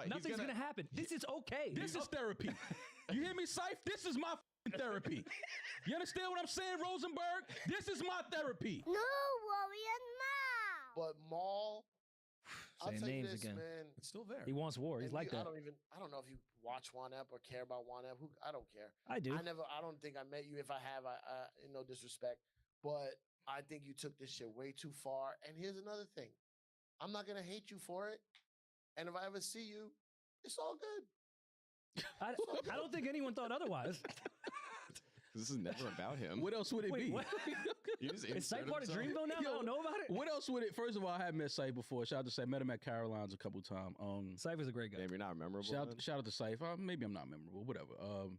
Nothing's gonna happen. This is okay. This is therapy. You hear me, Syph? This is my therapy. You understand what I'm saying, Rosenberg? This is my therapy. No, Warrior, now. But Maul, I'll Saying tell you names this, again. man. It's still there. He wants war. He's And like you- that. I don't know if you watch One Up or care about One Up. I don't care. I do. I don't think I met you. If I have, no disrespect, but I think you took this shit way too far. And here's another thing. I'm not going to hate you for it. And if I ever see you, it's all good. I don't think anyone thought otherwise. This is never about him. What else would it Wait, be? what? You just Is insert Syph part of himself. Dreamville now? I don't know about it. What else would it? First of all, I had met Syph before. Shout out to Syph. Met him at Caroline's a couple times. Syph is a great guy. Damn, you're not memorable. Shout then? out to Syph. Maybe I'm not memorable. Whatever.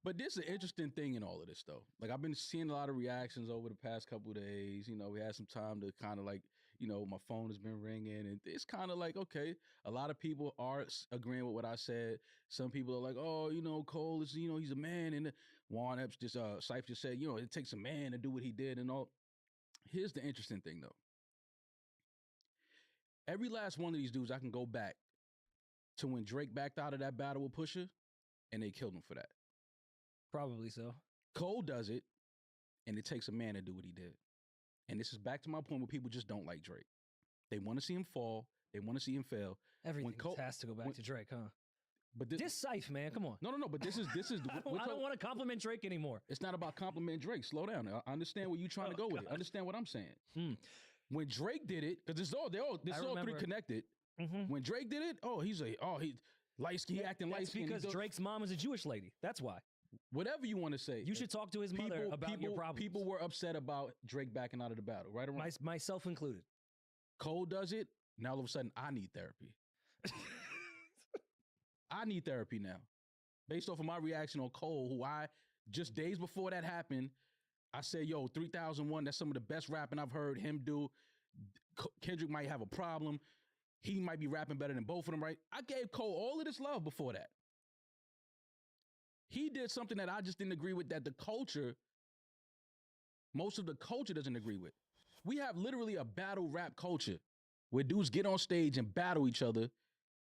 But this is an interesting thing in all of this, though. Like, I've been seeing a lot of reactions over the past couple of days. You know, we had some time to kind of like, you know, my phone has been ringing, and it's kind of like, okay, a lot of people are agreeing with what I said. Some people are like, oh, you know, Cole is, you know, he's a man, and Juan Epps just, Syph just said, you know, it takes a man to do what he did and all. Here's the interesting thing, though. Every last one of these dudes, I can go back to when Drake backed out of that battle with Pusha, and they killed him for that. Probably so. Cole does it, and it takes a man to do what he did. And this is back to my point where people just don't like Drake. They want to see him fall. They want to see him fail. Everything Cole- has to go back to Drake, huh? But this, This Syph, man, come on. no. But this is. I don't want to compliment Drake anymore. It's not about complimenting Drake. Slow down. I understand where you're trying to go with it. Understand what I'm saying. When Drake did it, because this is all three remember. connected. When Drake did it, he's light skin, he acting light That's skin. because Drake's mom is a Jewish lady. That's why. Whatever you want to say. You should talk to his mother about your problems. People were upset about Drake backing out of the battle, right or wrong? Myself included. Cole does it. Now all of a sudden, I need therapy. I need therapy now. Based off of my reaction on Cole, who I just days before that happened, I said, yo, 3001, that's some of the best rapping I've heard him do. Kendrick might have a problem. He might be rapping better than both of them, right? I gave Cole all of this love before that. He did something that I just didn't agree with, that the culture, most of the culture doesn't agree with. We have literally a battle rap culture where dudes get on stage and battle each other.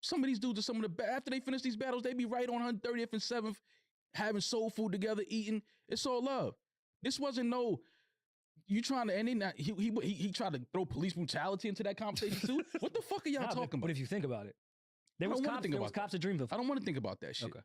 Some of these dudes are some of the best. After they finish these battles, they be right on 130th and 7th, having soul food together, eating. It's all love. This wasn't no, you trying to, and then he tried to throw police brutality into that conversation too. What the fuck are y'all talking about? But if you think about it, there I was don't wanna think about cops at Dreamville. I don't want to think about that shit. Okay.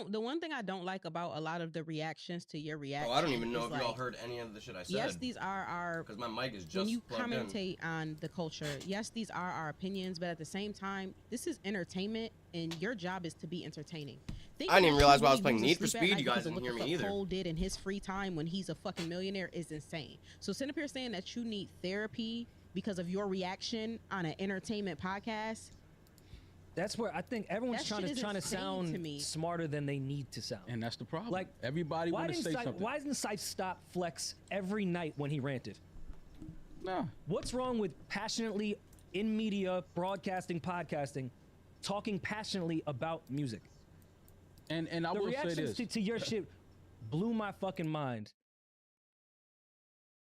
The one thing I don't like about a lot of the reactions to your reaction. Oh, I don't even know is if y'all like, heard any of the shit I said. Yes, these are our. Because my mic is just When you plugged in. commentate on the culture, yes, these are our opinions, but at the same time, this is entertainment, and your job is to be entertaining. I didn't even realize while while I was playing Need for Speed, you guys didn't hear me either. What Cole did in his free time when he's a fucking millionaire is insane. So sitting up here saying that you need therapy because of your reaction on an entertainment podcast. That's where I think everyone's That shit is trying to insane sound to me. smarter than they need to sound. And that's the problem. Like, everybody want to say something. Why didn't Syph stop Flex every night when he ranted? No. What's wrong with passionately in media, broadcasting, podcasting, talking passionately about music? And I The will say reactions this. to your shit blew my fucking mind.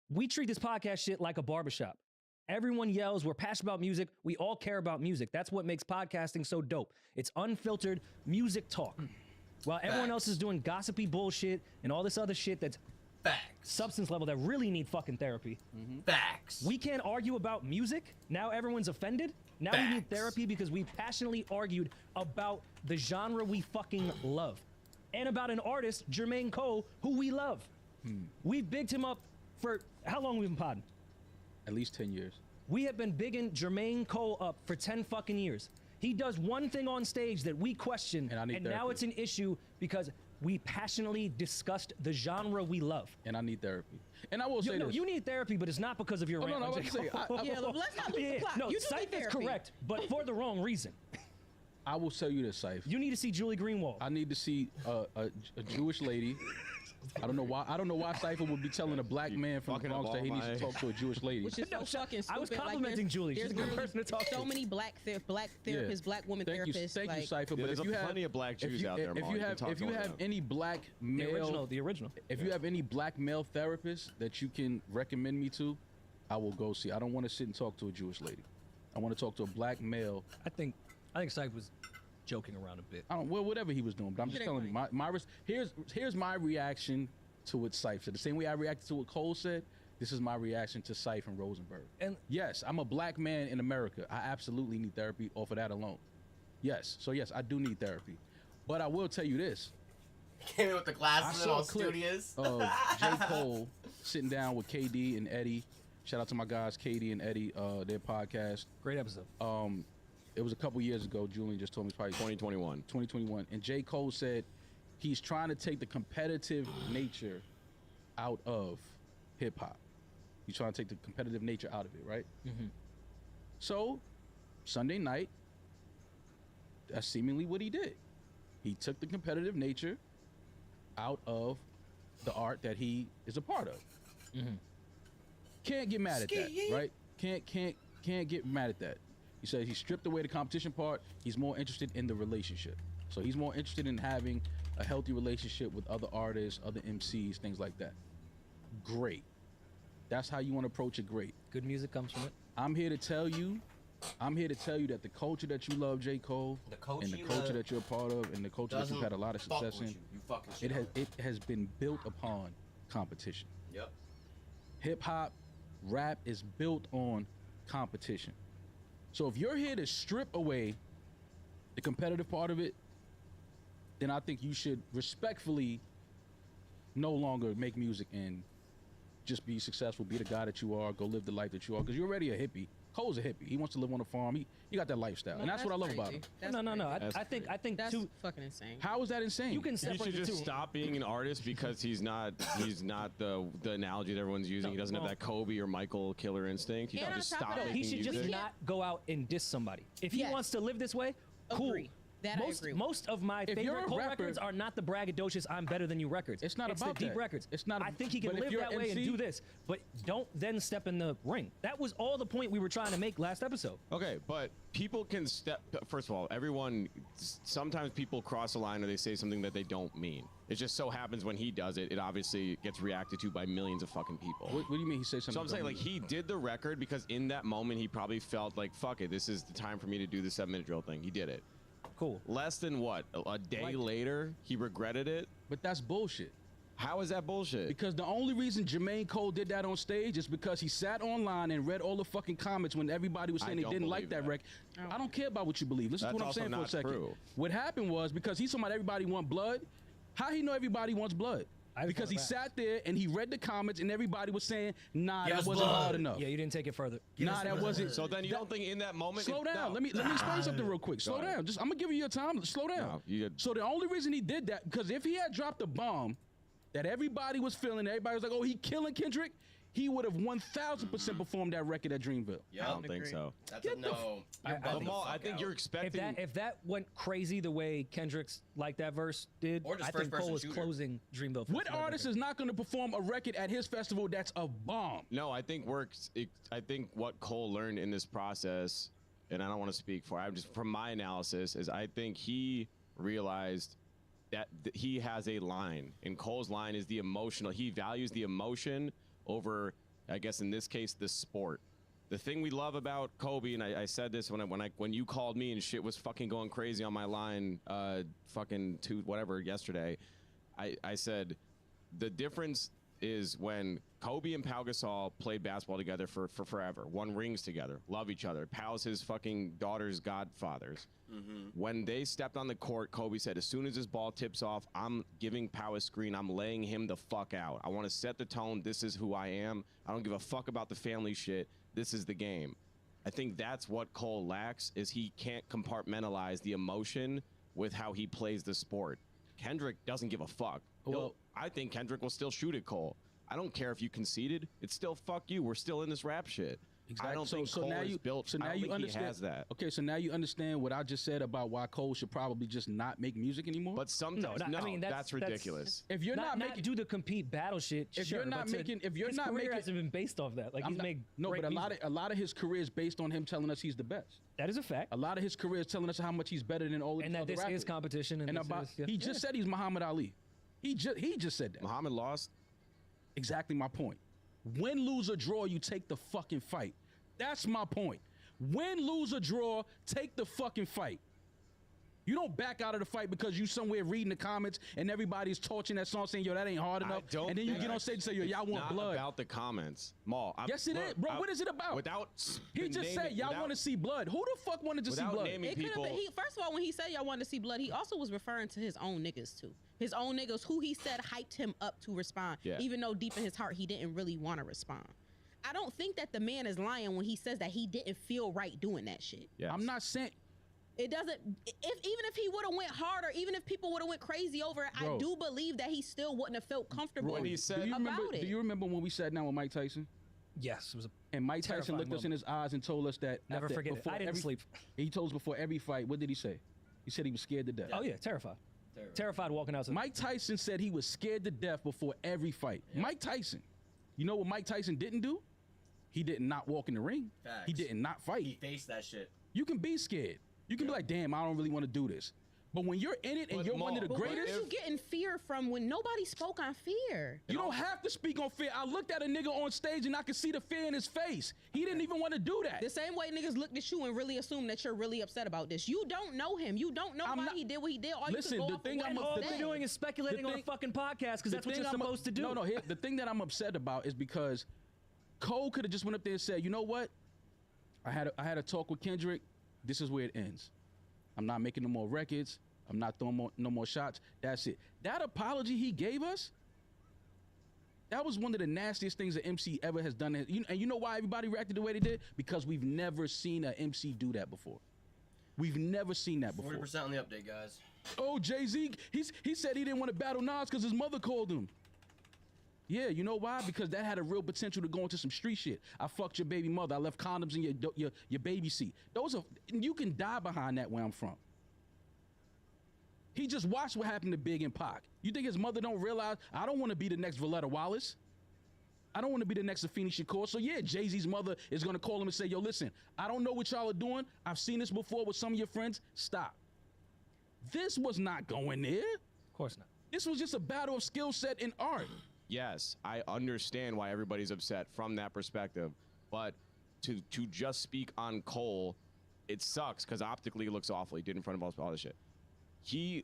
We treat this podcast shit like a barbershop. Everyone yells, we're passionate about music. We all care about music. That's what makes podcasting so dope. It's unfiltered music talk. While everyone else is doing gossipy bullshit and all this other shit that's substance level that really need fucking therapy. Facts. We can't argue about music. Now everyone's offended. Now we need therapy because we passionately argued about the genre we fucking love. And about an artist, Jermaine Cole, who we love. We've bigged him up for how long we've been podding? At least 10 years. We have been bigging Jermaine Cole up for 10 fucking years. He does one thing on stage that we question, and now it's an issue because we passionately discussed the genre we love. And I need therapy. And I will say this. You need therapy, but it's not because of your rant. No, I was about to say, let's not lose the plot. No, You do Syph need is therapy. correct, but for the wrong reason. I will tell you this, Syph. You need to see Julie Greenwald. I need to see a Jewish lady. I don't know why Cypher would be telling a black man from the Bronx that he needs to talk to a Jewish lady. Which is so fucking stupid. I was complimenting like, Julie. She's a good person to talk to. So many black therapists, black women therapists. Thank you, Cypher. Yeah, But there's if you have plenty of black Jews out there, if Maul. you You can have talk if you to have them. any black male, the original. If you have any black male therapists that you can recommend me to, I will go see. I don't want to sit and talk to a Jewish lady. I want to talk to a black male. I think I think Syph was joking around a bit. I don't. Well, whatever he was doing, but I'm just telling you. Here's my reaction to what Syph said. The same way I reacted to what Cole said. This is my reaction to Syph and Rosenberg. And yes, I'm a black man in America. I absolutely need therapy off of that alone. Yes. So yes, I do need therapy. But I will tell you this. Came in with the glasses and all clip studious. of J. Cole sitting down with KD and Eddie. Shout out to my guys, KD and Eddie, their podcast. Great episode. It was a couple years ago. Julian just told me, probably 2021. And J. Cole said he's trying to take the competitive nature out of hip hop. He's trying to take the competitive nature out of it, right? Mm-hmm. So, Sunday night, that's seemingly what he did. He took the competitive nature out of the art that he is a part of. Mm-hmm. Can't get mad at that, right? Can't get mad at that. He said he stripped away the competition part. He's more interested in the relationship. So he's more interested in having a healthy relationship with other artists, other MCs, things like that. Great. That's how you want to approach it. Great. Good music comes from it. I'm here to tell you that the culture that you love, J. Cole, and the culture that you're a part of, and the culture that you've had a lot of success in, it has been built upon competition. Yep. Hip hop, rap is built on competition. So if you're here to strip away the competitive part of it, then I think you should respectfully no longer make music and just be successful, be the guy that you are, go live the life that you are, because you're already a hippie. Cole's a hippie. He wants to live on a farm. He got that lifestyle, and that's what I love about him. No. I think that's fucking insane. How is that insane? You can He separate should the just two. stop being an artist because he's not the analogy that everyone's using. He doesn't have that Kobe or Michael killer instinct. He should just stop making He should just music. not go out and diss somebody. If he Yes. wants to live this way, cool. Agree. That I agree with. Most of my If you're favorite a Cole rapper- records are not the braggadocious "I'm better than you" records. It's not about the deep that. records. It's not. I think he can but if live you're that way and MC do this, but don't then step in the ring. That was all the point we were trying to make last episode. Okay, but people can step. First of all, sometimes people cross a line or they say something that they don't mean. It just so happens when he does it, it obviously gets reacted to by millions of fucking people. What do you mean he said something? So I'm saying, like, he did the record because in that moment he probably felt like, fuck it, this is the time for me to do the 7-minute drill thing. He did it. Cool. Less than what? A day later, he regretted it? But that's bullshit. How is that bullshit? Because the only reason Jermaine Cole did that on stage is because he sat online and read all the fucking comments when everybody was saying they didn't like that record. I don't care about what you believe. Listen to what I'm saying for a second. True. What happened was because he's talking about everybody want blood. How he know everybody wants blood? Because he sat there and he read the comments and everybody was saying, nah, that wasn't hard enough. Yeah, you didn't take it further. Nah, that wasn't. So then you don't think in that moment... Slow down. Let me explain something real quick. Slow down. I'm going to give you your time. Slow down. So the only reason he did that, because if he had dropped a bomb that everybody was feeling, everybody was like, oh, he killing Kendrick, he would have 1,000% performed that record at Dreamville. I don't think so. That's a no. I think you're expecting... If that went crazy the way Kendrick's like that verse did, Or just I think Cole was first-person shooter. closing Dreamville. What artist is not going to perform a record at his festival that's a bomb? No, I think what Cole learned in this process, and I don't want to speak for, I'm just from my analysis, is I think he realized that he has a line, and Cole's line is the emotional. He values the emotion over, I guess in this case, the sport. The thing we love about Kobe, and I said this when you called me and shit was fucking going crazy on my line, yesterday. I said the difference is when Kobe and Pau Gasol played basketball together for forever, won rings together, love each other. Pau's his fucking daughter's godfathers. Mm-hmm. When they stepped on the court, Kobe said, as soon as this ball tips off, I'm giving Pau a screen. I'm laying him the fuck out. I want to set the tone. This is who I am. I don't give a fuck about the family shit. This is the game. I think that's what Cole lacks, is he can't compartmentalize the emotion with how he plays the sport. Kendrick doesn't give a fuck. Well, I think Kendrick will still shoot at Cole. I don't care if you conceded. It's still fuck you. We're still in this rap shit. Exactly. I don't think Cole is built. So now you understand. He has that. Okay, so now you understand what I just said about why Cole should probably just not make music anymore. But sometimes, I mean, that's ridiculous. If you're not making do the compete battle shit, if you're not making, if you're his not career making, hasn't been based off that. Like he's made great but music. a lot of his career is based on him telling us he's the best. That is a fact. A lot of his career is telling us how much he's better than all of And the that other this rappers. is competition. And he just said he's Muhammad Ali. He just said that. Muhammad lost. Exactly my point. Win, lose, or draw, you take the fucking fight. That's my point. Win, lose, or draw, take the fucking fight. You don't back out of the fight because you somewhere reading the comments and everybody's torching that song saying, yo, that ain't hard enough. And then you get on stage and say, yo, y'all want not blood. About the comments, Maul. Yes, it is, bro. What is it about? Without he just said y'all want to see blood. Who the fuck wanted to see blood? Naming It could people, have been. First of all, when he said y'all wanted to see blood, he also was referring to his own niggas too. His own niggas who he said hyped him up to respond, even though deep in his heart he didn't really want to respond. I don't think that the man is lying when he says that he didn't feel right doing that shit. Yes. I'm not saying. It doesn't. Even if he would have went harder, even if people would have went crazy over it, I do believe that he still wouldn't have felt comfortable When he said, about it. Do you remember when we sat down with Mike Tyson? Yes, it was a And Mike Tyson looked us in his eyes and told us that never forget it. I didn't sleep. He told us before every fight. What did he say? He said he was scared to death. Oh yeah, terrified. Terrified walking outside. Mike Tyson said he was scared to death before every fight. Mike Tyson. You know what Mike Tyson didn't do? He did not walk in the ring. Facts. He did not fight. He faced that shit. You can be scared. You can be like, damn, I don't really want to do this. But when you're in it and you're one of the But where greatest, are you getting fear from when nobody spoke on fear? you don't have to speak on fear. I looked at a nigga on stage and I could see the fear in his face. He didn't even want to do that. The same way niggas looked at you and really assumed that you're really upset about this. You don't know him. You don't know why he did what he did. All Listen, you could the go thing off of I'm what all he they're said. doing is speculating on a fucking podcast because that's what you're supposed to do. No, the thing that I'm upset about is because Cole could have just went up there and said, you know what? I had a talk with Kendrick. This is where it ends. I'm not making no more records. I'm not throwing no more shots. That's it. That apology he gave us, that was one of the nastiest things that MC ever has done. And you know why everybody reacted the way they did? Because we've never seen an MC do that before. We've never seen that before. 40% on the update, guys. Oh, Jay-Z, he said he didn't want to battle Nas because his mother called him. Yeah, you know why? Because that had a real potential to go into some street shit. I fucked your baby mother. I left condoms in your baby seat. You can die behind that where I'm from. He just watched what happened to Big and Pac. You think his mother don't realize, I don't want to be the next Valletta Wallace. I don't want to be the next Afeni Shakur. So yeah, Jay-Z's mother is going to call him and say, yo, listen, I don't know what y'all are doing. I've seen this before with some of your friends. Stop. This was not going there. Of course not. This was just a battle of skill set and art. yes, I understand why everybody's upset from that perspective, but to just speak on Cole, it sucks because optically it looks awful. He did in front of all this shit. He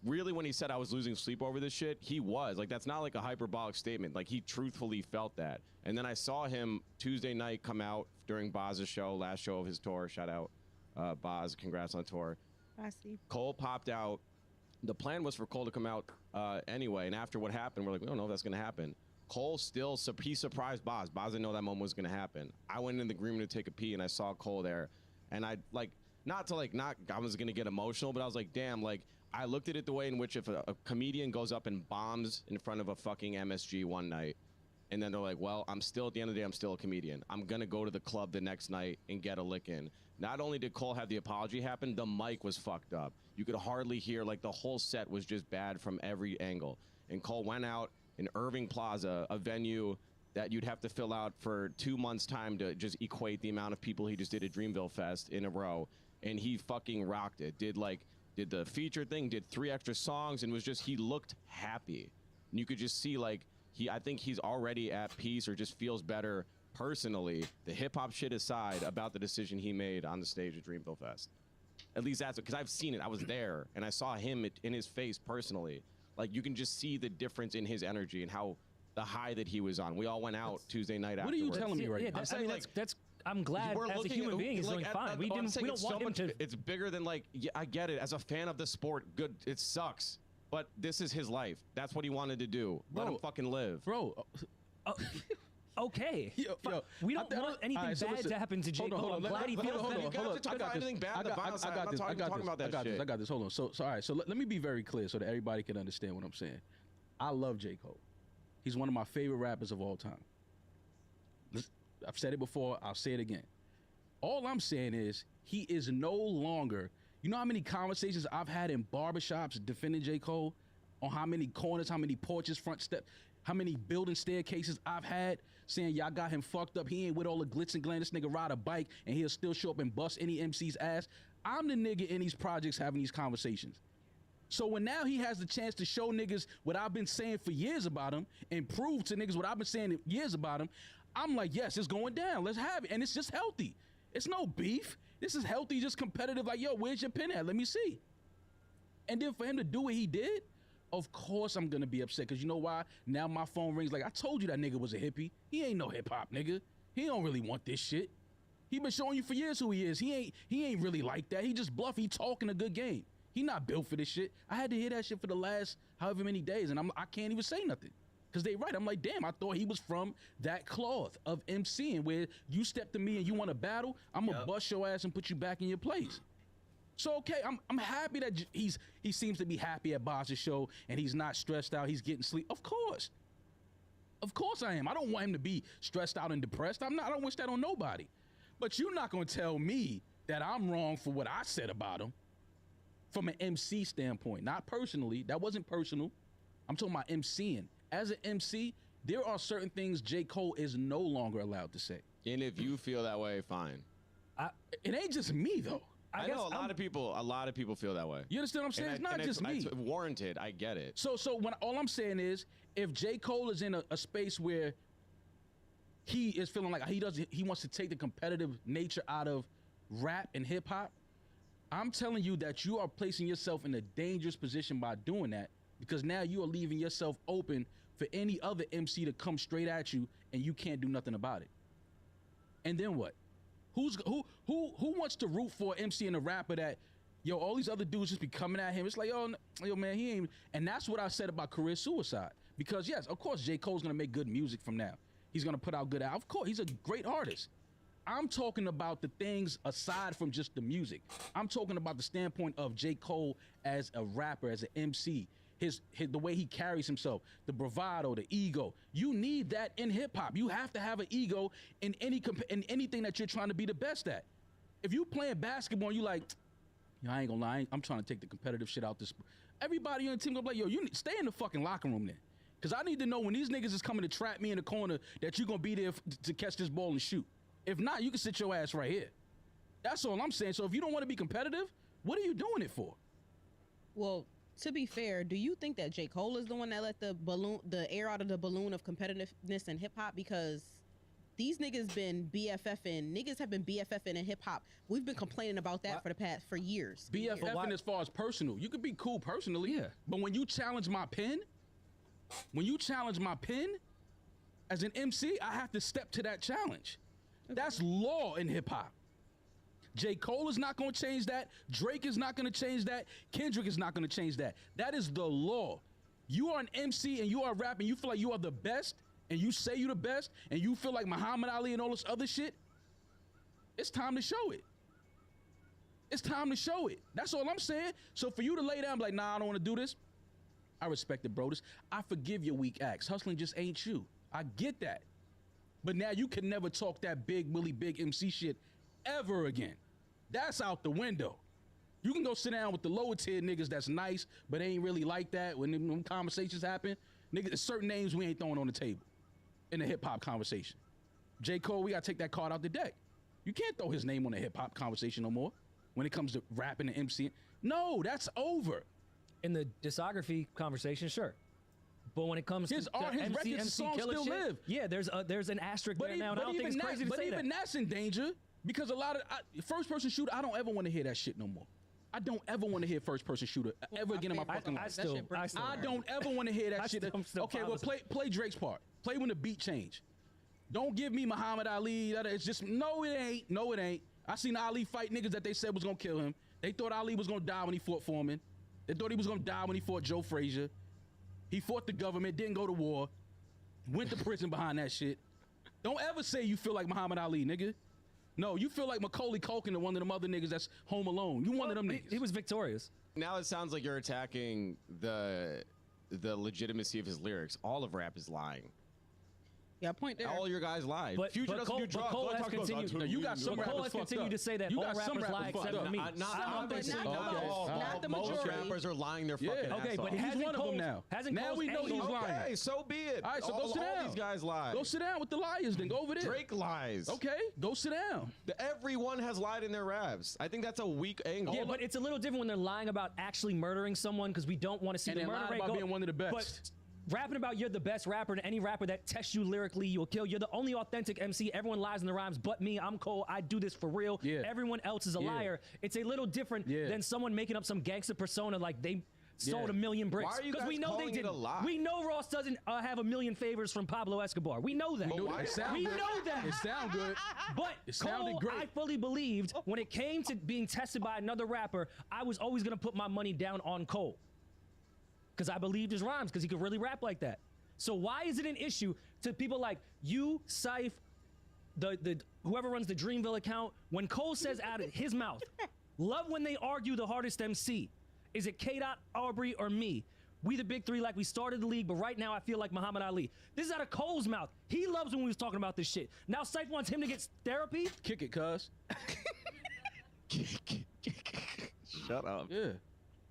really, when he said I was losing sleep over this shit, he was like, that's not like a hyperbolic statement. Like, he truthfully felt that. And then I saw him Tuesday night come out during Boz's show, last show of his tour. Shout out Boz, congrats on tour. Cole popped out. The plan was for Cole to come out anyway, and after what happened, we're like, we don't know if that's gonna happen. Cole still, he surprised Boz. Boz didn't know that moment was gonna happen. I went in the green room to take a pee, and I saw Cole there, and I I was gonna get emotional, but I was like, damn, like, I looked at it the way in which if a comedian goes up and bombs in front of a fucking MSG one night, and then they're like, well, I'm still, at the end of the day, I'm still a comedian. I'm gonna go to the club the next night and get a lick in. Not only did Cole have the apology happen, the mic was fucked up. You could hardly hear, like, the whole set was just bad from every angle. And Cole went out in Irving Plaza, a venue that you'd have to fill out for 2 months' time to just equate the amount of people he just did at Dreamville Fest in a row. And he fucking rocked it. Did the feature thing, did 3 extra songs, and he looked happy. And you could just see, like, I think he's already at peace or just feels better personally, the hip-hop shit aside, about the decision he made on the stage at Dreamville Fest. At least that's because I've seen it. I was there, and I saw him in his face personally. Like, you can just see the difference in his energy and how the high that he was on. We all went out Tuesday night afterwards. What are you telling me right now? I'm saying, I'm glad as a human being he's doing fine. We don't want him to. It's bigger than, like, yeah, I get it. As a fan of the sport, good. It sucks, but this is his life. That's what he wanted to do. Let him fucking live, bro. Okay. We don't want anything bad to happen to J. Cole. I'm glad he feels better. You guys are talking about anything bad. I'm not talking about that shit. I got this. Hold on. So all right. So let me be very clear so that everybody can understand what I'm saying. I love J. Cole. He's one of my favorite rappers of all time. I've said it before. I'll say it again. All I'm saying is he is no longer. You know how many conversations I've had in barbershops defending J. Cole on how many corners, how many porches, front steps, how many building staircases I've had saying y'all got him fucked up. He ain't with all the glitz and glam. This nigga ride a bike and he'll still show up and bust any MC's ass. I'm the nigga in these projects having these conversations. So when now he has the chance to show niggas what I've been saying for years about him and prove to niggas what I've been saying years about him, I'm like, yes, it's going down. Let's have it. And it's just healthy. It's no beef. This is healthy, just competitive. Like, yo, where's your pin at? Let me see. And then for him to do what he did, of course I'm gonna be upset. Cause you know why? Now my phone rings like, I told you that nigga was a hippie. He ain't no hip hop nigga. He don't really want this shit. He been showing you for years who he is. He ain't really like that. He just bluff. He talking a good game. He not built for this shit. I had to hear that shit for the last however many days, and I can't even say nothing. Cause they right. I'm like, damn, I thought he was from that cloth of MCing where you step to me and you want to battle, I'm gonna bust your ass and put you back in your place. So okay, I'm happy that he seems to be happy at Boz's show and he's not stressed out. He's getting sleep. Of course I am. I don't want him to be stressed out and depressed. I don't wish that on nobody. But you're not gonna tell me that I'm wrong for what I said about him from an MC standpoint, not personally. That wasn't personal. I'm talking about MCing. As an MC, there are certain things J. Cole is no longer allowed to say. And if you feel that way, fine. It ain't just me though. I know a lot of people feel that way. You understand what I'm saying? It's not just me. It's warranted. I get it. So when all I'm saying is, if J. Cole is in a space where he is feeling like he wants to take the competitive nature out of rap and hip hop, I'm telling you that you are placing yourself in a dangerous position by doing that, because now you are leaving yourself open for any other MC to come straight at you and you can't do nothing about it. And then what? Who wants to root for an MC and a rapper that, yo, all these other dudes just be coming at him? It's like, yo man, he ain't. And that's what I said about career suicide. Because yes, of course, J. Cole's gonna make good music from now. He's gonna put out good albums. Of course, he's a great artist. I'm talking about the things aside from just the music. I'm talking about the standpoint of J. Cole as a rapper, as an MC. The way he carries himself, the bravado, the ego. You need that in hip hop. You have to have an ego in anything that you're trying to be the best at. If you playing basketball and you like, I ain't gonna lie, I'm trying to take the competitive shit out this. Everybody on the team gonna be like, yo, you stay in the fucking locker room then. Cause I need to know when these niggas is coming to trap me in the corner that you're gonna be there to catch this ball and shoot. If not, you can sit your ass right here. That's all I'm saying. So if you don't want to be competitive, what are you doing it for? Well, to be fair, do you think that J. Cole is the one that let the air out of the balloon of competitiveness in hip hop? Because these niggas been BFFing. Niggas have been BFFing in hip hop. We've been complaining about that for years. BFFing as far as personal. You could be cool personally. Yeah. But when you challenge my pen, as an MC, I have to step to that challenge. Okay. That's law in hip hop. J. Cole is not going to change that. Drake is not going to change that. Kendrick is not going to change that. That is the law. You are an MC and you are rapping. You feel like you are the best and you say you the best and you feel like Muhammad Ali and all this other shit. It's time to show it. It's time to show it. That's all I'm saying. So for you to lay down and be like, nah, I don't want to do this. I respect it, bro. I forgive your weak acts. Hustling just ain't you. I get that. But now you can never talk that big Willie Big MC shit ever again. That's out the window. You can go sit down with the lower tier niggas that's nice, but ain't really like that when them conversations happen. Niggas, there's certain names we ain't throwing on the table in a hip hop conversation. J. Cole, we gotta take that card out the deck. You can't throw his name on a hip hop conversation no more when it comes to rapping and MCing. No, that's over. In the discography conversation, sure. But when it comes to his MC, records, songs still live. Yeah, there's an asterisk there now, and I don't think it's crazy to say that. But even that's in danger. Because a lot of first person shooter, I don't ever want to hear that shit no more. I don't ever want to hear first person shooter ever again in my fucking life. I don't ever want to hear that shit. Okay, well play Drake's part. Play when the beat change. Don't give me Muhammad Ali. It's just no, it ain't. No, it ain't. I seen Ali fight niggas that they said was gonna kill him. They thought Ali was gonna die when he fought Foreman. They thought he was gonna die when he fought Joe Frazier. He fought the government, didn't go to war, went to prison behind that shit. Don't ever say you feel like Muhammad Ali, nigga. No, you feel like Macaulay Culkin and one of them other niggas that's Home Alone. You one of them niggas. He was victorious. Now it sounds like you're attacking the legitimacy of his lyrics. All of rap is lying. Yeah, point there. All your guys lied. But Future doesn't do drugs. Cole has continued. No, you got some rappers Cole has continued to say that all rappers lie except for me. Not the majority. Most rappers are lying their fucking ass okay, off. but he's one of them now. Now we know he's lying. Okay, so be it. All right, so go sit down. All these guys lie. Go sit down with the liars then. Go over there. Drake lies. Okay, go sit down. Everyone has lied in their raps. I think that's a weak angle. Yeah, but it's a little different when they're lying about actually murdering someone because we don't want to see the murder rate about go. being one of the best. rapping about you're the best rapper, and any rapper that tests you lyrically, you'll kill. You're the only authentic MC. Everyone lies in the rhymes but me. I'm Cole. I do this for real. Yeah. Everyone else is a liar. It's a little different than someone making up some gangster persona like they sold 1 million bricks. Why are you guys we know calling they it did. a lie? We know Ross doesn't have 1 million favors from Pablo Escobar. We know that. It know that. It sound good. But It sounded Cole, great. I fully believed when it came to being tested by another rapper, I was always gonna put my money down on Cole. Because I believed his rhymes, because he could really rap like that. So why is it an issue to people like you, Syph, the whoever runs the Dreamville account, when Cole says out of his mouth, love when they argue the hardest MC. Is it K-Dot, Aubrey, or me? We the big three like we started the league, but right now I feel like Muhammad Ali. This is out of Cole's mouth. He loves when we was talking about this shit. Now Syph wants him to get therapy? Kick it, cuz. Shut up. Yeah.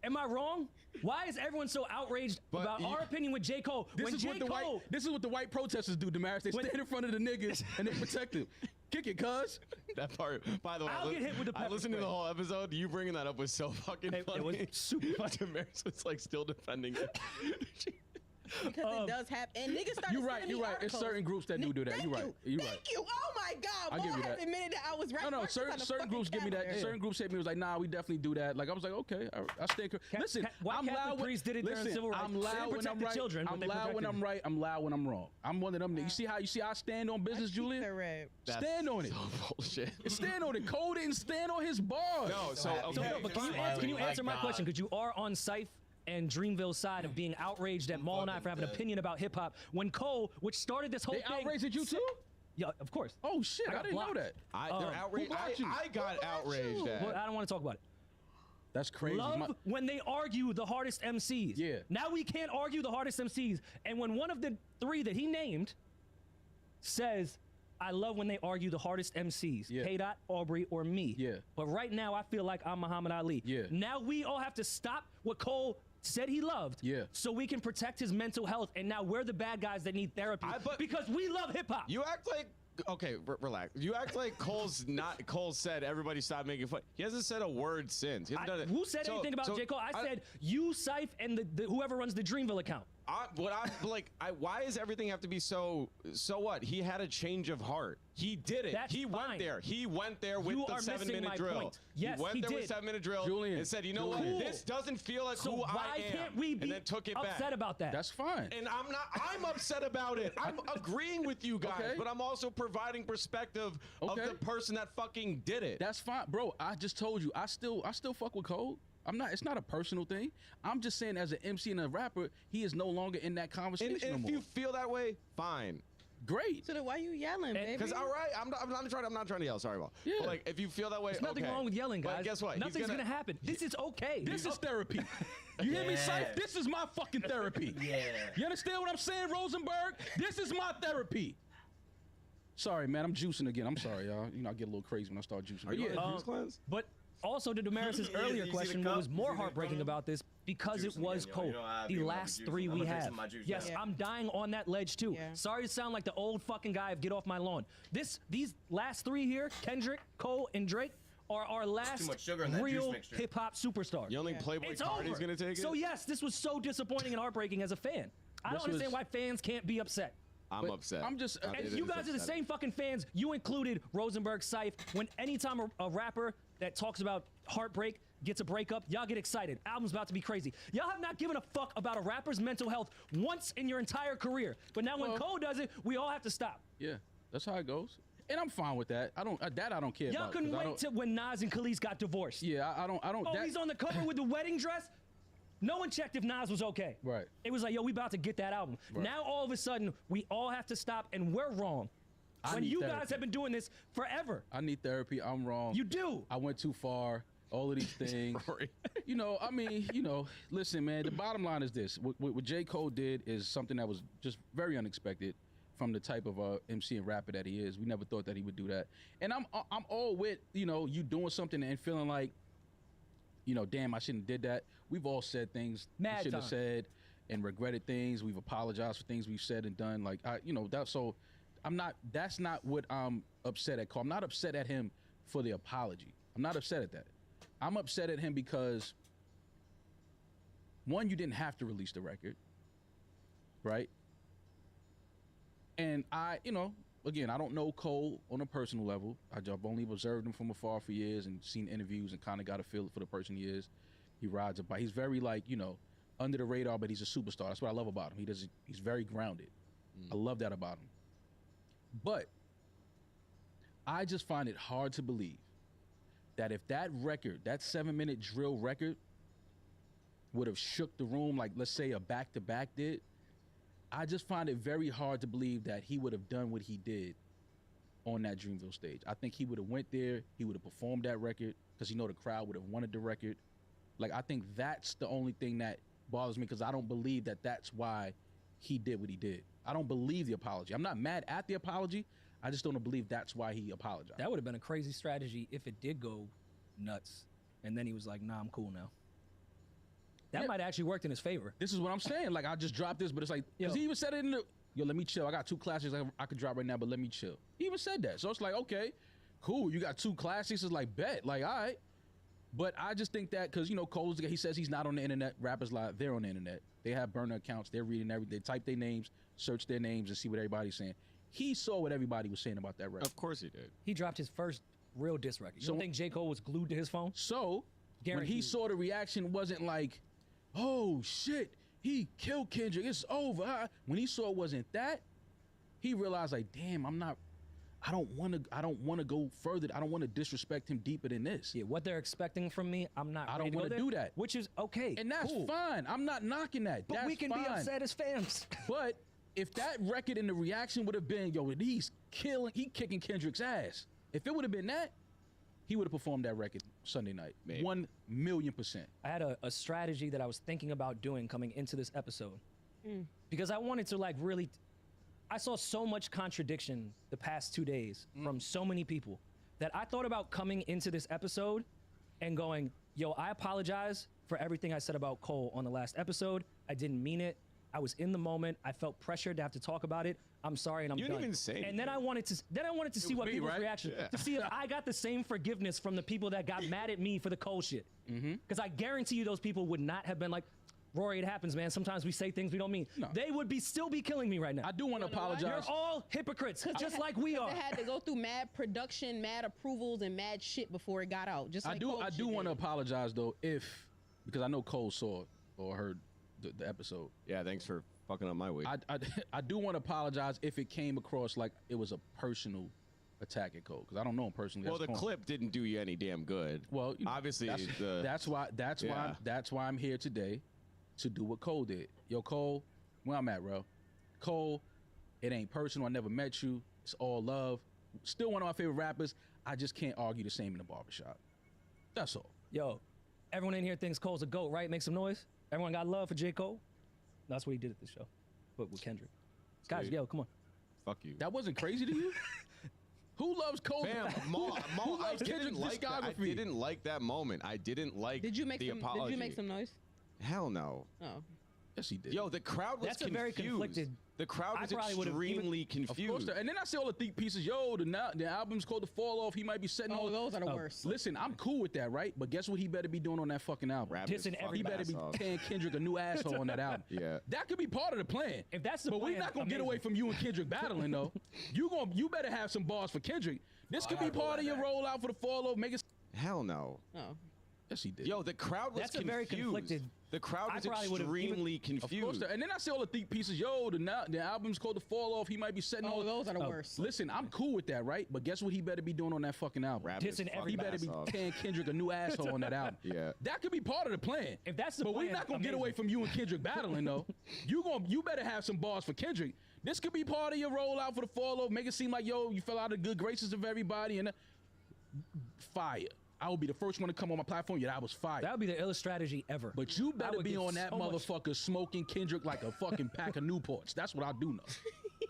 Am I wrong? Why is everyone so outraged about our opinion with J. Cole? This is what the white protesters do, Damaris. They stand in front of the niggas and they protect them. Kick it, cuz. That part, by the way, I'll get hit with the I pepper listened to the spray. whole episode. You bringing that up was so fucking funny. It was super funny. Damaris was like still defending it. Because it does happen. And niggas started You're right. sending You're me right. It's articles. certain groups that do that. Thank You're right. you. You're right. Thank you. Oh my God. I'll Mo give you has that. admitted that I was right. No, certain groups give me that. Certain groups hit me. Was like, nah, we definitely do that. Like I was like, okay, I stay. Listen, why I'm Catholic loud when priests did it during listen, civil rights. I'm They loud didn't when protect I'm the right. children, but I'm they loud when protected I'm them. right. I'm loud when I'm wrong. I'm one of them. You see how I stand on business, Julian? Stand on it. So bullshit. Stand on it. Cole didn't stand on his bars. No, so So, okay. no, but can you answer my question? Because you are on Syph and Dreamville's side of being outraged at Maul and I for having an opinion about hip hop. When Cole, which started this whole They thing, outraged at you too? Yeah, of course. Oh shit, I got didn't know blocked. that. They're outraged. who blocked you? I got outraged at. Well, I don't want to talk about it. That's crazy. Love when they argue the hardest MCs. Yeah. Now we can't argue the hardest MCs. And when one of the three that he named says, I love when they argue the hardest MCs, Yeah. K-Dot, Aubrey, or me. Yeah. But right now I feel like I'm Muhammad Ali. Yeah. Now we all have to stop what Cole said he loved. Yeah. So we can protect his mental health. And now we're the bad guys that need therapy because we love hip hop. You act like okay, relax. You act like Cole said everybody stop making fun. He hasn't said a word since. He hasn't done it. Who said anything about J. Cole? I said you, Syph, and the whoever runs the Dreamville account. Why does everything have to be so what? He had a change of heart. He did it. That's he fine. went there. He went there with You the are missing 7-minute my drill. point. Yes, he went he there with did. 7-minute drill Julian, and said, you know Julian. what? This doesn't feel like So who why I am. can't we be and then took it upset back. about that? That's fine. And I'm upset about it. I'm agreeing with you guys, Okay. but I'm also providing perspective of Okay. the person that fucking did it. That's fine, bro. I just told you, I still fuck with Cole. I'm not. It's not a personal thing. I'm just saying, as an MC and a rapper, he is no longer in that conversation and no if more. you feel that way, fine. Great. So then why you yelling, baby? Because all right, I'm not trying to yell. Sorry, Mo. Yeah. But like, if you feel that way, There's nothing okay. wrong with yelling, guys. But guess what? He's Nothing's gonna happen. This is okay. This is therapy. You hear me, Syph? This is my fucking therapy. Yeah. You understand what I'm saying, Rosenberg? This is my therapy. Sorry, man. I'm juicing again. I'm sorry, y'all. You know, I get a little crazy when I start juicing. Are you But on yeah. a juice cleanse? But also to Damaris's You earlier see the question, cup? what was You more see the heartbreaking cup? about this because Juice it was again, yo. Cole. You know I The be last loving juice. three I'm we gonna take have. some of my juice, Yes, yeah. I'm dying on that ledge too. Yeah. Sorry to sound like the old fucking guy of get off my lawn. These last three here, Kendrick, Cole, and Drake, are our last much sugar in that juice real mixture. hip hop superstars. You don't think Playboy It's Cardi's over. gonna take it? So yes, this was so disappointing and heartbreaking as a fan. I don't This understand was- why fans can't be upset. I'm upset. I'm just. And you guys are the same fucking fans. You included Rosenberg, Syph. When anytime a rapper that talks about heartbreak gets a breakup, y'all get excited. Album's about to be crazy. Y'all have not given a fuck about a rapper's mental health once in your entire career. But now when Well- Cole does it, we all have to stop. Yeah, that's how it goes. And I'm fine with that. I don't care Y'all about. couldn't 'cause I wait don't- till when Nas and Khalees got divorced. Yeah, I don't. Oh, that- he's on the cover with the wedding dress? No one checked if Nas was okay. Right. It was like, yo, we about to get that album. Right. Now all of a sudden, we all have to stop, and we're wrong. I When need you guys therapy. have been doing this forever. I need therapy. I'm wrong. You do. I went too far. All of these things. You know, I mean, you know, listen, man, the bottom line is this. What J. Cole did is something that was just very unexpected from the type of MC and rapper that he is. We never thought that he would do that. And I'm all with, you know, you doing something and feeling like, you know, damn, I shouldn't have did that. We've all said things we Mad shouldn't have time. said and regretted things. We've apologized for things we've said and done. Like, you know, so that's not what I'm upset at Cole. I'm not upset at him for the apology. I'm not upset at that. I'm upset at him because, one, you didn't have to release the record. right? And I, again, I don't know Cole on a personal level. I've only observed him from afar for years and seen interviews and kind of got a feel for the person he is. He rides a bike. He's very under the radar, but he's a superstar. That's what I love about him. He's very grounded. I love that about him. But I just find it hard to believe that if that record, that 7-minute drill record, would have shook the room like, let's say, a back-to-back did, I just find it very hard to believe that he would have done what he did on that Dreamville stage. I think he would have went there, he would have performed that record, because the crowd would have wanted the record. Like, I think that's the only thing that bothers me, because I don't believe that that's why he did what he did. I don't believe the apology. I'm not mad at the apology. I just don't believe that's why he apologized. That would have been a crazy strategy if it did go nuts. And then he was like, nah, I'm cool now. That might have actually worked in his favor. This is what I'm saying. Like, I just dropped this, but it's like, because he even said it in the, let me chill. I got 2 classics I could drop right now, but let me chill. He even said that. So it's like, okay, cool. You got 2 classics. It's like, bet. Like, all right. But I just think that, because, Cole's, he says he's not on the internet. Rappers Live, they're on the internet. They have burner accounts. They're reading everything. They type their names, search their names, and see what everybody's saying. He saw what everybody was saying about that record. Of course he did. He dropped his first real diss record. You don't think J. Cole was glued to his phone? So, when he saw the reaction, wasn't like, oh, shit, he killed Kendrick, it's over. When he saw it wasn't that, he realized, like, damn, I don't want to go further. I don't want to disrespect him deeper than this. Yeah, what they're expecting from me, I don't want to do that. Which is okay. And that's fine. I'm not knocking that. But we can be upset as fans. But if that record and the reaction would have been, yo, he kicking Kendrick's ass. If it would have been that, he would have performed that record Sunday night. Maybe. 1,000,000%. I had a strategy that I was thinking about doing coming into this episode. Because I wanted to really, I saw so much contradiction the past 2 days from so many people that I thought about coming into this episode and going, yo, I apologize for everything I said about Cole on the last episode. I didn't mean it. I was in the moment. I felt pressured to have to talk about it. I'm sorry, and I'm done. You didn't even say anything. And then I wanted to see what people's reaction, to see if I got the same forgiveness from the people that got mad at me for the Cole shit. Because I guarantee you those people would not have been like, Rory, it happens, man. Sometimes we say things we don't mean. No. They would still be killing me right now. I do want to apologize. You're all hypocrites, just like we are. It had to go through mad production, mad approvals, and mad shit before it got out. Just like I do want to apologize though, because I know Cole saw or heard the episode. Yeah, thanks for fucking up my week. I do want to apologize if it came across like it was a personal attack at Cole, because I don't know him personally. Well, the clip didn't do you any damn good. Well, obviously that's why I'm here today, to do what Cole did. Yo, Cole, where I'm at, bro. Cole, it ain't personal. I never met you. It's all love. Still one of my favorite rappers. I just can't argue the same in the barbershop. That's all. Yo, everyone in here thinks Cole's a GOAT, right? Make some noise. Everyone got love for J. Cole? That's what he did at the show, but with Kendrick. Guys, yo, come on. Fuck you. That wasn't crazy to you? Who loves Cole? Who loves Kendrick's discography? I didn't like that moment. I didn't like the apology. Did you make some noise? Hell no. Oh. Yes, he did. Yo, the crowd was confused. That's a very conflicted. The crowd was extremely confused. Of course, and then I see all the thick pieces. Yo, the album's called The Fall Off. He might be setting all those are the worst. Listen, I'm cool with that, right? But guess what he better be doing on that fucking album? Dissing everybody. He better be tearing Kendrick a new asshole on that album. Yeah. That could be part of the plan. If that's the plan, plan, we're not gonna get away from you and Kendrick battling though. You better have some bars for Kendrick. This could be part of your rollout for The Fall Off. Make it. Hell no. Oh. Yes, he did. Yo, the crowd was That's confused. a very conflicted. The crowd was extremely confused. And then I see all the thick pieces. Yo, the album's called The Fall Off. He might be setting all those are the worst. Listen, I'm cool with that, right? But guess what he better be doing on that fucking album? Dissing everybody. He better be tearing Kendrick a new asshole on that album. Yeah. That could be part of the plan. If that's the plan, plan, we're not gonna get away from you and Kendrick battling though. You better have some bars for Kendrick. This could be part of your rollout for The Fall Off. Make it seem like, yo, you fell out of the good graces of everybody and fire. I will be the first one to come on my platform. Yeah, that was fire. That would be the illest strategy ever. But you better be on that motherfucker smoking Kendrick like a fucking pack of Newports. That's what I do know.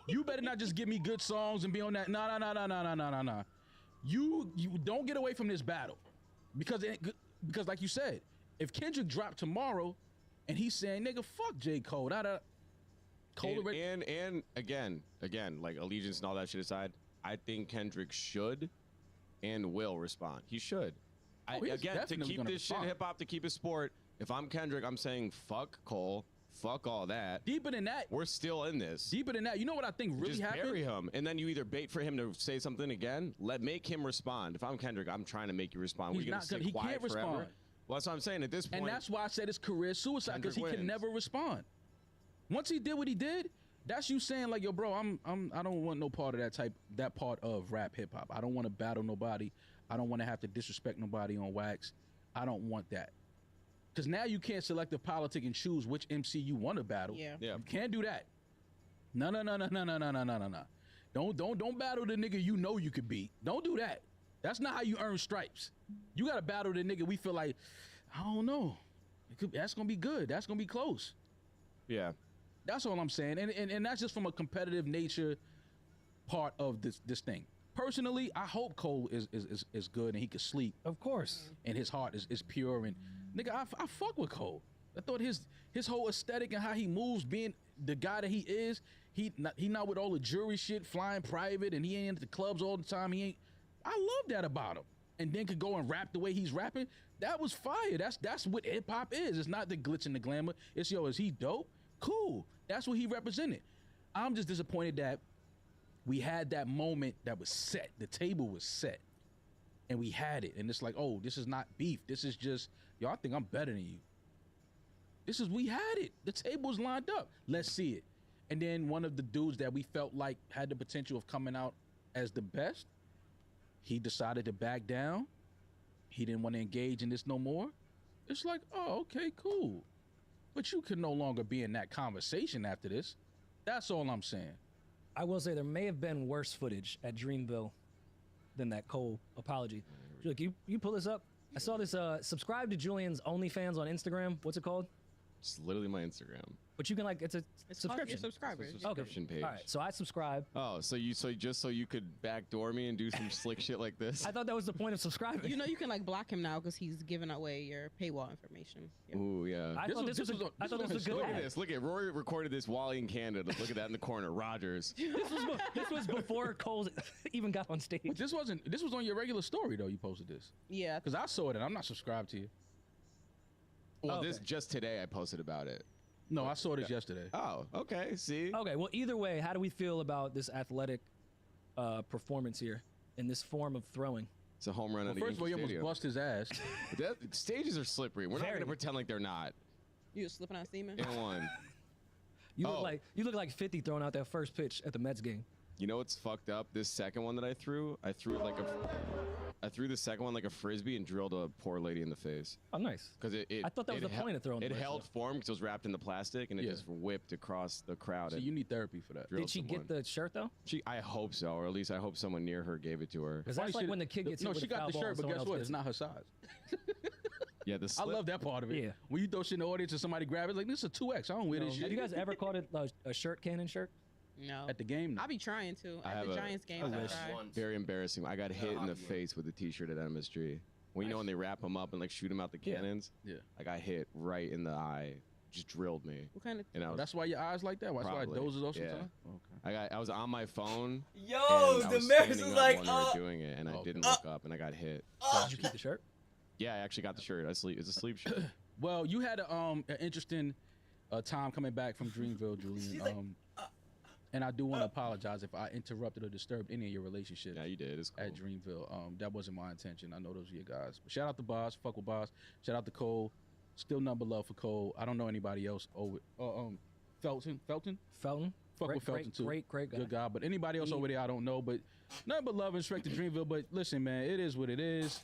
You better not just give me good songs and be on that. Nah. You don't get away from this battle. Because like you said, if Kendrick dropped tomorrow and he's saying, nigga, fuck J. Cole. And again, like allegiance and all that shit aside, I think Kendrick should and will respond. He should. Again, to keep this shit hip hop, to keep it sport, if I'm Kendrick, I'm saying fuck Cole, Fuck all that. Deeper than that. We're still in this. Deeper than that. You know what I think really just happened? bury him, and then you either bait for him to say something again. Make him respond. If I'm Kendrick, I'm trying to make you respond. He's We're not gonna. sit He quiet can't forever? respond. Well, that's what I'm saying. At this point, And that's why I said it's career suicide, because he Kendrick can wins. never respond. Once he did what he did, that's you saying like, yo, bro, I don't want no part of that part of rap hip hop. I don't want to battle nobody. I don't want to have to disrespect nobody on wax. I don't want that. Because now you can't select the politic and choose which MC you want to battle. Yeah. Yeah. You can't do that. No. Don't battle the nigga you know you could beat. Don't do that. That's not how you earn stripes. You got to battle the nigga we feel like, I don't know. That's going to be good. That's going to be close. yeah. That's all I'm saying. And that's just from a competitive nature part of this thing. Personally, I hope Cole is good and he can sleep Of course. and his heart is pure. And nigga, I fuck with Cole. I thought his whole aesthetic and how he moves, being the guy that he is, he not with all the jury shit, flying private, and he ain't at the clubs all the time. I love that about him. And then could go and rap the way he's rapping. That was fire. That's what hip hop is. It's not the glitz and the glamour. It's is he dope? Cool. That's what he represented. I'm just disappointed that we had that moment that was set. The table was set. And we had it. And it's like, oh, this is not beef. This is just, yo, I think I'm better than you. We had it. The table was lined up. Let's see it. And then one of the dudes that we felt like had the potential of coming out as the best, he decided to back down. He didn't want to engage in this no more. It's like, oh, okay, cool. But you can no longer be in that conversation after this. That's all I'm saying. I will say there may have been worse footage at Dreamville than that Cole apology. Look, you pull this up. I saw this. Subscribe to Julian's OnlyFans on Instagram. What's it called? It's literally my Instagram. But you can it's a It's subscription. subscribers. Subscription page. All right, so I subscribe. Oh, so you could backdoor me and do some slick shit like this? I thought that was the point of subscribing. You know you can like block him now because he's giving away your paywall information. Yeah. Ooh, yeah. I thought this was a good Look at ad. this. Look at Rory recorded this while in Canada. Look at that in the corner. Rogers. This was before Cole even got on stage. But this was on your regular story though. You posted this Yeah. because I saw it and I'm not subscribed to you. Well, Okay. this just today I posted about it. No, I saw this yesterday. Oh, okay. See? Okay, well, either way, how do we feel about this athletic performance here in this form of throwing? It's a home run Well, at the first of all, you Yankee almost Stadium. bust his ass. Stages are slippery. We're not Very. going to pretend like they're not. You was slipping out semen. In one. You Oh. look like 50 throwing out that first pitch at the Mets game. You know what's fucked up? This second one that I threw the second one like a frisbee and drilled a poor lady in the face. Oh, nice. Because I thought that was the point of throwing the It first held one. form because it was wrapped in the plastic and it Yeah. just whipped across the crowd. So and you need therapy for that. drilled Did she someone. get the shirt though? I hope so, or at least I hope someone near her gave it to her. Because that's Funny like shit, when the kid gets no, hit with she a got foul the ball shirt, and but someone guess else what? gets It's it. not her size. Yeah, the I slip. love that part of it. Yeah. When you throw shit in the audience and somebody grab it, like this is a 2X. I don't wear this Have shit. you guys ever caught a shirt cannon shirt? No. At the game? I be trying to. I At have the a- Giants games, I wish. try. Very embarrassing. I got hit in the hockey game. face with a T-shirt at MSG. When you know when they wrap them up and like shoot them out the Yeah. cannons. Yeah. I got hit right in the eye. Just drilled me. What kind of? And I was That's why your eyes like that? That's why it Probably, dozes off yeah. sometimes? Okay. I was on my phone. Yo, and I the was Maris standing is up like, when they were doing it, and I Okay. didn't look up, and I got hit. Did you keep the shirt? Yeah, I actually got the shirt. It's a sleep shirt. Well, you had an interesting time coming back from Dreamville, Julian. And I do want to apologize if I interrupted or disturbed any of your relationships Yeah, you did. It's cool. at Dreamville. That wasn't my intention. I know those are your guys. But shout out to Boss. Fuck with Boss. Shout out to Cole. Still number love for Cole. I don't know anybody else over. Felton. Felton? Fuck with Felton too. Great guy. Good guy. But anybody else over there, I don't know. But nothing but love and respect to Dreamville. But listen, man, it is what it is.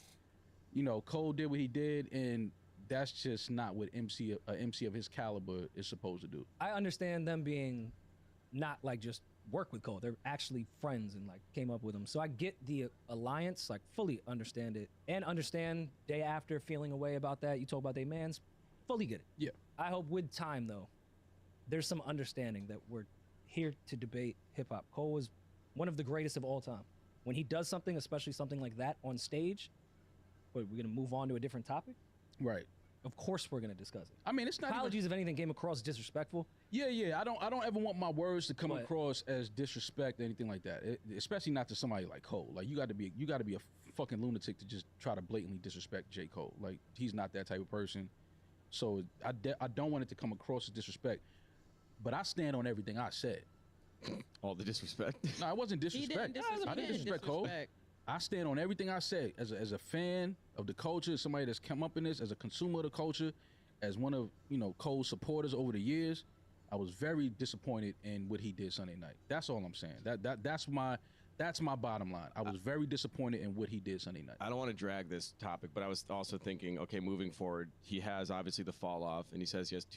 You know, Cole did what he did, and that's just not what MC of his caliber is supposed to do. I understand them being not like just work with Cole. They're actually friends and like came up with him. So I get the alliance, like fully understand it, and understand day after feeling a way about that. You told about they mans, fully get it. Yeah. I hope with time though, there's some understanding that we're here to debate hip hop. Cole was one of the greatest of all time. When he does something, especially something like that on stage, but we're gonna move on to a different topic. Right. Of course, we're gonna discuss it. I mean, it's not. Apologies if anything came across disrespectful. Yeah. I don't ever want my words to come But- across as disrespect or anything like that. Especially not to somebody like Cole. Like you got to be a fucking lunatic to just try to blatantly disrespect J. Cole. Like he's not that type of person. So I don't want it to come across as disrespect, but I stand on everything I said. All the disrespect. No, it wasn't disrespect. I didn't disrespect Cole. I stand on everything I said as a fan of the culture, somebody that's come up in this, as a consumer of the culture, as one of Cole's supporters over the years. I was very disappointed in what he did Sunday night. That's all I'm saying. That's my bottom line. I was very disappointed in what he did Sunday night. I don't want to drag this topic, but I was also thinking, okay, moving forward, he has obviously the fall off, and he says he has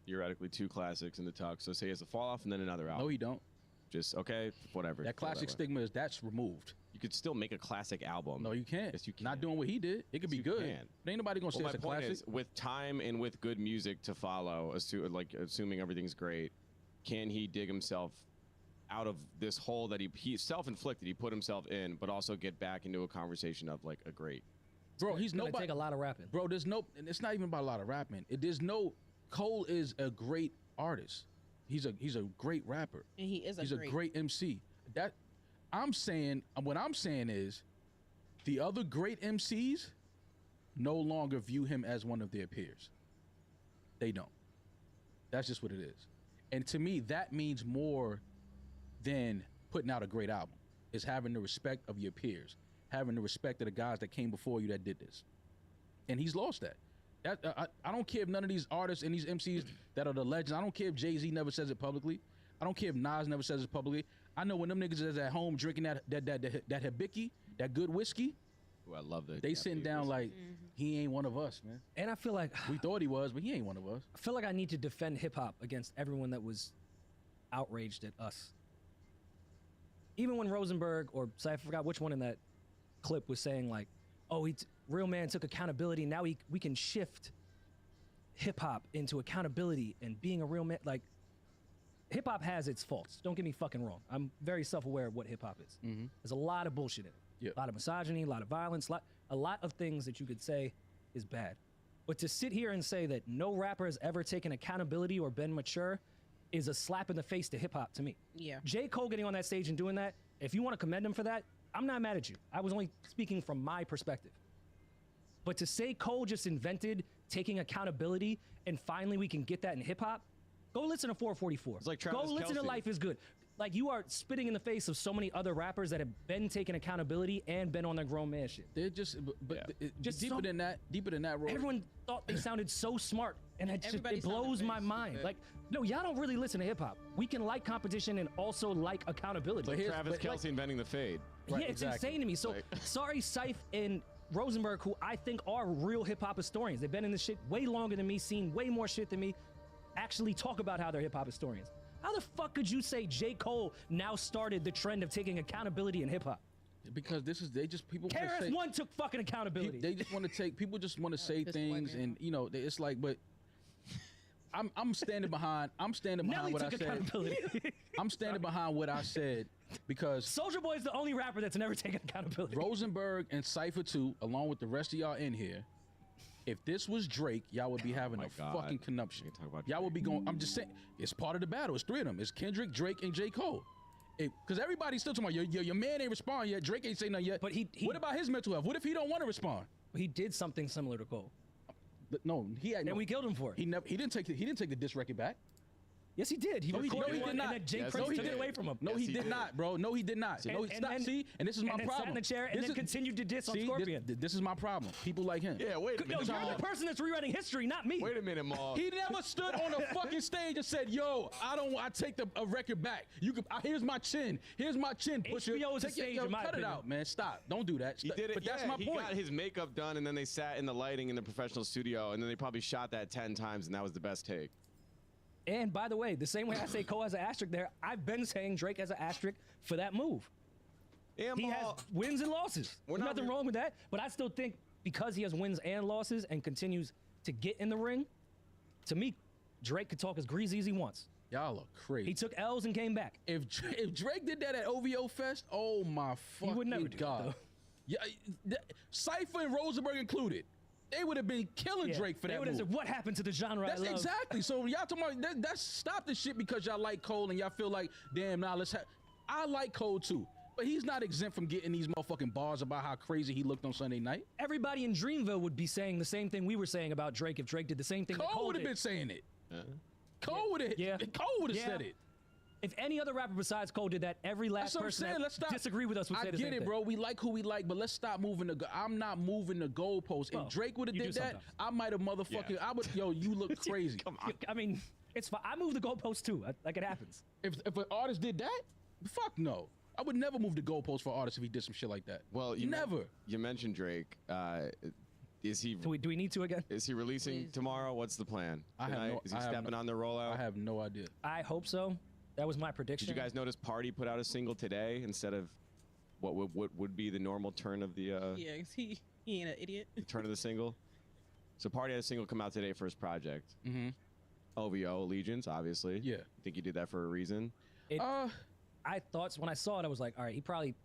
theoretically two classics in the tuck. So say he has a fall off and then another album. No, he don't. Just okay, whatever. That classic stigma that's removed. You could still make a classic album. No, you can't. Yes, you can. Not doing what he did. It could be good. But ain't nobody gonna say it's a classic. Is, with time and with good music to follow, assuming everything's great, can he dig himself out of this hole that he self-inflicted, he put himself in, but also get back into a conversation of like a great. Bro, he's gonna nobody. Take a lot of rapping. Bro, and it's not even about a lot of rapping. Cole is a great artist. He's a great rapper. And he's a great MC. What I'm saying is the other great MCs no longer view him as one of their peers. They don't. That's just what it is. And to me, that means more than putting out a great album. Is having the respect of your peers, having the respect of the guys that came before you that did this. And he's lost that. I don't care if none of these artists and these MCs that are the legends, I don't care if Jay-Z never says it publicly. I don't care if Nas never says it publicly. I know when them niggas is at home drinking that Hibiki, that good whiskey. Ooh, I love that. They sitting down like, he ain't one of us, man. And I feel like we thought he was, but he ain't one of us. I feel like I need to defend hip hop against everyone that was outraged at us. Even when Rosenberg or I forgot which one in that clip was saying like, oh, Real Man took accountability. Now we can shift hip hop into accountability and being a real man. Like, hip hop has its faults. Don't get me fucking wrong. I'm very self-aware of what hip hop is. Mm-hmm. There's a lot of bullshit in it. Yep. A lot of misogyny, a lot of violence, a lot of things that you could say is bad. But to sit here and say that no rapper has ever taken accountability or been mature is a slap in the face to hip hop to me. Yeah. J. Cole getting on that stage and doing that, if you want to commend him for that, I'm not mad at you. I was only speaking from my perspective. But to say Cole just invented taking accountability and finally we can get that in hip hop, go listen to 444. It's like go Travis listen to Kelce. Life is Good. Like, you are spitting in the face of so many other rappers that have been taking accountability and been on their grown man shit. They're just, Just deeper than that, Roy. Everyone thought they sounded so smart, and it blows my mind. Like, no, y'all don't really listen to hip hop. We can like competition and also like accountability. Like Travis Kelce inventing the fade. Right, yeah, it's insane to me. So sorry, Syph and Rosenberg, who I think are real hip hop historians. They've been in this shit way longer than me, seen way more shit than me, actually talk about how they're hip hop historians. How the fuck could you say J. Cole now started the trend of taking accountability in hip hop? Because people KRS-One took fucking accountability. They just want to take, people just want to say things and it's like, but I'm standing behind what I said. I'm standing behind what I said because Soulja Boy is the only rapper that's never taken accountability. Rosenberg and Cypher too, along with the rest of y'all in here, if this was Drake, y'all would be having a fucking conniption. Y'all would be going, I'm just saying, it's part of the battle. It's three of them. It's Kendrick, Drake, and J. Cole. Because everybody's still talking about, your man ain't responding yet. Drake ain't saying nothing yet. But what about his mental health? What if he don't want to respond? He did something similar to Cole. But no, and we killed him for it. He didn't take the diss record back. Yes, he did. He recorded one, and then Jay Prince took it away from him. No, he did not, bro. No, he did not. And this is my problem. Sat in the chair and then continued to diss on Scorpion. This is my problem. People like him. Yeah, wait a minute. No, you're the person that's rewriting history, not me. Wait a minute, Maul. He never stood on a fucking stage and said, "Yo, I take a record back. Here's my chin. Here's my chin. HBO is a stage, in my cut opinion. it out, man. Stop. Don't do that. He did it. But that's my point. He got his makeup done, and then they sat in the lighting in the professional studio, and then they probably shot that 10 times, and that was the best take. And by the way, the same way I say Cole has an asterisk there, I've been saying Drake has an asterisk for that move. Yeah, he has wins and losses. There's nothing wrong with that, but I still think because he has wins and losses and continues to get in the ring, to me, Drake could talk as greasy as he wants. Y'all are crazy. He took L's and came back. If Drake did that at OVO Fest, oh my fucking God. He would never do that, though. Yeah, Cypher and Rosenberg included. They would have been killing Drake for that. They would have said, "What happened to the genre?" That's exactly. So y'all talking about that's stop this shit because y'all like Cole and y'all feel like, damn, now let's have. I like Cole too. But he's not exempt from getting these motherfucking bars about how crazy he looked on Sunday night. Everybody in Dreamville would be saying the same thing we were saying about Drake if Drake did the same thing. Cole would have been saying it. Cole would have. Yeah. Cole would have said it. If any other rapper besides Cole did that, every last person that disagree with us would say the same thing. I get it, bro. We like who we like, but let's stop moving I'm not moving the goalposts. If Drake would have did that, I might have motherfucking. I would. Yo, you look crazy. Come on. I mean, it's fine. I move the goalposts too. Like it happens. If an artist did that, fuck no. I would never move the goalposts for artists if he did some shit like that. Well, you mentioned Drake. Is he? Do we need to again? Is he releasing tomorrow? What's the plan? Is he stepping on the rollout? I have no idea. I hope so. That was my prediction. Did you guys notice Party put out a single today instead of what would be the normal turn of the? Yeah, he ain't an idiot. The turn of the single. So Party had a single come out today for his project. Mm-hmm. OVO Allegiance, obviously. Yeah. I think he did that for a reason. I thought when I saw it, I was like, all right, he probably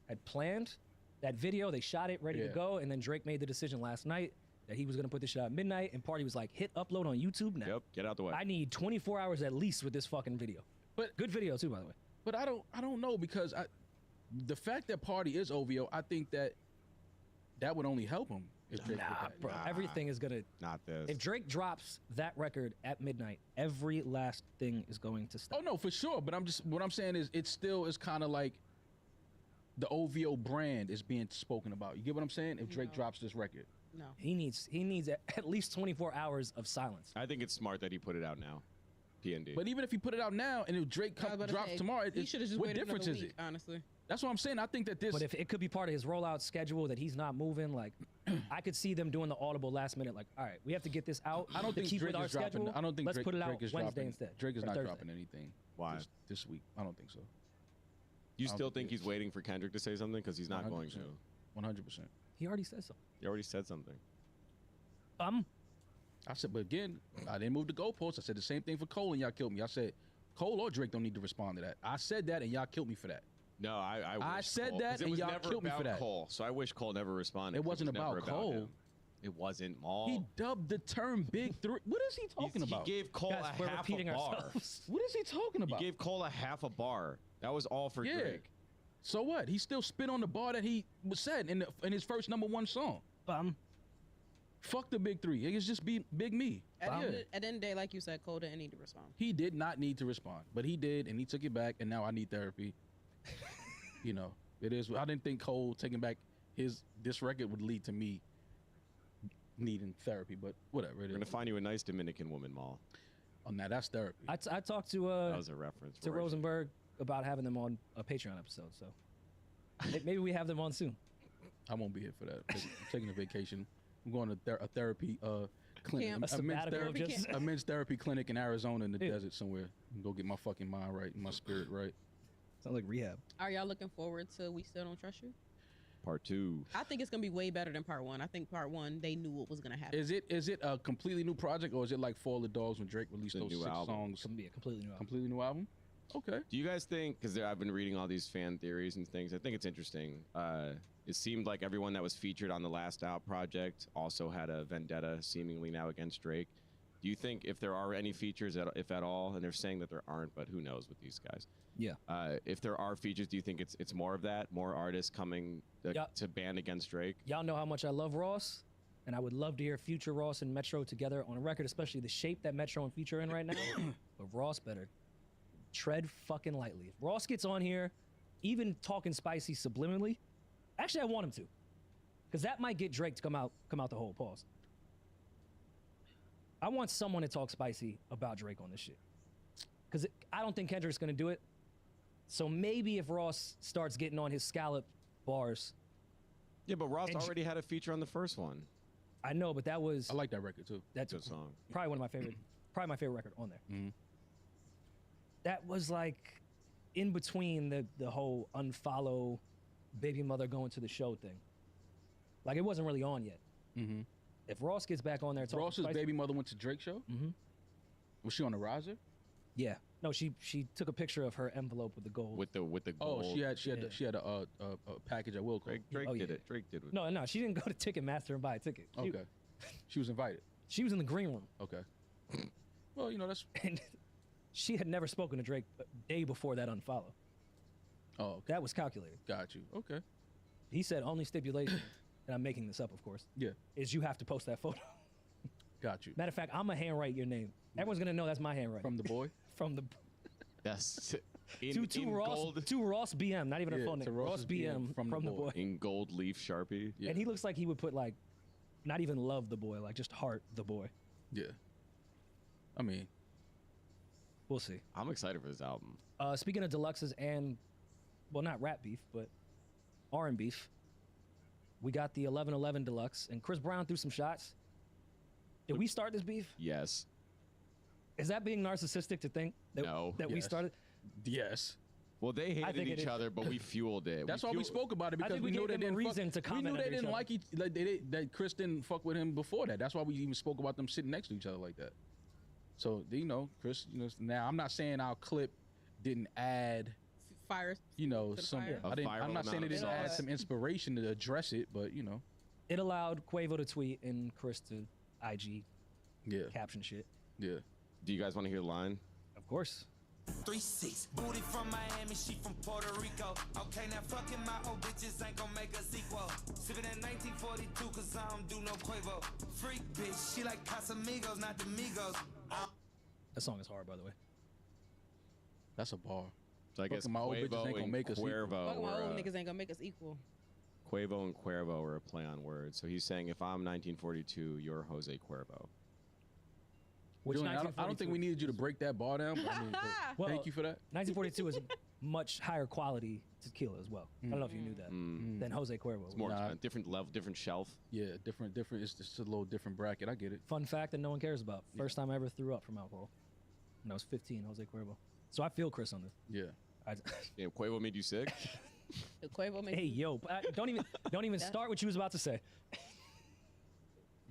had planned that video. They shot it ready to go, and then Drake made the decision last night that he was gonna put this shit out at midnight, and Party was like, hit upload on YouTube now. Yep, get out the way. I need 24 hours at least with this fucking video. But good video too, by the way. But I don't know, because the fact that Party is OVO, I think that would only help him. If Drake did that. Bro, everything is gonna. Not this. If Drake drops that record at midnight, every last thing is going to stop. Oh no, for sure. But what I'm saying is, it still is kind of like the OVO brand is being spoken about. You get what I'm saying? If Drake drops this record, no, he needs at least 24 hours of silence. I think it's smart that he put it out now. PND. But even if he put it out now, and if Drake drops tomorrow, he should have just what waited difference another is week, it? honestly. That's what I'm saying. I think that this. But if it could be part of his rollout schedule that he's not moving, like I could see them doing the audible last minute. Like, all right, we have to get this out. I don't think keep Drake with our is dropping. schedule. I don't think let's put it out Drake is Wednesday dropping, instead. Drake is or not Thursday. dropping anything. Why? This week? I don't think so. You still think he's waiting for Kendrick to say something? Because he's not going to. 100%. He already said something. He already said something. I said, but again, I didn't move the goalposts. I said the same thing for Cole, and y'all killed me. I said Cole or Drake don't need to respond to that. I said that, and y'all killed me for that. No, I said Cole, that, and y'all killed me for that. Cole, so I wish Cole never responded. It wasn't about Cole. Him. It wasn't Maul. He dubbed the term Big Three. What is he talking about? He gave Cole Guys, a half a bar. What is he talking about? He gave Cole a half a bar. That was all for Drake. So what? He still spit on the bar that he said in his first #1 song. Fuck the Big Three. It's just Big Me. At the end of the day, like you said, Cole didn't need to respond. He did not need to respond, but he did, and he took it back, and now I need therapy. You know, it is. I didn't think Cole taking back this record would lead to me needing therapy, but whatever. We're gonna find you a nice Dominican woman, Maul. Oh, now that's therapy. I talked to that was a reference to Rosenberg about having them on a Patreon episode, so maybe we have them on soon. I won't be here for that. I'm taking a vacation. I'm going to a therapy clinic, a men's therapy clinic in Arizona in the desert somewhere. And go get my fucking mind right and my spirit right. Sounds like rehab. Are y'all looking forward to We Still Don't Trust You? Part 2. I think it's gonna be way better than part 1. I think part 1 they knew what was gonna happen. Is it a completely new project, or is it like For All the Dogs when Drake released those 6 songs? It's gonna be a completely new album. Completely new album. Okay. Do you guys think? Because I've been reading all these fan theories and things. I think it's interesting. It seemed like everyone that was featured on the Last Out project also had a vendetta, seemingly now against Drake. Do you think if there are any features, if at all, and they're saying that there aren't, but who knows with these guys? Yeah. If there are features, do you think it's more of that, more artists coming to band against Drake? Y'all know how much I love Ross, and I would love to hear Future, Ross, and Metro together on a record, especially the shape that Metro and Future are in right now. But Ross better tread fucking lightly. If Ross gets on here, even talking spicy subliminally, actually I want him to, because that might get Drake to come out the whole pause. I want someone to talk spicy about Drake on this shit, because I don't think Kendrick's gonna do it. So maybe if Ross starts getting on his scallop bars. Yeah, but Ross already had a feature on the first one. I know, but that was. I like that record too. That's a good song. Probably one of my favorite. Probably my favorite record on there. Mm-hmm. That was like in between the whole unfollow, baby mother going to the show thing. Like it wasn't really on yet. Mm-hmm. If Ross gets back on there, Ross's baby mother went to Drake's show. Mm-hmm. Was she on the riser? Yeah. No, she took a picture of her envelope with the gold. With the gold. Oh, she had a package at Wilco. Drake did it. Drake did it. No, she didn't go to Ticketmaster and buy a ticket. Okay. She was invited. She was in the green room. Okay. Well, that's. And she had never spoken to Drake a day before that unfollow. Oh, okay. That was calculated. Got you. Okay. He said only stipulation, and I'm making this up, of course, Yeah. is you have to post that photo. Got you. Matter of fact, I'm going to handwrite your name. Everyone's going to know that's my handwriting. From the boy? From the... That's to Ross BM, not even a phone to name. Ross BM from the boy. In gold leaf Sharpie. Yeah. And he looks like he would put like, not even love the boy, like just heart the boy. Yeah. I mean, we'll see. I'm excited for this album. Speaking of deluxes and, well, not rap beef, but R&B beef, we got the 11/11 deluxe, and Chris Brown threw some shots. Did we start this beef? Yes. Is that being narcissistic to think that, No. that we Yes. started? yes. Well, they hated think it each is. other, but we fueled it. That's why we spoke about it, because think we we knew gave they them a didn't reason to we comment knew on they each didn't other. like each that Chris didn't fuck with him before that. That's why we even spoke about them sitting next to each other like that. So, you know, Chris, you know, now I'm not saying our clip didn't add, Fire. you know, To the some fire. A I'm not viral saying it amount didn't of add sauce. some inspiration to address it, but you know. It allowed Quavo to tweet and Chris to IG Yeah. caption shit. Yeah. Do you guys want to hear the line? Of course. 3-6, booty from Miami, she from Puerto Rico. Okay, now fucking my old bitches ain't gon' make us equal. Sippin' at 1942, cause I don't do no Quavo. Freak bitch, she like Casamigos, not the Migos. That song is hard, by the way. That's a bar. So I guess Fucking my old bitches Quavo ain't gonna and make us equal. Cuervo Fuck my old were niggas ain't gonna make us equal. Quavo and Cuervo were a play on words. So he's saying, if I'm 1942, you're Jose Cuervo. Which Julian, I don't think we needed you to break that bar down, but I mean, Well, thank you for that. 1942 is much higher quality tequila as well. I don't know if you knew that. Than Jose Cuervo. It's more Nah. expensive. Different level, different shelf. Yeah, different. It's just a little different bracket. I get it. Fun fact that no one cares about. First time I ever threw up from alcohol. When I was 15, Jose Cuervo. So I feel Chris on this. Yeah. Yeah, Quavo made you sick. The Quavo makes Hey, yo, don't even start what you was about to say.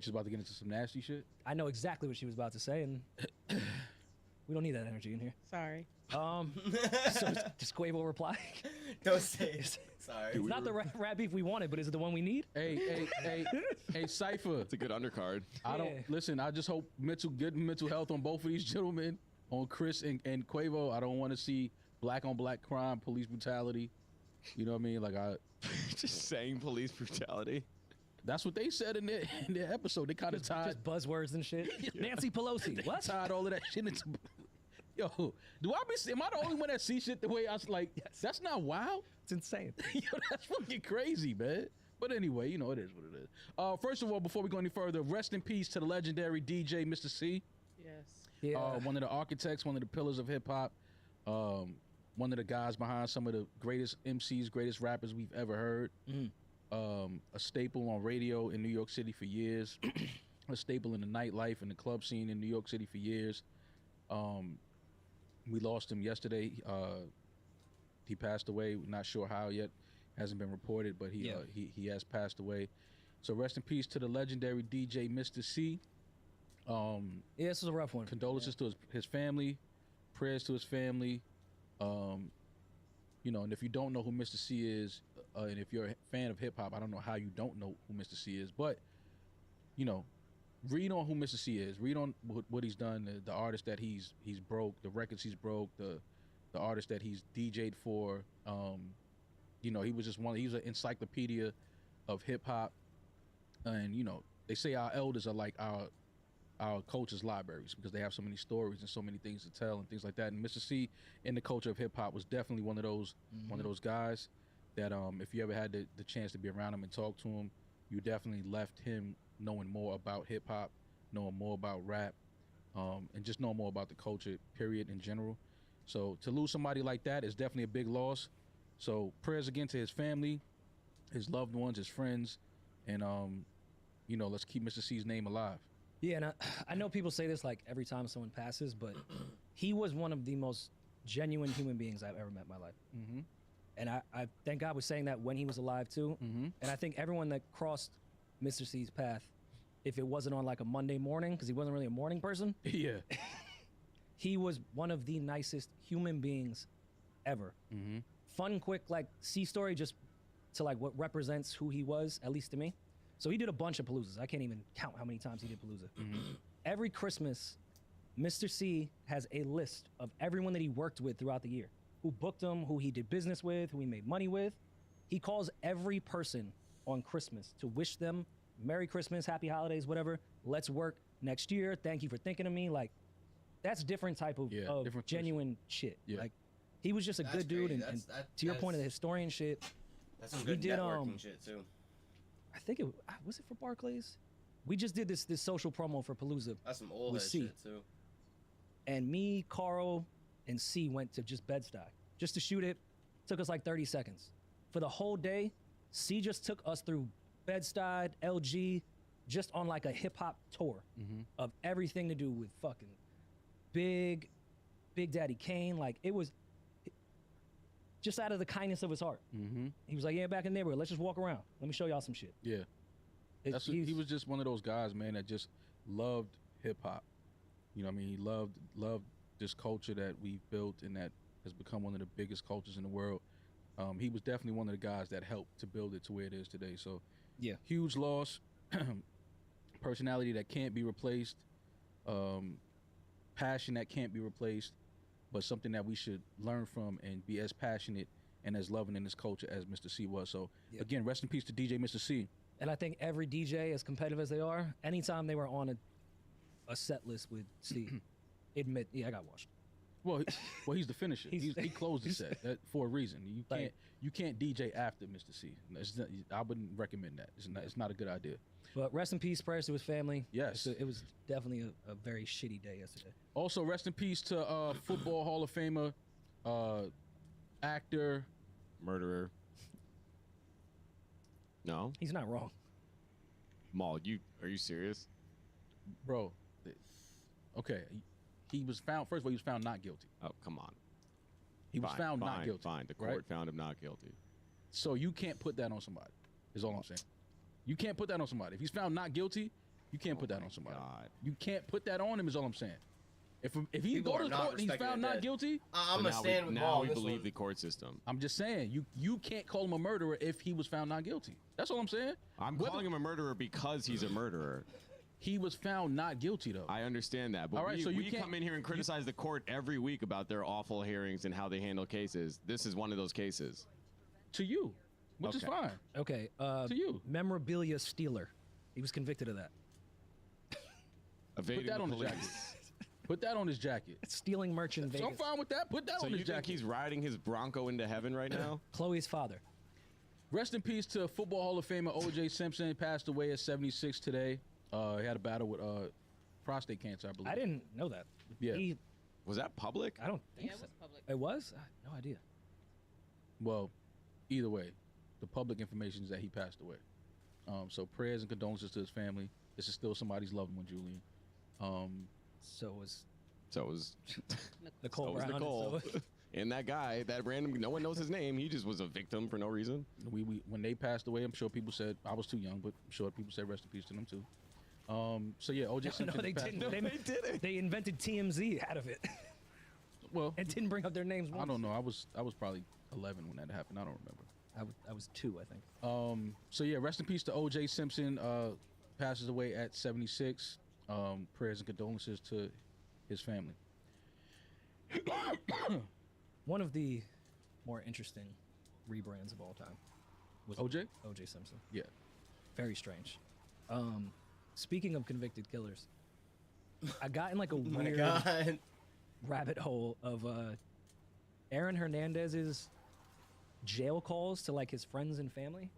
She's about to get into some nasty shit. I know exactly what she was about to say, and we don't need that energy in here. Sorry. So does Quavo reply? Don't say it. Sorry. It's not the rap beef we wanted, but is it the one we need? Hey, Cypher. It's a good undercard. I don't Yeah. listen. I just hope good mental health on both of these gentlemen, on Chris and Quavo. I don't want to see black on black crime, police brutality. You know what I mean? Like Just saying police brutality. that's what they said in their episode. They kind of tied Just buzzwords and shit. Nancy Pelosi. What? tied all of that shit into. Yo, am I the only one that sees shit the way I was like? Yes. That's not wild. It's insane. Yo, that's fucking crazy, man. But anyway, you know, it is what it is. First of all, before we go any further, rest in peace to the legendary DJ Mr. C. Yes. Yeah. One of the architects, one of the pillars of hip hop, one of the guys behind some of the greatest MCs, greatest rappers we've ever heard. A staple on radio in New York City for years, a staple in the nightlife and the club scene in New York City for years. We lost him yesterday. He passed away. We're not sure how yet. Hasn't been reported, but he has passed away. So rest in peace to the legendary DJ Mr. C. Yeah, this was a rough one. Condolences to his family, prayers to his family. You know, and if you don't know who Mr. C is, and if you're a fan of hip hop, I don't know how you don't know who Mr. C is, but you know, read on who Mr. C is. Read on what he's done, the artist that he's broke, the records he's broke, the artist that he's DJ'd for. You know, he was just he was an encyclopedia of hip hop, and you know, they say our elders are like our culture's libraries because they have so many stories and so many things to tell and things like that. And Mr. C in the culture of hip hop was definitely one of those guys that if you ever had the chance to be around him and talk to him, you definitely left him knowing more about hip hop, knowing more about rap, and just knowing more about the culture, period, in general. So to lose somebody like that is definitely a big loss. So prayers again to his family, his loved ones, his friends, and you know, let's keep Mr. C's name alive. Yeah, and I know people say this like every time someone passes, but he was one of the most genuine human beings I've ever met in my life. Mm-hmm. And I thank God was saying that when he was alive too. Mm-hmm. And I think everyone that crossed Mr. C's path, if it wasn't on like a Monday morning, because he wasn't really a morning person, Yeah. he was one of the nicest human beings ever. Mm-hmm. Fun, quick, like C story just to like what represents who he was, at least to me. So he did a bunch of Paloozas. I can't even count how many times he did Palooza. Every Christmas, Mr. C has a list of everyone that he worked with throughout the year. who booked him, who he did business with, who he made money with. He calls every person on Christmas to wish them Merry Christmas, Happy Holidays, whatever. Let's work next year. Thank you for thinking of me. Like, that's different type of different genuine shit. Yeah. Like, he was just a good dude. And to your point of the historian shit, That's some good networking shit too. I think it was it for Barclays. We just did this social promo for Palooza. That's some old with head C. shit too. And me, Carl, and C went to just Bed-Stuy just to shoot it. Took us like 30 seconds. For the whole day, C just took us through Bed-Stuy, LG, just on like a hip hop tour of everything to do with fucking Big Daddy Kane. Like, it was just out of the kindness of his heart. He was like, yeah, back in the neighborhood, let's just walk around. Let me show y'all some shit. Yeah. He was just one of those guys, man, that just loved hip hop. You know what I mean? He loved this culture that we've built and that has become one of the biggest cultures in the world. He was definitely one of the guys that helped to build it to where it is today. So, yeah, huge loss. Personality that can't be replaced. Passion that can't be replaced, but something that we should learn from and be as passionate and as loving in this culture as Mr. C was. So, again, rest in peace to DJ Mr. C. And I think every DJ, as competitive as they are, anytime they were on a set list with C, admit, I got washed. Well, he's the finisher. He closed the set for a reason. You can't DJ after Mr. C. I wouldn't recommend that. It's not a good idea. But rest in peace, prayers to his family. Yes, it was definitely a very shitty day yesterday. Also, rest in peace to Football Hall of Famer, actor, murderer. No, he's not wrong. Maul, are you serious, bro? Okay, he was found. First of all, he was found not guilty. Oh, come on. He was found not guilty. Fine. The court found him not guilty. So you can't put that on somebody. Is all I'm saying. You can't put that on somebody. If he's found not guilty, you can't put that on somebody. God. You can't put that on him. Is all I'm saying. If he go to the court and he's found not guilty, I'm gonna stand with Maul. Now we believe the court system. I'm just saying you can't call him a murderer if he was found not guilty. That's all I'm saying. I'm calling him a murderer because he's a murderer. He was found not guilty, though. I understand that, but all right, so we come in here and criticize the court every week about their awful hearings and how they handle cases. This is one of those cases. To you, which is fine. Okay. To you. Memorabilia stealer. He was convicted of that. Evading Put that on the his jacket. Put that on his jacket. Stealing merch in Vegas. So I'm fine with that. Put that on his jacket. So you think he's riding his Bronco into heaven right now? Chloe's father. Rest in peace to Football Hall of Famer O.J. Simpson. He passed away at 76 today. He had a battle with prostate cancer, I believe. I didn't know that. Yeah. Was that public? I don't think so. It was public. It was? No idea. Well, either way, the public information is that he passed away. So prayers and condolences to his family. This is still somebody's loved one, Julian. So was So Nicole was Brown. Nicole. And that guy, that random, no one knows his name. He just was a victim for no reason. We when they passed away, I'm sure people said, I was too young, but I'm sure people said rest in peace to them too. So yeah, O.J. Simpson. No, they didn't. They didn't. They invented TMZ out of it. Well, and didn't bring up their names once. I don't know. I was probably 11 when that happened. I don't remember. I was 2, I think. So yeah, rest in peace to O.J. Simpson. Passes away at 76. Prayers and condolences to his family. One of the more interesting rebrands of all time was O.J. Simpson. Yeah. Very strange. Speaking of convicted killers, I got in like a weird rabbit hole of Aaron Hernandez's jail calls to like his friends and family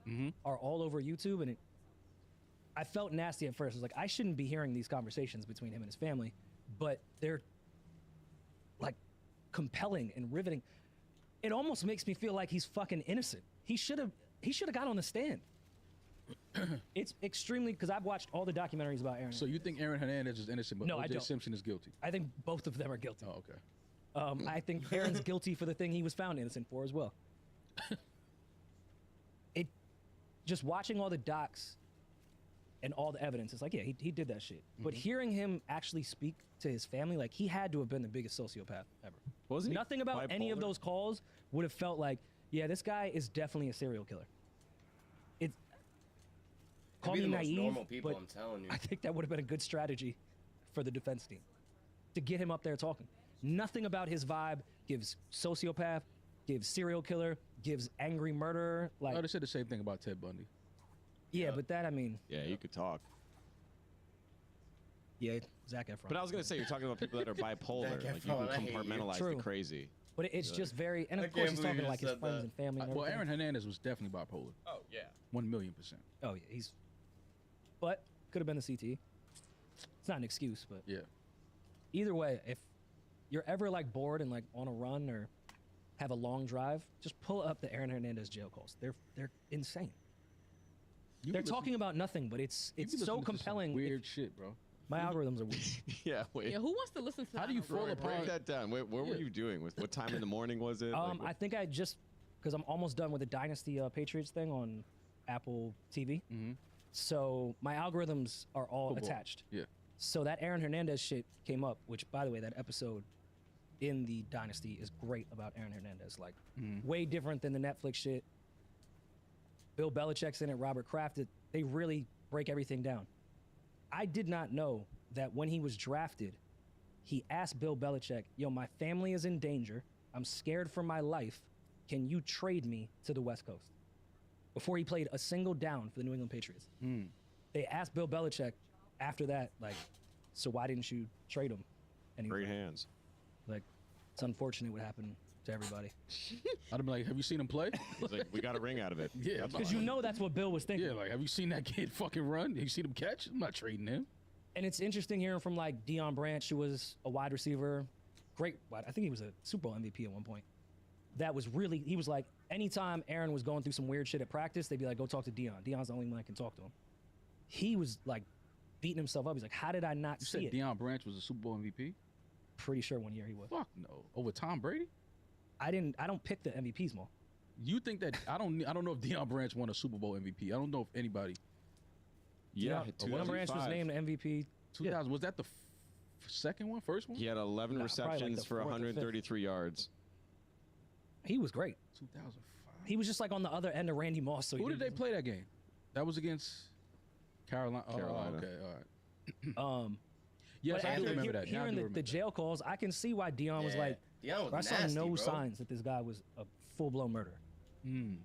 are all over YouTube, and I felt nasty at first. I was like, I shouldn't be hearing these conversations between him and his family, but they're like compelling and riveting. It almost makes me feel like he's fucking innocent. He should have got on the stand. It's extremely, because I've watched all the documentaries about Aaron. So you think Aaron Hernandez is innocent, but No, I O.J. don't. Simpson is guilty? I think both of them are guilty. Oh, okay. I think Aaron's guilty for the thing he was found innocent for as well. Just watching all the docs and all the evidence, it's like, yeah, he did that shit. But hearing him actually speak to his family, like, he had to have been the biggest sociopath ever. Wasn't he Nothing about any of bipolar? those calls would have felt like, yeah, this guy is definitely a serial killer. It's call me the most naive, normal people, but I'm telling you. I think that would have been a good strategy for the defense team to get him up there talking. Nothing about his vibe gives sociopath, gives serial killer, gives angry murderer. Like, Oh, they said the same thing about Ted Bundy. yeah, but that, I mean, Yeah, you could talk. yeah, Zac Efron. But I was gonna say, you're talking about people that are bipolar. Zac Like you Efron, I can hate you. compartmentalize True. the crazy. But it's just very, and I of course can't he's believe talking you like his said friends that. and family. And Well, everything. Aaron Hernandez was definitely bipolar. Oh yeah. 1,000,000%. Oh yeah, he's. But could have been the CT. It's not an excuse, but Yeah. either way, if you're ever like bored and like on a run or have a long drive, just pull up the Aaron Hernandez jail calls. They're insane. You They're be talking about nothing, but it's you be so listening to some compelling. Weird shit, bro. My algorithms are weird. Yeah. Wait. Yeah, who wants to listen to How that do you on a fall road? apart? Break that down. Where were Yeah. you doing? What time in the morning was it? I think I just because I'm almost done with the Dynasty Patriots thing on Apple TV. Mm-hmm. So my algorithms are all Football. attached. Yeah. So that Aaron Hernandez shit came up, which by the way, that episode in the Dynasty is great about Aaron Hernandez. Like way different than the Netflix shit. Bill Belichick's in it, Robert Kraft. They really break everything down. I did not know that when he was drafted, he asked Bill Belichick, yo, my family is in danger. I'm scared for my life. Can you trade me to the West Coast? Before he played a single down for the New England Patriots. They asked Bill Belichick after that, like, so why didn't you trade him? And he was Great hands. like, it's unfortunate what happened to everybody. I'd be like, have you seen him play? He's like, we got a ring out of it. Yeah, That's Because fine. you know that's what Bill was thinking. Yeah, like, have you seen that kid fucking run? Have you seen him catch? I'm not trading him. And it's interesting hearing from like Deion Branch, who was a wide receiver, great wide. I think he was a Super Bowl MVP at one point. That was really, he was like, anytime Aaron was going through some weird shit at practice, they'd be like, go talk to Deion. Deion's the only one that can talk to him. He was like beating himself up. He's like, how did I not You see said it? Deion Branch was a Super Bowl MVP? Pretty sure one year he was. Fuck no. Over Tom Brady? I don't pick the MVPs more. You think that I don't know if Deion Branch won a Super Bowl MVP. I don't know if anybody. Yeah, Deion Branch was 2005. named MVP. 2000 was that the second one, first one? He had 11 Nah, probably like receptions the for fourth or fifth. 133 yards. He was great. 2005. He was just like on the other end of Randy Moss. So he Who did they didn't- play that game? That was against Carolina. Oh, Carolina. okay, all right. Yes, But I do after remember that. Now I hearing do the remember jail calls, I can see why Deion was like, Deion was I saw nasty, no bro. signs that this guy was a full-blown murderer. Mm.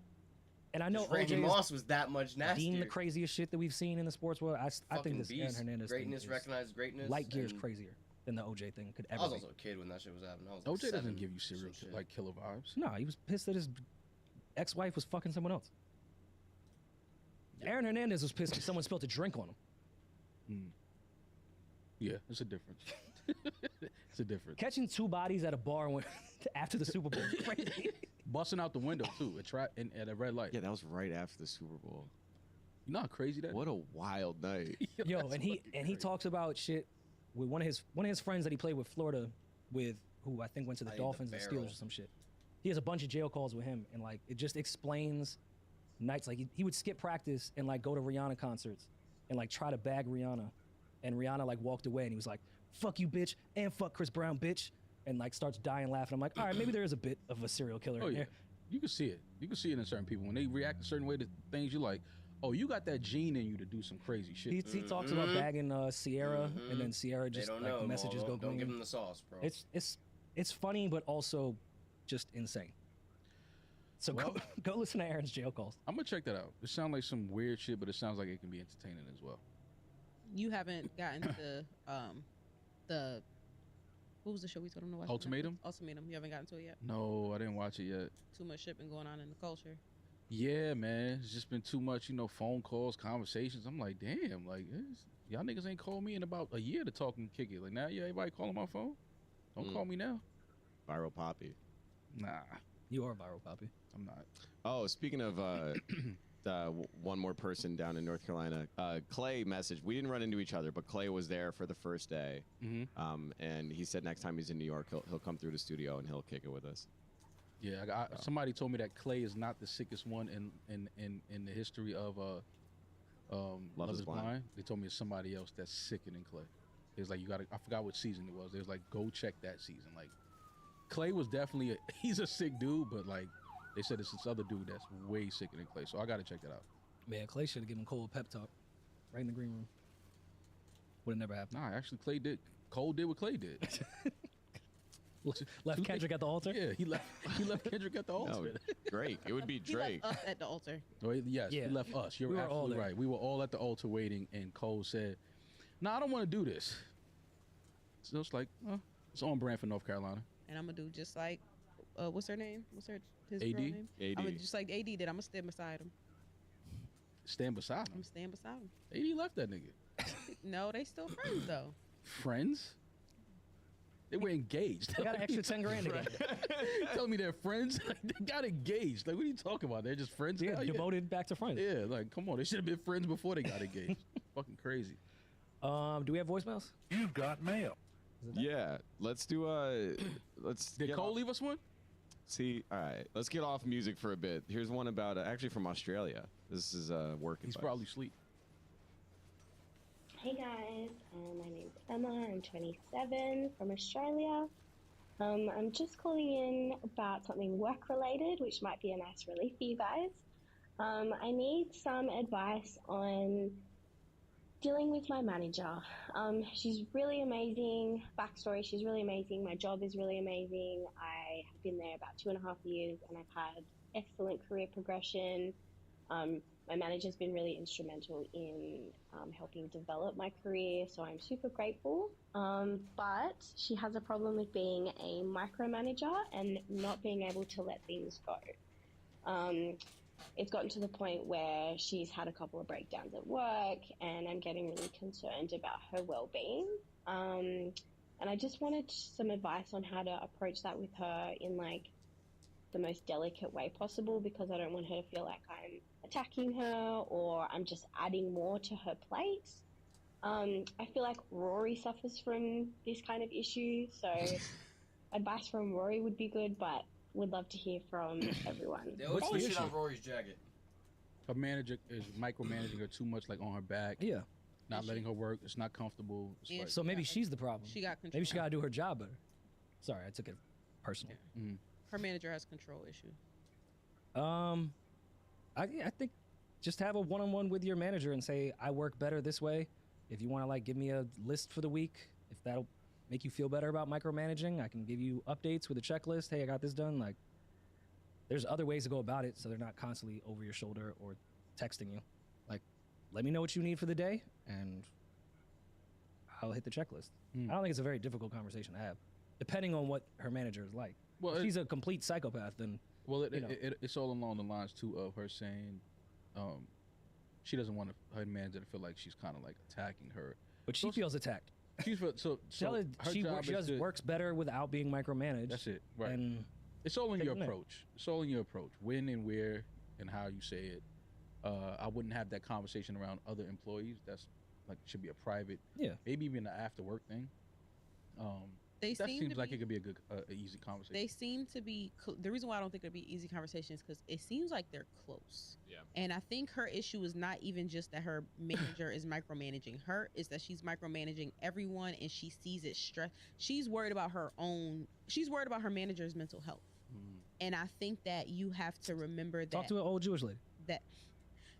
And I know Reggie OJ Moss was that much is nastier. deemed the craziest shit that we've seen in the sports world. I Fucking think this Aaron beast. Hernandez Greatness, thing recognized greatness. light years and crazier than the OJ thing could I ever was be. also a kid when that shit was happening. I was OJ like doesn't 7 give you or some serial shit. like killer vibes. No, he was pissed that his ex-wife was fucking someone else. Aaron Hernandez was pissed because someone spilled a drink on him. Yeah, it's a difference. It's a difference. Catching two bodies at a bar after the Super Bowl is crazy. Busting out the window too, at a red light. Yeah, that was right after the Super Bowl. You know how crazy that? What a wild night. Yo, That's and he fucking crazy. talks about shit with one of his friends that he played with Florida with, who I think went to the I need the Dolphins and barrel. Steelers or some shit. He has a bunch of jail calls with him, and like it just explains nights like he would skip practice and like go to Rihanna concerts and like try to bag Rihanna, and Rihanna like walked away and he was like, "Fuck you, bitch," and "Fuck Chris Brown, bitch," and like starts dying laughing. I'm like, all right, maybe there is a bit of a serial killer Oh in yeah, there. you can see it. You can see it in certain people when they react a certain way to things. You're like, oh, you got that gene in you to do some crazy shit. He talks about bagging Sierra, and then Sierra They just don't like know. messages go Don't give green. them the sauce, bro. It's funny, but also just insane. So Well- go listen to Aaron's jail calls. I'm gonna check that out. It sounds like some weird shit, but it sounds like it can be entertaining as well. You haven't gotten to the what was the show we told him to watch? on Ultimatum? Netflix? Ultimatum. You haven't gotten to it yet. No, I didn't watch it yet. Too much shit been going on in the culture. Yeah, man, it's just been too much, phone calls, conversations. I'm like, damn, like y'all niggas ain't called me in about a year to talk and kick it. Like now, yeah, everybody calling my phone. Don't call me now. Viral Poppy. Nah, You are viral, Poppy. I'm not. Oh, speaking of one more person down in North Carolina, Clay messaged. We didn't run into each other, but Clay was there for the first day. And he said next time he's in New York, he'll come through the studio and he'll kick it with us. Yeah, somebody told me that Clay is not the sickest one in the history of Love is Blind. They told me it's somebody else that's sicker than Clay. It was like I forgot what season it was. They was like, go check that season. Like Clay was definitely he's a sick dude, but like they said it's this other dude that's way sicker than Clay. So I gotta check that out. Man, Clay should have given Cole a pep talk right in the green room. Would have never happened. Nah, actually Cole did what Clay did. Left Kendrick at the altar. Yeah, he left Kendrick at the altar. No, Drake. It would be He Drake. left us at the altar. Yes, Yeah. he left us. You're We were all absolutely there. right. We were all at the altar waiting, and Cole said, "No, I don't want to do this." So it's like, it's on brand for North Carolina. And I'm gonna do just like, what's her name? What's his AD? girl name? AD. I'm gonna just like AD did. I'm gonna stand beside him. Stand beside I'm him. stand beside him. AD left that nigga. No, they still friends though. Friends? They were engaged. They got an extra 10 grand together. Tell me they're friends? They got engaged. Like, what are you talking about? They're just friends? Yeah, Hell devoted back to friends. Yeah, like, come on. They should have been friends before they got engaged. Fucking crazy. Do we have voicemails? You've got mail. Yeah, let's do let's. Did get Cole off- leave us one? See, all right, let's get off music for a bit. Here's one about actually from Australia. This is work He's advice. probably asleep. Hey guys, my name's Emma. I'm 27 from Australia. I'm just calling in about something work related, which might be a nice relief for you guys. I need some advice on dealing with my manager. She's really amazing. Backstory, she's really amazing. My job is really amazing. I have been there about 2.5 years and I've had excellent career progression. My manager's been really instrumental in helping develop my career, so I'm super grateful. But she has a problem with being a micromanager and not being able to let things go. It's gotten to the point where she's had a couple of breakdowns at work, and I'm getting really concerned about her well-being. And I just wanted some advice on how to approach that with her in like the most delicate way possible, because I don't want her to feel like I'm attacking her or I'm just adding more to her plate. I feel like Rory suffers from this kind of issue, so advice from Rory would be good, but would love to hear from everyone. They always What's put the shit on issue? Rory's jacket. Her manager is micromanaging her too much, like on her back. Yeah. Not letting her work. It's not comfortable. It's Yeah. like, So maybe she's the problem. She got control. Maybe she got to do her job better. Sorry, I took it personal. Her manager has control issue. I think just have a one-on-one with your manager and say, I work better this way. If you want to like give me a list for the week, if that'll make you feel better about micromanaging, I can give you updates with a checklist. Hey, I got this done. Like, there's other ways to go about it so they're not constantly over your shoulder or texting you. Like, let me know what you need for the day and I'll hit the checklist. I don't think it's a very difficult conversation to have, depending on what her manager is like. Well, If she's a complete psychopath, then well, you know. it's all along the lines too of her saying, she doesn't want her manager to feel like she's kind of like attacking her. but she feels attacked. She's so Tell her her she job is just to- works better without being micromanaged. That's it, right? And It's all in take your it from there. approach. It's all in your approach. When and where and how you say it. I wouldn't have that conversation around other employees. That's like should be a private. Yeah. Maybe even an after work thing. They That seem seems to like be, it could be a good, easy conversation. They seem to be. The reason why I don't think it'd be easy conversation is because it seems like they're close. Yeah. And I think her issue is not even just that her manager is micromanaging her; is that she's micromanaging everyone, and she sees it stress. She's worried about her own. She's worried about her manager's mental health. And I think that you have to remember that. talk to an old Jewish lady. that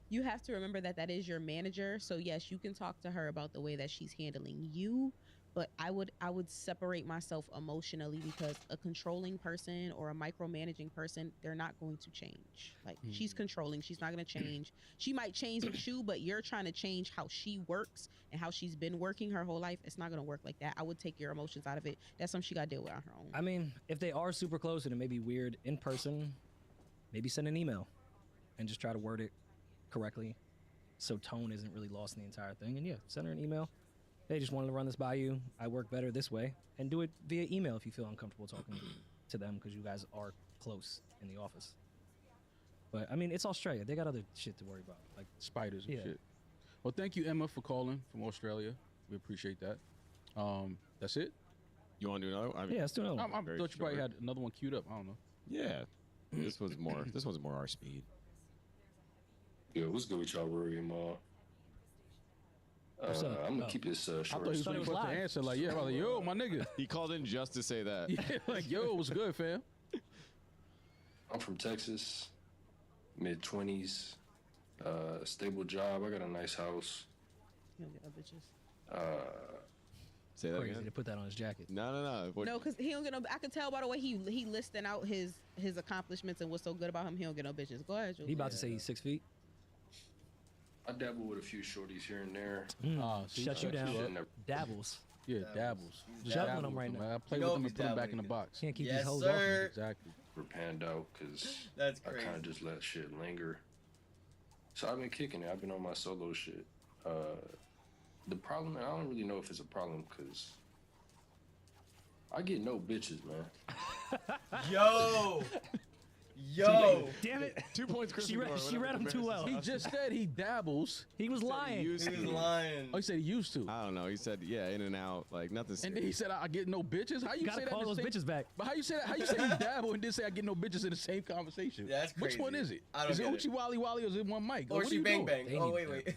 you have to remember that is your manager. So yes, you can talk to her about the way that she's handling you, but I would separate myself emotionally, because a controlling person or a micromanaging person, they're not going to change. Like she's controlling, she's not going to change. She might change with you, but you're trying to change how she works and how she's been working her whole life. It's not going to work like that. I would take your emotions out of it. That's something she got to deal with on her own. I mean, if they are super close and it may be weird in person, maybe send an email and just try to word it correctly so tone isn't really lost in the entire thing. And yeah, send her an email. Hey, just wanted to run this by you. I work better this way. And do it via email if you feel uncomfortable talking to them, because you guys are close in the office. But I mean, it's Australia. They got other shit to worry about. Like, Spiders and Yeah. shit. Well, thank you, Emma, for calling from Australia. We appreciate that. That's it. You want to do another? I mean, yeah, let's do another one. I Very thought you probably short. had another one queued up. I don't know. Yeah. This was more. This one's more our speed. Yo, what's good with y'all, Rory and Ma? What's up? I'm gonna Oh. keep this I short. thought he was Thought it was supposed to live. answer like, yeah, I was like, yo, my nigga. He called in just to say that. Yeah, like, yo, what's good, fam? I'm from Texas, mid-20s, stable job. I got a nice house. You don't get no bitches. Say that Crazy again. to put that on his jacket. No. No, because he don't get no. I could tell by the way he listing out his accomplishments and what's so good about him. He don't get no bitches. Go ahead, Julie. He about to say he's 6 feet. I dabble with a few shorties here and there. Shut you down. Dabbles. Yeah, dabbles. Just juggling them right now. I play with them and put them back in the box. Can't keep Yes, these hoes sir. off me. Exactly. We're panned out because That's I crazy. kind of just let shit linger. So I've been kicking it. I've been on my solo shit. The problem, I don't really know if it's a problem because I get no bitches, man. Yo. Damn it. 2 points. She read him too well. He just said he dabbles. He was lying. He was lying. Oh, he said he used to. I don't know. He said, yeah, in and out, like nothing. And then he said, I get no bitches. How you Gotta say that? call in the those same- bitches back. But how you say that? How you say he dabble and then say I get no bitches in the same conversation? That's Which one crazy. is it? I don't Is it get Uchi Wally Wally or is it one mic? Or What are she you bang doing? bang. They Oh need wait.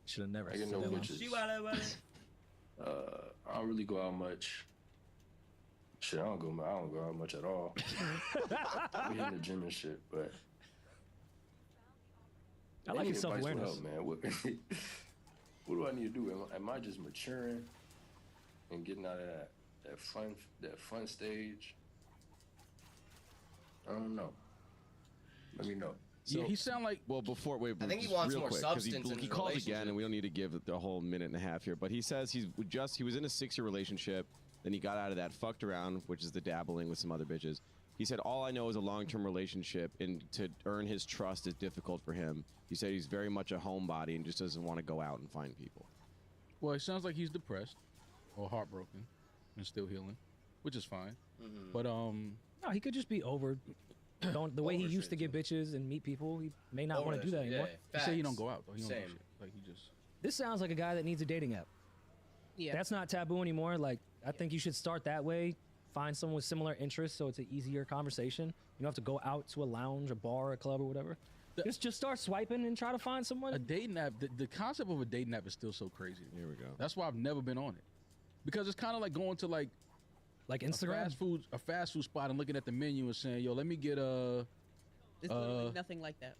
Should have never I get said no that one. bitches. She wale wale. I don't really go out much. Shit, I don't go out much at all. We hit the gym and shit, but I like any his advice would self-awareness. help, man. What do I need to do? Am I just maturing and getting out of that fun stage? I don't know. Let me know. Yeah, he sound like. Well, before wait, I think he just wants real more quick, 'cause substance in He his called again, relationship. and we don't need to give the whole minute and a half here. But he says he was in a 6-year relationship. Then he got out of that, fucked around, which is the dabbling with some other bitches. He said, all I know is a long-term relationship, and to earn his trust is difficult for him. He said he's very much a homebody and just doesn't want to go out and find people. Well, it sounds like he's depressed or heartbroken and still healing, which is fine. But No, he could just be over. The way he Over used shit, to get bitches and meet people, he may not want to do that anymore. he say he don't go out though. He don't do Same. shit. Like he just. This sounds like a guy that needs a dating app. Yeah. That's not taboo anymore. Like, I think you should start that way. Find someone with similar interests so it's an easier conversation. You don't have to go out to a lounge, a bar, a club, or whatever. Just start swiping and try to find someone. A dating app, the concept of a dating app is still so crazy. Here we go. That's why I've never been on it. Because it's kind of like going to like Instagram? a fast food spot and looking at the menu and saying, yo, let me get a It's literally nothing like that.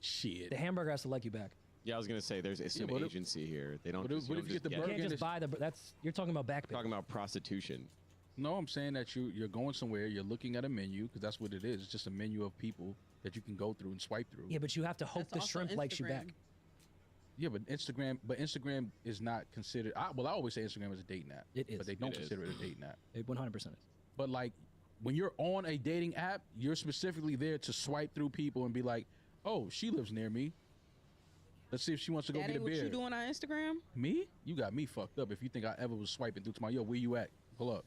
shit. The hamburger has to like you back. Yeah, I was gonna say there's some what if- agency here. They don't. what if- just- what you if don't you get the just You burger? can't just buy you're talking about back pay. Talking about prostitution. No, I'm saying that you're going somewhere, you're looking at a menu, because that's what it is. It's just a menu of people that you can go through and swipe through. Yeah, but you have to hope That's the also shrimp likes you back. Instagram. Yeah, but Instagram is not considered. I always say Instagram is a dating app. It is. But they don't It is. consider it a dating app. It 100% is. But like when you're on a dating app, you're specifically there to swipe through people and be like, oh, she lives near me. Let's see if she wants to go That get a ain't what beer. you doing on Instagram? Me? You got me fucked up if you think I ever was swiping through to my, yo, where you at? Pull up.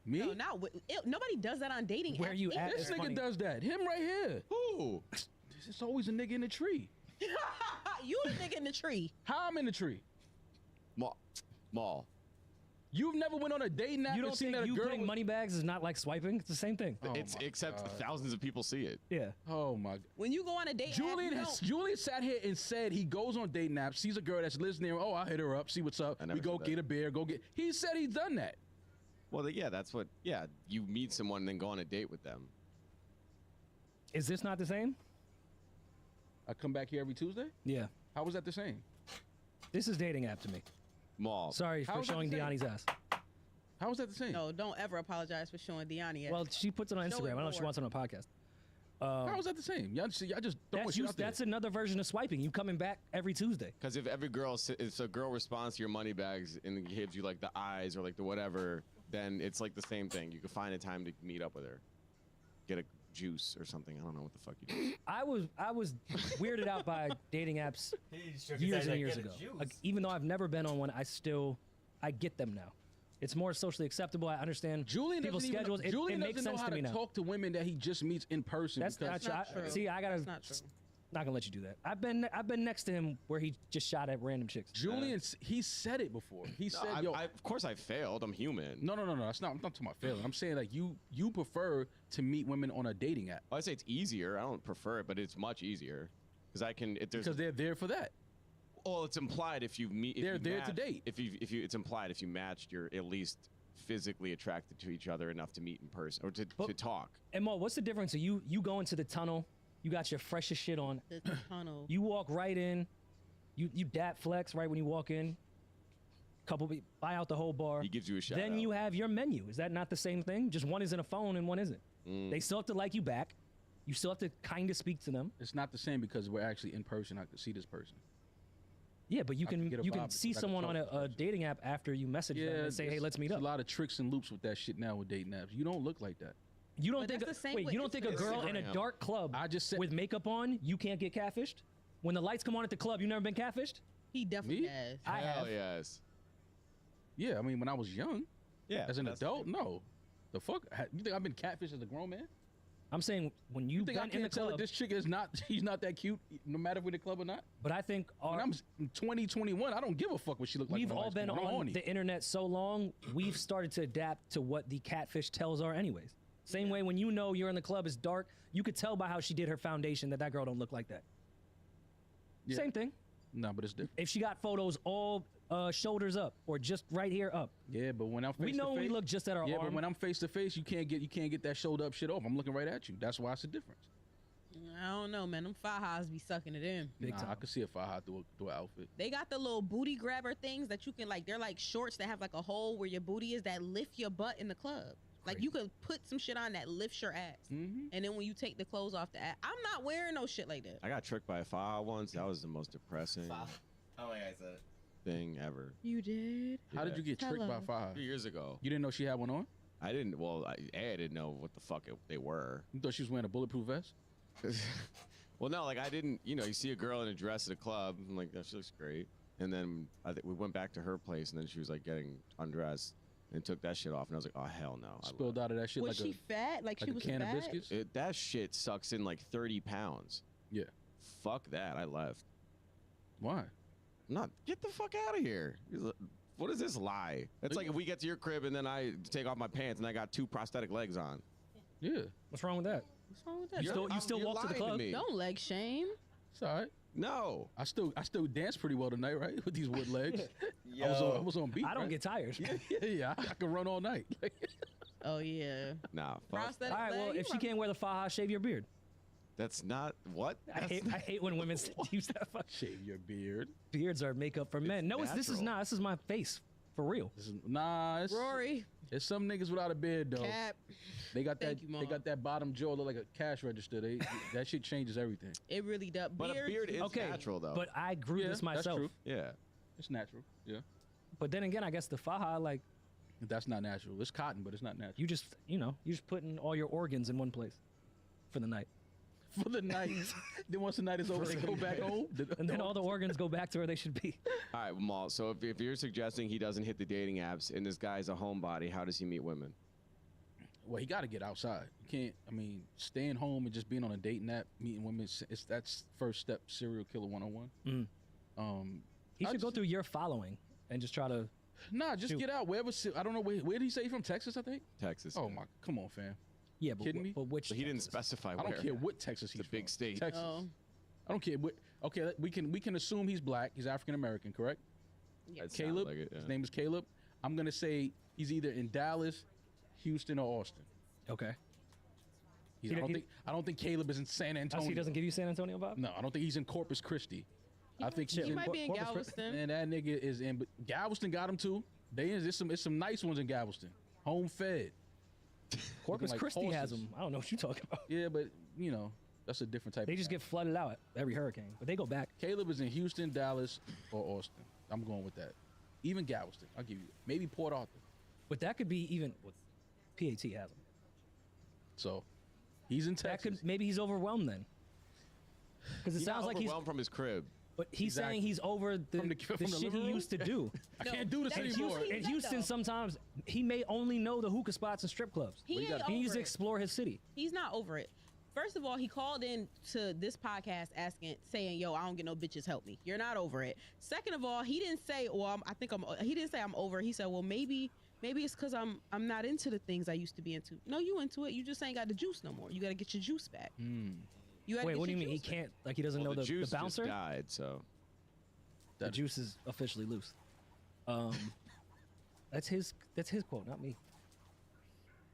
Me? No, not nobody does that on dating. Where apps you at? either. This It's nigga funny. does that. Him right here. Who? It's always a nigga in the tree. You the nigga in the tree. How I'm in the tree? Mall. You've never went on a dating app You and don't seen think that a you girl putting was- money bags is not like swiping? It's the same thing. Oh It's my except God. thousands of people see it. Yeah. Oh my God. When you go on a date, app, Julian sat here and said he goes on dating apps, sees a girl that's lives near him. Oh, I'll hit her up, see what's up. I never We go said that. get a beer, go get. He said he's done that. Well, yeah, that's what. Yeah, you meet someone and then go on a date with them. Is this not the same? I come back here every Tuesday. Yeah. How was that the same? This is dating app to me. Mall. Sorry How for is that showing the same? Deani's ass. How was that the same? No, don't ever apologize for showing Deani. Well, she puts it on Show Instagram. it I don't know if she more. wants it on a podcast. How was that the same? Y'all just throwing That's, shit out there. that's another version of swiping. You coming back every Tuesday. Because if a girl responds to your money bags and gives you like the eyes or like the whatever, then it's like the same thing. You can find a time to meet up with her, get a juice or something. I don't know what the fuck you do. I was weirded out by dating apps He shook his years head and like, years "Get a ago. juice." Like, even though I've never been on one, I get them now. It's more socially acceptable. I understand Julian people's doesn't even, schedules. It Julian makes doesn't know sense how to me to now. talk to women that he just meets in person. That's because not true. true. See, I gotta. It's not true. Not gonna let you do that. I've been next to him where he just shot at random chicks. Julian, he said it before. He said, "Yo, of course I failed. I'm human. no. That's not. I'm not talking about failing. I'm saying like you prefer to meet women on a dating app Well, I say it's easier. I don't prefer it, but it's much easier because I can. If there's because they're there for that. well, it's implied if you meet. If They're you there to match- date. If you, it's implied if you matched, you're at least physically attracted to each other enough to meet in person or to talk. And Mo, what's the difference? So you go into the tunnel. You got your freshest shit on. The tunnel. You walk right in. You dat flex right when you walk in. buy out the whole bar. He gives you a shout Then out. you have your menu. Is that not the same thing? Just one is in a phone and one isn't. They still have to like you back. You still have to kind of speak to them. It's not the same because we're actually in person. I can see this person. Yeah, but you I can can get a you vibe can because see I can someone talk on to a the person. dating app after you message them and say, hey, let's meet there's up. a lot of tricks and loops with that shit now with dating apps. You don't look like that. You don't But think that's the same wait, with you don't think a girl in a Instagram. dark club I just said with makeup on, you can't get catfished? When the lights come on at the club, you never been catfished? He definitely Me? has. I Hell have. yes. Yeah, I mean, when I was young, Yeah. as an that's- adult, no. The fuck? You think I've been catfished as a grown man? I'm saying when You you've think I been in the can't tell club, that this chick is not? She's not that cute, no matter if we're in the club or not. but I think When I'm 2021, I don't give a fuck what she look like. we've when all lights been come I'm on horny. the internet so long, we've started to adapt to what the catfish tells are anyways. Same way when you know you're in the club, it's dark, you could tell by how she did her foundation that girl don't look like that. Yeah. Same thing. No, but it's different. If she got photos all shoulders up or just right here up, Yeah, but when I'm face we know to face, we look just at our yeah, arm. but when I'm face to face, you can't get that shoulder up shit off. I'm looking right at you. That's why it's a difference. I don't know, man. Them fajas be sucking it in. Big Nah, time. I could see a faja through an outfit. They got the little booty grabber things that you can like. They're like shorts that have like a hole where your booty is that lift your butt in the club. Like you could put some shit on that lifts your ass, Mm-hmm. and then when you take the clothes off the ass, I'm not wearing no shit like that. I got tricked by a faja once. That was the most depressing Oh my god, I said it. thing ever. You did? How did you get tricked by a Hello. faja? 3 years ago. You didn't know she had one on? I didn't. Well, I didn't know what the fuck they were. You thought she was wearing a bulletproof vest? Well, no, like I didn't. You know, you see a girl in a dress at a club. I'm like, that she looks great. And then I think we went back to her place, and then she was like getting undressed and took that shit off, and I was like, oh hell no. I Spilled out of that shit Was like she fat? Like a she was can of fat? biscuits? that shit sucks in like 30 pounds. Yeah. Fuck that. I left. Why? Not get the fuck out of here. What is this lie? It's like if we get to your crib and then I take off my pants and I got 2 prosthetic legs on. Yeah. What's wrong with that? What's wrong with that? You still you're walk to the lying club? me. Don't leg shame. It's all right. No. I still dance pretty well tonight, right? With these wood legs. Yo. I was on beat. I don't right? get tired. Yeah. I can run all night. Oh yeah. Nah. Fuck. Prosthetic All right, well, leg, if you she can't wear the faja, shave your beard. That's not what. I hate when women use that. Shave your beard. Beards are makeup for men. No, this is natural. not. This is my face for real. It's Rory. It's some niggas without a beard though. Cap. They got Thank that. you, Mom. They got that bottom jaw look like a cash register. That shit changes everything. It really does. But a beard is Okay, natural though. But I grew Yeah, this that's myself. true. yeah. It's natural. Yeah. But then again, I guess the faja, like That's not natural. It's cotton, but it's not natural. you just putting all your organs in one place for the night, For the night. Then once the night is over, they go back home. and then all the organs go back to where they should be. All right, Mal. So if you're suggesting he doesn't hit the dating apps and this guy's a homebody, how does he meet women? Well, he got to get outside. You can't. I mean, staying home and just being on a dating app, meeting women. That's first step. Serial killer 101. He I should go just- through your following and just try to. Nah, just Shoot. get out. Wherever. I don't know where did he say he's from? Texas, I think. Texas. Oh my, come on, fam. Yeah, but, Kidding me? but which? But he didn't Texas? specify I where. don't care what Texas he's It's a big from. state. Texas. Oh. I don't care what. Okay, we can assume he's black. He's African American, correct? It sounds Caleb. like it, yeah. His name is Caleb. I'm gonna say he's either in Dallas, Houston, or Austin. Okay. I don't think Caleb is in San Antonio. He doesn't give you San Antonio vibe. No, I don't think he's in Corpus Christi. I think He might be in Corpus Christi. Galveston. And that nigga is in. But Galveston got him too. There's some nice ones in Galveston. Home fed. Corpus like Christi has horses. them. I don't know what you're talking about. Yeah, but that's a different type. They of just guy. get flooded out every hurricane, but they go back. Caleb is in Houston, Dallas, or Austin. I'm going with that. Even Galveston. I'll give you maybe Port Arthur. But that could be even. PAT has them. So he's in That Texas. could maybe he's overwhelmed then. Because it He's sounds not like he's. overwhelmed from his crib. But he's Exactly. saying he's over the From the shit living he room? used to do. I No, can't do this that's anymore. usually- In that, Houston, though. sometimes he may only know the hookah spots and strip clubs. He ain't He needs over to it. explore his city. He's not over it. First of all, he called in to this podcast saying, "Yo, I don't get no bitches, help me." You're not over it. Second of all, he didn't say, "Well, he didn't say I'm over it." He said, "Well, maybe it's because I'm not into the things I used to be into." No, you into it. You just ain't got the juice no more. You got to get your juice back. You gotta Wait, get what do you your mean? He juice back. can't, like, he doesn't Well, know the juice bouncer? just died, so. The juice is officially loose. That's his quote, not me.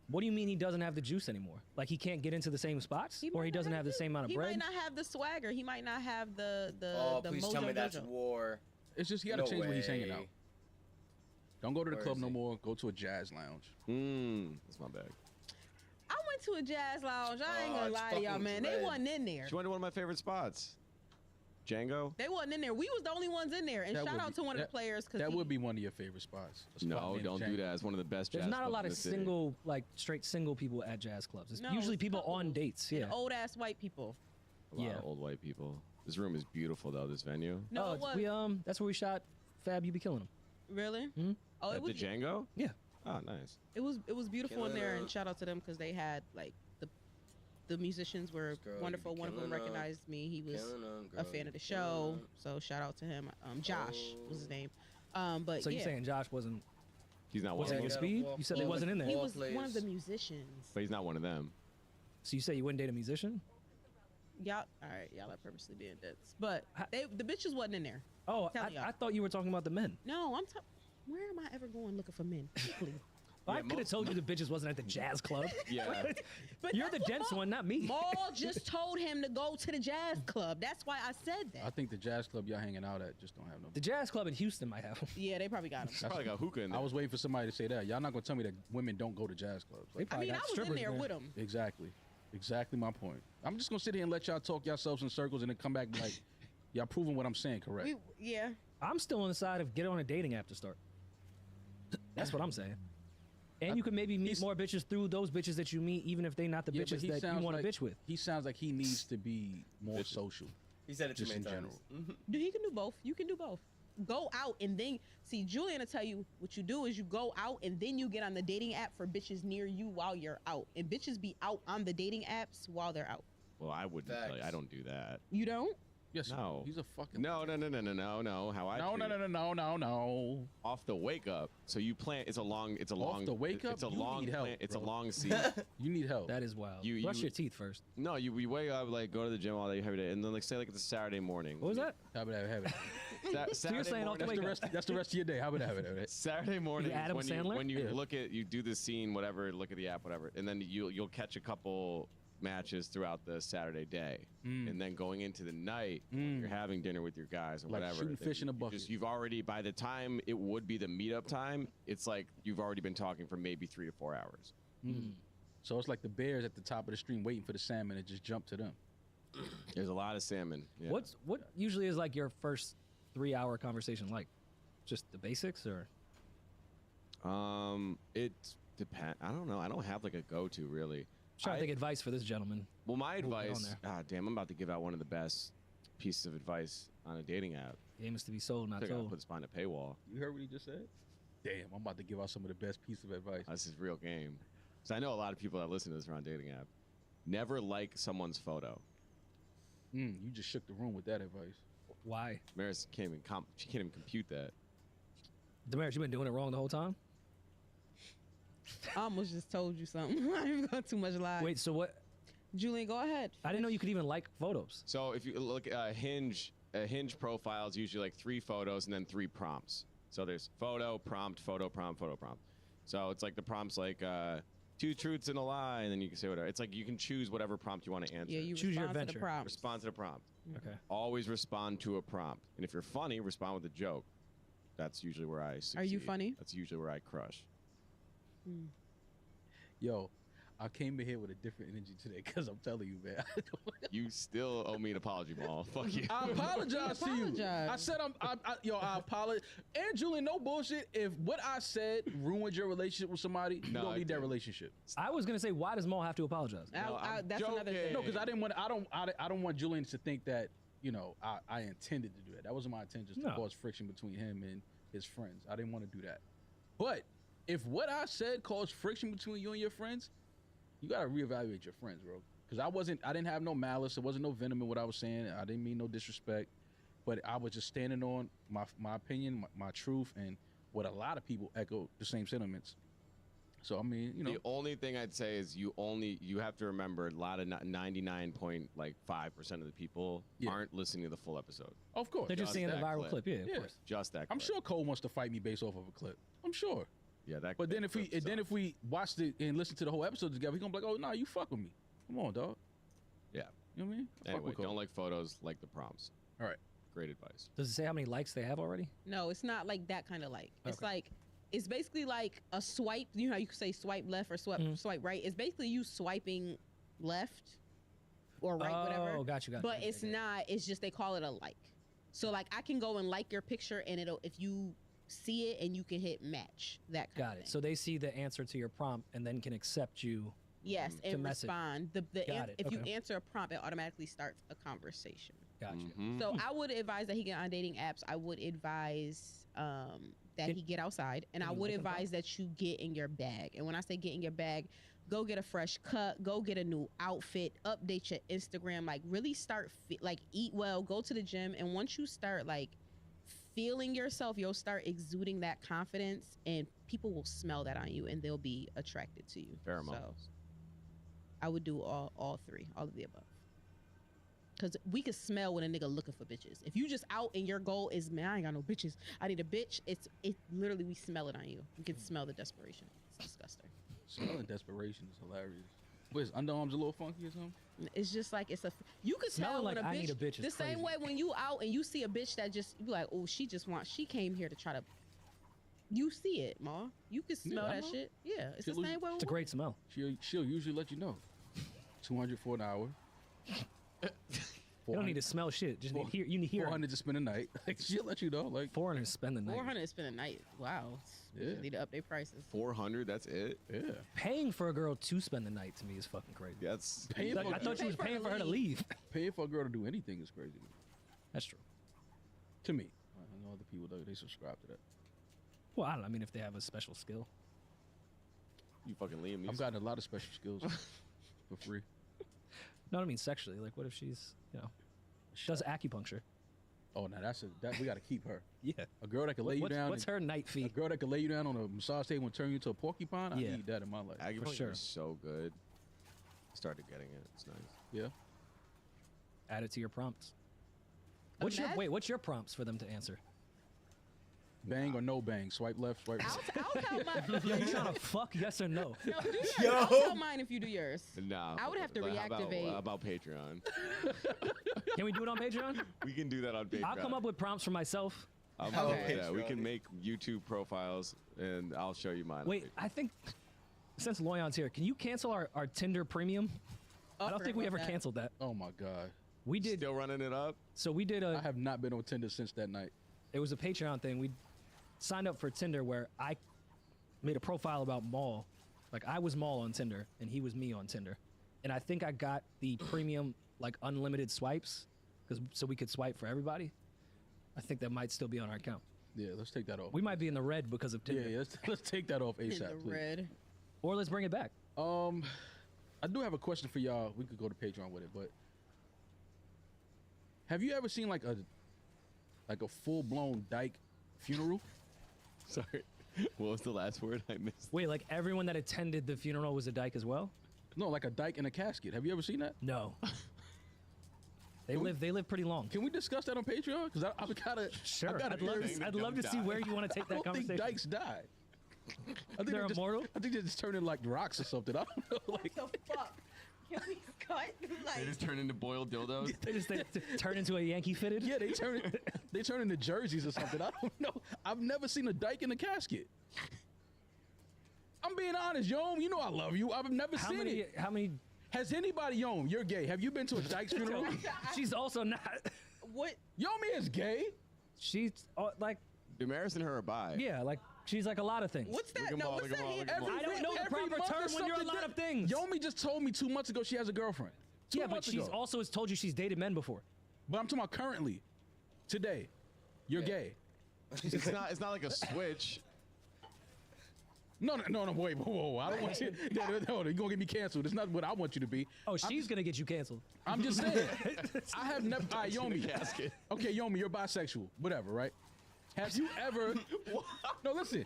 What do you mean he doesn't have the juice anymore? Like he can't get into the same spots, or might he not doesn't have the same amount of He bread? might not have the swagger. He might not have the Oh, the please mojo tell me that's dojo. war. It's just he got to No change where he's hanging way. out. Don't go to the Where club is no he? more. Go to a jazz lounge. That's my bag. I went to a jazz lounge. I ain't gonna it's lie to y'all, fucking man. They dread. wasn't in there. She went to one of my favorite spots. Django? They wasn't in there. We was the only ones in there. And That shout would out be- to one of that- the players because That would be one of your favorite spots. A spot No, named don't do Django. that. It's one of the best There's jazz not a clubs lot in of the city. single, like straight single people at jazz clubs. It's No, usually it's people on couples dates. and Yeah. old ass white people. A lot Yeah. of old white people. This room is beautiful though. This venue. No, Oh, it was we that's where we shot Fab. You be killing him. really. Mhm. Oh, it At was the Django? Yeah. Oh, nice. it was beautiful in Killing there. up. And shout out to them because they had like the musicians were Girl, you wonderful. be One of them killing up. recognized me. He was Killing 'em, a girl, fan you of the be killing show. 'em. So shout out to him. Josh was his name. But So yeah, you're saying Josh wasn't? He's not one Was of it them. your speed? You said he wasn't in there. he Ball was one of players. the musicians. But he's not one of them. So you say you wouldn't date a musician? Y'all, all right, y'all are purposely being dense. But the bitches wasn't in there. Oh, Telling y'all. I thought you were talking about the men. No, where am I ever going looking for men? Quickly. I could have told you the bitches wasn't at the jazz club. Yeah. But You're that's the what dense Maul- one, not me. Maul just told him to go to the jazz club. That's why I said I that. think the jazz club y'all hanging out at just don't have no. The jazz club in Houston might have them. Yeah, they probably got him. Probably got hookah in I there. was waiting for somebody to say that. Y'all not gonna tell me that women don't go to jazz clubs. They Like, I probably mean, I got was in strippers there with him. exactly my point. I'm just gonna sit here and let y'all talk yourselves in circles and then come back and be like, y'all proving what I'm saying correct. Yeah. I'm still on the side of get on a dating app to start. That's what I'm saying. And you can maybe meet more bitches through those bitches that you meet, even if they not the Yeah, but bitches he that you sounds want like- to bitch with. He sounds like he needs to be more social. He said it too Just many in times. general. He can do both. You can do both. Go out and then see Julian will tell you what you do is you go out and then you get on the dating app for bitches near you while you're out. And bitches be out on the dating apps while they're out. Well, I wouldn't. Tell you. I Facts. don't do that. You don't? Yes. No. He's a fucking. No. How I No, do it. no. Off the wake up. So you plan. It's a long. the wake up, It's a you long. need help, plan, it's a bro. long season. You need help. That is wild. You- Brush you- your teeth first. No, you wake up, like go to the gym all day every day, and then like say like it's a Saturday morning. What was that? Have it. Saturday saying off the morning. wake up. That's the rest of your day. How about have it? Saturday morning Adam when Sandler? you Yeah. look at you do the scene whatever, look at the app whatever, and then you'll catch a couple matches throughout the Saturday day, and then going into the night when you're having dinner with your guys or Like whatever. shooting then fish in a you bucket. You've already by the time it would be the meetup time, it's like you've already been talking for maybe 3 to 4 hours. So it's like the bears at the top of the stream waiting for the salmon to just jump to them. There's a lot of salmon. Yeah. What usually is like your first 3-hour conversation like? Just the basics or? It depends. I don't know. I don't have like a go-to really. Trying to think advice for this gentleman. Well, my We'll get on advice. Damn, I'm about to give out one of the best pieces of advice on a dating app. Game is to be sold, I not think I'll told. put this behind a paywall. You heard what he just said? Damn, I'm about to give out some of the best piece of advice. This is real game. So I know a lot of people that listen to this are on dating app. Never like someone's photo. You just shook the room with that advice. Why? Maris can't even she can't even compute that. Damaris, you been doing it wrong the whole time? I almost just told you something. I ain't got too much lie. Wait, so what? Julian, go ahead. I didn't know you could even like photos. So if you look at Hinge profile is usually like 3 photos and then 3 prompts. So there's photo, prompt, photo, prompt, photo, prompt. So it's like the prompts like 2 truths and a lie, and then you can say whatever. It's like you can choose whatever prompt you want to answer. Yeah, you Choose your respond to adventure. the prompt. Respond to the prompt. Okay. Always respond to a prompt. And if you're funny, respond with a joke. That's usually where I succeed. Are you funny? That's usually where I crush. Yo, I came in here with a different energy today because I'm telling you, man. You still owe me an apology, Maul. Fuck you. I apologize to you. apologize. I said I apologize. And Julian, no bullshit. If what I said ruined your relationship with somebody, you No, don't it need that didn't. relationship. I was gonna say, why does Maul have to apologize? I'm That's another thing. joking. No, because I don't want Julian to think that I intended to do that. That wasn't my intention to No. cause friction between him and his friends. I didn't want to do that. But if what I said caused friction between you and your friends, you gotta reevaluate your friends, bro. Because I didn't have no malice. There wasn't no venom in what I was saying. I didn't mean no disrespect. But I was just standing on my opinion, my truth, and what a lot of people echo the same sentiments. So I mean, The only thing I'd say is you have to remember a lot of 99.5% of the people aren't listening to the full episode. of course. They're just seeing the that viral clip. clip. Yeah, of Yeah. course. Just that. I'm clip. sure Cole wants to fight me based off of a clip. I'm sure. Yeah, that. But then that clip if we watch it and listen to the whole episode together, he's gonna be like, oh no, you fuck with me. Come on, dog. Yeah. You know what I mean? Fuck Anyway, with Cole. don't like photos, like the prompts. All right. Great advice. Does it say how many likes they have already? No, it's not like that kind of like. It's Okay. like It's basically like a swipe. You know how you could say swipe left or swipe right? It's basically you swiping left or right, whatever. Oh, got you. But it's not. It's just they call it a like. So like I can go and like your picture, and it'll if you see it and you can hit match that. Kind Got it. So they see the answer to your prompt and then can accept you. Yes, and respond. If you Okay. answer a prompt, it automatically starts a conversation. Gotcha. So I would advise that he get on dating apps. I would advise that he get outside, and I would advise that you get in your bag. And when I say get in your bag, go get a fresh cut, go get a new outfit, update your Instagram, like really start like eat well, go to the gym, and once you start like feeling yourself, you'll start exuding that confidence, and people will smell that on you, and they'll be attracted to you. Pheromones. So I would do all three, all of the above. Because we can smell when a nigga looking for bitches. If you just out and your goal is, man, I ain't got no bitches, I need a bitch, it literally, we smell it on you. We can smell the desperation. It's disgusting. Smelling desperation is hilarious. What, his underarms a little funky or something? It's just like, you could Smelling tell like when a I bitch, need a bitch is the same crazy. way when you out and you see a bitch that just, you be like, oh, she came here to try to, you see it, Ma. You can smell I that know. shit. Yeah, it's She'll the same way. It's a great smell. She'll usually let you know. 200 for an hour. You don't need to smell shit. Just need you need hear. 400 to spend a night. Like she'll let you know. Like 400 to spend the night. 400 to spend a night. Wow. Yeah. Need to update prices. 400. That's it. Yeah. Paying for a girl to spend the night to me is fucking crazy. That's Paying Like, for, I thought you was pay for her paying to for her to leave. paying for a girl to do anything is crazy. That's true. To me. I know other people though, they subscribe to that. Well, I don't know. I mean, if they have a special skill. you fucking Liam. I've gotten a lot of special skills for free. No, I mean sexually. Like, what if she's, does acupuncture? Oh, now that we got to keep her. Yeah. A girl that can lay you down. What's her night A fee? girl that can lay you down on a massage table and turn you into a porcupine. Yeah. I need that in my life. Acupuncture sure. is so good. Started getting it. It's nice. Yeah. Add it to your prompts. Imagine- What's your prompts for them to answer? Bang or no bang. Swipe left, swipe right. I'll tell mine. Yo, you trying to fuck? Yes or no? No, do yours. I'll tell mine if you do yours. Nah. I would have to but how reactivate. about Patreon? Can we do it on Patreon? We can do that on Patreon. I'll come up with prompts for myself. I'm Okay. okay. Yeah, we can make YouTube profiles, and I'll show you mine. on Wait, Patreon. I think since Loyon's here, can you cancel our Tinder premium? I don't think we ever canceled that. Oh my God. We did. Still running it up? So we did I have not been on Tinder since that night. it was a Patreon thing. We signed up for Tinder where I made a profile about Maul. Like I was Maul on Tinder and he was me on Tinder. And I think I got the premium like unlimited swipes so we could swipe for everybody. I think that might still be on our account. Yeah, let's take that off. We might be in the red because of Tinder. Yeah, let's take that off In ASAP, the please. red. Or let's bring it back. I do have a question for y'all. We could go to Patreon with it, but have you ever seen like a full-blown dyke funeral? Sorry. What was the last word I missed? Wait, like everyone that attended the funeral was a dyke as well? No, like a dyke in a casket. Have you ever seen that? No. They live pretty long. Can we discuss that on Patreon? Because I've got to. Sure. I'd love to see where you want to take I that don't think conversation. dykes die. I think They're just, immortal? I think they just turn into like rocks or something. I don't know. Like, The fuck? Can we cut? They just turn into boiled dildos? They turn into a Yankee fitted? yeah, they turn into jerseys or something. I don't know. I've never seen a dyke in a casket. I'm being honest, Yom. You know I love you. I've never seen it. How many? Has anybody, Yom, you're gay. Have you been to a dyke's funeral? She's also not. What? Yomi is gay. She's like, Damaris and her are bi. yeah, like she's like a lot of things. What's that? Look 'em No, all, what's look 'em that? all, here? look 'em all. I don't know the every proper month term is when you're a something lot of different. things. Yomi just told me 2 months ago she has a girlfriend. Two Yeah, but months she's ago. also has told you she's dated men before. But I'm talking about currently, today. You're gay. It's not like a switch. No, wait, whoa. I don't want you. No, you're gonna get me canceled. It's not what I want you to be. Oh, she's gonna get you canceled. I'm just saying. I have never. All right, In a Yomi. casket. Okay, Yomi, you're bisexual. Whatever, right? Have you ever? No, listen.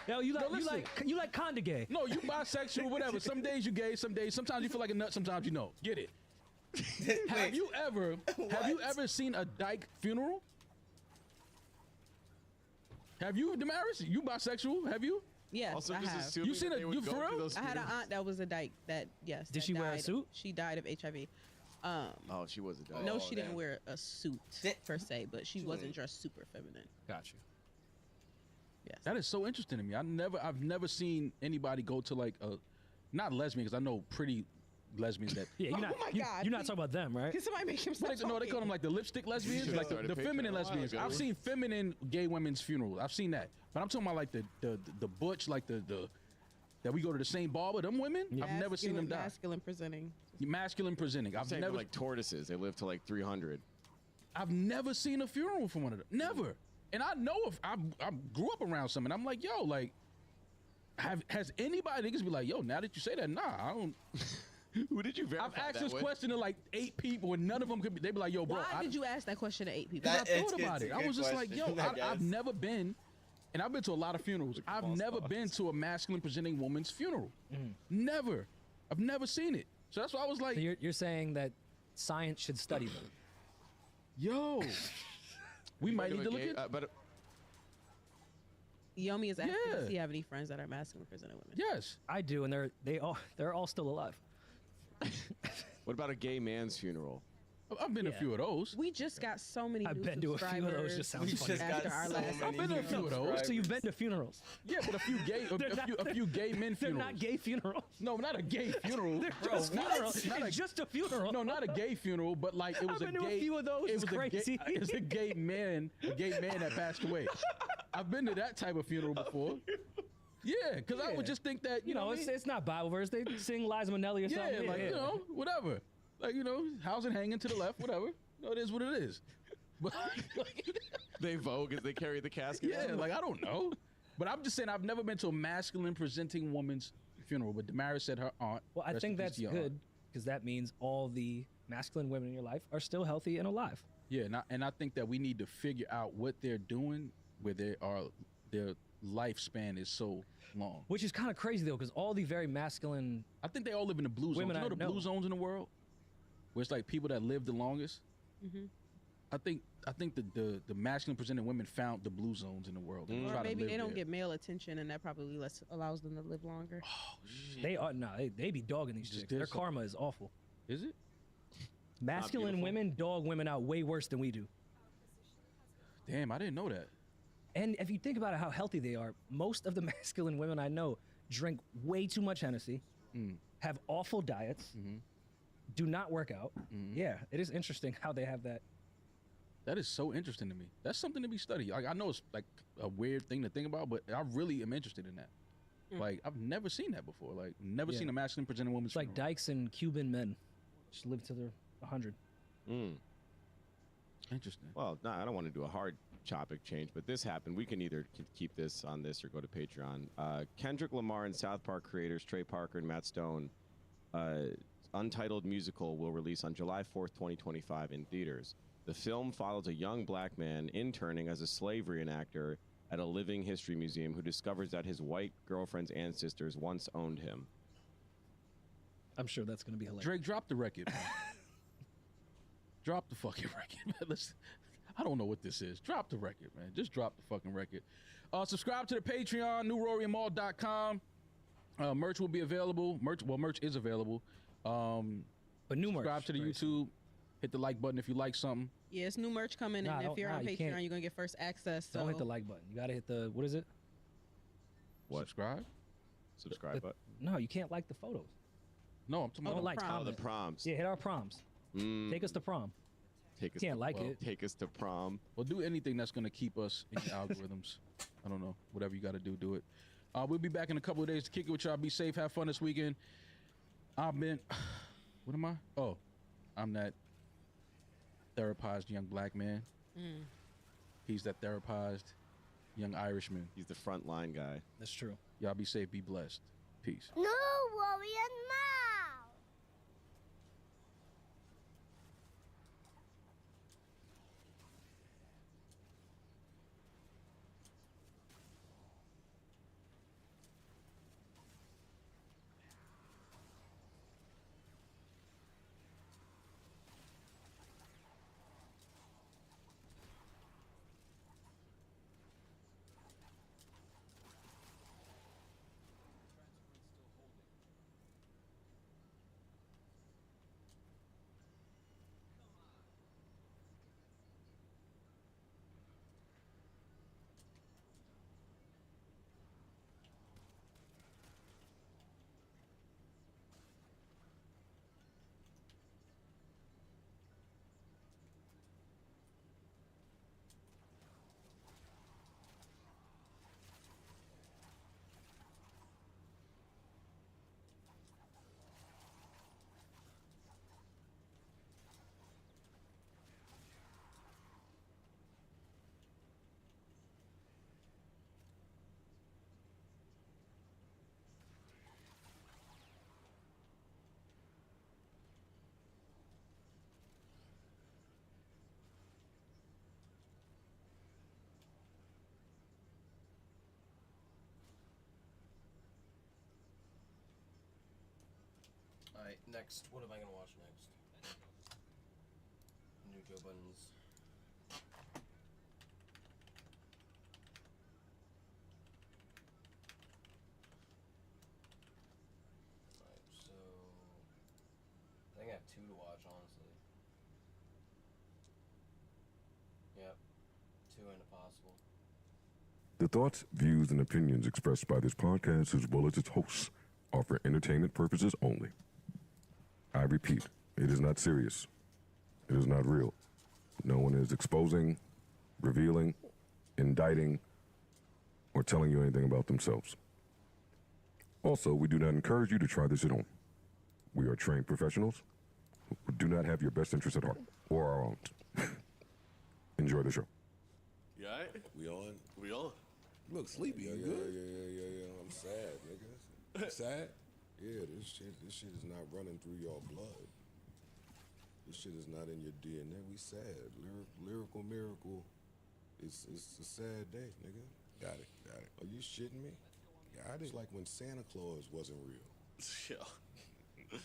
Yo, you like listen. you like Conda gay. No, you bisexual. Whatever. Some days you gay. Sometimes you feel like a nut. Sometimes you know. Get it? Have you ever seen a dyke funeral? Have you, Damaris? You bisexual? Have you? Yes, Also, I just have. assuming You seen that it- they would you go for to real? those I had an funerals. aunt that was a dyke that, yes. Did that she wear a died- suit? She died of HIV. Oh, she was a dyke. No, she didn't wear a suit per se, but she wasn't wasn't- dressed super feminine. Got you. Yes. That is so interesting to me. I've never seen anybody go to like a, not lesbian, because I know pretty lesbians that. Yeah, you're not talking about them, right? Can somebody make him stop Like, no, they call them like the lipstick lesbians, Sure. like Started the picturing feminine a while lesbians. ago. I've seen feminine gay women's funerals. I've seen that, but I'm talking about like the butch, like the that we go to the same bar with them women. I've never seen them die. Masculine presenting. Masculine presenting. I've saying never like tortoises. They live to like 300. I've never seen a funeral from one of them. Never. And I know if I grew up around some, and I'm like, yo, like, has anybody niggas be like, yo, now that you say that, nah, I don't. Who did you verify I've asked that this with? question to like 8 people, and none of them could be. They be like, yo, bro. Why did you ask that question to 8 people? I That- thought it's about a it. I good was just like, question, yo, I guess. I've never been, and I've been to a lot of funerals. I've never been to a masculine presenting woman's funeral. Never. I've never seen it. So that's why I was like, So you're saying that science should study them. yo, we might need to look at. But Yomi is asking Yeah. if you have any friends that are masculine presenting women. Yes. I do, and they're all still alive. what about a gay man's funeral? I've been to a few of those. We just got so many I've new been to a few of those. Just sounds We funny. just after got our so last- many I've been to a few of those. So you've been to funerals? Yeah, but a few gay men They're funerals. not gay funerals. No, not a gay funeral. They're Bro, just what? funerals. Not It's just a funeral. No, not a gay funeral, but like it was I've been to a gay. few of those. It It's was crazy. A it's a gay man that passed away. I've been to that type of funeral before. Yeah, because I would just think that You know, it's not Bible verse. They sing Liza Minnelli or yeah, something. like you know, whatever. Like you know, housing hanging to the left, whatever. No, it is what it is. But They vogue as they carry the casket. yeah, out? like I don't know. But I'm just saying I've never been to a masculine presenting woman's funeral. But Damaris said her aunt. Well, I rest think in peace that's to your aunt. good because that means all the masculine women in your life are still healthy and alive. Yeah, and I think that we need to figure out what they're doing where their lifespan is so long. Which is kind of crazy though, because all the very masculine. I think they all live in the blue zones. Women You know I the know. blue zones in the world? Where it's like people that live the longest? Mhm. I think the masculine presenting women found the blue zones in the world. and Or try to maybe live they don't there. get male attention, and that probably allows them to live longer. They are they be dogging these Just chicks. did Their something. karma is awful. Is it? Masculine beautiful. women dog women out way worse than we do. Damn, I didn't know that. And if you think about how healthy they are, most of the masculine women I know drink way too much Hennessy, have awful diets, do not work out. Yeah, it is interesting how they have that. That is so interesting to me. That's something to be studied. Like I know it's like a weird thing to think about, but I really am interested in that. Like I've never seen that before. Like never Yeah. seen a masculine presenting woman's It's like funeral. dykes and Cuban men just live till they're 100. Interesting. Well, no, I don't want to do a hard topic change, but this happened. We can either keep this on this or go to Patreon. Kendrick Lamar and South Park creators Trey Parker and Matt Stone, untitled musical will release on July 4th, 2025 in theaters. The film follows a young black man interning as a slave reenactor at a living history museum who discovers that his white girlfriend's ancestors once owned him. I'm sure that's going to be hilarious. Drake, drop the record, man. Drop the fucking record, man. I don't know what this is. Drop the record, man. Just drop the fucking record. Subscribe to the Patreon, newroryandmall.com. Merch will be available. Merch is available. But new merch. Subscribe to the very YouTube. Hit the like button if you like something. Yeah, it's new merch coming, Nah, and if you're on you Patreon, can't. you're gonna get first access. So Don't hit the like button. You got to hit the, what is it? What? Subscribe? Subscribe button. No, you can't like the photos. No, I'm talking Oh, about the like prom. Oh, the comment. proms. Yeah, hit our proms. Take us to prom. Take us Can't to, like it. Take us to prom. Well, do anything that's going to keep us in the algorithms. I don't know. Whatever you got to do it. We'll be back in a couple of days to kick it with y'all. Be safe. Have fun this weekend. I've been... What am I? Oh, I'm that therapized young black man. He's that therapized young Irishman. He's the front line guy. That's true. Y'all be safe. Be blessed. Peace. No worry and Alright, next. What am I gonna watch next? New Joe Buttons. Alright, so I think I have 2 to watch, honestly. Yep. 2 and a possible. The thoughts, views, and opinions expressed by this podcast, as well as its hosts, are for entertainment purposes only. I repeat, it is not serious. It is not real. No one is exposing, revealing, indicting, or telling you anything about themselves. Also, we do not encourage you to try this at home. We are trained professionals who do not have your best interests at heart, or our own. Enjoy the show. You alright? We on? We on? You look sleepy. Yeah, You yeah, good? yeah. I'm sad, nigga. Sad? Yeah, this shit is not running through your blood. This shit is not in your DNA. We sad. Lyrical miracle. It's a sad day, nigga. Got it. Are you shitting me? Got it. It's like when Santa Claus wasn't real. Yeah.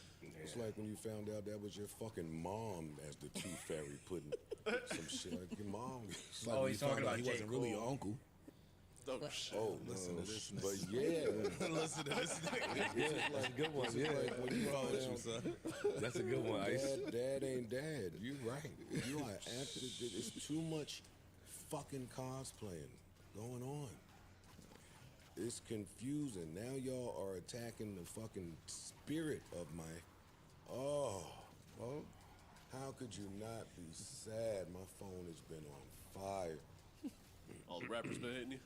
It's like when you found out that was your fucking mom as the tooth fairy putting some shit like your mom. It's like when he's you found talking out about he wasn't really your uncle. Oh, shit. Oh, listen to this. But yeah. Listen to this nigga. That's a good one. Yeah. Like when you found out, That's a good one, Ice. Dad ain't dad. You right. You are absolutely. It's too much fucking cosplaying going on. It's confusing. Now y'all are attacking the fucking spirit of my. Oh, well, how could you not be sad? My phone has been on fire. All the rappers been hitting you?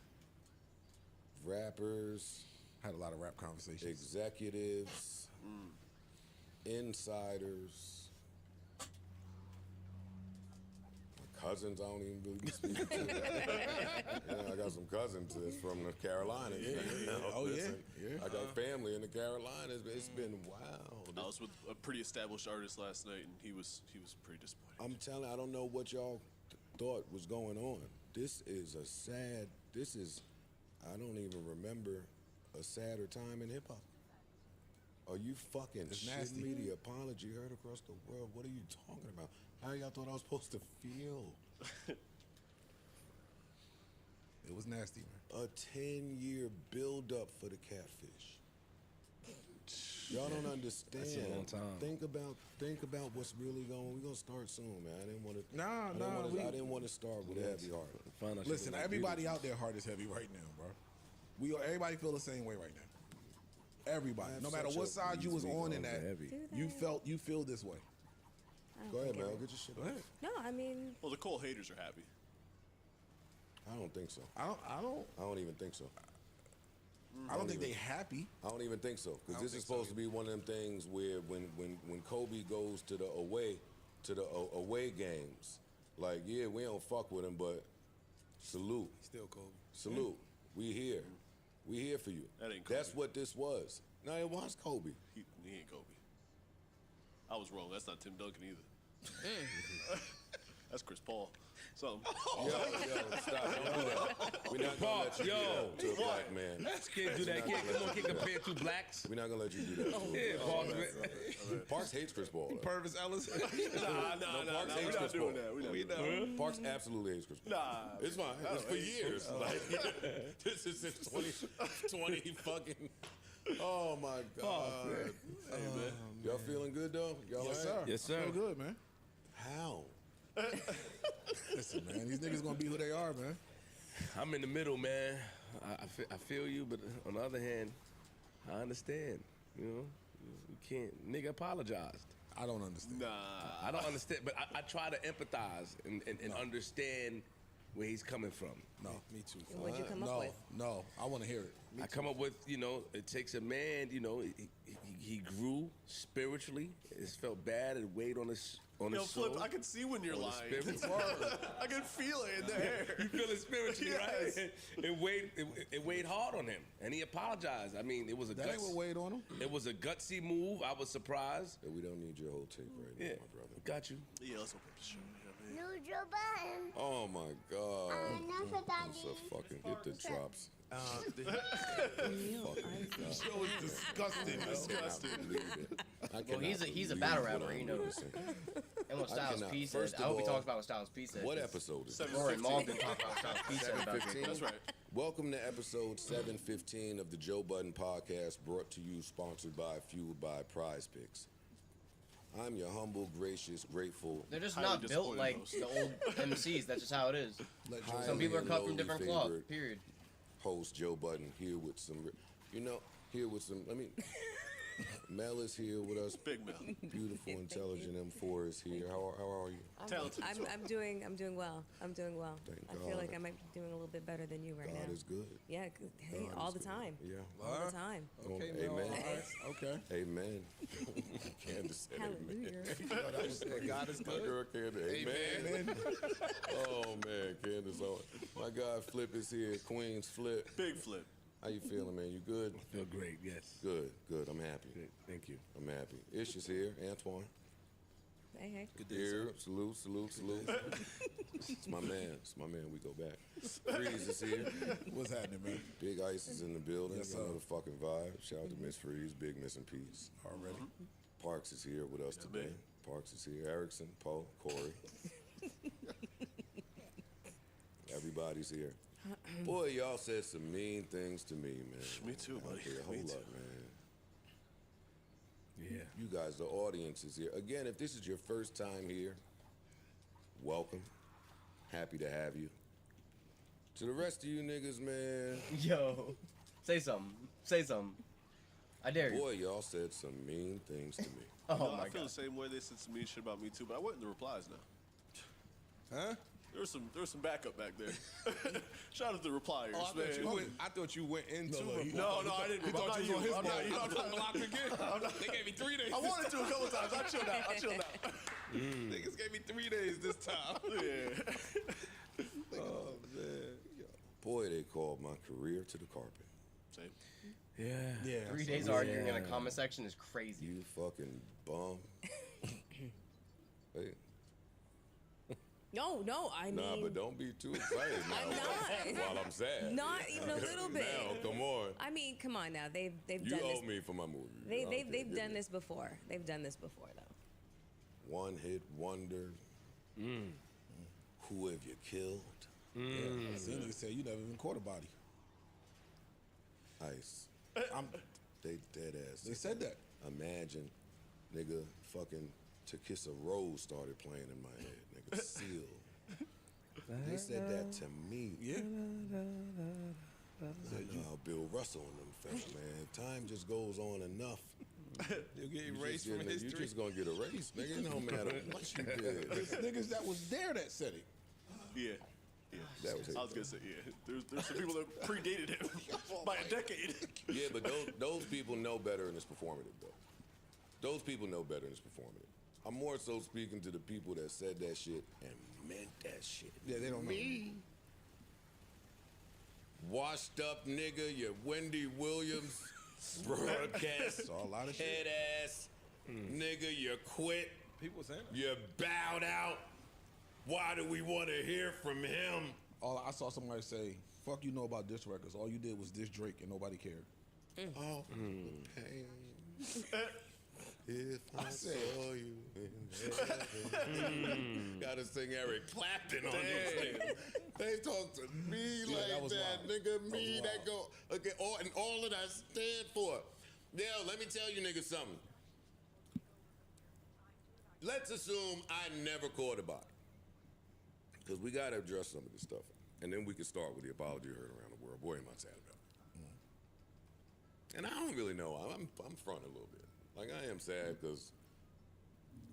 Rappers, Had a lot of rap conversations. executives, insiders. My cousins, I don't even really speak to. I got some cousins that's from the Carolinas. I got family in the Carolinas. It's been wild. I was with a pretty established artist last night, and he was pretty disappointed. I'm telling you, I don't know what y'all thought was going on. This is a sad, I don't even remember a sadder time in hip hop. Are you fucking It's shitting nasty. me? The apology heard across the world. What are you talking about? How y'all thought I was supposed to feel? It was nasty, man. A 10-year build-up for the catfish. Y'all don't understand. That's a long time. Think about what's really going on. We're going to start soon, man. I didn't want to. I didn't want to start with a heavy heart. Listen, everybody out there heart is heavy right now, bro. Everybody feel the same way right now. Everybody, no matter what side you was on in that, you feel this way. Go ahead, Mel. Get your shit. Go ahead. No, I mean. Well, the Cole haters are happy. I don't think so. I don't even think so. I don't think they happy. I don't even think so, because this is supposed to be one of them things where when Kobe goes to the away games, like, yeah, we don't fuck with him, but salute. Still Kobe. Salute. We here. We here for you. That ain't Kobe. That's what this was. No, it was Kobe. He ain't Kobe. I was wrong. That's not Tim Duncan either. That's Chris Paul. Something. Yo, stop. Don't do that. We're not gonna let you do that to a black man. Can't do that. Can't compare two blacks. We're not gonna let you do that. Yeah, Parks hates Chris Paul. Purvis Ellis. Parks hates Chris Paul. Parks absolutely hates Chris Paul. Nah, it's fine. It's for years. Like, this is since 20 fucking. Oh my God. Hey, man. Y'all feeling good though? Y'all Yes, all sir. right? Yes, sir. Feel good, man. How? Listen, man, these niggas gonna be who they are, man. I'm in the middle, man. I feel you, but on the other hand, I understand. You know, you can't. Nigga apologized. I don't understand. Nah. I don't understand, but I try to empathize and understand where he's coming from. No, me too. What'd you come up with? No, I want to hear it. I come up with, it takes a man, he grew spiritually. It felt bad. It weighed on his soul. Flip, I can see when you're On lying. his spirit. I can feel it in the air. You feel it spiritually, Yes. right? It weighed hard on him, and he apologized. I mean, it was a That ain't what weighed on him. It was a gutsy move. I was surprised. Yeah, we don't need your whole tape right now, my brother. Got you. Yeah, let's open up the show. New Joe Button. Oh my God. Enough of that. That's a fucking hit the drops. The show is disgusting. I can't believe it. Well, he's a battle rapper, he knows. And what Styles P said. I hope he talks about what Styles P said. What episode is it? Rory Maul been talking about what Styles P said about Drake. That's right. Welcome to episode 715 of the Joe Budden Podcast, brought to you, sponsored by, fueled by Prize Picks. I'm your humble, gracious, grateful. They're just not built like the old MCs. That's just how it is. Some people are cut from different cloth, period. Host Joe Budden here with some, Mel is here with us. Big Mel. Beautiful, intelligent M4 is here. How are you? I'm doing well. I'm doing well. Thank I feel God. like I might be doing a little bit better than you right now. God is good. Yeah, hey, God all is the good. time. Yeah. All the time. Okay, Amen. Okay. Amen. Candace said Hallelujah. amen. That was God is good. My girl Candace. Amen. Oh man, Candace. Oh, my God, Flip is here. Queens Flip. Big Flip. How you feeling, man? You good? I feel great, yes. Good. I'm happy. Good. Thank you. I'm happy. Ish is here. Antoine. Hey. Good day, Here. Salute. It's my man. We go back. Freeze is here. What's happening, man? Big Ice is in the building. Yes, sir. Another fucking vibe. Shout out to Miss Freeze. Big missing piece. Already. Parks is here with us today. man. Parks is here. Erickson, Poe, Corey. Everybody's here. Boy, y'all said some mean things to me, man. Me too, buddy. Hold Me too. up, man. Yeah. You guys, the audience is here. Again, if this is your first time here, welcome. Happy to have you. To the rest of you niggas, man. Yo, say something. I dare you. Boy, y'all said some mean things to me. Oh No, my I feel God. the same way. They said some mean shit about me too, but I went in the replies now. Huh? There was some backup back there. Shout out to the repliers, Oh, man. I thought you went into it. No, I didn't. He I'm thought not you was on you. his I'm not ball. you. I'm not blocked again. They gave me 3 days. I wanted to a couple times. I chilled out. Niggas gave me 3 days this time. Yeah. Oh, man. Boy, they called my career to the carpet. Same. Yeah. 3 days arguing in a comment section is crazy. You fucking bum. Hey. No, I mean. Nah, but don't be too excited now. I'm not. While I'm sad. Not even a little bit. Now, come on. I mean, come on now. They've You done owe this. me for my movie. They've done this before. They've done this before though. One hit wonder. Who have you killed? Yeah. See, niggas say you never even caught a body. Ice. They dead ass. They said that. Imagine, nigga, fucking To Kiss a Rose started playing in my head. Nigga, Seal. They said that to me. Yeah. Bill Russell and them fella, man. Time just goes on enough. You'll get You erased just from getting- history. You just gonna get erased, nigga. It don't matter what you did. There's niggas that was there that said it. Yeah. That was it. I was gonna say, yeah. There's some people that predated him by a decade. Yeah, but those people know better and it's performative, though. Those people know better and it's performative. I'm more so speaking to the people that said that shit and meant that shit. Yeah, they don't know. Me. Washed up nigga, you Wendy Williams broadcast. Saw a lot of shit. Head ass nigga, you quit. People saying that. You bowed out. Why do we want to hear from him? I saw somebody say, "Fuck, you know about diss records. All you did was diss Drake, and nobody cared." Oh, pain. If I saw you in Gotta sing Eric Clapton on these things. They talk to me Yeah, like that was that, wild. nigga. Me that go okay, and all that I stand for. Yo, let me tell you niggas something. Let's assume I never caught a body. Because we gotta address some of this stuff. And then we can start with the apology heard around the world. Boy, am I sad about it. And I don't really know. I'm fronting a little bit. Like, I am sad because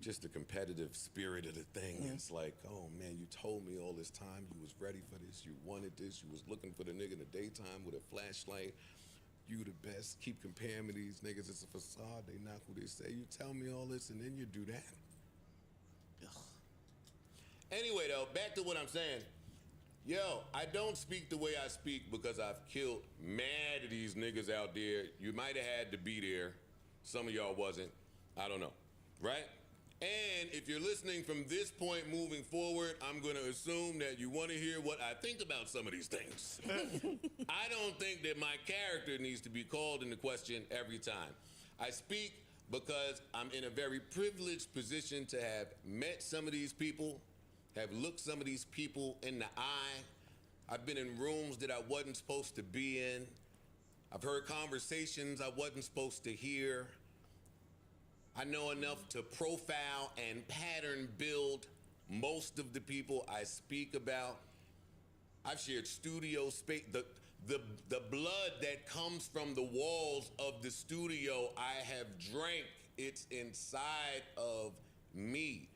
just the competitive spirit of the thing. It's like, oh, man, you told me all this time you was ready for this. You wanted this. You was looking for the nigga in the daytime with a flashlight. You the best. Keep comparing me to these niggas. It's a facade. They not who they say. You tell me all this, and then you do that. Ugh. Anyway, though, back to what I'm saying. Yo, I don't speak the way I speak because I've killed mad of these niggas out there. You might have had to be there. Some of y'all wasn't. I don't know. Right? And if you're listening from this point moving forward, I'm going to assume that you want to hear what I think about some of these things. I don't think that my character needs to be called into question every time. I speak because I'm in a very privileged position to have met some of these people, have looked some of these people in the eye. I've been in rooms that I wasn't supposed to be in. I've heard conversations I wasn't supposed to hear. I know enough to profile and pattern build most of the people I speak about. I've shared studio space. The blood that comes from the walls of the studio, I have drank. It's inside of me.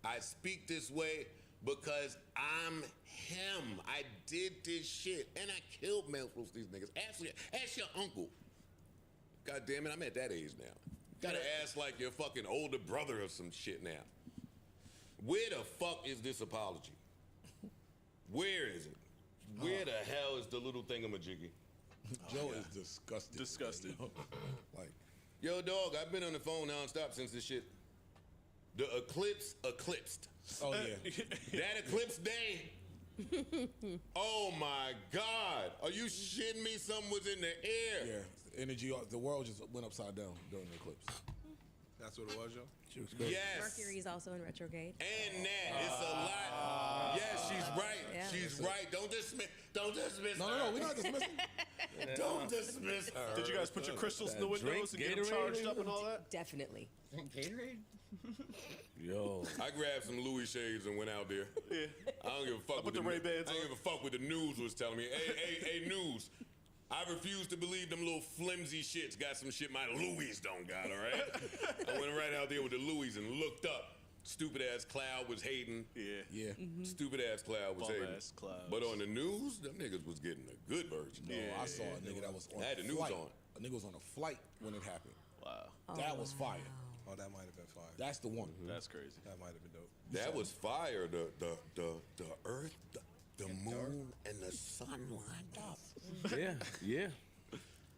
I speak this way because I'm him. I did this shit, and I killed multiple of these niggas. Ask your uncle. God damn it, I'm at that age now. Gotta ask like your fucking older brother or some shit now. Where the fuck is this apology? Where is it? Where the hell is the little thingamajiggy? Joe is disgusted. Disgusted. Like, yo, dog, I've been on the phone nonstop since this shit. The eclipse eclipsed. Oh, yeah. That eclipse day. Oh, my God. Are you shitting me? Something was in the air. Yeah, energy, the world just went upside down during the eclipse. That's what it was, Joe? Yes. Mercury's also in retrograde. And that, it's a lot. Yes, she's right. Yeah. She's right. Don't dismiss her. No, we're not dismissing. Don't dismiss her. Did you guys put your crystals in the windows and get them charged up and all that? Definitely. Gatorade? Yo. I grabbed some Louis shades and went out there. Yeah. I don't give a fuck I put the Ray-Bans I don't give a fuck what the news was telling me. Hey, news. I refuse to believe them little flimsy shits got some shit my Louis don't got, all right? I went right out there with the Louis and looked up. Stupid ass Cloud was hating. Yeah. Stupid ass Cloud was hating. Bum-ass Cloud. But on the news, them niggas was getting a good version. No, I saw a nigga that was on I had the a news flight. on. A nigga was on a flight when it happened. Wow. That was fire. Oh, that might have been fire. That's the one. That's crazy. That might have been dope. That was fire. The earth, the moon, and the sun lined up. Yeah.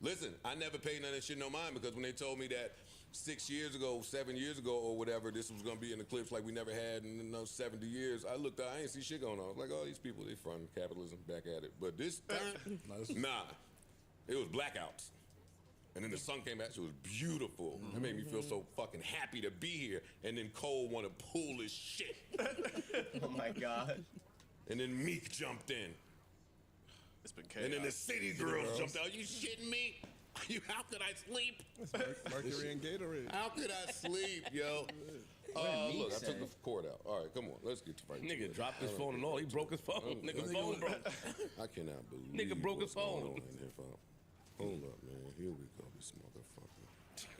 Listen, I never paid none of that shit no mind because when they told me that 6 years ago, 7 years ago, or whatever, this was gonna be an eclipse like we never had in those 70 years, I looked out, I ain't see shit going on. I was like, oh, these people, they from capitalism, back at it. But this time, nah, it was blackouts. And then the sun came out, so it was beautiful. It made me feel so fucking happy to be here. And then Cole wanna pull his shit. Oh my God. And then Meek jumped in. It's been chaos. And then the city girls jumped out. You shitting me? How could I sleep? Mercury and Gatorade. How could I sleep, yo? Look, I took the cord out. All right, come on. Let's get to fight. Nigga dropped his phone and all. He broke his phone. Nigga's phone broke. I cannot believe Nigga broke his what's going phone. on in here, fam. Hold up, man. Here we go, this motherfucker.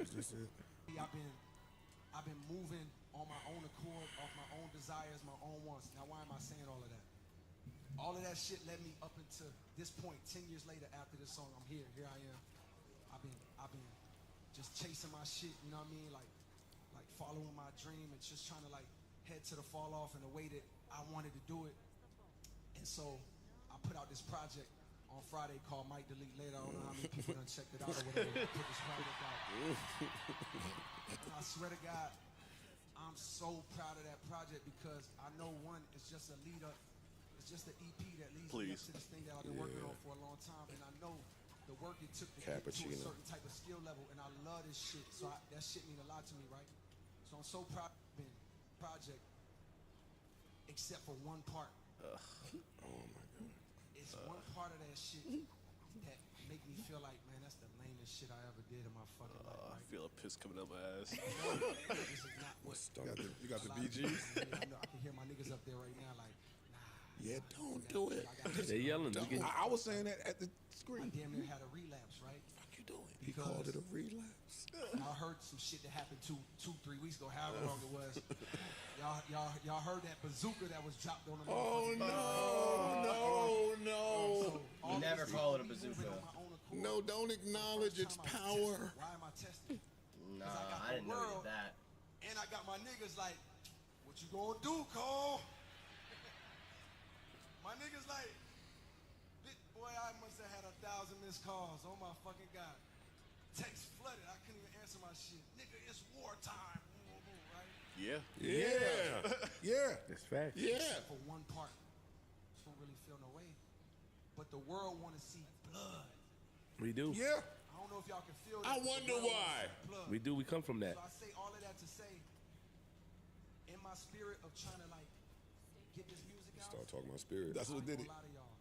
Is this it? I've been moving on my own accord, off my own desires, my own wants. Now, why am I saying all of that? All of that shit led me up into this point. 10 years later, after this song, I'm here. Here I am. I've been just chasing my shit. You know what I mean? Like following my dream and just trying to like head to the fall off in the way that I wanted to do it. And so I put out this project on Friday called Might Delete Later. I don't know how many people done checked it out or whatever. I put this project out. And I swear to God, I'm so proud of that project because I know one, it's just a lead up. It's just an EP that leads me up to this thing that I've been working on for a long time. And I know the work it took to get to a certain type of skill level. And I love this shit. So that shit mean a lot to me, right? So I'm so proud of the project, except for one part. Oh my God. It's one part of that shit that make me feel like, man, that's the lamest shit I ever did in my fucking life. Right? I feel a piss coming out my ass. This is not what You got the a lot of BGs? niggas, I can hear my niggas up there right now like, Yeah, don't do it. They yelling. I was saying that at the I screen. damn near had a relapse, right? What you doing? He called it a relapse. I heard some shit that happened 2-3 weeks ago, however long it was. Y'all heard that bazooka that was dropped on the No. You never call it a bazooka. No, don't acknowledge its power. Why am I testing? Nah, I didn't know you did that. And I got my niggas like, what you gonna do, Cole? My niggas like, boy, I must have had 1,000 missed calls. Oh my fucking God. Text flooded. I couldn't even answer my shit. Nigga, it's wartime. Right? Yeah. Yeah. That's facts. Yeah. For one part, don't really feel no way. But the world want to see blood. We do. Yeah. I I don't know if y'all can feel that. I wonder why. We do. We come from that. So I say all of that to say, in my spirit of trying to like get this music out. Start talking about spirit. That's what did it. A lot of y'all,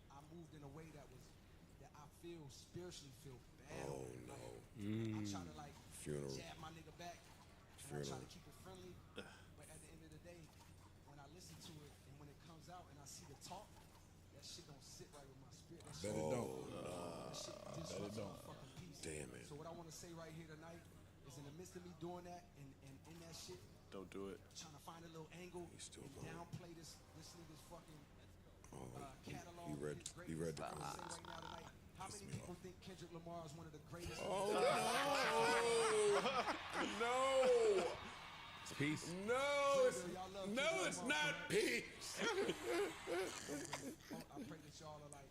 I moved in a way that I feel spiritually feel bad. Oh no. I try to like Funeral. jab my nigga back, and I try to keep it friendly. But at the end of the day, when I listen to it and when it comes out and I see the talk, that shit don't sit right with my spirit. That Bet it don't. That shit Bet it don't. fucking peace. Damn it. So what I want to say right here tonight is in the midst of me doing that and in that shit, Don't do it. trying to find a little angle still and going. downplay this nigga's fucking catalog. He read the comments. How many people think Kendrick Lamar is one of the greatest? Oh no! No! It's peace. No, it's not peace. I pray that y'all are like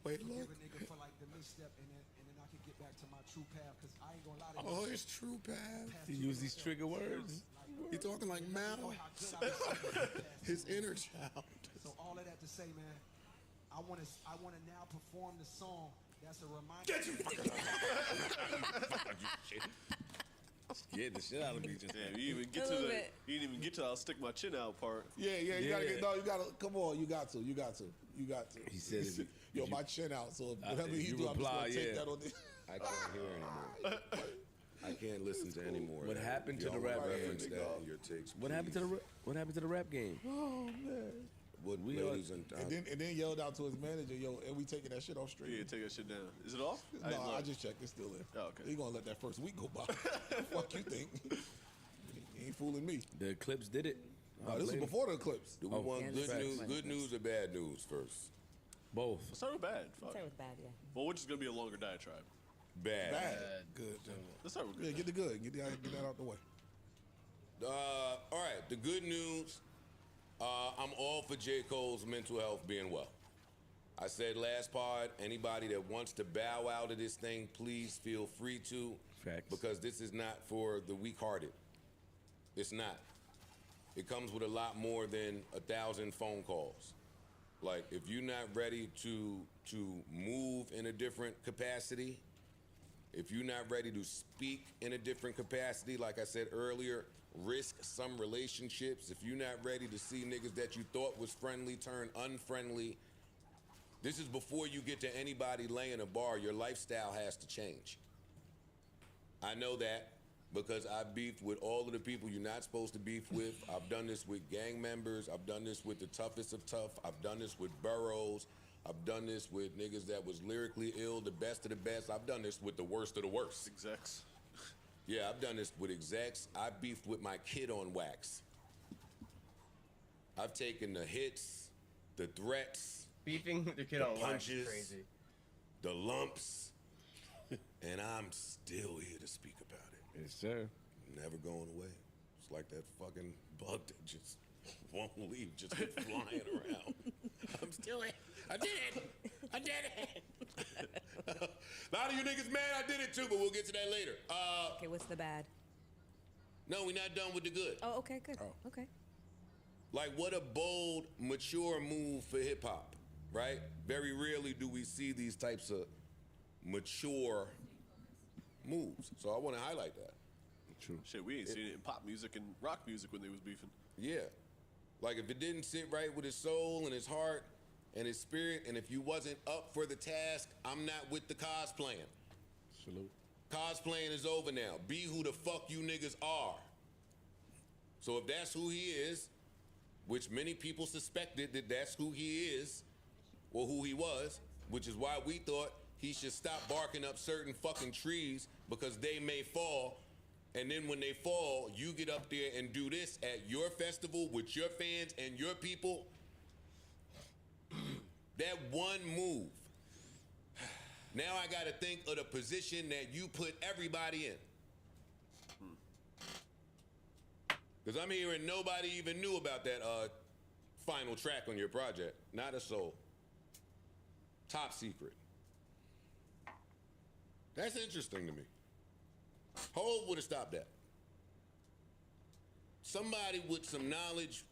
Wait, forgive look. a nigga for like the misstep and then I can get back to my true path because I ain't gonna lie to you. Oh, his true path. You use these trigger words. He talking like Mal. His inner child. So all of that to say, man, I want to now perform the song that's a reminder. Get you fucking Scared the shit out of me just Damn, you didn't even get to I'll stick my chin out part. Yeah, you gotta get. No, you gotta. Come on, you got to. He said, "Yo, my chin out." So whatever he you do, I'm just reply, gonna take yeah. that on the. I can't hear anymore. I can't listen to any more. What happened to the rap reference game? that in your takes? What happened to the rap game? Oh man. What We ladies And then yelled out to his manager, "Yo, and we taking that shit off straight." Yeah, take that shit down. Is it off? No, I just checked. It's still there. Oh, okay. He gonna let that first week go by. Fuck you think? He ain't fooling me. The Eclipse did it. No, this was before the Eclipse. Do we want good news or bad news first? Both. Let's start with bad. Fuck. Start with bad, yeah. Well, which is gonna be a longer diatribe. Bad. Good. Let's start with good. Yeah, get the good. Get that out the way. All right, the good news. I'm all for J. Cole's mental health being well. I said last pod, anybody that wants to bow out of this thing, please feel free to. Facts. Because this is not for the weak-hearted. It's not. It comes with a lot more than 1,000 phone calls. Like, if you're not ready to move in a different capacity, if you're not ready to speak in a different capacity, like I said earlier, risk some relationships, if you're not ready to see niggas that you thought was friendly turn unfriendly, this is before you get to anybody laying a bar. Your lifestyle has to change. I know that because I beefed with all of the people you're not supposed to beef with. I've done this with gang members. I've done this with the toughest of tough. I've done this with boroughs. I've done this with niggas that was lyrically ill, the best of the best. I've done this with the worst of the worst. Execs. Yeah, I've done this with execs. I beefed with my kid on wax. I've taken the hits, the threats, Beefing with your kid the on wax is punches, crazy. the lumps, and I'm still here to speak about it. Yes, sir. Never going away. It's like that fucking bug that just won't leave, just keep flying around. I'm still here. I did it. I did it. A lot of you niggas mad I did it too, but we'll get to that later. Okay, what's the bad? No, we're not done with the good. Oh, okay, good. Okay. Like, what a bold, mature move for hip hop, right? Very rarely do we see these types of mature moves. So I want to highlight that. True. Shit, we ain't seen it in pop music and rock music when they was beefing. Yeah. Like, if it didn't sit right with his soul and his heart and his spirit, and if you wasn't up for the task, I'm not with the cosplaying. Salute. Cosplaying is over now. Be who the fuck you niggas are. So if that's who he is, which many people suspected that that's who he is, or who he was, which is why we thought he should stop barking up certain fucking trees because they may fall. And then when they fall, you get up there and do this at your festival with your fans and your people. That one move. Now I gotta think of the position that you put everybody in. Because I'm hearing nobody even knew about that final track on your project. Not a soul. Top secret. That's interesting to me. Hov would have stopped that. Somebody with some knowledge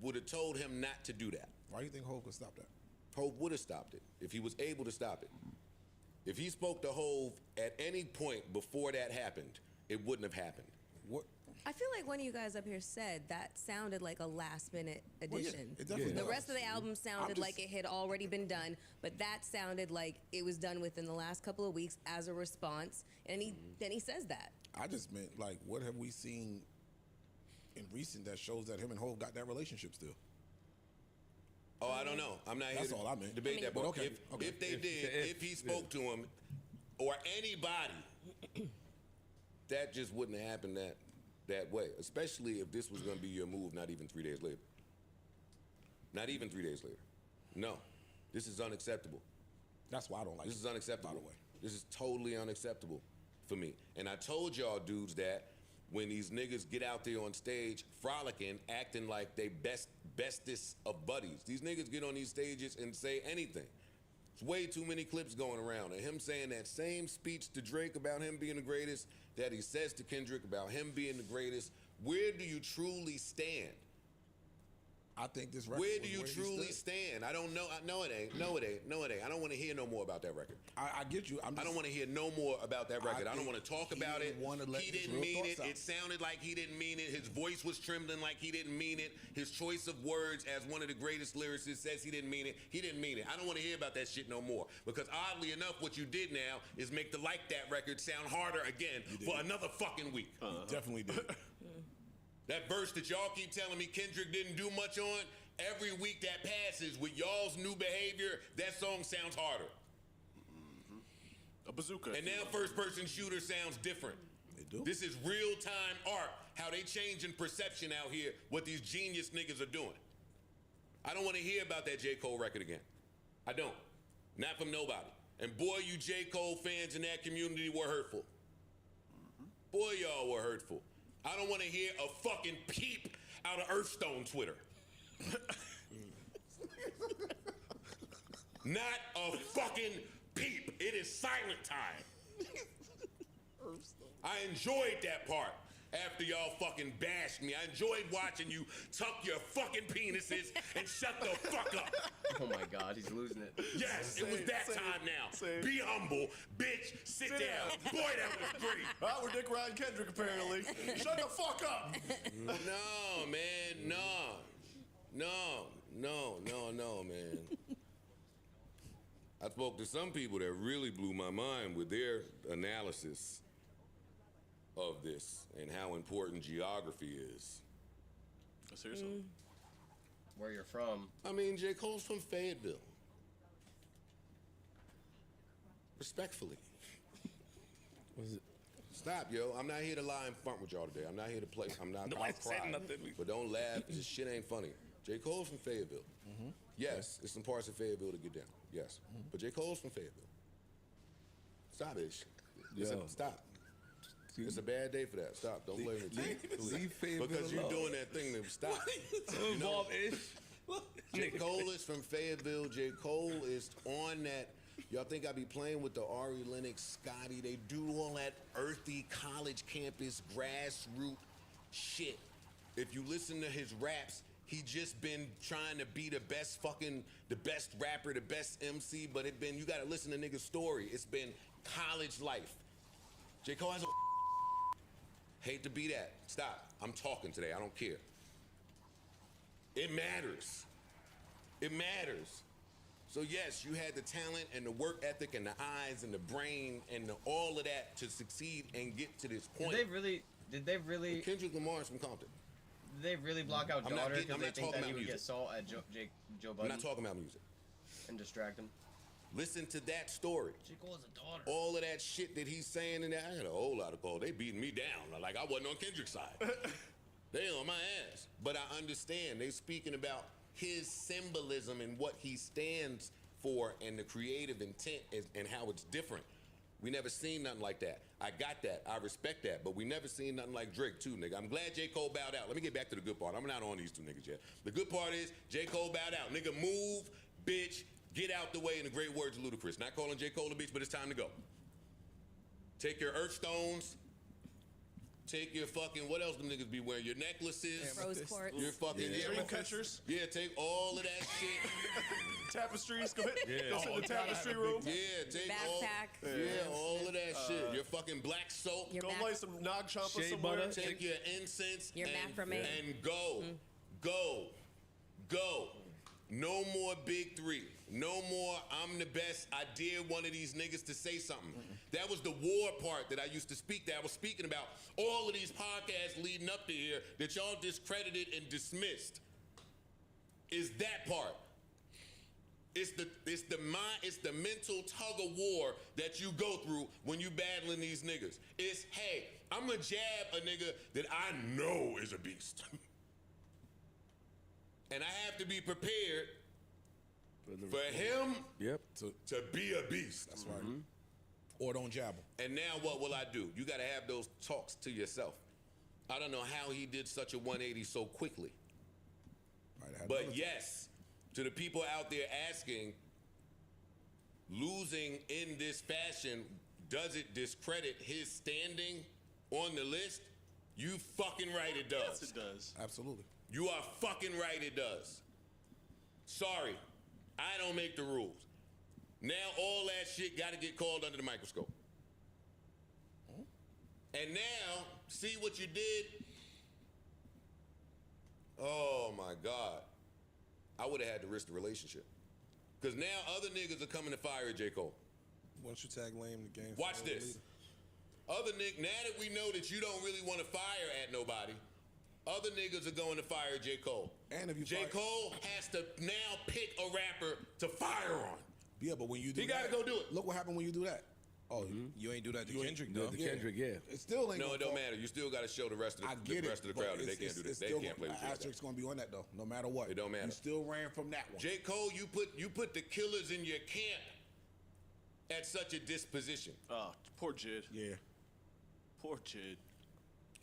would have told him not to do that. Why do you think Hov could stop that? Hov would have stopped it if he was able to stop it. If he spoke to Hove at any point before that happened, it wouldn't have happened. What? I feel like one of you guys up here said that sounded like a last-minute addition. it definitely The does. rest of the album sounded like it had already been done, but that sounded like it was done within the last couple of weeks as a response. And then he says that. I just meant, like, what have we seen in recent that shows that him and Hov got that relationship still? Oh, I don't know. I'm not here That's to all I meant. debate that. But Okay, if they did, if he spoke to him or anybody, that just wouldn't have happened that way. Especially if this was going to be your move not even 3 days later. Not even 3 days later. No. This is unacceptable. That's why I don't like this. This is unacceptable. By the way. This is totally unacceptable for me. And I told y'all dudes that when these niggas get out there on stage frolicking, acting like they bestest of buddies. These niggas get on these stages and say anything. There's way too many clips going around of him saying that same speech to Drake about him being the greatest that he says to Kendrick about him being the greatest. Where do you truly stand? I think this record. Where do you truly stand? I don't know. No, it ain't. No, it ain't. No, it ain't. I don't want to hear no more about that record. I get you. I don't want to hear no more about that record. I don't want to talk about it. He didn't mean it. It sounded like he didn't mean it. His voice was trembling like he didn't mean it. His choice of words as one of the greatest lyricists says he didn't mean it. He didn't mean it. I don't want to hear about that shit no more. Because oddly enough, what you did now is make the Like That record sound harder again for another fucking week. You definitely did. That verse that y'all keep telling me Kendrick didn't do much on, every week that passes with y'all's new behavior, that song sounds harder. A bazooka. And now first person shooter sounds different. They do. This is real time art, how they changing perception out here, what these genius niggas are doing. I don't want to hear about that J. Cole record again. I don't. Not from nobody. And boy, you J. Cole fans in that community were hurtful. Boy, y'all were hurtful. I don't want to hear a fucking peep out of Earthstone Twitter. Not a fucking peep. It is silent time. I enjoyed that part after y'all fucking bashed me. I enjoyed watching you tuck your fucking penises and shut the fuck up. Oh my God, he's losing it. Yes, it was that time now. Be humble, bitch. Sit down. Boy, that was great. We're Dick Ryan Kendrick, apparently. Shut the fuck up. No, man, no, man. I spoke to some people that really blew my mind with their analysis of this and how important geography is. Seriously? Where you're from. I mean, J. Cole's from Fayetteville. Respectfully. Stop, yo. I'm not here to lie in front with y'all today. I'm not here to play. I'm not. I'll cry. But don't laugh. This shit ain't funny. J. Cole's from Fayetteville. Yes, there's some parts of Fayetteville to get down. Yes. But J. Cole's from Fayetteville. Stop it. Stop. It's a bad day for that. Stop. Don't blame it. Leave Fayetteville because you're alone. doing that thing to stop. You know, J. Cole is from Fayetteville. J. Cole is on that. Y'all think I be playing with the Ari Lennox, Scotty? They do all that earthy college campus grassroots shit. If you listen to his raps, he just been trying to be the best rapper, the best MC, but you gotta listen to nigga's story. It's been college life. J. Cole has a hate to be that. Stop. I'm talking today. I don't care. It matters. It matters. So yes, you had the talent and the work ethic and the eyes and the brain and all of that to succeed and get to this point. Did they really? Kendrick Lamar's from Compton. Did they really block out Daughter because they think that he would get Salt at Joe Budden? I'm not talking about music. And distract him? Listen to that story. J. Cole has a daughter. All of that shit that he's saying in that, I had a whole lot of calls. They beating me down like I wasn't on Kendrick's side. They on my ass. But I understand. They speaking about his symbolism and what he stands for and the creative intent and how it's different. We never seen nothing like that. I got that. I respect that. But we never seen nothing like Drake too, nigga. I'm glad J. Cole bowed out. Let me get back to the good part. I'm not on these two niggas yet. The good part is J. Cole bowed out. Nigga, move, bitch, get out the way in the great words of Ludacris. Not calling J. Cole a bitch, but it's time to go. Take your Earthstones Take your fucking, what else them niggas be wearing? Your necklaces. Rose quartz. Your fucking dream catchers. Yeah, take all of that shit. Tapestries. Go ahead. Yeah. Go to the tapestry room. Yeah, take Backpack. all of that shit. Your fucking black soap. Your Go back- lay some Nag Champa Shea somewhere. butter. Take your incense Your macrame. and go. Go. No more big three. No more I'm the best. I dare one of these niggas to say something. That was the war part that I used to speak that I was speaking about all of these podcasts leading up to here that y'all discredited and dismissed. Is that part. It's the mental tug of war that you go through when you battling these niggas. It's, hey, I'm gonna jab a nigga that I know is a beast. And I have to be prepared for him to be a beast. That's right. Or don't jab him. And now what will I do? You gotta have those talks to yourself. I don't know how he did such a 180 so quickly. But yes, to the people out there asking, losing in this fashion, does it discredit his standing on the list? You fucking right it does. Yes, it does. Absolutely. You are fucking right it does. Sorry, I don't make the rules. Now all that shit gotta get called under the microscope. And now, see what you did? Oh my God. I would have had to risk the relationship. Because now other niggas are coming to fire J. Cole. Why don't you tag Lame the game? Watch this. Other niggas, now that we know that you don't really want to fire at nobody, other niggas are going to fire J. Cole. And if you J. Cole has to now pick a rapper to fire on. Yeah, but when you do He that, gotta go do it. Look what happened when you do that. Oh, you ain't do that to You ain't- Kendrick, no, though. Kendrick, It still ain't. No, gonna it don't fall. matter. You still got to show the rest of I the get rest of the but crowd that they it's- can't do this. it's They still can't play with you. Like that. Asterisks gonna be on that though, no matter what. It don't matter. You still ran from that one. J. Cole, you put the killers in your camp at such a disposition. Oh, poor Jid. Yeah. Poor Jid.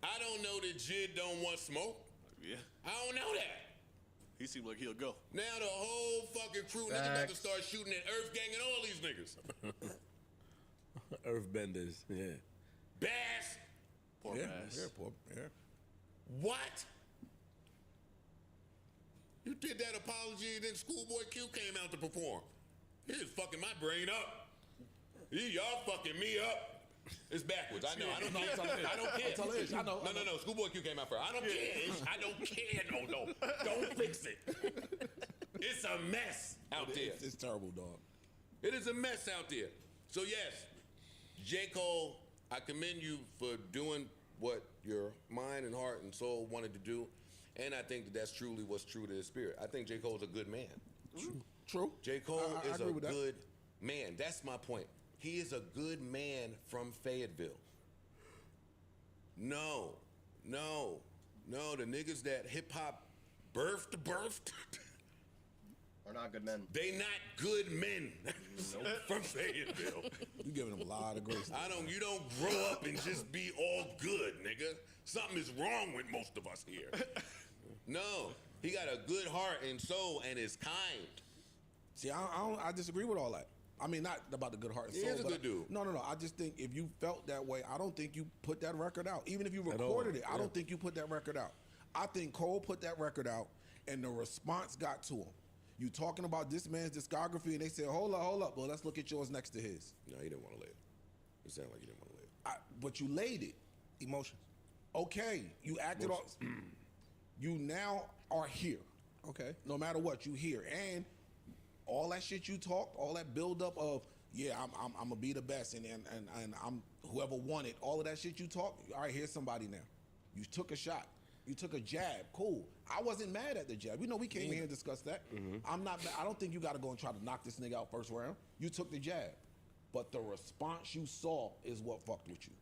I don't know that Jid don't want smoke. Yeah. I don't know that. He seemed like he'll go. Now the whole fucking crew niggas about to start shooting at Earth Gang and all these niggas. Earthbenders, yeah. Bass. Poor yeah, Bass. Yeah, poor, yeah. What? You did that apology and then Schoolboy Q came out to perform. He was fucking my brain up. Y'all fucking me up. It's backwards. I know. I don't care. I don't care. I know. No. Schoolboy Q came out first. I don't care. I don't care. No. Don't fix it. It's a mess out there. It's terrible, dog. It is a mess out there. So yes, J. Cole, I commend you for doing what your mind and heart and soul wanted to do. And I think that that's truly what's true to his spirit. I think J. Cole's a good man. True. J. Cole I is a agree with that. good man. That's my point. He is a good man from Fayetteville. No. The niggas that hip hop birthed Are not good men. they not good men from Fayetteville. You giving them a lot of grace. You don't grow up and just be all good, nigga. Something is wrong with most of us here. No, he got a good heart and soul and is kind. See, I disagree with all that. I mean, not about the good heart and He soul. is a but good dude. No. I just think if you felt that way, I don't think you put that record out. Even if you recorded it, I don't think you put that record out. I think Cole put that record out, and the response got to him. You talking about this man's discography, and they said, hold up, well, let's look at yours next to his. No, he didn't want to lay it. It sounded like he didn't want to lay it. But you laid it. Emotions. Okay, you acted on. You now are here. Okay. No matter what, you here, and all that shit you talked, all that buildup of I'm gonna be the best, and I'm whoever won it. All of that shit you talked. All right, here's somebody now. You took a shot. You took a jab. Cool. I wasn't mad at the jab. We know we came here and discussed that. I'm not. I don't think you got to go and try to knock this nigga out first round. You took the jab, but the response you saw is what fucked with you.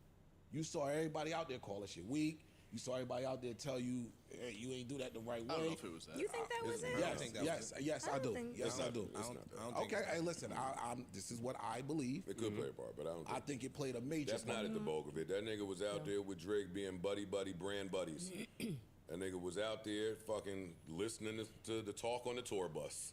You saw everybody out there call that shit weak. You saw everybody out there tell you, hey, you ain't do that the right way. I don't know if it was that. You think that was it? Yes, I do. Yes, I do. I don't think Okay, hey, listen. This is what I believe. It could play a part, but I don't think. I think it played a major That's part. not at the bulk of it. That nigga was out there with Drake being buddy, brand buddies. That nigga was out there fucking listening to the talk on the tour bus.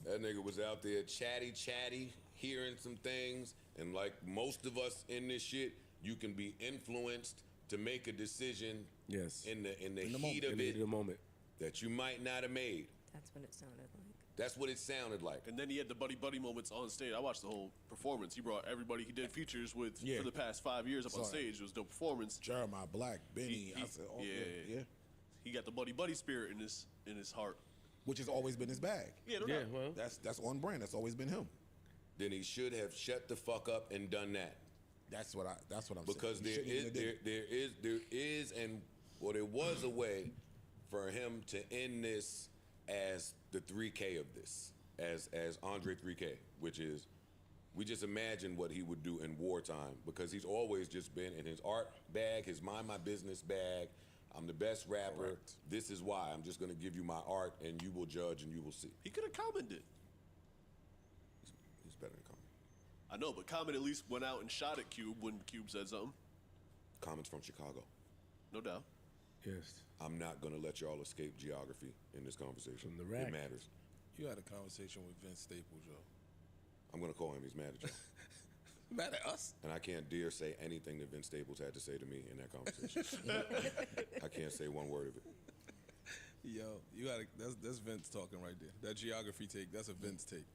That nigga was out there chatty, hearing some things. And like most of us in this shit, you can be influenced to make a decision yes. in the moment. heat of In it the moment. that you might not have made. That's what it sounded like. That's what it sounded like. And then he had the buddy moments on stage. I watched the whole performance. He brought everybody he did features with for the past 5 years up on stage. It was no performance. Jeremiah Black, Benny. I said, yeah. He got the buddy spirit in his heart, which has always been his bag. Yeah, no doubt. Well, that's on brand. That's always been him. Then he should have shut the fuck up and done that. That's what I'm because saying. There was a way for him to end this as the 3K of this, as Andre 3K, which is, we just imagine what he would do in wartime, because he's always just been in his art bag, his mind my business bag. I'm the best rapper. Correct. This is why. I'm just going to give you my art, and you will judge, and you will see. He could have commented. He's better than Common. I know, but Common at least went out and shot at Cube when Cube said something. Common's from Chicago. No doubt. Yes. I'm not going to let y'all escape geography in this conversation. From the rack. It matters. You had a conversation with Vince Staples, yo. I'm going to call him. He's mad at you. Mad at us? And I can't dare say anything that Vince Staples had to say to me in that conversation. I can't say one word of it. Yo, you gotta. That's Vince talking right there. That geography take. That's a Vince take.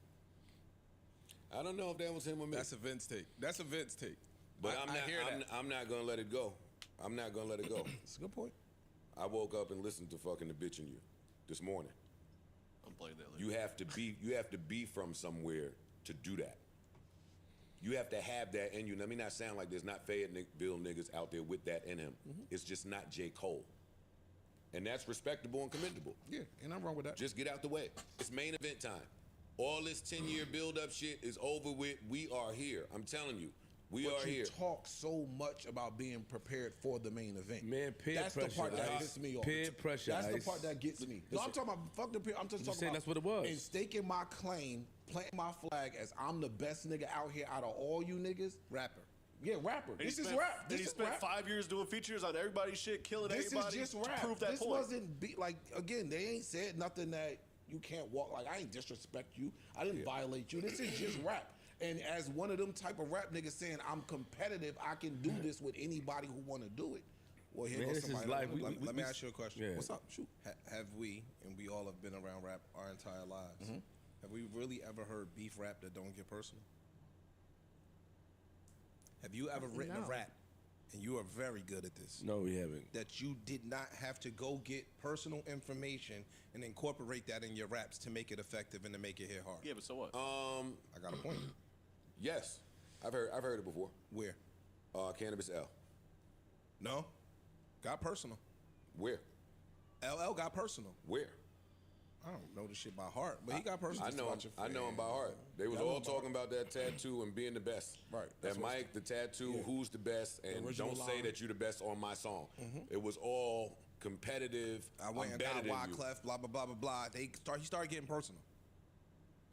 I don't know if that was him or me. That's a Vince take. That's a Vince take. But I I'm not gonna let it go. I'm not gonna let it go. That's a good point. I woke up and listened to fucking The Bitch in You this morning. I'm playing that later. You have to be from somewhere to do that. You have to have that in you. Let me not sound like there's not Fayetteville niggas out there with that in him. It's just not J. Cole. And that's respectable and commendable. Yeah, ain't nothing wrong with that. Just get out the way. It's main event time. All this 10-year build-up shit is over with. We are here. I'm telling you. We are here. You talk so much about being prepared for the main event. Man, peer that's pressure. The part that gets me off. Peer pressure. That's the part that gets me. No, I'm talking about fuck the peer. I'm just talking about that's what it was. And staking my claim, planting my flag as I'm the best nigga out here out of all you niggas. Rapper. Yeah, rapper. This is rap. He spent 5 years doing features on everybody's shit, killing everybody. This is just rap. To prove that this point. wasn't like again. They ain't said nothing that you can't walk. Like I ain't disrespect you. I didn't violate you. This is just rap. And as one of them type of rap niggas saying, I'm competitive, I can do this with anybody who want to do it. Well, here goes somebody. Let me ask you a question. Yeah. What's up? Shoot. Have we, and we all have been around rap our entire lives, have we really ever heard beef rap that don't get personal? Have you ever written a rap, and you are very good at this? No, we haven't. That you did not have to go get personal information and incorporate that in your raps to make it effective and to make it hit hard? Yeah, but so what? I got a point. Yes. I've heard it before. Where? Cannabis L. No. Got personal. Where? LL got personal. Where? I don't know this shit by heart, but he got personal. I know him by heart. They was all talking about that tattoo and being the best. Right. That Mike, the tattoo, who's the best, and don't say that you're the best on my song. It was all competitive. I went and got Wyclef, blah, blah, blah, blah, blah. He started getting personal.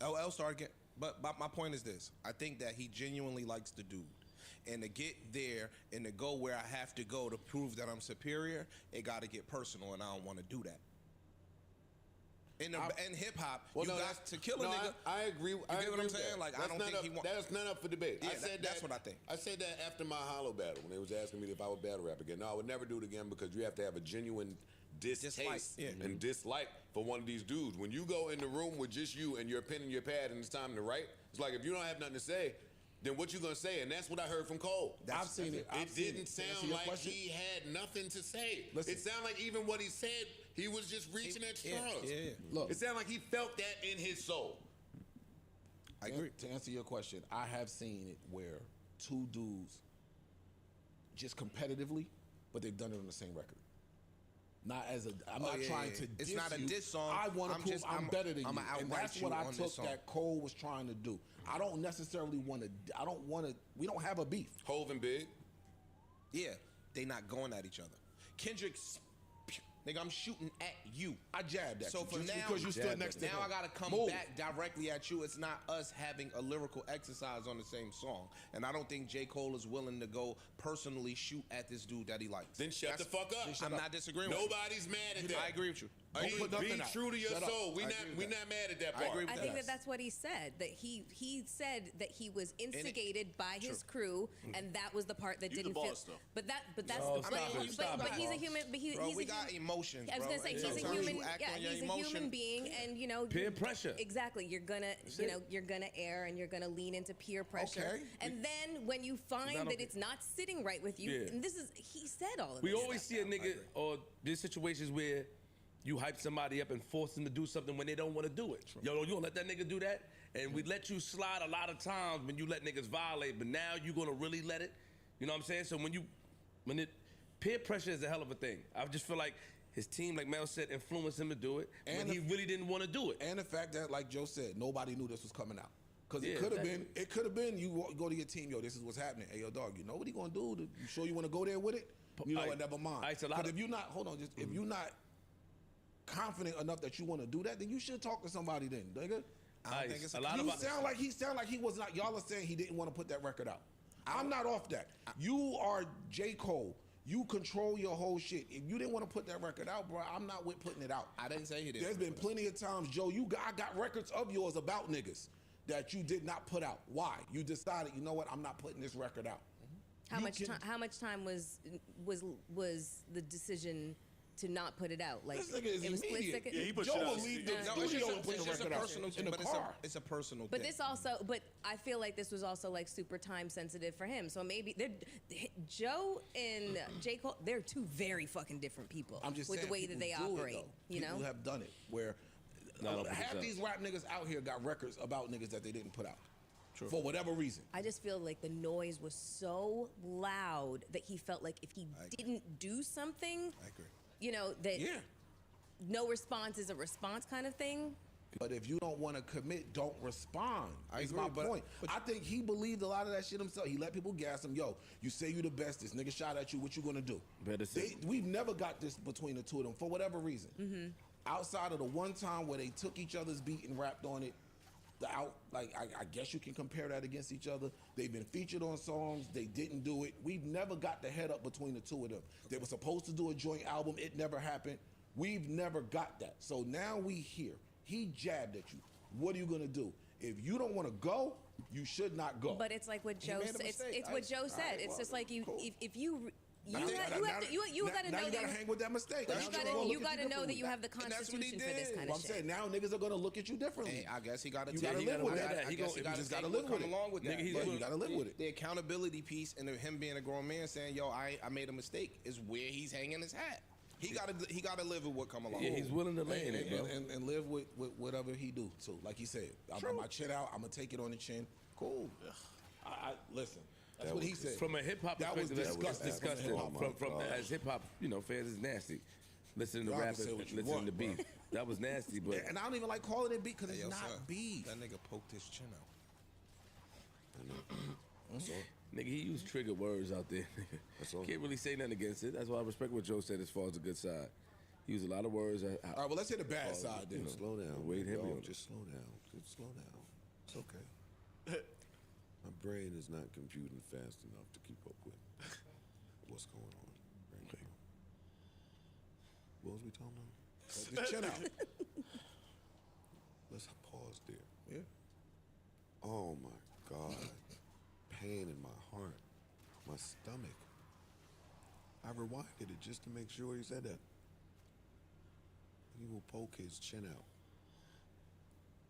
LL started getting, but my point is this. I think that he genuinely likes the dude. And to get there and to go where I have to go to prove that I'm superior, it got to get personal, and I don't want to do that. In hip hop, to kill a nigga. I agree. You get what I'm saying? Like, I don't think he wants. That's not up for debate. Yeah, I said that's what I think. I said that after my Hollow battle when they was asking me if I would battle rap again. No, I would never do it again because you have to have a genuine distaste and dislike for one of these dudes. When you go in the room with just you and your pen and your pad and it's time to write, it's like if you don't have nothing to say, then what you gonna say? And that's what I heard from Cole. I've seen it. It didn't sound like he had nothing to say. It sounded like even what he said, he was just reaching at straws. Look, it sounded like he felt that in his soul. I agree. To answer your question, I have seen it where two dudes just competitively, but they've done it on the same record. Not as a. I'm not trying to. It's diss not a you. diss song. I want to prove I'm better than you, and that's what I took song. that Cole was trying to do. I don't necessarily want to. I don't want to. We don't have a beef. Hov and Big. Yeah, they not going at each other. Kendrick, nigga, I'm shooting at you. I jabbed at so you. For just now, because you stood next to him. Now I gotta come back directly at you. It's not us having a lyrical exercise on the same song, and I don't think J. Cole is willing to go personally shoot at this dude that he likes. Then shut the fuck up. I'm not disagreeing with you. Nobody's mad at that. I agree with you. Be true to your soul. We not mad at that part. I think that's what he said. That he said that he was instigated by his crew, and that was the part that didn't fit. But he's a human. But we got emotions. I was gonna say he's a human. Yeah, he's a human being, and peer pressure. Exactly. You're gonna err, and you're gonna lean into peer pressure. Okay. And then when you find that it's not sitting right with you, and he said all of this. We always see a nigga or there's situations where you hype somebody up and force them to do something when they don't want to do it. Yo, you gonna let that nigga do that? And we let you slide a lot of times when you let niggas violate, but now you gonna really let it? You know what I'm saying? So peer pressure is a hell of a thing. I just feel like his team, like Mel said, influenced him to do it, and he really didn't want to do it. And the fact that, like Joe said, nobody knew this was coming out. Because it could have been, you go to your team, yo, this is what's happening. Hey, yo, dog, you know what he gonna do? You sure you want to go there with it? You know what, never mind. Because if you're not, if you're not confident enough that you want to do that, then you should talk to somebody then, nigga. I don't think it's he sound like he was not. Y'all are saying he didn't want to put that record out. I'm not off that. You are J. Cole. You control your whole shit. If you didn't want to put that record out, bro, I'm not with putting it out. I didn't say he didn't. There's been plenty of times, Joe. I got records of yours about niggas that you did not put out. Why? You decided, you know what? I'm not putting this record out. How much time was the decision to not put it out? Like this nigga is it was immediate. split second. Yeah, he put Joe will leave the studio and put the record out in the car. It's a personal But thing. but I feel like this was also like super time sensitive for him. So maybe Joe and J. Cole, they're two very fucking different people. I'm just with saying, the way that they operate. People have done it where half these rap niggas out here got records about niggas that they didn't put out. For whatever reason. I just feel like the noise was so loud that he felt like if he didn't do something, I agree. That no response is a response kind of thing. But if you don't want to commit, don't respond. That's my point. I think he believed a lot of that shit himself. He let people gas him. Yo, you say you the best. This nigga shot at you. What you gonna do? We've never got this between the two of them for whatever reason. Mm-hmm. Outside of the one time where they took each other's beat and rapped on it, I guess you can compare that against each other. They've been featured on songs. They didn't do it. We've never got the head up between the two of them. They were supposed to do a joint album. It never happened. We've never got that. So now we here. He jabbed at you. What are you gonna do? If you don't want to go, you should not go. But it's like what Joe said. It's what Joe said. It's just like you. If you. You got to know you gotta hang with that mistake. You got to know that you have the constitution for this kind of shit. I'm saying now niggas are gonna look at you differently. Hey, I guess he got to live with that. I guess he just got to live with it. Along with that. You got to live with it. The accountability piece and him being a grown man saying, "Yo, I made a mistake," is where he's hanging his hat. He got to live with what come along. Yeah, he's willing to lay in it, bro. And live with whatever he do. So, like he said, I got my chin out. I'm gonna take it on the chin. Cool. I listen. That's what he said. From a hip hop perspective, that's disgusting. From as hip hop, fans is nasty. Listening to rap and listening to beef. That was nasty, but and I don't even like calling it beef because it's not beef. That nigga poked his chin out. Nigga, he used trigger words out there. Can't really say nothing against it. That's why I respect what Joe said as far as the good side. He used a lot of words. All right, well, let's hit the bad side then. Slow down. Wait, just slow down. Just slow down. It's okay. My brain is not computing fast enough to keep up with what's going on right now. What was we talking about? Just chin out. Let's pause there. Yeah. Oh my God. Pain in my heart. My stomach. I rewinded it just to make sure he said that. He will poke his chin out.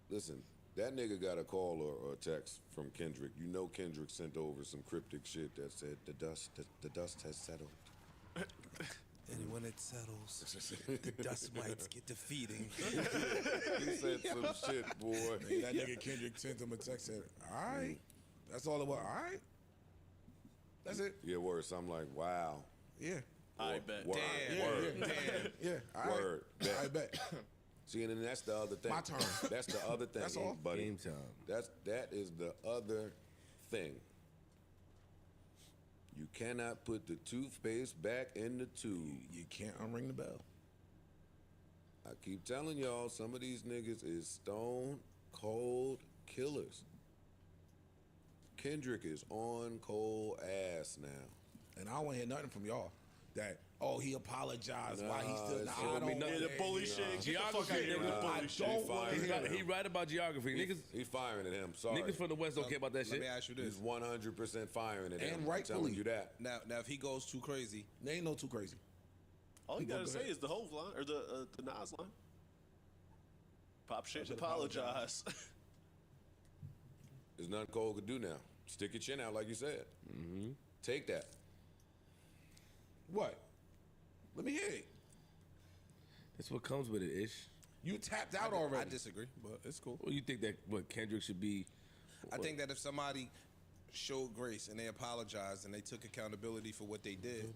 Listen. That nigga got a call or a text from Kendrick. You know Kendrick sent over some cryptic shit that said the dust has settled. And when it settles, the dust mites get to feeding. He said some shit, boy. That nigga Kendrick sent him a text said, all right. That's all it was. All right. That's it. Yeah, worse. I'm like, wow. Yeah. I bet. Word. Damn. Word. Damn. Yeah. All right. Word. I bet. See, and then that's the other thing. My turn. That's the other thing, That's all. buddy. Game time. That is the other thing. You cannot put the toothpaste back in the tube. You can't unring the bell. I keep telling y'all, some of these niggas is stone cold killers. Kendrick is on cold ass now. And I don't want to hear nothing from y'all. that, oh, he apologized. Why he still? it's- I don't. the bully shit. Get the fuck Geography, out of here with the nigga. bully I shit. don't want to hear that. He right about geography. Niggas, He's firing at him. Sorry. niggas from the West don't care about that Let shit. me ask you this. He's 100% firing at him. And I'm rightfully. telling you that. Now, if he goes too crazy, They ain't no too crazy. All you Go gotta say ahead. is the Hove line or the Nas line. Pop shit and apologize. There's nothing Cole could do now. Stick your chin out like you said. Take that. What? Let me hear it. That's what comes with it, Ish. You tapped out already. I disagree, but it's cool. Well, you think that what Kendrick should be? I think that if somebody showed grace and they apologized and they took accountability for what they did,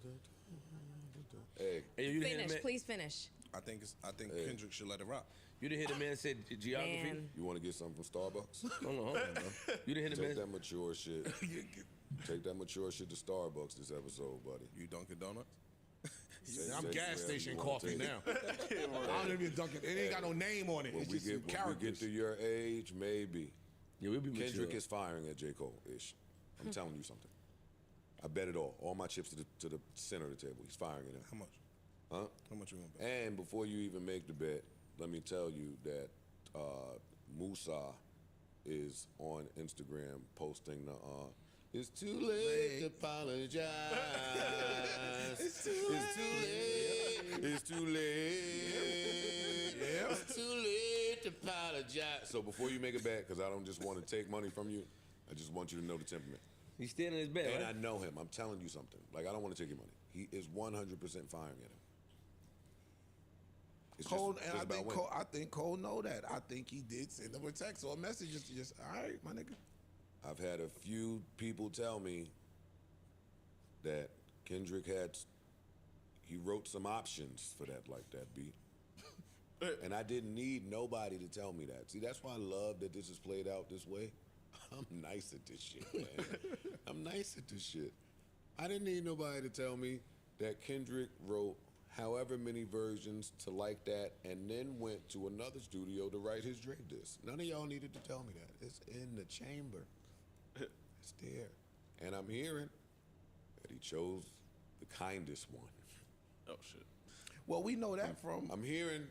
Hey, you didn't hear the Finish, man, please finish. I think Kendrick should let it rock. you didn't hear the man say geography? Man. you want to get something from Starbucks? Hold on, bro. You didn't hear the Take man? that mature shit. Take that mature shit to Starbucks this episode, buddy. You Dunkin' Donuts? I'm Take gas wherever station you wanna coffee take it. now. I don't even Dunkin'. It ain't got no name on it. When It's we just some get when we characters. get to your age, maybe. Yeah, we'll be mature. Kendrick is firing at J. Cole ish. I'm telling you something. I bet it all. All my chips to the center of the table. He's firing at him. How much? Huh? How much you want to bet? And before you even make the bet, let me tell you that Musa is on Instagram posting the it's too late to apologize. It's too late. It's too late. Yeah. It's too late to apologize. So before you make a bet, because I don't just want to take money from you, I just want you to know the temperament. He's standing in his bed, And right? I know him. I'm telling you something. Like, I don't want to take your money. He is 100% firing at him. It's Cole, just and about I think Cole know that. I think he did send him a text or a message. Just all right, my nigga. I've had a few people tell me that Kendrick he wrote some options for that beat. And I didn't need nobody to tell me that. See, that's why I love that this is played out this way. I'm nice at this shit, man. I'm nice at this shit. I didn't need nobody to tell me that Kendrick wrote however many versions to like that and then went to another studio to write his Drake disc. None of y'all needed to tell me that. It's in the chamber. It's there. And I'm hearing that he chose the kindest one. Oh, shit. Well, we know that from. I'm hearing.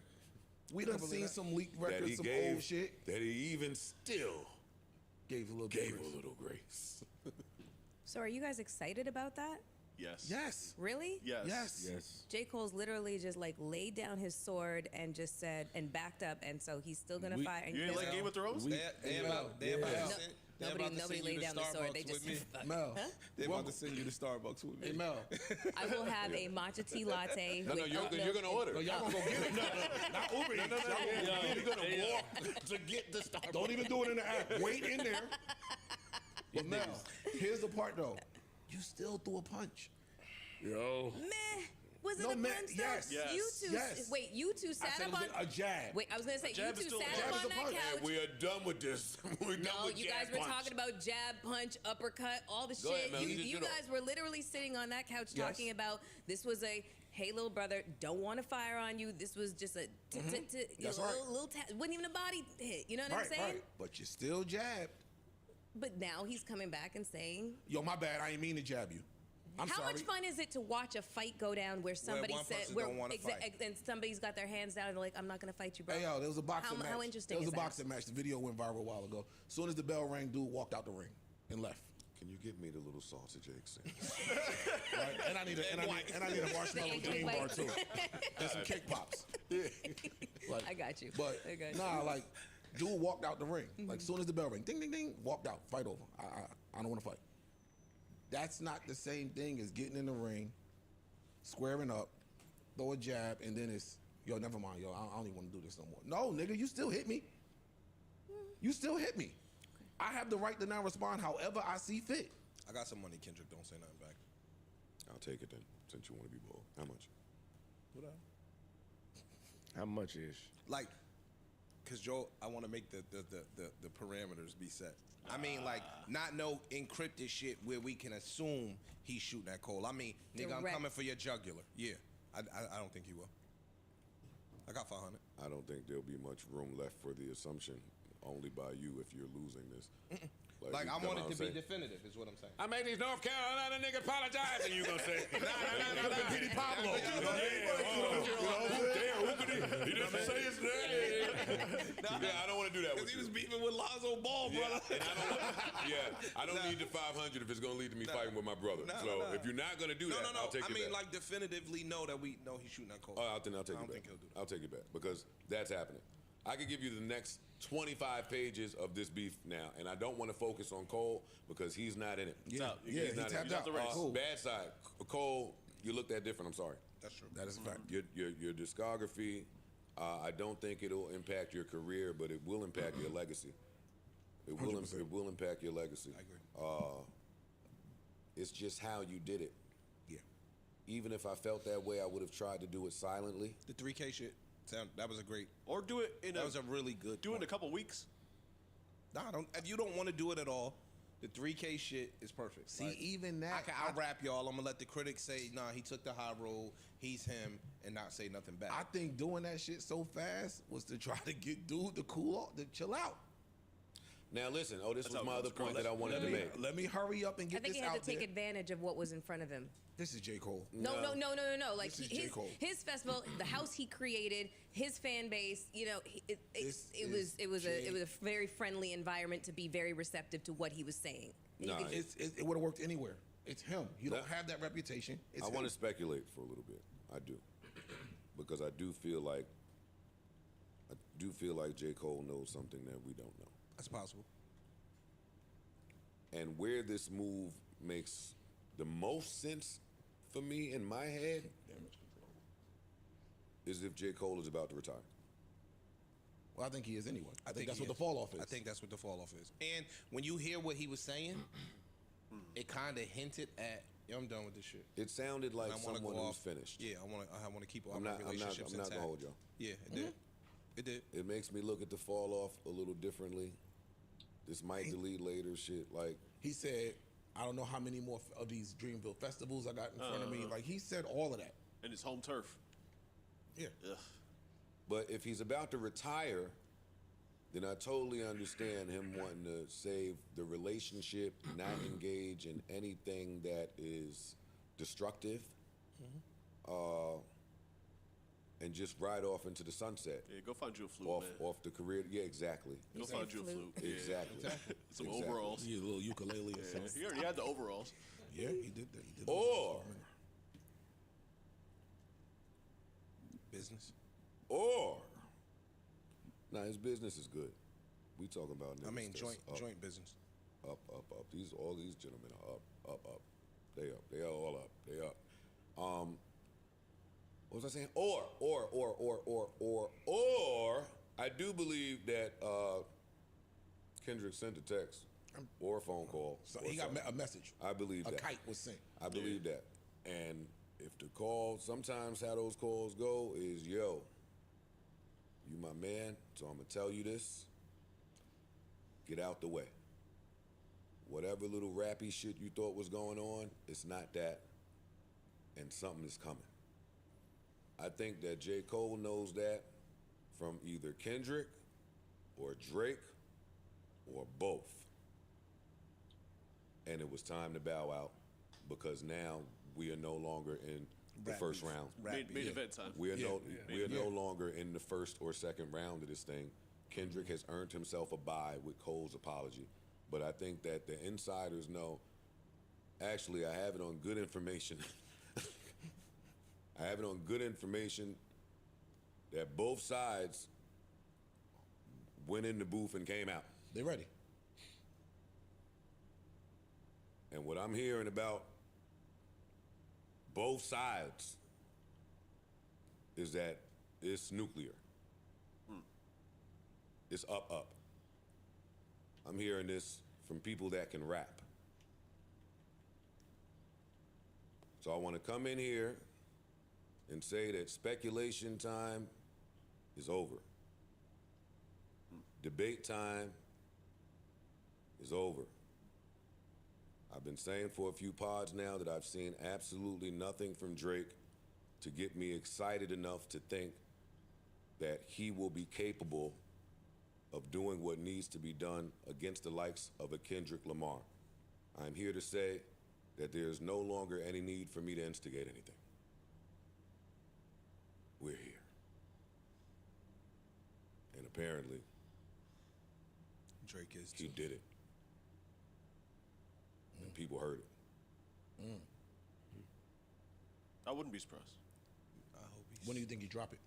We done seen some leaked that records, he some gave, old shit. That he even still gave a little grace. So are you guys excited about that? Yes. Yes. Really? Yes. Yes. J. Cole's literally just like laid down his sword and just said and backed up, and so he's still gonna fight. And You ain't like Game of Thrones? Nobody laid down the sword. They just Mel. They're about to send you to Starbucks with me. Hey Mel. I will have a matcha tea latte. No, with you're oat gonna milk order. No, y'all gonna go get it. No, not Uber Eats. You're gonna walk to get the Starbucks. Don't even do it in the app. Wait in there. But Mel, here's the part though. You still threw a punch. Yo. Meh. Was it No, a man, punch though? yes. You two. Yes. Wait, you two I sat said up it on was a jab. Wait, I was gonna say you jab is two still a sat jab. up Jab on is a that punch. couch. We are done with this. We're done No, with you jab guys were punch. talking about jab, punch, uppercut, all the Go ahead, shit. Mel, you You know. guys were literally sitting on that couch Yes. talking about this was a hey little brother, don't want to fire on you. This was just a That's right. little wasn't even a body hit. You know what I'm saying? Right. But you still jabbed. But now he's coming back and saying, Yo, my bad. I ain't mean to jab you. I'm how sorry. much fun is it to watch a fight go down where somebody one said, person don't wanna fight. and somebody's got their hands down and they're like, I'm not gonna fight you, bro. Hey, yo, there was a boxing match. How interesting There was is a that? boxing match. The video went viral a while ago. As soon as the bell rang, dude walked out the ring and left. Can you get me the little sausage eggs? Right? And I need a marshmallow green bar too. And some cake pops. Like, I got you. But I got you. nah, like, dude walked out the ring. Like, soon as the bell rang, ding, ding, ding, walked out. Fight over. I don't want to fight. That's not the same thing as getting in the ring, squaring up, throw a jab, and then it's, yo, never mind, yo, I don't even want to do this no more. No, nigga, you still hit me. You still hit me. I have the right to now respond however I see fit. I got some money, Kendrick. Don't say nothing back. I'll take it then, since you want to be bold. How much? Whatever. How much is? Like, cause Joe, I want to make the parameters be set. I mean, like, not no encrypted shit where we can assume he's shooting at Cole. I mean, nigga, I'm Direct. coming for your jugular. Yeah, I don't think he will. I got 500. I don't think there'll be much room left for the assumption, only by you if you're losing this. Like, you I come want out it to and be say, definitive, is what I'm saying. I made these North Carolina niggas apologize, and you gonna say, nah. Did he I don't want to do that with he you. was beefing with Lonzo Ball, brother. And I don't need the 500 if it's going to lead to me fighting with my brother. If you're not going to do that, I'll take it back. I mean, like, definitively know that we know he's shooting that Cole. I'll take it back. I'll take it back because that's happening. I could give you the next 25 pages of this beef now, and I don't want to focus on Cole because he's not in it. He's tapped out. Cool. Bad side. Cole, you look that different. I'm sorry. That's true. That is a fact. Your discography, I don't think it'll impact your career, but it will impact your legacy. It will impact your legacy. I agree. It's just how you did it. Yeah. Even if I felt that way, I would have tried to do it silently. The 3K shit, that was a great. Or do it in that was a really good. Do it in a couple weeks. Nah, if you don't want to do it at all, the 3K shit is perfect. See, even that, I'll rap y'all. I'm gonna let the critics say, nah, he took the high road, he's him, and not say nothing back. I think doing that shit so fast was to try to get dude to cool off, to chill out. Now listen, this was my other point that I wanted to make. Let me hurry up and get this out there. I think he had to take advantage of what was in front of him. This is J. Cole. No. Like This is J. Cole. his festival, the house he created, his fan base. You know, it was a very friendly environment to be very receptive to what he was saying. No, it would have worked anywhere. It's him. You don't have that reputation. I want to speculate for a little bit. I do, because I do feel like J. Cole knows something that we don't know. That's possible. And where this move makes the most sense for me in my head is if J. Cole is about to retire. Well, I think he is anyway. I think that's what the fall off is. I think that's what the fall off is. And when you hear what he was saying, it kind of hinted at, I'm done with this shit. It sounded like someone who's finished. Yeah, I want to keep all I'm my not relationships gonna intact. hold y'all. Yeah, it did. It did. It makes me look at the fall off a little differently. This might delete later shit. Like he said, I don't know how many more of these Dreamville festivals I got in front of me. Like he said all of that. And his home turf. Yeah. Ugh. But if he's about to retire, then I totally understand him wanting to save the relationship, not engage in anything that is destructive, and just ride off into the sunset. Yeah, go find you a flute, man. Off the career. Yeah, exactly. Go find you a flute. Exactly. Some overalls. Yeah, a little ukulele or something. He already had the overalls. Yeah, he did that. He did Or business. Or his business is good. We talking about niggas I mean, that's joint business. Up. All these gentlemen are up. They up. They are all up. They up. What was I saying? Or I do believe that Kendrick sent a text or a phone call. So he got a message. I believe that. A kite was sent. I believe that. And if the call, sometimes how those calls go is, yo, you my man, so I'm gonna tell you this. Get out the way. Whatever little rappy shit you thought was going on, it's not that. And something is coming. I think that J. Cole knows that from either Kendrick or Drake or both. And it was time to bow out because now we are no longer in the first round. Main event time. We are no longer in the first or second round of this thing. Kendrick has earned himself a bye with Cole's apology. But I think that the insiders know, actually, I have it on good information. I have it on good information that both sides went in the booth and came out. They ready. And what I'm hearing about both sides is that it's nuclear. It's up. I'm hearing this from people that can rap. So I want to come in here and say that speculation time is over. Debate time is over. I've been saying for a few pods now that I've seen absolutely nothing from Drake to get me excited enough to think that he will be capable of doing what needs to be done against the likes of a Kendrick Lamar. I'm here to say that there is no longer any need for me to instigate anything. We're here. And apparently, Drake is he did it. And people heard it. I wouldn't be surprised. I hope he's... When do you think you drop it?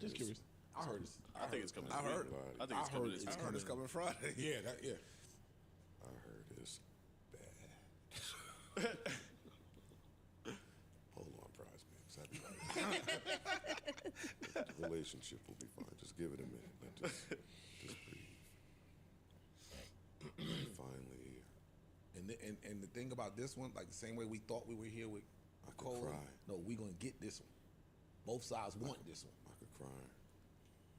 Just curious. I heard it. I think it's coming. I heard. I think it's coming. I heard it's coming Friday. Yeah, I heard it's bad. Hold on, prize man. The relationship will be fine. Just give it a minute. Just breathe. Finally here. And the thing about this one, like the same way we thought we were here with Cole. cry. No, we gonna get this one. Both sides want this one. I could cry.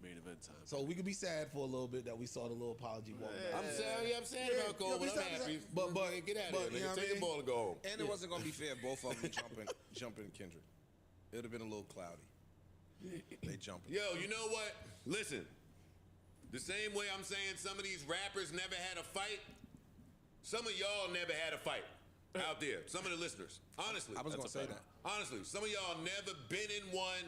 Main event time. So we could be sad for a little bit that we saw the little apology walk back. I'm sad about Cole, but I'm happy. But get out of here, nigga. Take the ball and go home. And it wasn't gonna be fair. Both of them jumping Kendrick. It would have been a little cloudy. They jumping. Yo, you know what? Listen. The same way I'm saying some of these rappers never had a fight, some of y'all never had a fight out there. Some of the listeners. Honestly. I was gonna say that. Honestly, some of y'all never been in one.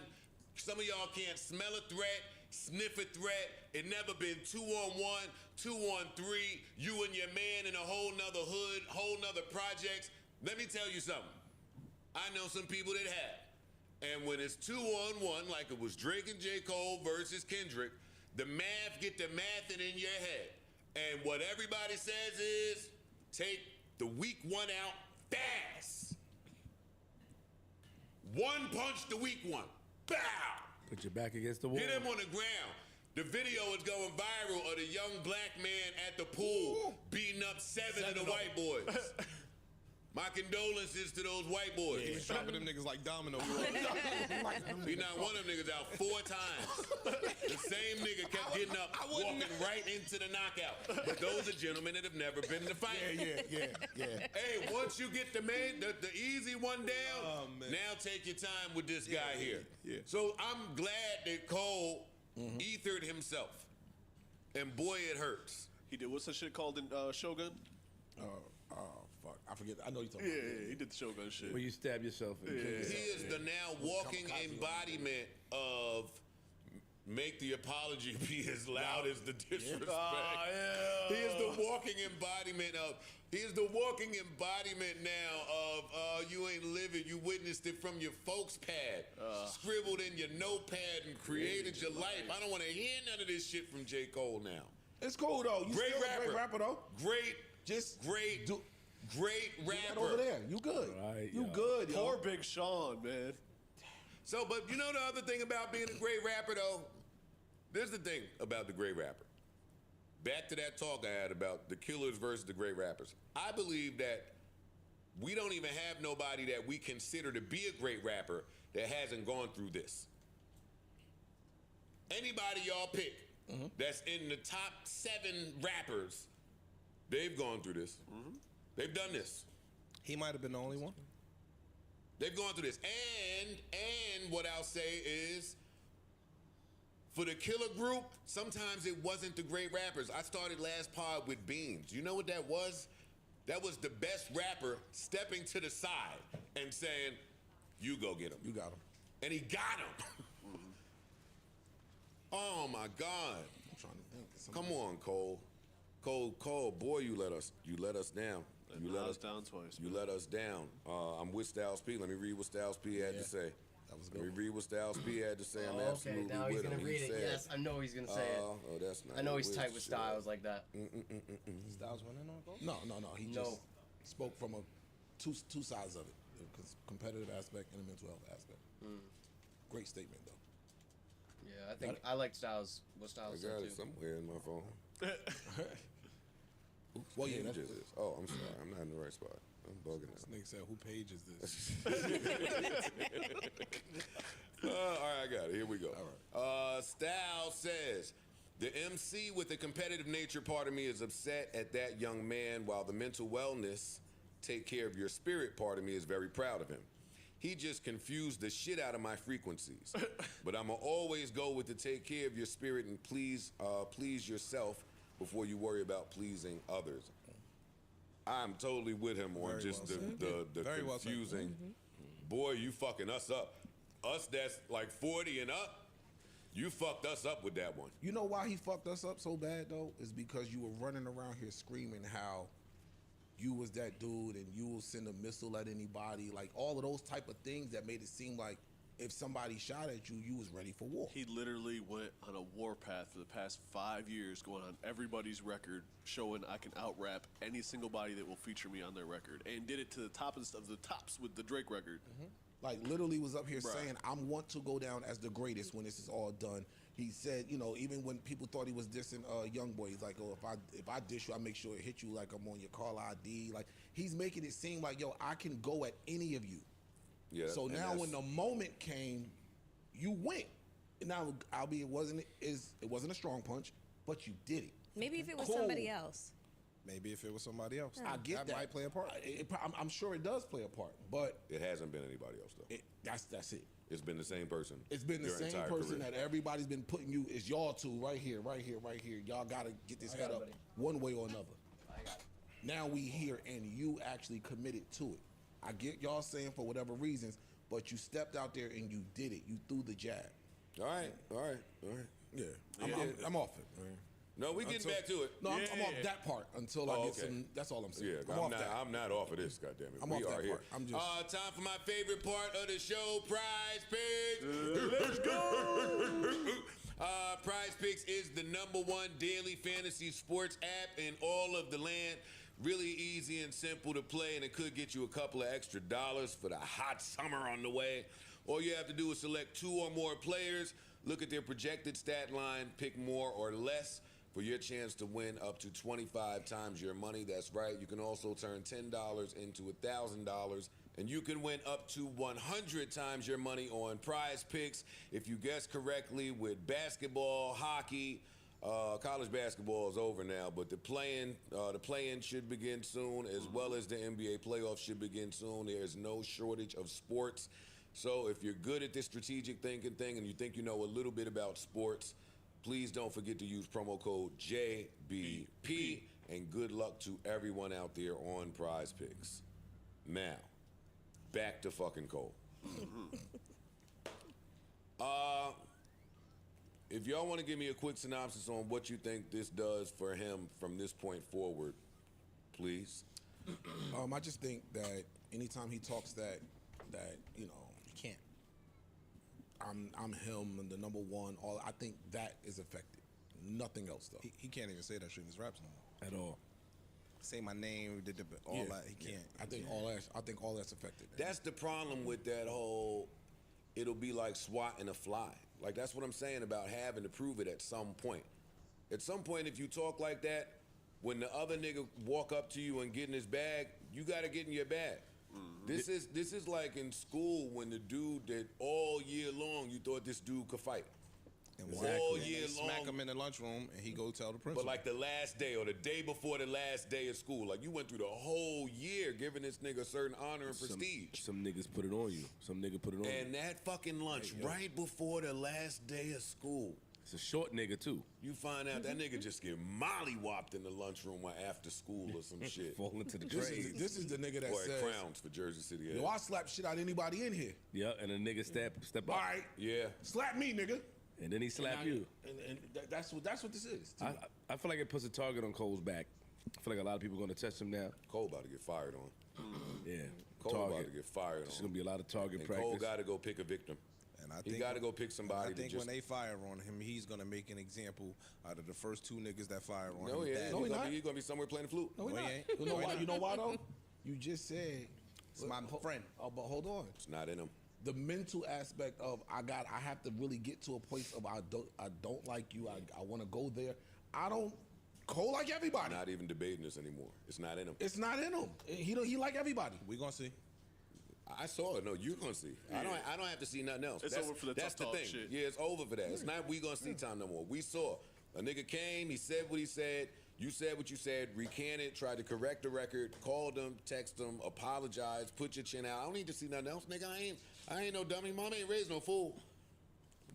Some of y'all can't smell a threat, sniff a threat. It never been 2-on-1, 2-on-3, you and your man in a whole nother hood, whole nother projects. Let me tell you something. I know some people that have. And when it's 2-on-1, like it was Drake and J. Cole versus Kendrick, the math get the mathing in your head. And what everybody says is, take the weak one out fast. One punch the weak one. Bow! Put your back against the wall. Hit him on the ground. The video is going viral of the young black man at the pool beating up seven of the white boys. My condolences to those white boys. He was dropping them niggas like dominoes. He knocked one of them niggas out 4 times. The same nigga kept getting up, walking right into the knockout. But those are gentlemen that have never been in a fight. Yeah. Hey, once you get the easy one down, now take your time with this guy here. Yeah. So I'm glad that Cole ethered himself. And boy, it hurts. He did, what's that shit called in Shogun? Fuck. I forget. I know you're talking Yeah, about. he did the Shogun shit. Where you stab yourself. He is the now walking embodiment of make the apology be as loud as the disrespect. He is the walking embodiment now of you ain't living, you witnessed it from your folks' pad, scribbled in your notepad and created your life. I don't want to hear none of this shit from J. Cole now. It's cool though. You Great still rapper. a great rapper though. Great that rapper. over there. You good. Right, You good, yo. Poor Big Sean, man. So, but you know the other thing about being a great rapper, though? There's the thing about the great rapper. Back to that talk I had about the killers versus the great rappers. I believe that we don't even have nobody that we consider to be a great rapper that hasn't gone through this. Anybody y'all pick that's in the top 7 rappers, they've gone through this. They've done this. He might have been the only one. They've gone through this. And what I'll say is, for the killer group, sometimes it wasn't the great rappers. I started last pod with Beans. You know what that was? That was the best rapper stepping to the side and saying, you go get him. You got him. And he got him. Oh my God. I'm trying to think. Come on, Cole. Cole, boy, you let us down. You let us down twice. You let us down. I'm with Styles P. Let me read what Styles P had to say. That was Let me read what Styles P had to say. I'm Okay, absolutely now he's with him. gonna read He it. said, Yes, I know he's gonna say it. Oh, that's not. I know he's with tight with shit. Styles like that. Styles went in on Cole? No. He just spoke from two sides of it. Competitive aspect and a mental health aspect. Great statement though. Yeah, I think I like Styles. What Styles I said got too. it somewhere in my phone. Well, yeah, Page that's is this? Oh, I'm sorry. I'm not in the right spot. I'm bugging This out. nigga said, "Who page is this?" All right, I got it. Here we go. All right. Styles says, the MC with the competitive nature part of me is upset at that young man, while the mental wellness, take care of your spirit part of me is very proud of him. He just confused the shit out of my frequencies. But I'ma always go with the take care of your spirit and please yourself before you worry about pleasing others. I'm totally with him on Very just well the Very well said. confusing. Boy, you fucking us up. Us that's like 40 and up. You fucked us up with that one. You know why he fucked us up so bad though? Is because you were running around here screaming how you was that dude and you will send a missile at anybody, like all of those type of things that made it seem like if somebody shot at you, you was ready for war. He literally went on a war path for the past 5 years, going on everybody's record, showing I can out-rap any single body that will feature me on their record, and did it to the toppest of the tops with the Drake record. Like literally was up here saying, I want to go down as the greatest when this is all done. He said, you know, even when people thought he was dissing Young Boy, he's like, oh, if I diss you, I make sure it hit you like I'm on your call ID. Like he's making it seem like, yo, I can go at any of you. Yeah. So now when the moment came, you went. Now, albeit it wasn't a strong punch, but you did it. Maybe if it was somebody else. Maybe if it was somebody else. I get that. might play a part. I'm sure it does play a part, but it hasn't been anybody else though. That's it. It's been the same person. It's been the your same entire person career. that everybody's been putting you. Is y'all two right here, right here, right here. Y'all gotta get this head up one way or another. Now we here and you actually committed to it. I get y'all saying for whatever reasons, but you stepped out there and you did it. You threw the jab. All right. Yeah, I'm off it. Man. No, we getting back to it. No, I'm off that part until I get some. That's all I'm saying. Yeah, I'm I'm not off of this. Goddammit, I'm we off are that here. part. I'm just. Time for my favorite part of the show, Prize Picks. Let's go. Prize Picks is the #1 daily fantasy sports app in all of the land. Really easy and simple to play, and it could get you a couple of extra dollars for the hot summer on the way. All you have to do is select 2 or more players, look at their projected stat line, pick more or less for your chance to win up to 25 times your money. That's right. You can also turn $10 into $1,000, and you can win up to 100 times your money on Prize Picks if you guess correctly with basketball, hockey. College basketball is over now, but the play-in should begin soon, as well as the NBA playoffs should begin soon. There's no shortage of sports. So if you're good at this strategic thinking thing and you think you know a little bit about sports, please don't forget to use promo code JBP, and good luck to everyone out there on Prize Picks. Now, back to fucking Cole. If y'all want to give me a quick synopsis on what you think this does for him from this point forward, please. I just think that anytime he talks that you know he can't. I'm him and the #1. I think that is affected. Nothing else though. He can't even say that shit in his raps no more. At all. Say my name, all that. He can't. I think all that's affected. That's the problem with that whole. It'll be like swatting a fly. Like that's what I'm saying about having to prove it at some point. At some point, if you talk like that, when the other nigga walk up to you and get in his bag, you gotta get in your bag. This is like in school when the dude that all year long you thought this dude could fight. All year long. Smack him in the lunchroom and he go tell the principal. But like the last day or the day before the last day of school, like you went through the whole year giving this nigga a certain honor and prestige. Some niggas put it on you. Some nigga put it on you. And that fucking lunch right before the last day of school. It's a short nigga too. You find out that nigga just get mollywopped in the lunchroom while after school or some shit. Fall into the This trade. is the nigga that Boy, says crowns for Jersey City. Yo, I slap shit out anybody in here. Yeah, and a nigga step up. All right. Yeah. Slap me, nigga. And then he slap you. And that's what this is. I feel like it puts a target on Cole's back. I feel like a lot of people are going to test him now. Cole about to get fired on. Yeah. Cole about to get fired on. There's going to be a lot of target and practice. Cole got to go pick a victim. And I he think got to go pick somebody. I think when they fire on him, he's gonna make an example out of the first 2 niggas that fire on him. No, he ain't. He's gonna be somewhere playing the flute. No, he No, he not. ain't. You know why? You know why though? You just said it's my friend. Oh, but hold on. It's not in him. The mental aspect of I have to really get to a place of I don't like you. I want to go there. Cole like everybody. Not even debating this anymore. It's not in him. It's not in him. He like everybody. We gonna see. I saw it. No, you're gonna see. Yeah. I don't have to see nothing else. It's over for the That's tough the talk thing. shit. Yeah, it's over for that. It's not we gonna see time no more. We saw a nigga came. He said what he said. You said what you said. Recanted. Tried to correct the record. Called him. Texted him. Apologized. Put your chin out. I don't need to see nothing else, nigga. I ain't no dummy. Mom ain't raised no fool.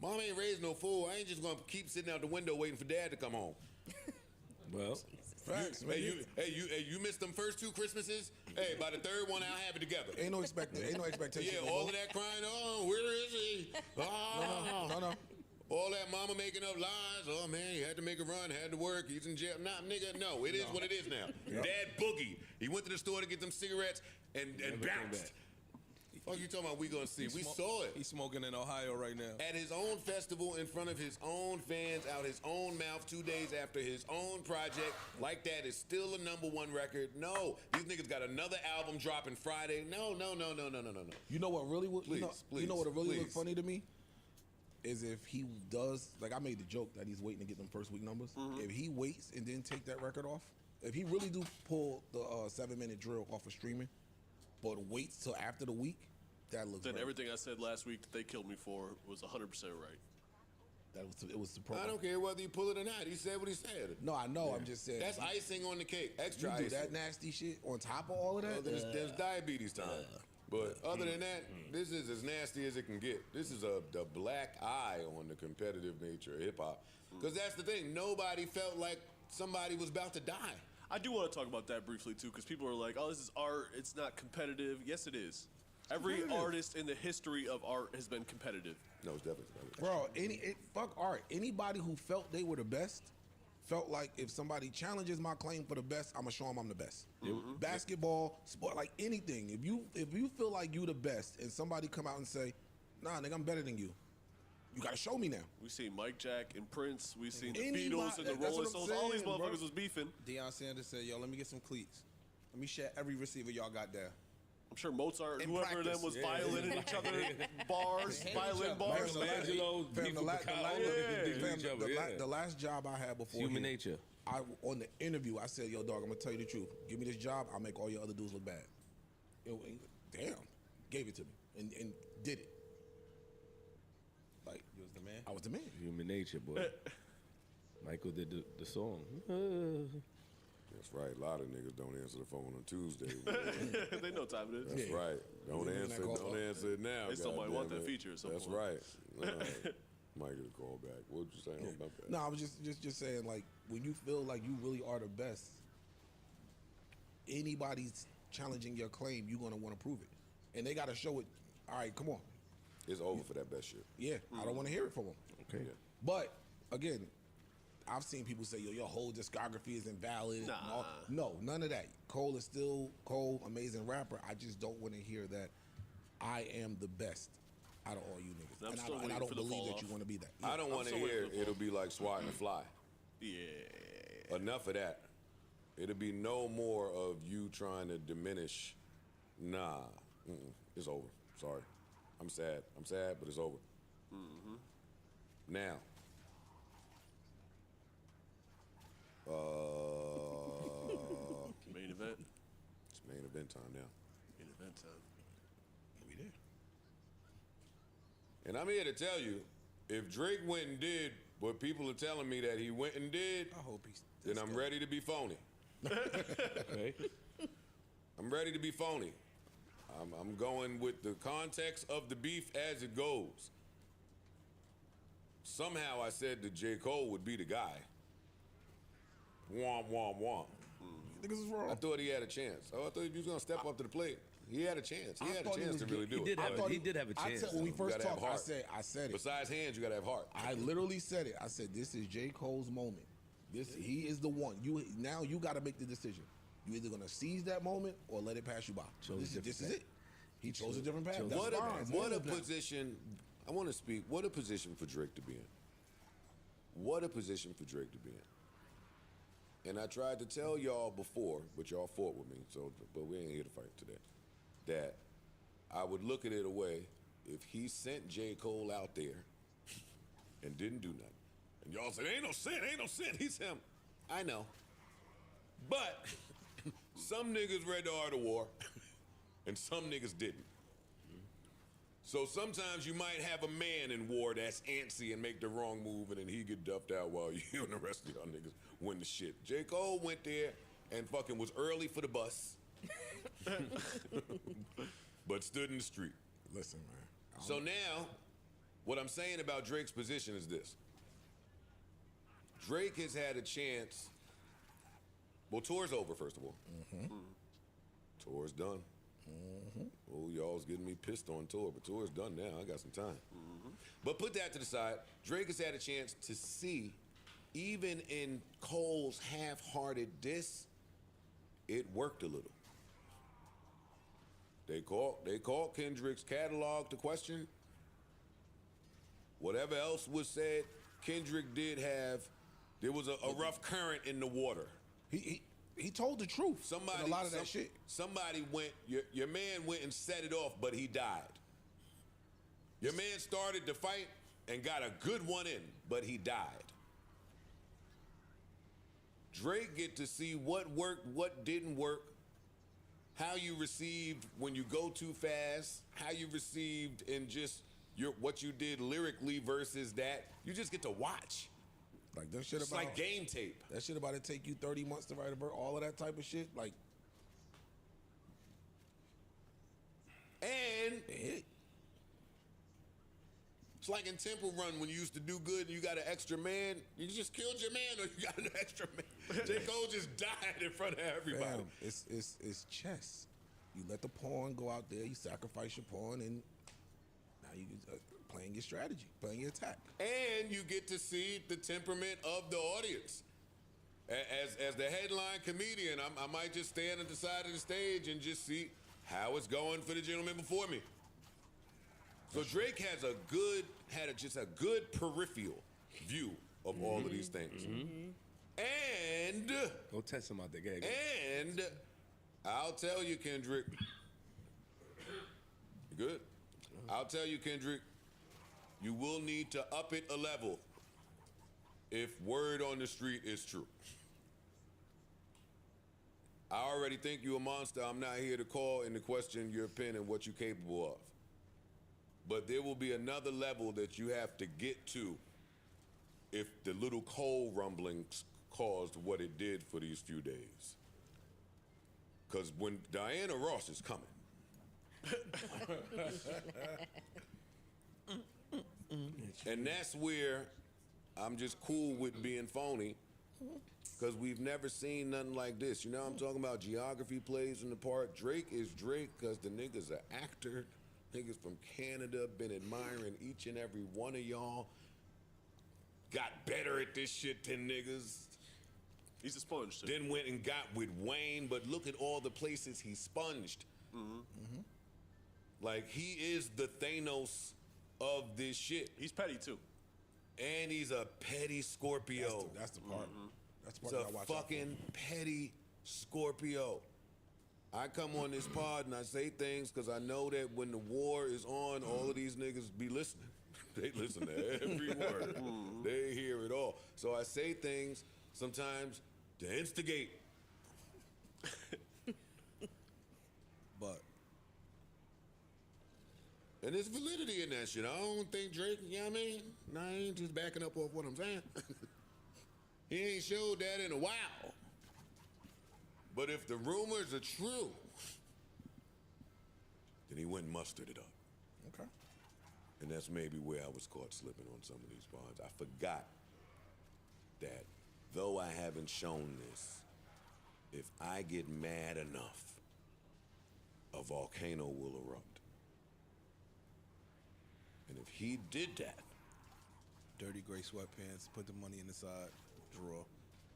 Mom ain't raised no fool. I ain't just gonna keep sitting out the window waiting for dad to come home. Well. Facts, you missed them first 2 Christmases. Hey, by the 3rd one, I'll have it together. Ain't no expectation. Yeah, all of that crying. Oh, where is he? Oh. No. All that mama making up lies. Oh man, he had to make a run, had to work. He's in jail. Nah, nigga, no. It is what it is now. Dad boogie. He went to the store to get them cigarettes and bounced. Fuck you talking about? We gonna see. We saw it. He's smoking in Ohio right now. At his own festival, in front of his own fans, out his own mouth, 2 days after his own project. Like that is still a #1 record. No, these niggas got another album dropping Friday. No. You know what really would? Please, you know what would really look please. funny to me is if he does. Like I made the joke that he's waiting to get them first week numbers. If he waits and then take that record off, if he really do pull the 7-minute drill off of streaming, but waits till after the week. That looks Then right. everything I said last week that they killed me for was 100% right. It was the promo. I don't care whether you pull it or not. He said what he said. No, I know. I'm just saying. That's icing on the cake. Extra You do icing. that nasty shit on top of all of that. There's diabetes time. But other than that, this is as nasty as it can get. This is the black eye on the competitive nature of hip hop. Because that's the thing. Nobody felt like somebody was about to die. I do want to talk about that briefly too, because people are like, "Oh, this is art. It's not competitive." Yes, it is. Every artist in the history of art has been competitive. No, it's definitely competitive. Bro, fuck art. Anybody who felt they were the best felt like if somebody challenges my claim for the best, I'm gonna show them I'm the best. Basketball, sport, like anything. If you feel like you the best, and somebody come out and say, "Nah, nigga, I'm better than you," you gotta show me now. We seen Mike Jack and Prince. We seen the Anybody- Beatles and the that's Rolling what I'm Stones. All these saying, motherfuckers bro. was beefing. Deion Sanders said, "Yo, let me get some cleats. Let me share every receiver y'all got there." I'm sure Mozart, In whoever of them was practice. violin in each other bars, violin bars. The last job I had before Human here, nature. On the interview, I said, "Yo, dog, I'm gonna tell you the truth. Give me this job, I'll make all your other dudes look bad." Damn, gave it to me and did it. Like You was the man. I was the man. Human nature, boy. Michael did the song. That's right. A lot of niggas don't answer the phone on Tuesday. They know what time it is. That's right. Don't answer it now. They still might want that goddammit. feature at some That's point. right. All right. Might get a call back. What you saying about that? No, I was just saying, like, when you feel like you really are the best, anybody's challenging your claim, you're gonna want to prove it, and they gotta show it. All right, come on. It's over for that best shit. Yeah, I don't want to hear it from them. Okay. Yeah. But again, I've seen people say, "Yo, your whole discography is invalid." and all. No, none of that. Cole is still Cole, amazing rapper. I just don't want to hear that I am the best out of all you niggas. And I don't believe that you want to be that. I don't want to hear it'll be like swatting a fly. Yeah. Enough of that. It'll be no more of you trying to diminish. Nah. It's over. Sorry. I'm sad, but it's over. Now. Main event. It's main event time now. Main event time. We there. And I'm here to tell you, if Drake went and did what people are telling me that he went and did, I hope he's. then I'm ready to be phony. I'm ready to be phony. I'm going with the context of the beef as it goes. Somehow I said that J. Cole would be the guy. Womp, womp, womp. Niggas is wrong. I thought he had a chance. I thought he was going to step up to the plate. He had a chance. He had a chance to really do it. He did have a chance. When we first gotta have talked, heart. I said it. Besides hands, you got to have heart. I literally said it. I said, "This is J. Cole's moment. He is the one. Now you got to make the decision. You either gonna seize that moment or let it pass you by. This is it. He chose a different path. That's fine. What a position. I want to speak. What a position for Drake to be in. What a position for Drake to be in. And I tried to tell y'all before, but y'all fought with me. But we ain't here to fight today. That I would look at it a way if he sent J. Cole out there and didn't do nothing. And y'all said, ain't no sin, he's him. I know. But some niggas read The Art of War and some niggas didn't. So sometimes you might have a man in war that's antsy and make the wrong move and then he get duffed out while you and the rest of y'all niggas win the shit. J. Cole went there and fucking was early for the bus. But stood in the street. Listen, man. So now, what I'm saying about Drake's position is this. Drake has had a chance. Well, tour's over, first of all. Tour's done. Oh, y'all's getting me pissed on tour, but tour's done now. I got some time. But put that to the side. Drake has had a chance to see, even in Cole's half-hearted diss, it worked a little. They called Kendrick's catalog to question. Whatever else was said, Kendrick did have. There was a rough current in the water. He told the truth. Somebody, a lot of that shit. Somebody went. Your man went and set it off, but he died. Your man started the fight and got a good one in, but he died. Drake get to see what worked, what didn't work, how you received when you go too fast, how you received in just what you did lyrically versus that. You just get to watch. Like that shit it's about like game tape. That shit about it take you 30 months to write a verse, all of that type of shit. Like, and it's like in Temple Run when you used to do good and you got an extra man. You just killed your man, or you got an extra man. J. Cole just died in front of everybody. Fam, it's chess. You let the pawn go out there. You sacrifice your pawn, and now you playing your strategy, playing your attack. And you get to see the temperament of the audience. As the headline comedian, I might just stand at the side of the stage and just see how it's going for the gentleman before me. So Drake has just a good peripheral view of all of these things. And go test him out there. And I'll tell you, Kendrick. You good? I'll tell you, Kendrick. You will need to up it a level if word on the street is true. I already think you a monster. I'm not here to call into question your pen and what you're capable of. But there will be another level that you have to get to if the little Cole rumblings caused what it did for these few days. Because when Diana Ross is coming, and that's where I'm just cool with being phony, because we've never seen nothing like this. You know what I'm talking about? Geography plays in the part. Drake is Drake because the nigga's an actor. Niggas from Canada been admiring each and every one of y'all. Got better at this shit than niggas. He's a sponge, too. Then went and got with Wayne, but look at all the places he sponged. Like, he is the Thanos of this shit. He's petty, too. And he's a petty Scorpio. That's the part. That's the He's part that I a watch out fucking petty Scorpio. I come on this pod and I say things because I know that when the war is on, all of these niggas be listening. They listen to every word. They hear it all. So I say things sometimes to instigate. But and there's validity in that shit. I don't think Drake, you know what I mean? Nah, I ain't just backing up off what I'm saying. He ain't showed that in a while. But if the rumors are true, then he went and mustered it up. Okay. And that's maybe where I was caught slipping on some of these bonds. I forgot that though I haven't shown this, if I get mad enough, a volcano will erupt. And if he did that, dirty gray sweatpants, put the money in the side drawer.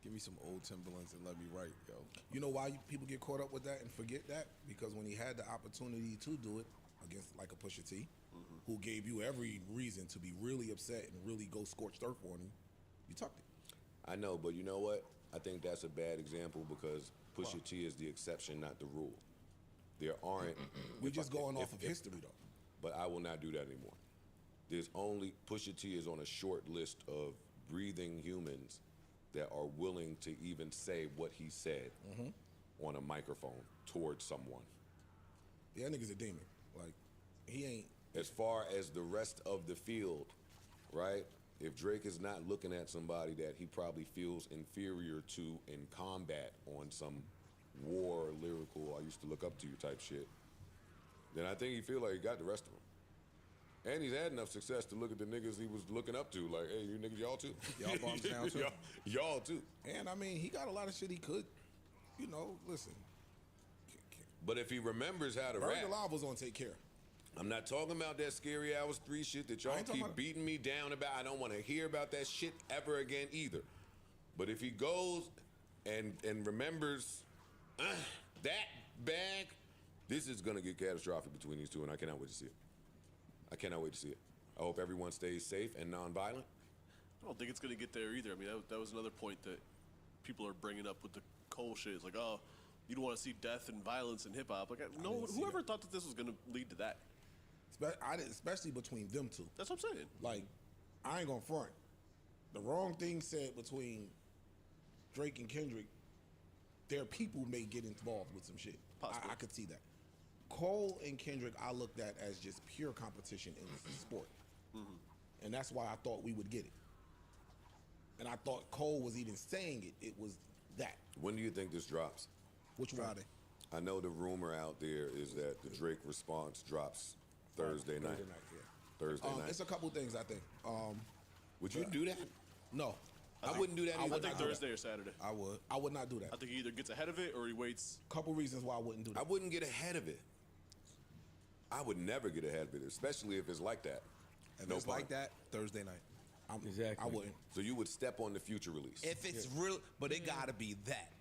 Give me some old Timberlands and let me write, yo. You know why people get caught up with that and forget that? Because when he had the opportunity to do it against like a Pusha T, who gave you every reason to be really upset and really go scorched earth on him, you tucked it. I know, but you know what? I think that's a bad example because Pusha T is the exception, not the rule. There aren't. We're just going off of history, though. But I will not do that anymore. There's only, Pusha T is on a short list of breathing humans that are willing to even say what he said on a microphone towards someone. Yeah, that nigga's a demon. Like, he ain't. As far as the rest of the field, right? If Drake is not looking at somebody that he probably feels inferior to in combat on some war, lyrical, I used to look up to you type shit, then I think he feel like he got the rest of them. And he's had enough success to look at the niggas he was looking up to, like, hey, you niggas, y'all too. Y'all bombs down too. y'all too. And I mean, he got a lot of shit he could, you know, listen. But if he remembers how to Burn rap. the Alive was on Take Care. I'm not talking about that Scary Hours 3 shit that y'all keep beating me down about. I don't want to hear about that shit ever again either. But if he goes and remembers that bag, this is going to get catastrophic between these two, and I cannot wait to see it. I cannot wait to see it. I hope everyone stays safe and nonviolent. I don't think it's going to get there either. I mean, that was another point that people are bringing up with the Cole shit. It's like, oh, you don't want to see death and violence in hip-hop. Like, no, whoever thought that this was going to lead to that? Especially between them two. That's what I'm saying. Like, I ain't gonna front. The wrong thing said between Drake and Kendrick, their people may get involved with some shit. I could see that. Cole and Kendrick, I looked at as just pure competition in the sport. Mm-hmm. And that's why I thought we would get it. And I thought Cole was even saying it. It was that. When do you think this drops? Which one? Friday. I know the rumor out there is that the Drake response drops Thursday night. Thursday night. It's a couple things, I think. Would you do that? No. I wouldn't do that either. I think Thursday or Saturday. I would. I would not do that. I think he either gets ahead of it or he waits. Couple reasons why I wouldn't do that. I wouldn't get ahead of it. I would never get ahead of it, especially if it's like that. If it's like that, Thursday night. Exactly. I wouldn't. So you would step on the Future release. If it's real, but it gotta be that.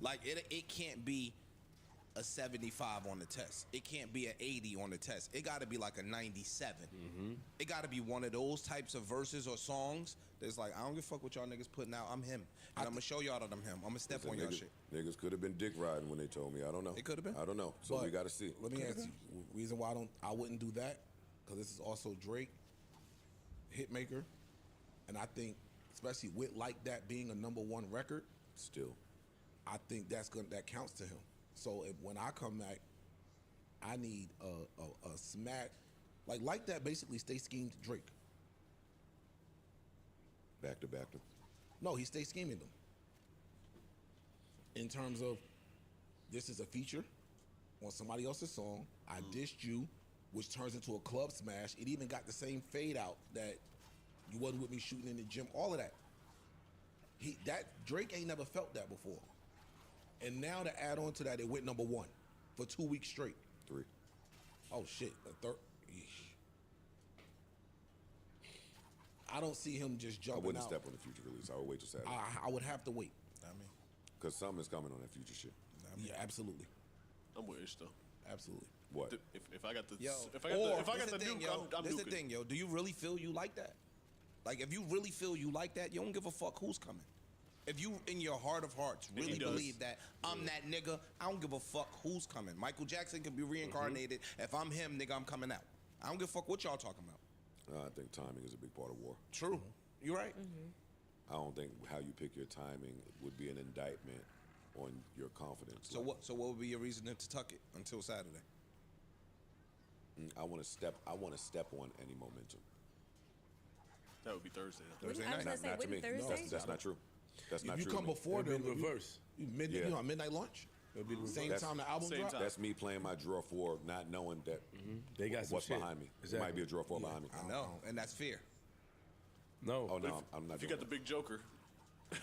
Like it can't be a 75 on the test. It can't be an 80 on the test. It gotta be like a 97. Mm-hmm. It gotta be one of those types of verses or songs that's like, I don't give a fuck what y'all niggas putting out. I'm him. And I'm gonna show y'all that I'm him. I'm gonna step on y'all shit. Niggas could have been dick riding when they told me. I don't know. It could have been. I don't know. So we gotta see. Let me ask you, reason why I wouldn't do that, because this is also Drake, hitmaker, and I think, especially with Like That being a '1 record, still, I think that counts to him. So when I come back, I need a smack, like That basically stay schemed Drake. Back to back. No, he stay scheming them. In terms of, this is a feature on somebody else's song. I dissed you, which turns into a club smash. It even got the same fade out that you wasn't with me shooting in the gym. All of that. Drake ain't never felt that before. And now to add on to that, it went #1 for 2 weeks straight. 3. Oh shit, a third. I don't see him just jumping out. I wouldn't step on the Future release. I would wait till Saturday. I would have to wait. Because something is coming on that Future shit. Yeah, absolutely. I'm with you still. Absolutely. What? If I got the if I got the thing, nuke, I'm this is nuking. the thing, yo. Do you really feel you like that? Like, if you really feel you like that, you don't give a fuck who's coming. If you, in your heart of hearts, really believe that I'm that nigga, I don't give a fuck who's coming. Michael Jackson can be reincarnated. If I'm him, nigga, I'm coming out. I don't give a fuck what y'all talking about. I think timing is a big part of war. True. You're right. I don't think how you pick your timing would be an indictment on your confidence. So what would be your reason to tuck it until Saturday? I want to step on any momentum. That would be Thursday. Thursday I was night. gonna say, Not to me. wouldn't Thursday? That's not true. That's not If true. you come to me. before them, reverse. You know, midnight launch. It'll be the Same reverse. time the album Same drop. time. That's me playing my draw 4, not knowing that They got some what's shit. behind me. Exactly. It might be a draw 4 behind me. I know, and that's fear. No. Oh no, I'm not. If you doing got the big joker,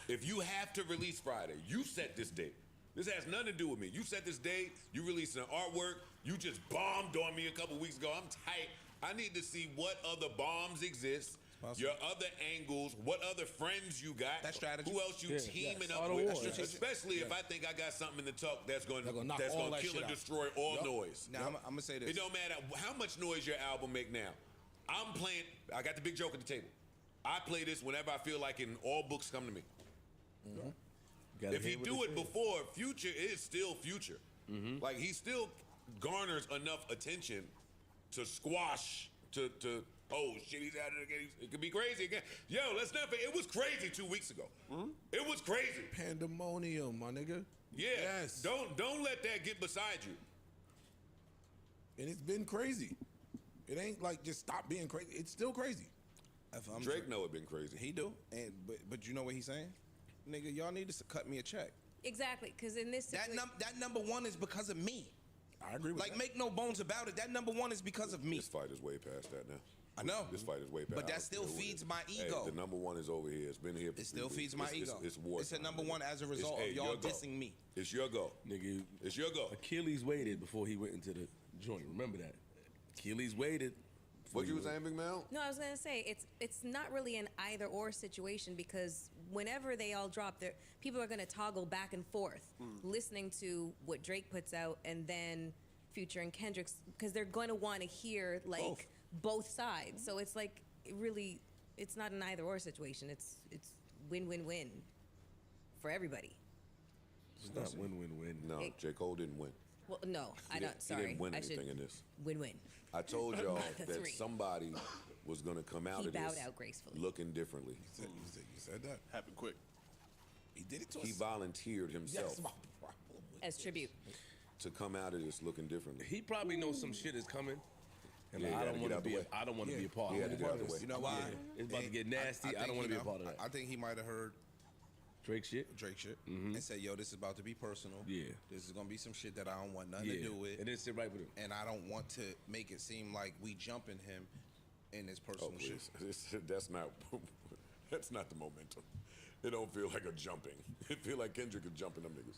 If you have to release Friday, you set this date. This has nothing to do with me. You set this date, you released an artwork, you just bombed on me a couple weeks ago. I'm tight. I need to see what other bombs exist, your other angles, what other friends you got. That's strategy. Who else you teaming up All the with. war, yeah. Especially if I think I got something in the talk that's going gonna knock to all that kill shit and out. destroy all noise. Now, I'm going to say this. It don't matter how much noise your album make now. I'm playing, I got the big joke at the table. I play this whenever I feel like it and all books come to me. If he do it before, Future is still Future. Like, he still garners enough attention to squash, to oh shit, he's at it again. It could be crazy again. Yo, let's not forget, it was crazy 2 weeks ago. It was crazy. Pandemonium, my nigga. Yeah. Yes. Don't let that get beside you. And it's been crazy. It ain't like just stop being crazy. It's still crazy. If I'm Drake know it been crazy. He do, but you know what he's saying? Nigga, y'all need to cut me a check. Exactly, because in this That #1 is because of me. I agree with that. Like, make no bones about it. That #1 is because of me. This fight is way past that now. I know. This fight is way past. But that still feeds my ego. Hey, the #1 is over here. It's been here. For It still 3 feeds weeks. my ego. It's war. It's a time, #1 nigga. as a result of y'all your go. dissing me. It's your go. Nigga, It's your go. Achilles waited before he went into the joint. Remember that. Keely's waited. What you was saying, Big Mel? No, I was gonna say it's not really an either or situation because whenever they all drop, people are gonna toggle back and forth, listening to what Drake puts out and then Future and Kendrick's, because they're going to want to hear like both sides. So it's like it's not an either or situation. It's win-win-win for everybody. It's not win-win-win. No, J. Cole didn't win. Well, no, I don't. He Sorry, didn't win I should anything in this. win-win. I told y'all The that three. somebody was going to come out He of bowed this out gracefully. looking differently. You said that. Happened quick. He did it to us. He volunteered himself That's my problem. As tribute. to come out of this looking differently. He probably knows some shit is coming. And Yeah, he I gotta don't get want to out the be. way. I don't want to be a part He of had it. to get out the way. You know why? It's about to get nasty. I don't want to be a part of that. I think he might have heard Drake shit. And said, "Yo, this is about to be personal. Yeah. This is gonna be some shit that I don't want nothing Yeah. to do with." And then sit right with him. And I don't want to make it seem like we jumping him in his personal shit. That's not the momentum. It don't feel like a jumping. It feel like Kendrick is jumping them niggas.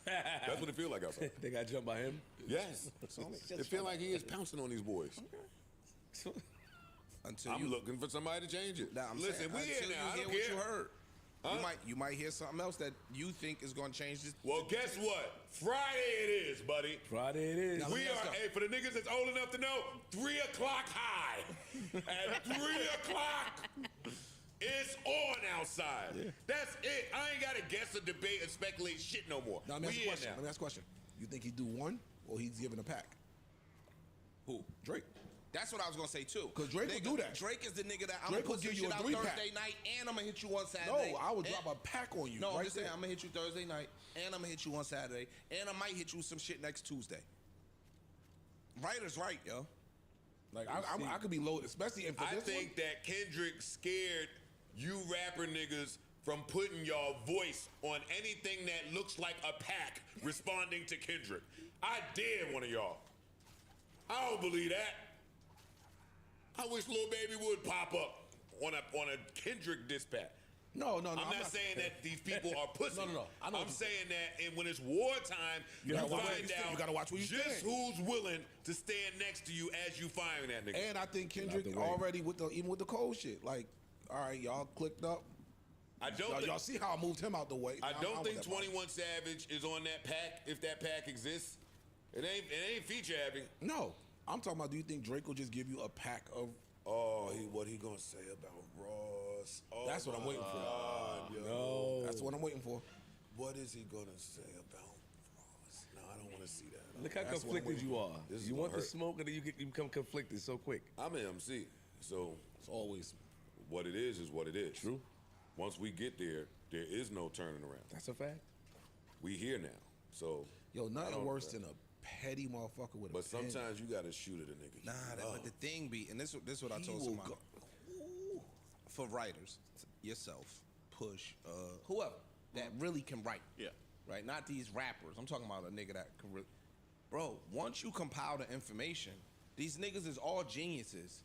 That's what it feel like outside. They got jumped by him? Yes. It feel like he is pouncing on these boys. I'm looking for somebody to change it. Nah, Listen, we until here now. I you don't hear care. what you heard. Huh? You might hear something else that you think is going to change this. Well, guess what? Friday it is, buddy. Friday it is. We are, hey, for the niggas that's old enough to know, 3 o'clock high. At 3 o'clock, it's on outside. Yeah. That's it. I ain't got to guess or debate or speculate shit no more. Now, let me ask We you a in question. now. Let me ask a question. You think he'd do one or he's giving a pack? Who? Drake. That's what I was gonna say too. Because Drake will do that. Drake is the nigga that I'm Drake gonna will put some give you shit a out 3-pack. Thursday night, and I'm gonna hit you on Saturday. No, I would And- drop a pack on you. No, I'm right just saying there. I'm gonna hit you Thursday night, and I'm gonna hit you on Saturday, and I might hit you with some shit next Tuesday. Writer's right, yo. Like I could be loaded, especially if I think that Kendrick scared you rapper niggas from putting y'all voice on anything that looks like a pack responding to Kendrick. I dare one of y'all. I don't believe that. I wish Lil Baby would pop up on a Kendrick dispatch. No. I'm not saying that these people are pussy. No. I'm saying that when it's wartime, you gotta watch find what you out you gotta watch what you just stand. who's willing to stand next to you as you firing that nigga. And I think Kendrick already even with the cold shit. Like, all right, y'all clicked up. Y'all see how I moved him out the way. I I'm don't out think with that 21 Savage is on that pack if that pack exists. It ain't feature heavy. No, I'm talking about. Do you think Drake will just give you a pack of? What he gonna say about Ross? Oh, That's what I'm waiting for. God, yo. No, that's what I'm waiting for. What is he gonna say about Ross? No, I don't want to see that. Look how That's what I'm conflicted waiting you for. are. This is You gonna want the hurt. smoke, and then you become conflicted so quick. I'm an MC, so it's always what it is what it is. True. Once we get there, there is no turning around. That's a fact. We here now, so Yo, I nothing don't- worse than a petty motherfucker with a But pen. sometimes you gotta shoot at a nigga. Nah, but the thing be, and this is what I He told will somebody. go- For writers, yourself, Push, whoever that really can write. Yeah. Right? Not these rappers. I'm talking about a nigga that can really. Bro, once you compile the information, these niggas is all geniuses.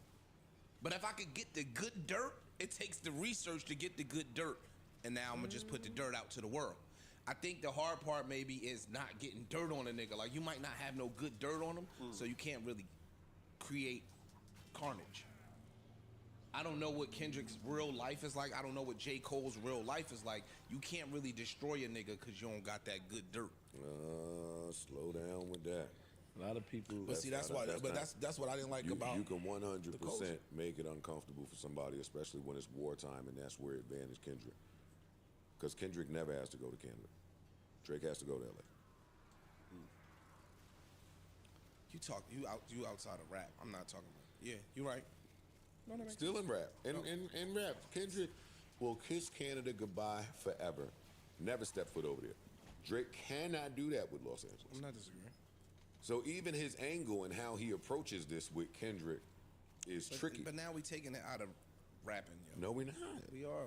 But if I could get the good dirt, it takes the research to get the good dirt. And now I'm gonna just put the dirt out to the world. I think the hard part maybe is not getting dirt on a nigga. Like you might not have no good dirt on him, so you can't really create carnage. I don't know what Kendrick's real life is like. I don't know what J. Cole's real life is like. You can't really destroy a nigga because you don't got that good dirt. Slow down with that. A lot of people. But see, that's why. That's what I didn't like you, about. You can 100% the culture. make it uncomfortable for somebody, especially when it's wartime, and that's where it advantage Kendrick. Because Kendrick never has to go to Canada. Drake has to go to LA. You outside of rap. I'm not talking about. Yeah, you're right. No, that makes Still sense. in rap. In rap, Kendrick will kiss Canada goodbye forever. Never step foot over there. Drake cannot do that with Los Angeles. I'm not disagreeing. So even his angle and how he approaches this with Kendrick is tricky. But now we taking it out of rapping, yo. No, we're not. We are.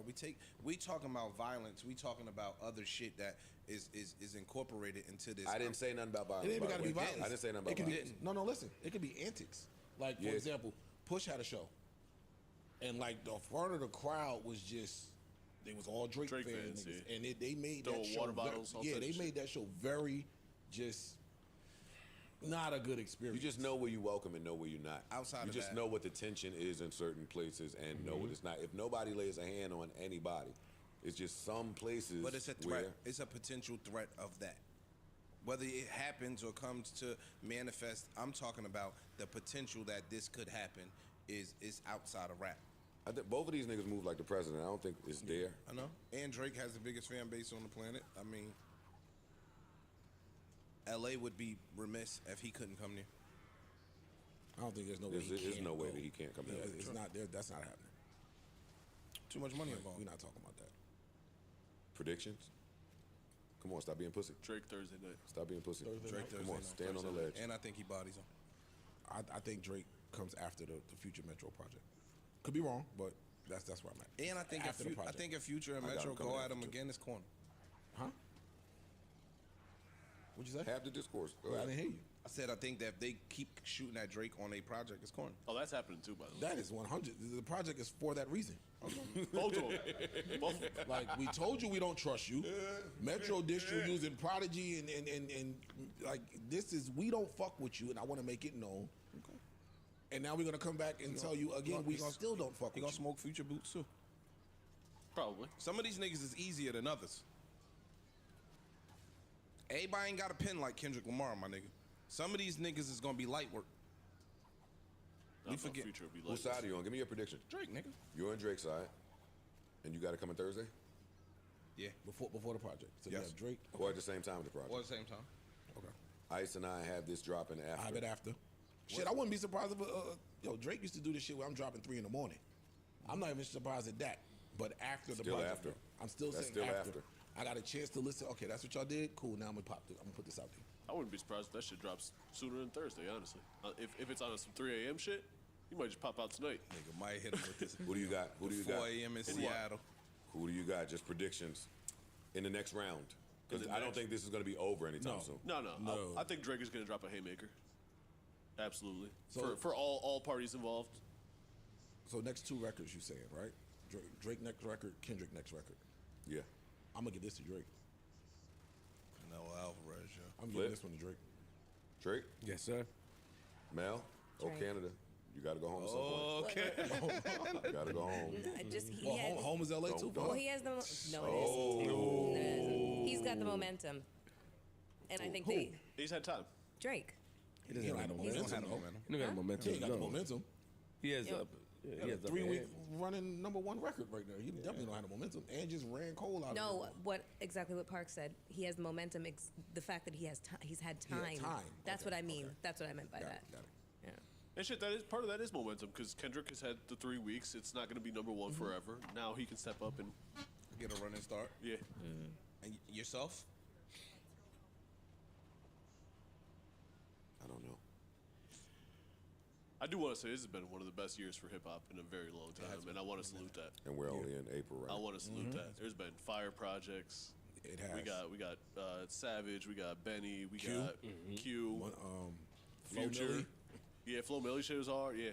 We talking about violence. We talking about other shit that is incorporated into this. I didn't say nothing about violence. It ain't even by got to the be way. violence. I didn't say nothing about It could violence. be, no, listen. It could be antics. Like, for Yeah. example, Push had a show. And, like, the front of the crowd was just, they was all Drake fans. fans, Niggas. yeah. And they made Throwing that show. water bottles, all Yeah, types they of made shit. that show very just not a good experience. You just know where you welcome and know where you're not. Outside you of just that. know what the tension is in certain places and know what it's not. If nobody lays a hand on anybody, it's just some places. But it's a threat. where It's a potential threat of that. Whether it happens or comes to manifest, I'm talking about the potential that this could happen is outside of rap. I think both of these niggas move like the president. I don't think it's there. I know. And Drake has the biggest fan base on the planet. I mean, LA would be remiss if he couldn't come there. I don't think there's no way he There's can't no way go. that he can't come Yeah, there. it's not there. That's not happening. Too much money involved. We're not talking about that. Predictions? Come on, stop being pussy. Drake Thursday night. Stop being pussy. Drake Come on, Thursday stand on the ledge. And I think he bodies him. I think Drake comes after the Future Metro project. Could be wrong, but that's where I'm at. And I think after the I project. think if Future and I got Metro him coming go at after him too. again, it's corner. Huh? What'd you say? Have the discourse. Go I ahead. didn't hear you. I said I think that if they keep shooting at Drake on a project, it's corner. Oh, that's happening too, by the way. That is 100. The project is for that reason. Both of them. Both of them. Like, we told you we don't trust you. Metro dissed you using Prodigy and like, this is, we don't fuck with you, and I want to make it known. Okay. And now we're going to come back and tell you again, we still don't fuck He with gonna you. smoke Future boots too. Probably. Some of these niggas is easier than others. Everybody ain't got a pen like Kendrick Lamar, my nigga. Some of these niggas is gonna be light work. We forget. Future will be Whose side are you on? Give me your prediction. Drake, nigga. You're on Drake's side, and you got to come on Thursday, Yeah. Before the project. So you Yes. have Drake. or at the same time with the project. Or at the same time. Okay. Ice and I have this dropping after. I have it after. Shit, I wouldn't be surprised if Drake used to do this shit where I'm dropping 3 in the morning. I'm not even surprised at that. But after the Still project, after. I'm still That's saying still after. after. I got a chance to listen. Okay, that's what y'all did. Cool. Now I'm gonna put this out there. I wouldn't be surprised if that shit drops sooner than Thursday, honestly. If it's on some 3 a.m. shit, you might just pop out tonight. Nigga might hit him with this. Who do you got? Who do you 4 got? a.m. in Who do you- Seattle. Who do you got? Just predictions in the next round. Because I don't think this is going to be over anytime soon. No. No. I think Drake is going to drop a haymaker. Absolutely. So- for all parties involved. So next 2 records you saying, right? Drake next record, Kendrick next record. Yeah. I'm gonna get this to Drake. No, Alvarez, yeah. I'm Flip. giving this one to Drake. Drake? Yes, sir. Mel? Oh, Drake. Canada. You got to go home at some point. Okay. You got to go home. He has, home is LA too. well, he has the no, it isn't. Oh. No, it isn't. He's got the momentum, and I think they He's had time. Drake. He doesn't have no He don't momentum. have no though. momentum. He don't got momentum. He ain't got the no. momentum. He has Yeah. He has a 3-week running #1 record right there. He definitely don't have the momentum, and just ran cold out. No, of exactly what Park said. He has the momentum. The fact that he's had He had time. time. That's Okay, what I mean. okay. That's what I meant by Got that. it, got it. Yeah. And shit, that is part of that is momentum because Kendrick has had the 3 weeks. It's not going to be #1 forever. Now he can step up and Get a running start. yeah. And yourself? I don't know. I do want to say this has been one of the best years for hip hop in a very long time, and I want to salute that. And we're only in April, right? I want to salute that. There's been fire projects. It has. We got Savage. We got Benny. We Q. got Q. One, Flo Future. Milli. Yeah, Flo Milli shit was hard. Yeah,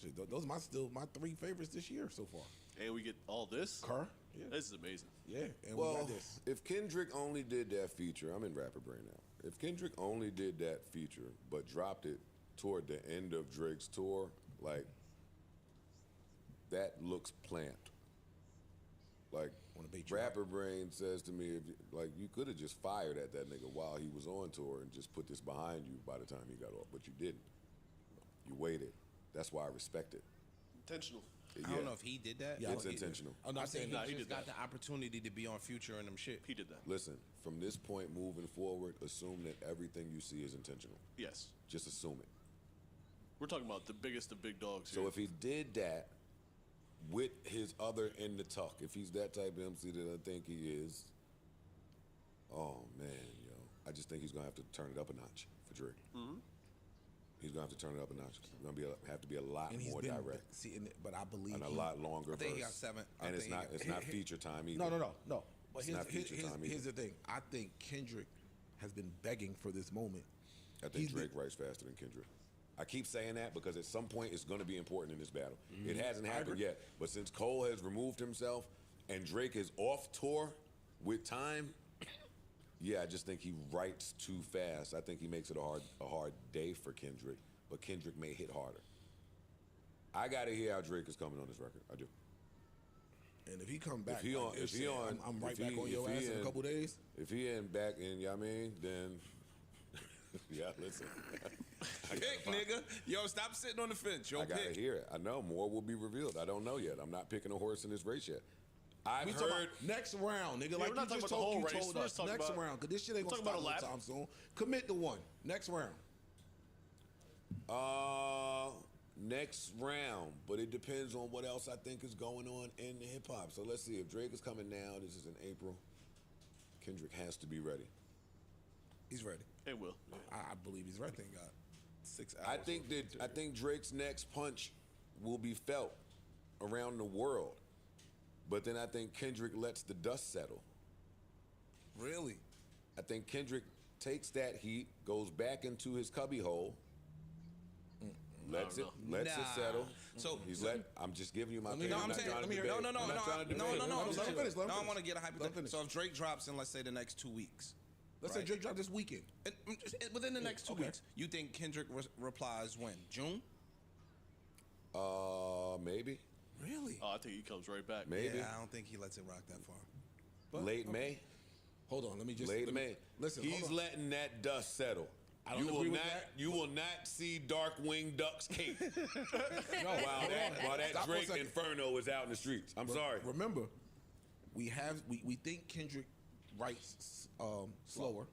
Shit, those are still my 3 favorites this year so far. and we get all this. Kerr. Yeah. This is amazing. Yeah. And we Well, got this. if Kendrick only did that feature, I'm in rapper brain now. If Kendrick only did that feature, but dropped it toward the end of Drake's tour, like, that looks planned. Like, Wanna bait you rapper brain says to me, you could have just fired at that nigga while he was on tour and just put this behind you by the time he got off, but you didn't. You waited. That's why I respect it. Intentional. I don't know if he did that. Yeah, It's intentional. I'm not I think saying he he just did got that. the opportunity to be on Future and them shit. He did that. Listen, from this point moving forward, assume that everything you see is intentional. Yes. Just assume it. We're talking about the biggest of big dogs So here. if he did that with his other in the tuck, if he's that type of MC that I think he is, oh man, yo, I just think he's gonna have to turn it up a notch for Drake. Mhm. He's gonna have to turn it up a notch. He's gonna have to be a lot and he's more been direct but I believe and a he- lot longer I think verse. he got 7. I And it's think he not got- it's not feature time either. No. But It's not feature time here's either. the thing. I think Kendrick has been begging for this moment. I think He's Drake been- writes faster than Kendrick. I keep saying that because at some point it's going to be important in this battle. Mm-hmm. It hasn't I happened agree. yet, but since Cole has removed himself and Drake is off tour with time, Yeah, I just think he writes too fast. I think he makes it a hard day for Kendrick, but Kendrick may hit harder. I gotta hear how Drake is coming on this record. I do. And if he come back, I'm right back on your ass in a couple days. If he ain't back in, you know what I mean, then yeah, listen. Pick, nigga. Yo, stop sitting on the fence. Yo, I gotta pick. hear it. I know more will be revealed. I don't know yet. I'm not picking a horse in this race yet. We talking about next round, nigga. Yeah, like we're not you talking just about the whole told, race. you told We're us. just talking Next about- round, because this shit ain't we're gonna talking stop about a no lap. time soon. Commit to one. Next round. Next round, but it depends on what else I think is going on in the hip hop. So let's see. If Drake is coming now, this is in April. Kendrick has to be ready. He's ready. It will. I believe he's ready. I think got 6 hours. I think Drake's next punch will be felt around the world. But then I think Kendrick lets the dust settle. Really? I think Kendrick takes that heat, goes back into his cubbyhole, lets it settle. So I'm just giving you my No, opinion. I'm saying, let me hear. No. I'm not trying to debate. Let him finish. I want to get a hypothetical. So if Drake drops in, let's say, the next 2 weeks. Let's say Drake dropped this weekend. Within the next 2 weeks, you think Kendrick replies when? June? Maybe. Really? Oh, I think he comes right back. Maybe. Yeah, I don't think he lets it rock that far. Late May. Hold on, let me just. Late May. Listen, he's letting that dust settle. I don't agree with that. You will not see Darkwing Duck's cape while that Stop for a Drake second. Inferno is out in the streets. I'm sorry. Remember, we think Kendrick writes slower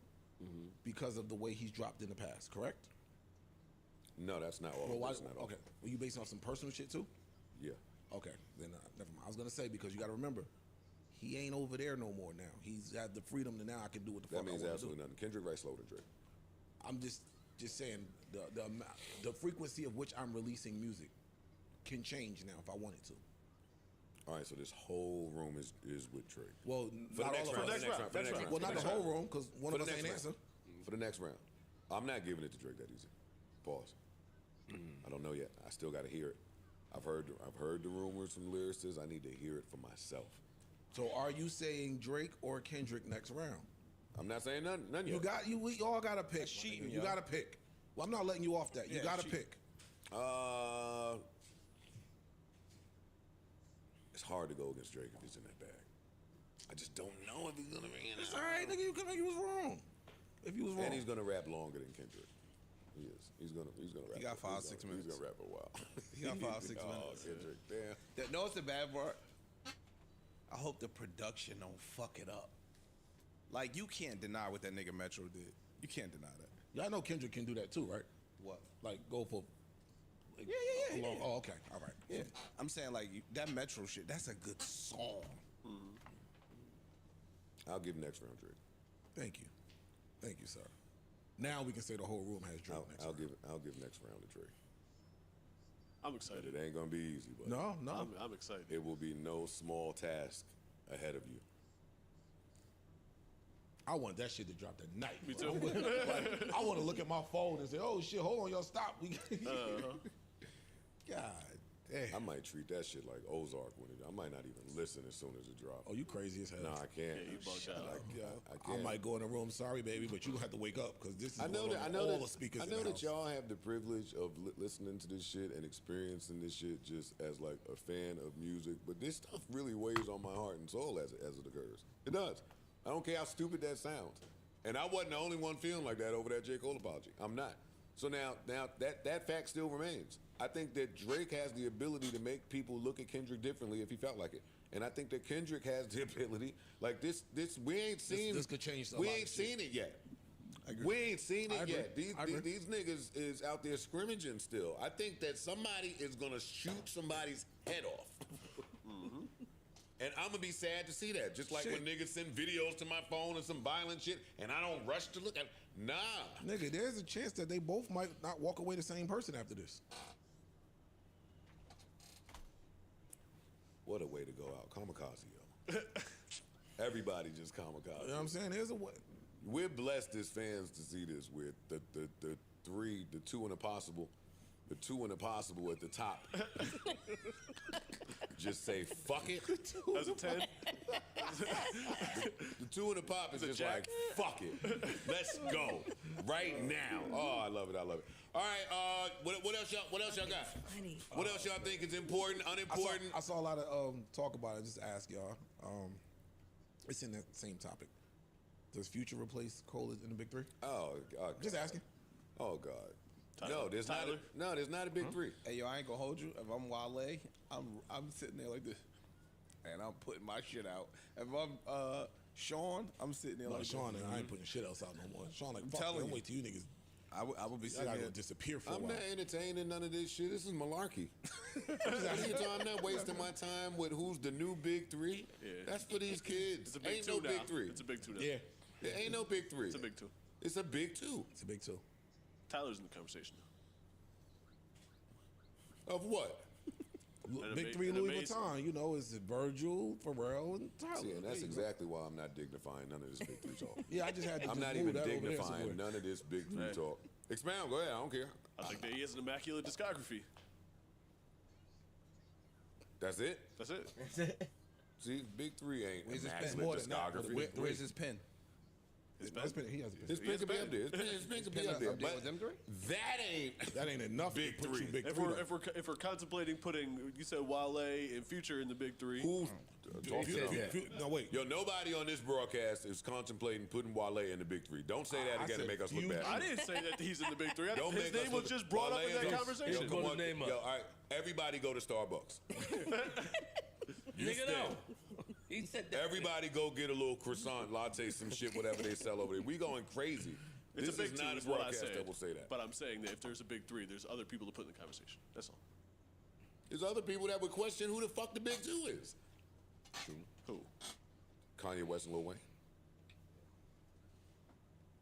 because of the way he's dropped in the past. Correct? No, that's not all. Well, That's not all. okay. Were you basing off some personal shit too? Yeah. Okay, then never mind. I was gonna say because you got to remember, he ain't over there no more now. He's had the freedom to now I can do what the fuck That means I want to do. absolutely nothing. Kendrick writes slower than Drake. I'm just saying the frequency of which I'm releasing music can change now if I wanted to. All right, so this whole room is with Drake. Well, For not the next all of round. us. For the next round. For the next round. Well, not the whole room because one For of the us ain't next answer. round. For the next round, I'm not giving it to Drake that easy. Pause. I don't know yet. I still got to hear it. I've heard the rumors from lyricists. I need to hear it for myself. So are you saying Drake or Kendrick next round? I'm not saying none yet. We all got to pick. cheating, You yo. got to pick. Well, I'm not letting you off that. You Yeah, got to cheating. pick. It's hard to go against Drake if he's in that bag. I just don't know if he's gonna be in it. It's all right, nigga. You was wrong. If you was wrong. And he's gonna rap longer than Kendrick. He is. He's gonna rap. He got 5-6 minutes. He's gonna rap a while. He got 5-6 minutes. Oh, Kendrick, damn. No, it's the bad part. I hope the production don't fuck it up. Like, you can't deny what that nigga Metro did. You can't deny that. Y'all know Kendrick can do that too, right? What? Like go for. Like, Yeah. Oh, okay. All right. Yeah. I'm saying, like, that Metro shit, that's a good song. I'll give next round Drake. Thank you. Thank you, sir. Now we can say the whole room has Drake next round. I'll give next round to Drake. I'm excited. But it ain't gonna be easy, but No. I'm excited. it will be no small task ahead of you. I want that shit to drop tonight. Me bro. too. Like, I want to look at my phone and say, "Oh shit, hold on, y'all stop." We God damn. I might treat that shit like Ozark when I might not even listen as soon as it drops. Oh, you crazy as hell. No, I can't. Yeah, you bugged out. I I can't. might go in the room. Sorry, baby, but you gonna have to wake up because this is I know going that. I on know all that. the speakers. I in know the that house. y'all have the privilege of listening to this shit and experiencing this shit just as like a fan of music. But this stuff really weighs on my heart and soul as it occurs. It does. I don't care how stupid that sounds. And I wasn't the only one feeling like that over that J. Cole apology. I'm not. So now that fact still remains. I think that Drake has the ability to make people look at Kendrick differently if he felt like it. And I think that Kendrick has the ability, like this we ain't seen. This could change. We ain't seen it yet. We ain't seen it yet. These niggas is out there scrimmaging still. I think that somebody is gonna shoot somebody's head off. And I'm gonna be sad to see that. Just like when niggas send videos to my phone and some violent shit, and I don't rush to look at. Nah, Nigga, there's a chance that they both might not walk away the same person after this. what a way to go out, kamikaze, yo. Everybody just kamikaze. You know what I'm saying? There's a way. We're blessed as fans to see this with the two and the possible at the top. just say fuck it. That's a 10. The 2 and the pop is just like fuck it. Let's go right now. Oh, I love it. I love it. All right. What else y'all? What else y'all got? What else y'all think is important, unimportant? I saw a lot of talk about it. Just ask y'all. It's in that same topic. Does Future replace Cole in the big 3? Oh, God. Just asking. Oh God. No, there's not a big 3. Hey, yo, I ain't gonna hold you. If I'm Wale, I'm sitting there like this, and I'm putting my shit out. If I'm Sean, I'm sitting there like Sean, and I ain't putting shit else out no more. Sean, like, fuck, telling I'm you. wait till you niggas. I would be I sitting gotta there. go disappear for a I'm while. not entertaining none of this shit. This is malarkey. I'm not wasting my time with who's the new big 3. Yeah. That's for these kids. It's a big ain't 2 no now. big 3. It's a big 2 now. Yeah. There ain't no big 3. It's a big 2. It's a big 2. It's a big 2. Tyler's in the conversation now. Of what? Big 3 Louis Vuitton. You know, it's Virgil, Pharrell, and Tyler. See, and that's exactly why I'm not dignifying none of this big 3 talk. Yeah, I just had to I'm just not move even that over there dignifying somewhere. none of this big 3 talk. Expound. Go ahead. I don't care. I think that he has an immaculate discography. That's it. That's it. See, big 3 ain't Where's his pen? immaculate More than that. discography. Where's his pen? His pen, he has a pen. His pen could be up there. His pen could be up there. But that ain't enough big to put 3. you big If 3. if we're contemplating putting, you said Wale and Future in the big 3. Who? No, wait. Yo, nobody on this broadcast is contemplating putting Wale in the big 3. Don't say that again to make us look bad. I didn't say that he's in the big 3. Don't His make name us was look- just brought up in Wale that is- conversation. Yo, come on. Yo, all right, everybody go to Starbucks. You Nigga, stay. no. He said that. Everybody go get a little croissant, latte, some shit, whatever they sell over there. We going crazy. It's This a big is 2 not a is what I broadcast said. that will say that. But I'm saying that if there's a big 3, there's other people to put in the conversation. That's all. There's other people that would question who the fuck the big 2 is. Who? Kanye West and Lil Wayne.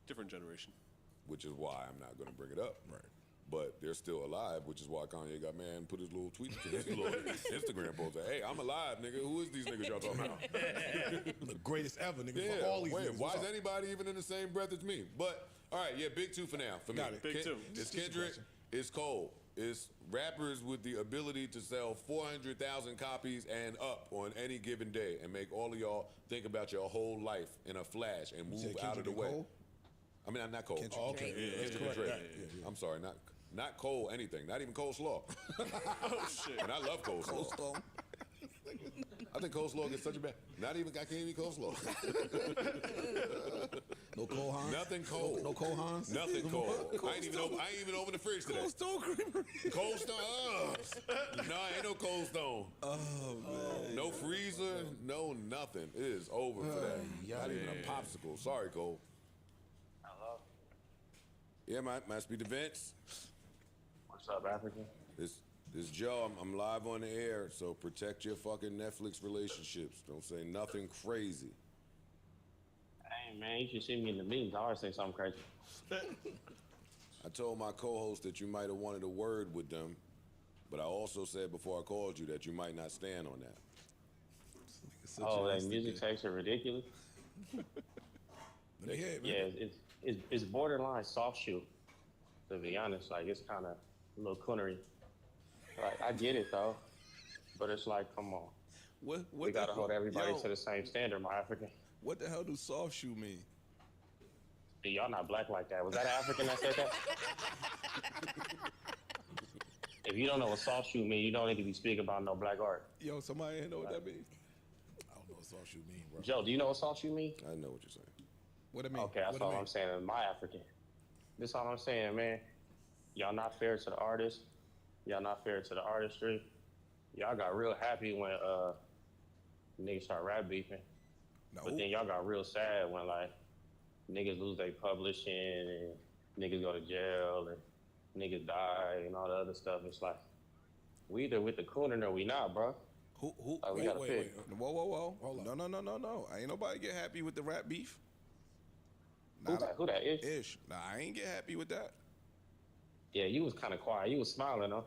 Different generation. Which is why I'm not going to bring it up. Right. But they're still alive, which is why Kanye got mad and put his little tweet to his little Instagram post. Like, hey, I'm alive, nigga. Who is these niggas y'all talking about? The greatest ever, nigga. Yeah, For all these niggas. why What's is up? anybody even in the same breath as me? But, all right, yeah, big 2 for now. For Got me. it. Big 2. It's Just a Kendrick. question. It's Cole. It's rappers with the ability to sell 400,000 copies and up on any given day and make all of y'all think about your whole life in a flash and move said out of the Kendrick and way. Cole? I mean, I'm not Cole. Kendrick. Oh, okay. Yeah, Kendrick and Drake. I'm sorry, not Cole anything. Not even coleslaw. Oh, shit. And I love coleslaw. Coleslaw. I think coleslaw gets such a bad. I can't even eat coleslaw. No Cole Hans? Nothing cold. No Cole Hans? Nothing cold. I ain't even open the fridge today. Cold Stone Creamery. Cold Stone. No, ain't no Cold Stone. Oh, man. No freezer. No nothing. It is over for that. Not even a popsicle. Sorry, Cole. Hello. Yeah, my speed to Vince. What's up, African? This Joe. I'm live on the air, so protect your fucking Netflix relationships. Don't say nothing crazy. Hey, man, you should see me in the meetings. I always say something crazy. I told my co-host that you might have wanted a word with them, but I also said before I called you that you might not stand on that. Oh, that music takes are ridiculous. Yeah, it's borderline soft shoe. To be honest, like it's kind of a little coonery. Like I get it though, but it's like, come on. What We gotta hold everybody Yo, to the same standard, my African. What the hell do soft shoe mean? See, y'all not black like that. Was that an African that said that? If you don't know what soft shoe mean, you don't need to be speaking about no black art. Yo, somebody ain't know what that means. I don't know what soft shoe mean, bro. Joe, do you know what soft shoe mean? I know what you're saying. What it mean? Okay, that's What it all mean? I'm saying. My African. This all I'm saying, man. Y'all not fair to the artists. Y'all not fair to the artistry. Y'all got real happy when niggas start rap beefing. No. But then y'all got real sad when like niggas lose their publishing and niggas go to jail and niggas die and all the other stuff. It's like we either with the cooner or we not, bro. Who? Like, we gotta pick. Whoa. Hold up. No. Ain't nobody get happy with the rap beef. Who that is? Ish. Nah, I ain't get happy with that. Yeah, you was kind of quiet. You was smiling, though.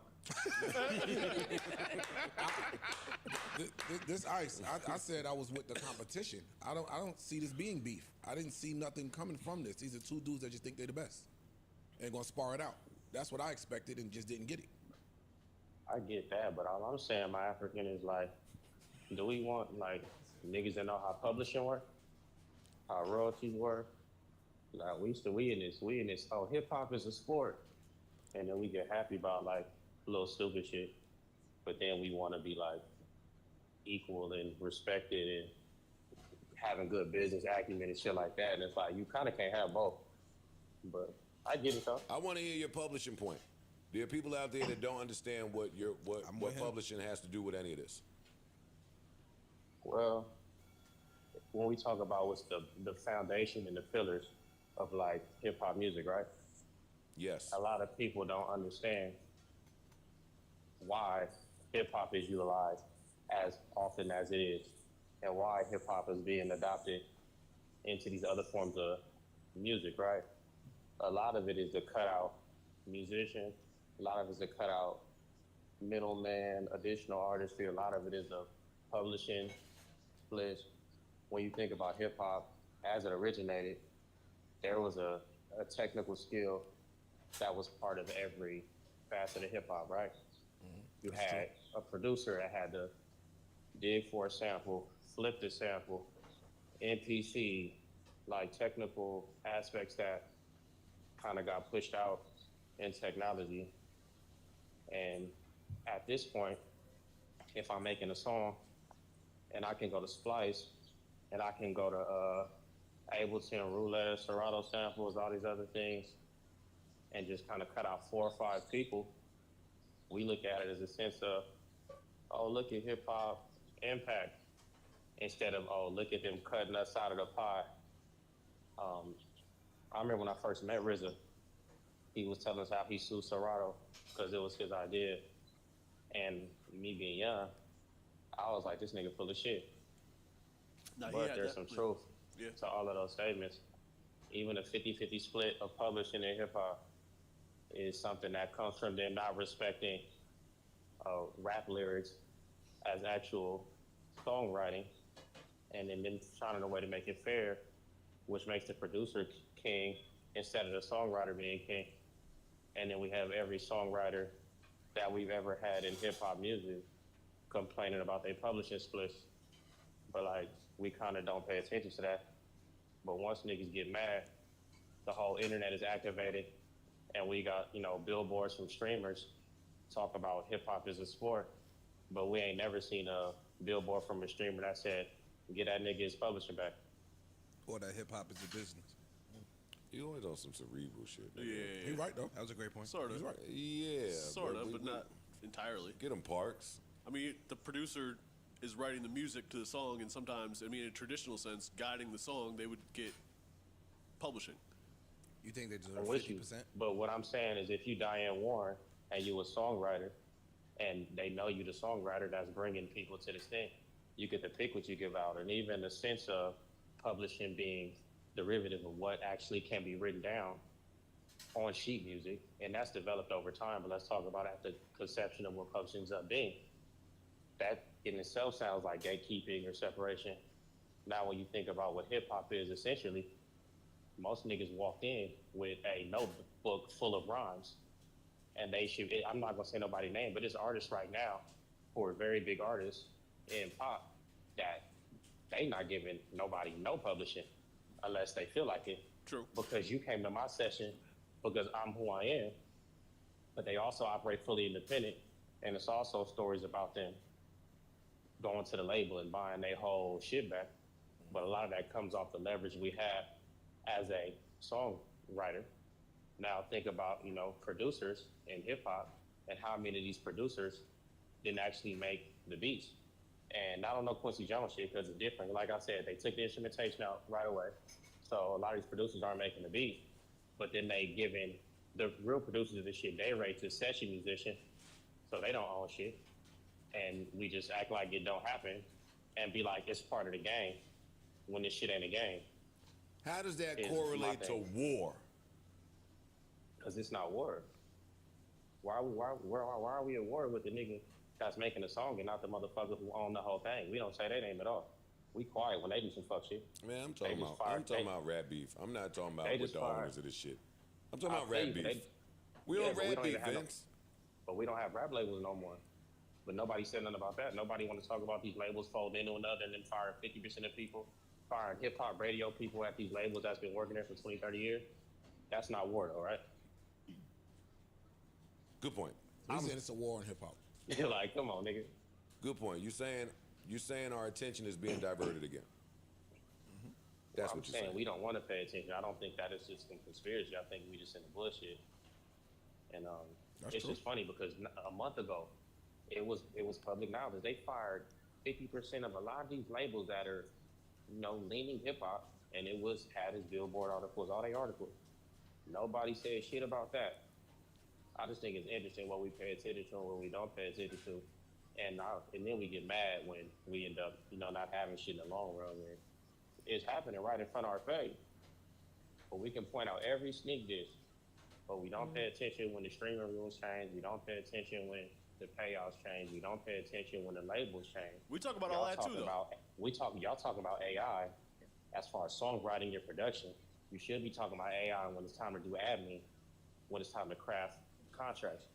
This ice. I said I was with the competition. I don't see this being beef. I didn't see nothing coming from this. These are two dudes that just think they're the best and gonna spar it out. That's what I expected and just didn't get it. I get that, but all I'm saying, my African is like, do we want like niggas that know how publishing work, how royalties work? Like we in this. Oh, hip hop is a sport, and then we get happy about like little stupid shit, but then we want to be like equal and respected and having good business acumen and shit like that. And it's like you kind of can't have both. But I get it though. I want to hear your publishing point. There are people out there that don't understand what publishing has to do with any of this. Well, when we talk about what's the foundation and the pillars of like hip hop music, right? Yes. A lot of people don't understand why hip hop is utilized as often as it is, and why hip hop is being adopted into these other forms of music, right? A lot of it is to cut out musicians. A lot of it is to cut out middleman, additional artistry. A lot of it is the publishing splits. When you think about hip hop, as it originated, there was a technical skill that was part of every facet of hip hop, right? You had a producer that had to dig for a sample, flip the sample, NPC, like technical aspects that kind of got pushed out in technology. And at this point, if I'm making a song and I can go to Splice and I can go to Ableton, Roulette, Serato samples, all these other things, and just kind of cut out 4 or 5 people, we look at it as a sense of, oh, look at hip hop impact, instead of, oh, look at them cutting us out of the pie. I remember when I first met RZA, he was telling us how he sued Serato because it was his idea. And me being young, I was like, this nigga full of shit. But there's some truth to all of those statements. Even a 50-50 split of publishing in hip hop is something that comes from them not respecting rap lyrics as actual songwriting, and then them finding a way to make it fair, which makes the producer king instead of the songwriter being king. And then we have every songwriter that we've ever had in hip hop music complaining about their publishing splits. But like, we kind of don't pay attention to that. But once niggas get mad, the whole internet is activated, and we got, you know, billboards from streamers talk about hip hop is a sport, but we ain't never seen a billboard from a streamer that said, get that nigga his publishing back. Or that hip hop is a business. You always on some cerebral shit. Yeah. He right though. That was a great point. Sort of. He's right. Yeah. Sort of, but not entirely. Get him Parks. I mean, the producer is writing the music to the song, and sometimes, I mean, in a traditional sense, guiding the song, they would get publishing. You think they deserve I'm with 50%? you. But what I'm saying is, if you Diane Warren and you a songwriter, and they know you the songwriter that's bringing people to this thing, you get to pick what you give out. And even the sense of publishing being derivative of what actually can be written down on sheet music, and that's developed over time. But let's talk about at the conception of what publishing ends up being. That in itself sounds like gatekeeping or separation. Now, when you think about what hip hop is, essentially, most niggas walked in with a notebook full of rhymes, and they should. I'm not gonna say nobody's name, but there's artists right now who are very big artists in pop that they not giving nobody no publishing unless they feel like it. True. Because you came to my session because I'm who I am, but they also operate fully independent, and it's also stories about them going to the label and buying their whole shit back. But a lot of that comes off the leverage we have as a songwriter. Now think about, you know, producers in hip hop and how many of these producers didn't actually make the beats. And I don't know Quincy Jones shit because it's different. Like I said, they took the instrumentation out right away. So a lot of these producers aren't making the beat, but then they giving the real producers of this shit day rate to session musicians, so they don't own shit. And we just act like it don't happen and be like, it's part of the game when this shit ain't a game. How does that correlate to war? Because it's not war. Why are we at war with the nigga that's making the song and not the motherfucker who own the whole thing? We don't say their name at all. We quiet when they do some fuck shit. Man, I'm talking about rap beef. I'm not talking about with the owners of this shit. I'm talking about rap beef. We don't rap beef, Vince. But we don't have rap labels no more. But nobody said nothing about that. Nobody want to talk about these labels folding into another and then firing 50% of people, firing hip-hop radio people at these labels that's been working there for 20, 30 years. That's not war, though, right? Good point. I'm saying it's a war on hip-hop. You're like, come on, nigga. Good point. You saying our attention is being diverted again. That's I'm what you're saying. saying. We don't want to pay attention. I don't think that is just some conspiracy. I think we just in the bullshit. And That's it's true. just funny because a month ago, it was public knowledge. They fired 50% of a lot of these labels that are, leaning hip hop, and it had his Billboard articles, all their articles. Nobody said shit about that. I just think it's interesting what we pay attention to and what we don't pay attention to, and then we get mad when we end up, not having shit in the long run. Man. It's happening right in front of our face. But we can point out every sneak dish, but we don't pay attention when the streaming rules change. We don't pay attention when the payouts change. We don't pay attention when the labels change. We talk about all that too, though. Y'all talk about AI as far as songwriting and production. You should be talking about AI when it's time to do admin, when it's time to craft contracts.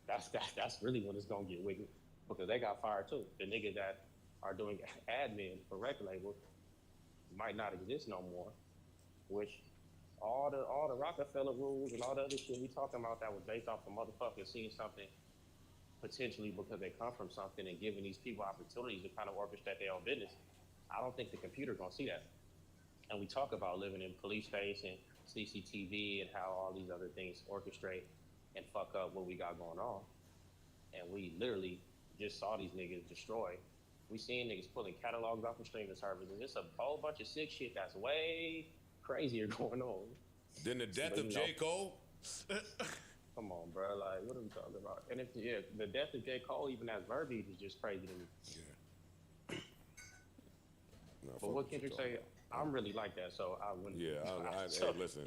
That's really when it's gonna get wicked, because they got fired too. The niggas that are doing admin for record labels might not exist no more, which all the Rockefeller rules and all the other shit we talking about that was based off of motherfuckers seeing something potentially because they come from something and giving these people opportunities to kind of orchestrate their own business. I don't think the computer gonna see that. And we talk about living in police states and CCTV and how all these other things orchestrate and fuck up what we got going on. And we literally just saw these niggas destroy. We seen niggas pulling catalogs off of streaming services. It's a whole bunch of sick shit that's way crazier going on. Then the death of J. Cole? Come on, bro. Like, what are we talking about? And the death of J. Cole, even as verbiage, is just crazy to me. Yeah. No, but what Kendrick say? I'm really like that, so I wouldn't. Yeah, hey, listen,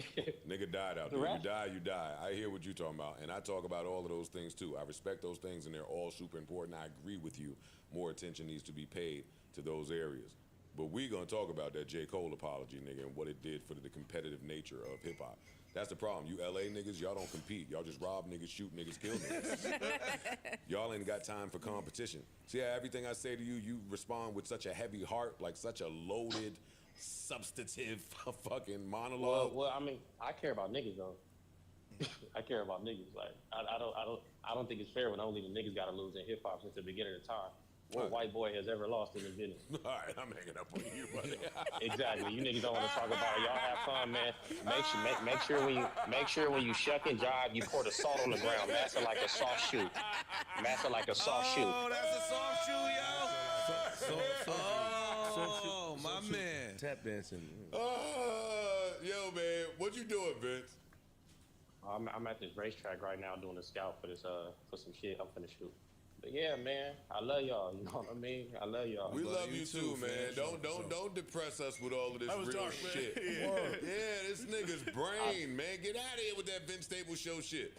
nigga died out there. You die, you die. I hear what you talking about, and I talk about all of those things too. I respect those things, and they're all super important. I agree with you. More attention needs to be paid to those areas. But we gonna talk about that J. Cole apology, nigga, and what it did for the competitive nature of hip hop. That's the problem. You LA niggas, y'all don't compete. Y'all just rob niggas, shoot niggas, kill niggas. Y'all ain't got time for competition. See how everything I say to you, you respond with such a heavy heart, like such a loaded, substantive fucking monologue. Well, I mean, I care about niggas though. I care about niggas. Like, I don't think it's fair when only the niggas gotta lose in hip hop since the beginning of time. What white boy has ever lost in the business? All right, I'm hanging up on you, buddy. Exactly. You niggas don't want to talk about it. Y'all have fun, man. Make sure when you shuck and jive, you pour the salt on the ground. Master like a soft shoe. Master like a soft shoe. Oh, that's a soft shoe, yo. Oh, my man. Tap dancing. Yo, man, what you doing, Vince? I'm at this racetrack right now doing a scout for this for some shit I'm finna shoot. But yeah, man, I love y'all. You know what I mean? I love y'all. We love you too, man. Don't depress us with all of this real dark, shit. Yeah, this nigga's brain, man. Get out of here with that Vince Staples show shit.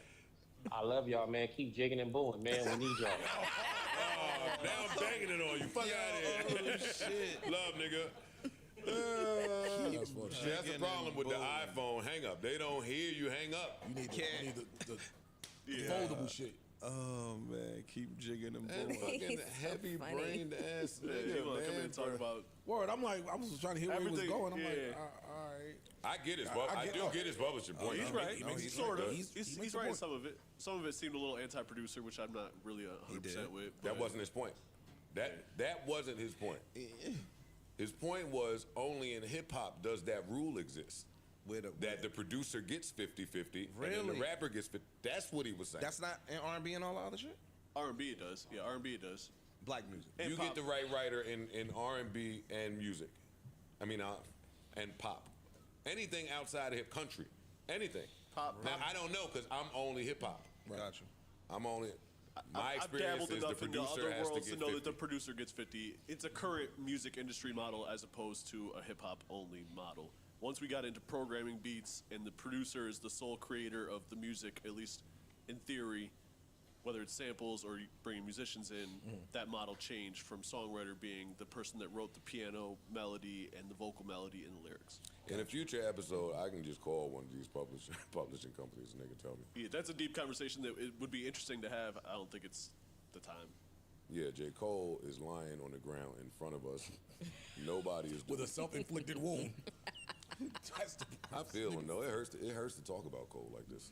I love y'all, man. Keep jigging and booing, man. We need y'all. Now I'm banging it on you. Fuck out of here. Shit. Love, nigga. That's the problem with the iPhone hang up. They don't hear you hang up. You need the foldable shit. Oh man, keep jigging and And booing. fucking heavy brained ass nigga, You want to come in man. and talk about Word, I'm like, I was trying to hear where he was Everything, going. I'm like, yeah. all right. I get his. I do get his publishing point. He's right. Sort of. He's makes a right in point. some of it. Some of it seemed a little anti-producer, which I'm not really 100% with. That but- wasn't his point. That wasn't his point. His point was only in hip hop does that rule exist. That the producer gets 50-50 and then Really? the rapper gets 50. That's what he was saying. That's not in R&B and all the other shit? R&B it does. Yeah, R&B it does. Black music. And you pop. get the right writer in R&B and music. I mean, and pop. Anything outside of hip country. Anything. Pop. Now, I don't know because I'm only hip hop. Right. Got you. I'm only. My I've experience dabbled is the enough in the producer other has to worlds get to know 50. that the producer gets 50. It's a current music industry model as opposed to a hip hop only model. Once we got into programming beats and the producer is the sole creator of the music, at least in theory, whether it's samples or bringing musicians in, that model changed from songwriter being the person that wrote the piano melody and the vocal melody and the lyrics. In a future episode, I can just call one of these publishing companies and they can tell me. Yeah, that's a deep conversation that it would be interesting to have. I don't think it's the time. Yeah, J. Cole is lying on the ground in front of us. Nobody is with a self-inflicted wound. I feel him though. It hurts to talk about Cole like this.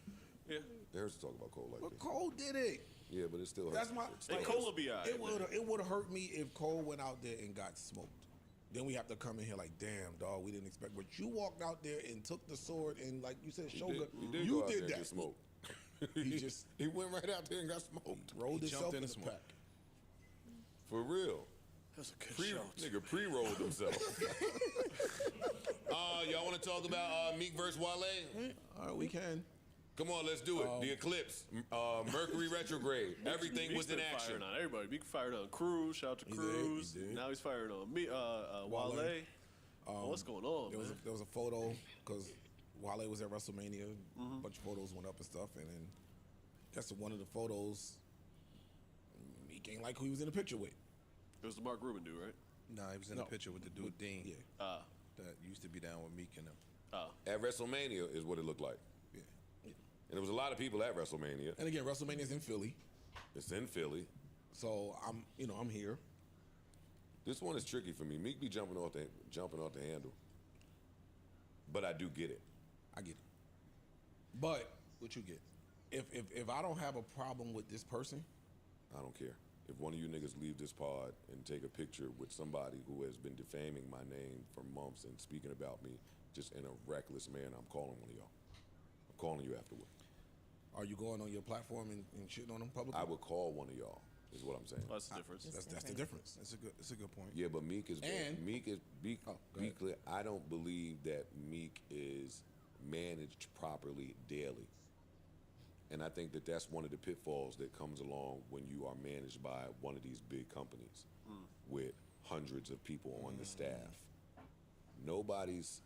Yeah, it hurts to talk about Cole like But this. Cole did it. Yeah, but it still hurts. That's my. Like, Cole will be all right. It would have hurt me if Cole went out there and got smoked. Then we have to come in here like, damn, dog, we didn't expect. But you walked out there and took the sword and, like you said, Shogun, you did that. Smoke. He went right out there and got smoked. Rolled himself in the pack. For real. That's a good shot. Nigga pre-rolled himself. Y'all want to talk about Meek versus Wale? All right, we can. Come on, let's do it. The eclipse, Mercury retrograde. Everything was in action. Firing on everybody. Meek fired on Cruz. Shout out to Cruz. Now he's firing on me. Wale. What's going on? There was a photo because Wale was at WrestleMania. A bunch of photos went up and stuff, and then guess one of the photos, Meek ain't like who he was in the picture with. It was the Mark Rubin dude, right? Nah, he was in the picture with the dude Dean. Yeah. That used to be down with Meek and them. At WrestleMania is what it looked like. Yeah. And there was a lot of people at WrestleMania. And again, WrestleMania's in Philly. It's in Philly. So I'm here. This one is tricky for me. Meek be jumping off the handle. But I do get it. I get it. But what you get? If I don't have a problem with this person, I don't care. If one of you niggas leave this pod and take a picture with somebody who has been defaming my name for months and speaking about me just in a reckless manner, I'm calling one of y'all. I'm calling you afterward. Are you going on your platform and shitting on them publicly? I would call one of y'all, is what I'm saying. Well, that's the difference. That's the difference. That's a good point. Yeah, but Meek is be clear. I don't believe that Meek is managed properly daily. And I think that that's one of the pitfalls that comes along when you are managed by one of these big companies with hundreds of people on the staff. Nobody's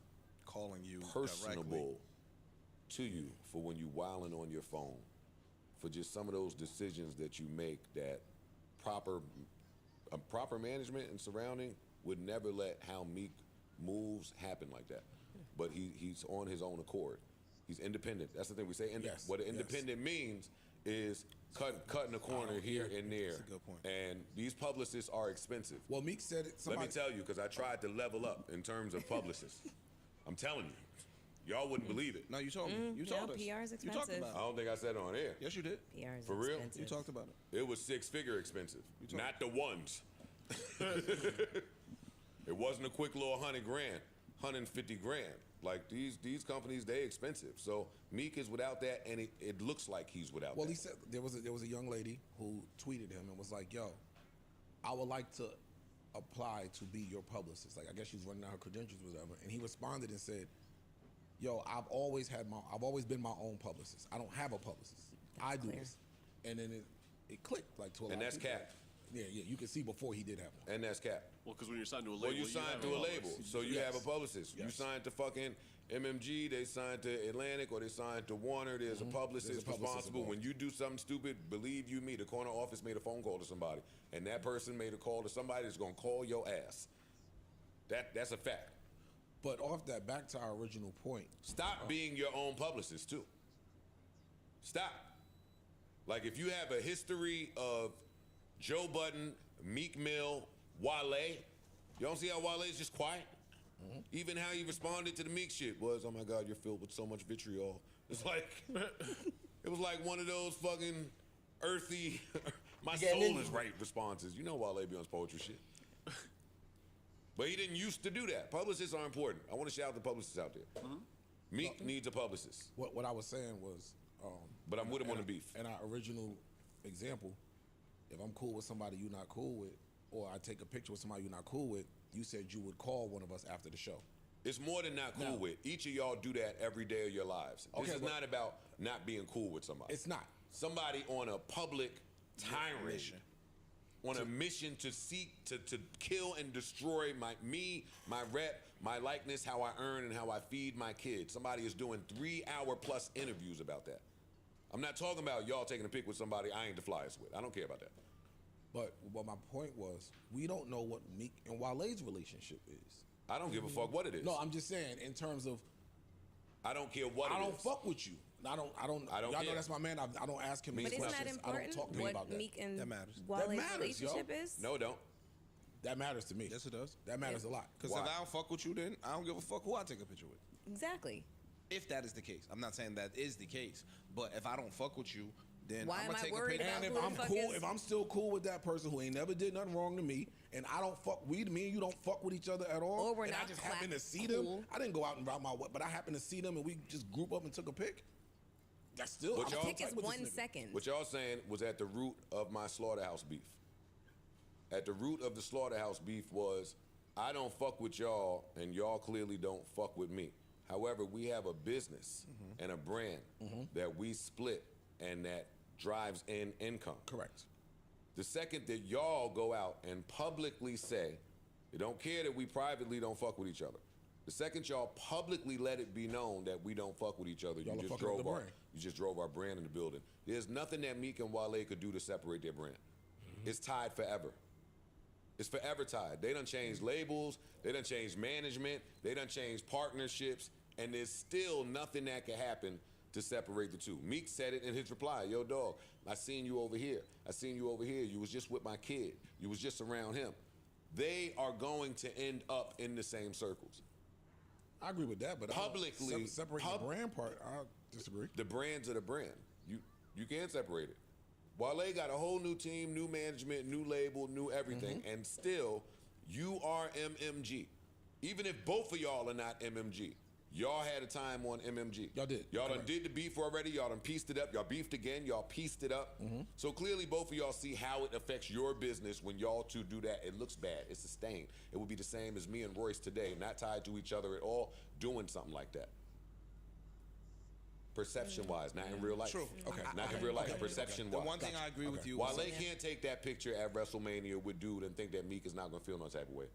calling you personable directly to you for when you wilding on your phone, for just some of those decisions that you make that proper management and surrounding would never let how Meek moves happen like that. But he's on his own accord. He's independent. That's the thing we say. What independent means is cutting a corner here and there. That's a good point. And these publicists are expensive. Well, Meek said it. Let me tell you, because I tried to level up in terms of publicists. I'm telling you. Y'all wouldn't believe it. No, you told me. You told us. PR is expensive. You talked about it. I don't think I said it on air. Yes, you did. PR is For real? expensive. You talked about it. It was six-figure expensive, not the ones. It wasn't a quick little $100,000, $150,000. Like these companies, they expensive. So Meek is without that, and it looks like he's without that. Well, he said there was a young lady who tweeted him and was like, "Yo, I would like to apply to be your publicist." Like I guess she's running out her credentials, or whatever. And he responded and said, "Yo, I've always been my own publicist. I don't have a publicist. I do this." And then it clicked like to a lot And of that's people. cap. Yeah, you can see before he did have one. And that's cap. Well, because when you're signed to a label, Well, you signed to a label, so you have a publicist. You Yes. signed to fucking MMG, they signed to Atlantic, or they signed to Warner. There's a publicist There's a publicist responsible. involved. When you do something stupid, believe you me, the corner office made a phone call to somebody, and that person made a call to somebody that's gonna call your ass. That's a fact. But off that, back to our original point. Stop being your own publicist too. Stop. Like if you have a history of Joe Budden, Meek Mill, Wale, you don't see how Wale is just quiet? Even how he responded to the Meek shit was, "Oh my God, you're filled with so much vitriol." It's like, it was like one of those fucking earthy, my soul is right responses. You know Wale be on his poetry shit. But he didn't used to do that. Publicists are important. I want to shout out the publicists out there. Meek needs a publicist. What I was saying was, but I'm with him on the beef. And our original example, if I'm cool with somebody you're not cool with, or I take a picture with somebody you're not cool with, you said you would call one of us after the show. It's more than not cool with. Each of y'all do that every day of your lives. This is not about not being cool with somebody. It's not. Somebody on a public tirade, on a mission to seek to kill and destroy my rep, my likeness, how I earn and how I feed my kids. Somebody is doing 3-hour+ interviews about that. I'm not talking about y'all taking a pic with somebody I ain't the flyest with. I don't care about that. But what my point was, we don't know what Meek and Wale's relationship is. I don't give a fuck what it is. No, I'm just saying in terms of. I don't care what it is. I don't fuck with you. I don't y'all care. know that's my man. I don't ask him But these isn't questions. that I don't important? talk to him about What that. Meek and That matters. Wale's That matters, relationship yo. is? No, it don't. That matters to me. Yes, it does. That matters a lot. Because if I don't fuck with you, then I don't give a fuck who I take a picture with. Exactly. If that is the case. I'm not saying that is the case. But if I don't fuck with you, then Why I'm am gonna I take worried a picture. And about if who I'm the fuck cool, is- if I'm still cool with that person who ain't never did nothing wrong to me, and I don't fuck me and you don't fuck with each other at all, Or we're and I not just happen to see them. cool. I didn't go out and route my way, but I happened to see them and we just group up and took a pic. That's still What I'm y'all- still Pick is tight with this 1 nigga. second. What y'all saying was at the root of my slaughterhouse beef. At the root of the slaughterhouse beef was, I don't fuck with y'all, and y'all clearly don't fuck with me. However, we have a business and a brand that we split and that drives in income. Correct. The second that y'all go out and publicly say, you don't care that we privately don't fuck with each other. The second y'all publicly let it be known that we don't fuck with each other, Y'all are you fucking up the brand. just drove our brand in the building. There's nothing that Meek and Wale could do to separate their brand. It's tied forever. It's forever tied. They done changed labels, they done changed management, they done changed partnerships, and there's still nothing that can happen to separate the two. Meek said it in his reply, yo dog, I seen you over here. I seen you over here. You was just with my kid. You was just around him. They are going to end up in the same circles. I agree with that, but Publicly, separate the brand part, I disagree. The brands are the brand. You can't separate it. Wale got a whole new team, new management, new label, new everything, and still, you are MMG. Even if both of y'all are not MMG, y'all had a time on MMG. Y'all did. Y'all done Correct. did the beef already. Y'all done pieced it up. Y'all beefed again. Y'all pieced it up. So clearly, both of y'all see how it affects your business when y'all two do that. It looks bad. It's a stain. It would be the same as me and Royce today, not tied to each other at all, doing something like that. Perception-wise, not in real life. True. Okay. Not in real life. Perception-wise. The one thing I agree with you. Wale can't take that picture at WrestleMania with dude and think that Meek is not gonna feel no type of way.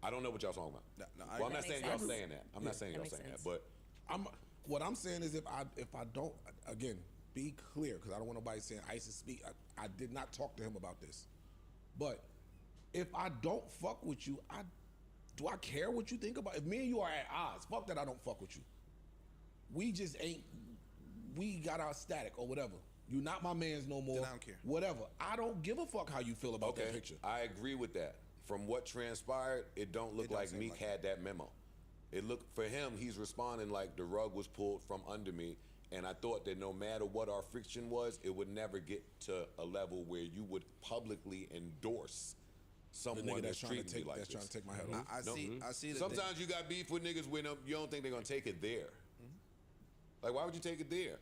I don't know what y'all talking about. I Well, I'm not agree. saying y'all saying that. I'm not saying y'all That saying makes that, but What I'm saying is if I don't, again, be clear, because I don't want nobody saying ISIS speak. I did not talk to him about this. But if I don't fuck with you, do I care what you think about? If me and you are at odds, fuck that I don't fuck with you. We just ain't, we got our static or whatever. You're not my man's no more. Then I don't care. Whatever. I don't give a fuck how you feel about that picture. I agree with that. From what transpired, it don't look It don't like seem Meek like had that memo. It looked, for him, he's responding like the rug was pulled from under me, and I thought that no matter what our friction was, it would never get to a level where you would publicly endorse someone nigga that's trying to treating you take- like that's this. trying to take my head off. I see that Sometimes you got beef with niggas when you don't think they're gonna take it there. Like, why would you take it there?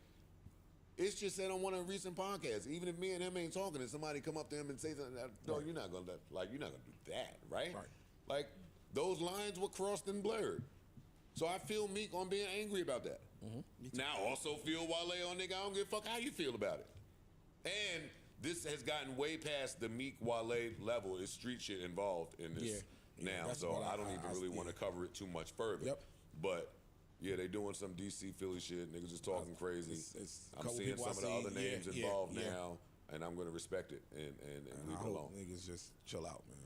It's just said on one of the recent podcasts. Even if me and him ain't talking, and somebody come up to him and say something, no, you're not gonna do that, right? Like, those lines were crossed and blurred. So I feel Meek on being angry about that. Now I also feel Wale on nigga, I don't give a fuck how you feel about it. And this has gotten way past the Meek Wale level. Is street shit involved in this now, that's so what I don't even really want to cover it too much further. But yeah, they doing some DC Philly shit. Niggas is talking crazy. It's a I'm couple seeing people some I of the other see, names yeah, involved yeah. now, and I'm gonna respect it and leave I it hope alone. niggas just chill out, man.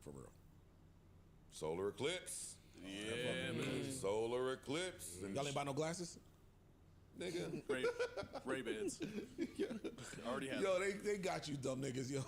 For real. Solar eclipse. Yeah, man. Solar eclipse. And Y'all ain't buy no glasses? nigga. Ray-Bans. Already have. Yo, they got you, dumb niggas, yo.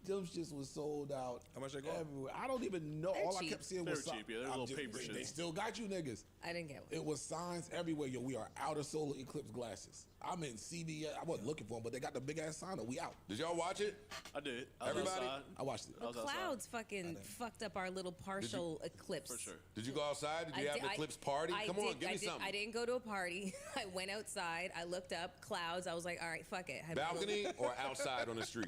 Them shits was sold out. How much they go? Everywhere. I don't even know. They're All I cheap. kept seeing They're was cheap, yeah, they're little paper They shits. still got you niggas. I didn't get one. It was signs everywhere. Yo, we are out of solar eclipse glasses. I'm in CVS. I wasn't looking for them, but they got the big ass sign. We out. Did y'all watch it? I did. I was Everybody? outside. I watched it. I was outside. Clouds fucking fucked up our little partial eclipse. For sure. Did you go outside? Did you have an eclipse party? Come on, give me something. I didn't go to a party. I went outside. I looked up clouds. I was like, all right, fuck it. Balcony or outside on the street?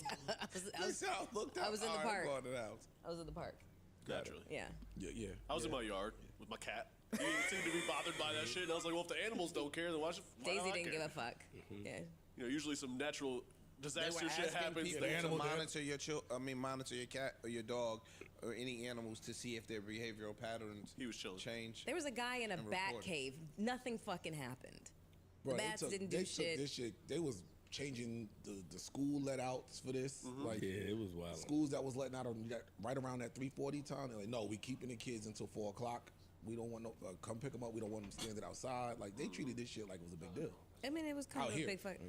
I was in the park. I was in the park. Naturally. Yeah. Yeah. I was in my yard with my cat. He didn't seem to be bothered by that shit. And I was like, well, if the animals don't care, then why should Daisy I didn't care? give a fuck. Yeah. You know, usually some natural disaster shit happens. People to monitor monitor your cat or your dog or any animals to see if their behavioral patterns he was chilling. change. There was a guy in a and bat report it. cave. Nothing fucking happened. Bro, the bats didn't do they shit. Took this shit. They was changing the school let outs for this. Like, yeah, it was wild. Schools that was letting out right around that 3:40 time. They're like, no, we keeping the kids until 4 o'clock. We don't want no come pick them up. We don't want them standing outside. Like they treated this shit like it was a big deal. I mean, it was kind Out of a here. big fight.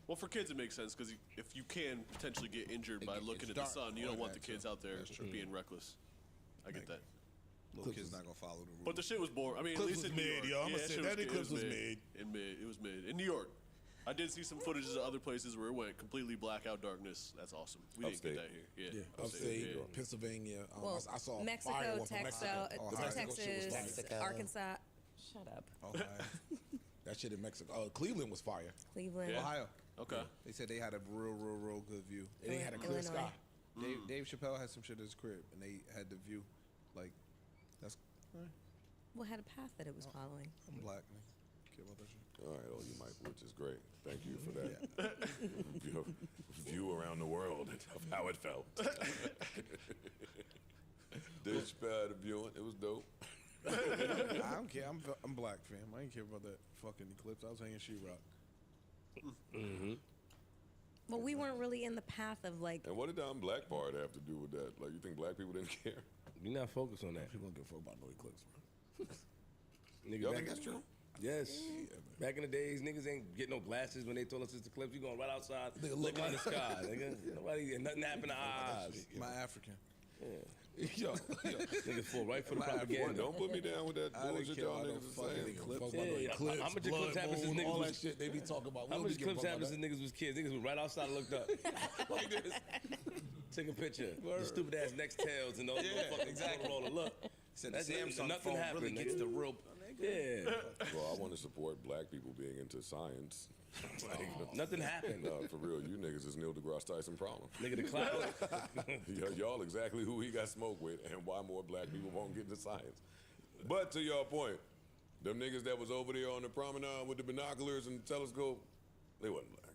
Well, for kids it makes sense because if you can potentially get injured by looking at the sun, you don't want the kids out there being reckless. I get that. Little kids not gonna follow the rules. But the shit was boring. I mean, Clips at least was in New mid, York. yo. I'ma Yeah, say shit that was Clips good. was It was mid. In New York, I did see some footages of other places where it went completely blackout darkness. That's awesome. We didn't get that here. Yeah, Upstate, Pennsylvania. Well, I saw Mexico, fire one from Texas, Mexico. Texas, Arkansas. Shut up. Ohio. That shit in Mexico. Cleveland was fire. Cleveland. Ohio. Okay. They said they had a real good view. And they had a clear sky. Dave Chappelle had some shit at his crib, and they had the view. Like, that's. What had a path that it was following? I'm black, man. Care about that shit. All right, you Mike, which is great. Thank you for that view around the world of how it felt. Dave Chappelle had a viewing. It was dope. I don't care. I'm black, fam. I ain't care about that fucking eclipse. I was hanging sheetrock. Well, we weren't really in the path of like. And what did the black part have to do with that? Like, you think black people didn't care? You're not focused on that. People don't give a fuck about no eclipse, bro. Nigga, Y'all think that's true? Yes. Back in the days, niggas ain't get no glasses when they told us it's eclipse. You going right outside, looking in the sky, nigga. Nobody, nothing happened to our eyes. My African. Yeah. Yo. Niggas fall right for the propaganda. Don't put me down with that bullshit y'all niggas are saying. How much eclipse happens since niggas all was that shit they be talking about. How much eclipse happens since niggas was kids? Niggas was right outside and looked up. Like this. Take a picture. The stupid ass next tails and all the exactly. Roller. Look. Said the Samsung phone really gets the real. Yeah. Well, I want to support black people being into science. Nothing happened. No, for real, you niggas is Neil deGrasse Tyson problem. Nigga, the cloud. Y'all exactly who he got smoked with and why more black people won't get into science. But to your point, them niggas that was over there on the promenade with the binoculars and the telescope, they wasn't black.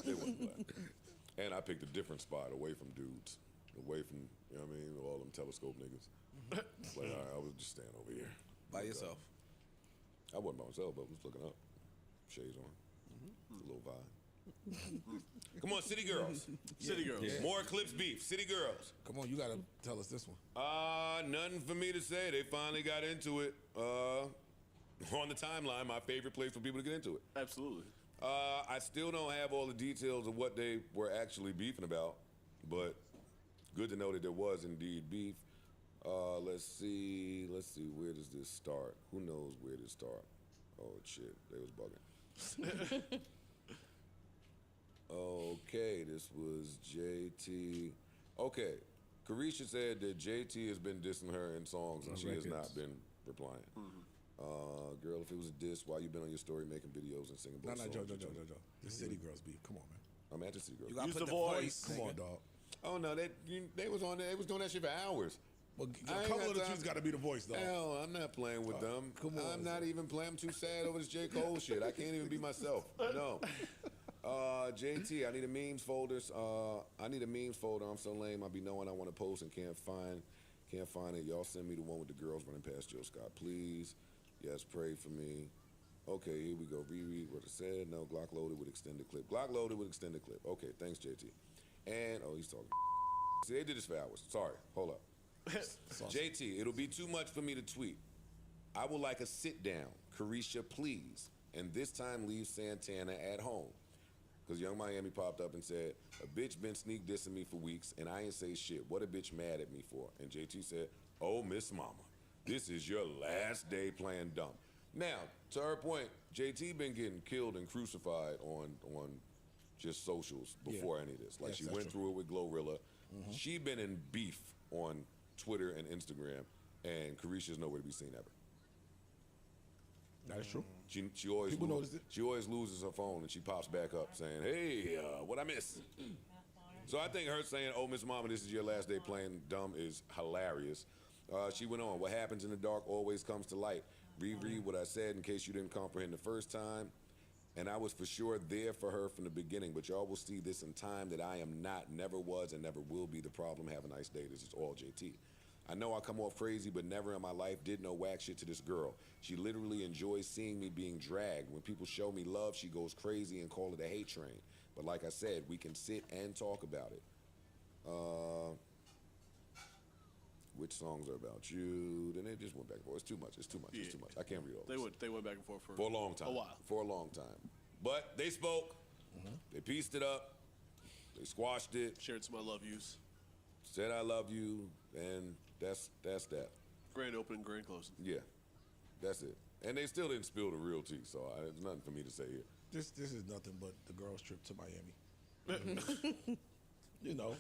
They wasn't black. And I picked a different spot away from dudes. Away from, you know what I mean, all them telescope niggas. Like, all right, I was just standing over here. By yourself. I wasn't by myself, but I was looking up. Shades on. It's a little vibe. Come on, City Girls. City Girls. Yeah. More Eclipse beef. City Girls. Come on, you gotta tell us this one. Nothing for me to say. They finally got into it. On the timeline, my favorite place for people to get into it. Absolutely. I still don't have all the details of what they were actually beefing about, but good to know that there was indeed beef. Let's see, where does this start? Who knows where to start? Oh shit, they was bugging. Okay, this was JT. Okay, Carisha said that JT has been dissing her in songs and she has not been replying. Girl, if it was a diss, why you been on your story making videos and singing both songs? Joe. The City Girls beef. Come on, man. I'm at the City Girls. You gotta put the voice. Come on, dog. Oh no, they was on there. They was doing that shit for hours. Well, a couple of the tunes got to be the voice, though. Hell, I'm not playing with them. Come on. I'm not even playing. I'm too sad over this J. Cole shit. I can't even be myself. No. JT, I need a memes folder. I'm so lame. I be knowing I want to post and can't find it. Y'all send me the one with the girls running past Jill Scott, please. Yes, pray for me. Okay, here we go. Reread what it said. No, Glock loaded with extended clip. Glock loaded with extended clip. Okay, thanks, JT. And, he's talking. See, they did this for hours. Sorry, hold up. JT, it'll be too much for me to tweet. I would like a sit down. Carisha, please. And this time leave Santana at home. Because Young Miami popped up and said, a bitch been sneak dissing me for weeks and I ain't say shit. What a bitch mad at me for? And JT said, oh, Miss Mama, this is your last day playing dumb. Now, to her point, JT been getting killed and crucified on just socials before any of this. Like, she went through it with Glorilla. She been in beef on Twitter and Instagram, and Carisha's nowhere to be seen ever. That is true. She always loses her phone, and she pops back up saying, hey, what I miss? So I think her saying, oh, Miss Mama, this is your last day playing dumb is hilarious. She went on, what happens in the dark always comes to light. Reread what I said in case you didn't comprehend the first time. And I was for sure there for her from the beginning, but y'all will see this in time that I am not, never was, and never will be the problem. Have a nice day. This is all JT. I know I come off crazy, but never in my life did no whack shit to this girl. She literally enjoys seeing me being dragged. When people show me love, she goes crazy and call it a hate train. But like I said, we can sit and talk about it. Which songs are about you? Then they just went back and forth. It's too much. It's too much. It's too much. I can't read all this. They went back and forth For a long time. A while. For a long time. But they spoke. They pieced it up. They squashed it. Shared some I love yous. Said I love you, and that's that. Grand opening, grand closing. Yeah, that's it. And they still didn't spill the real tea, so there's nothing for me to say here. This is nothing but the girls' trip to Miami. You know,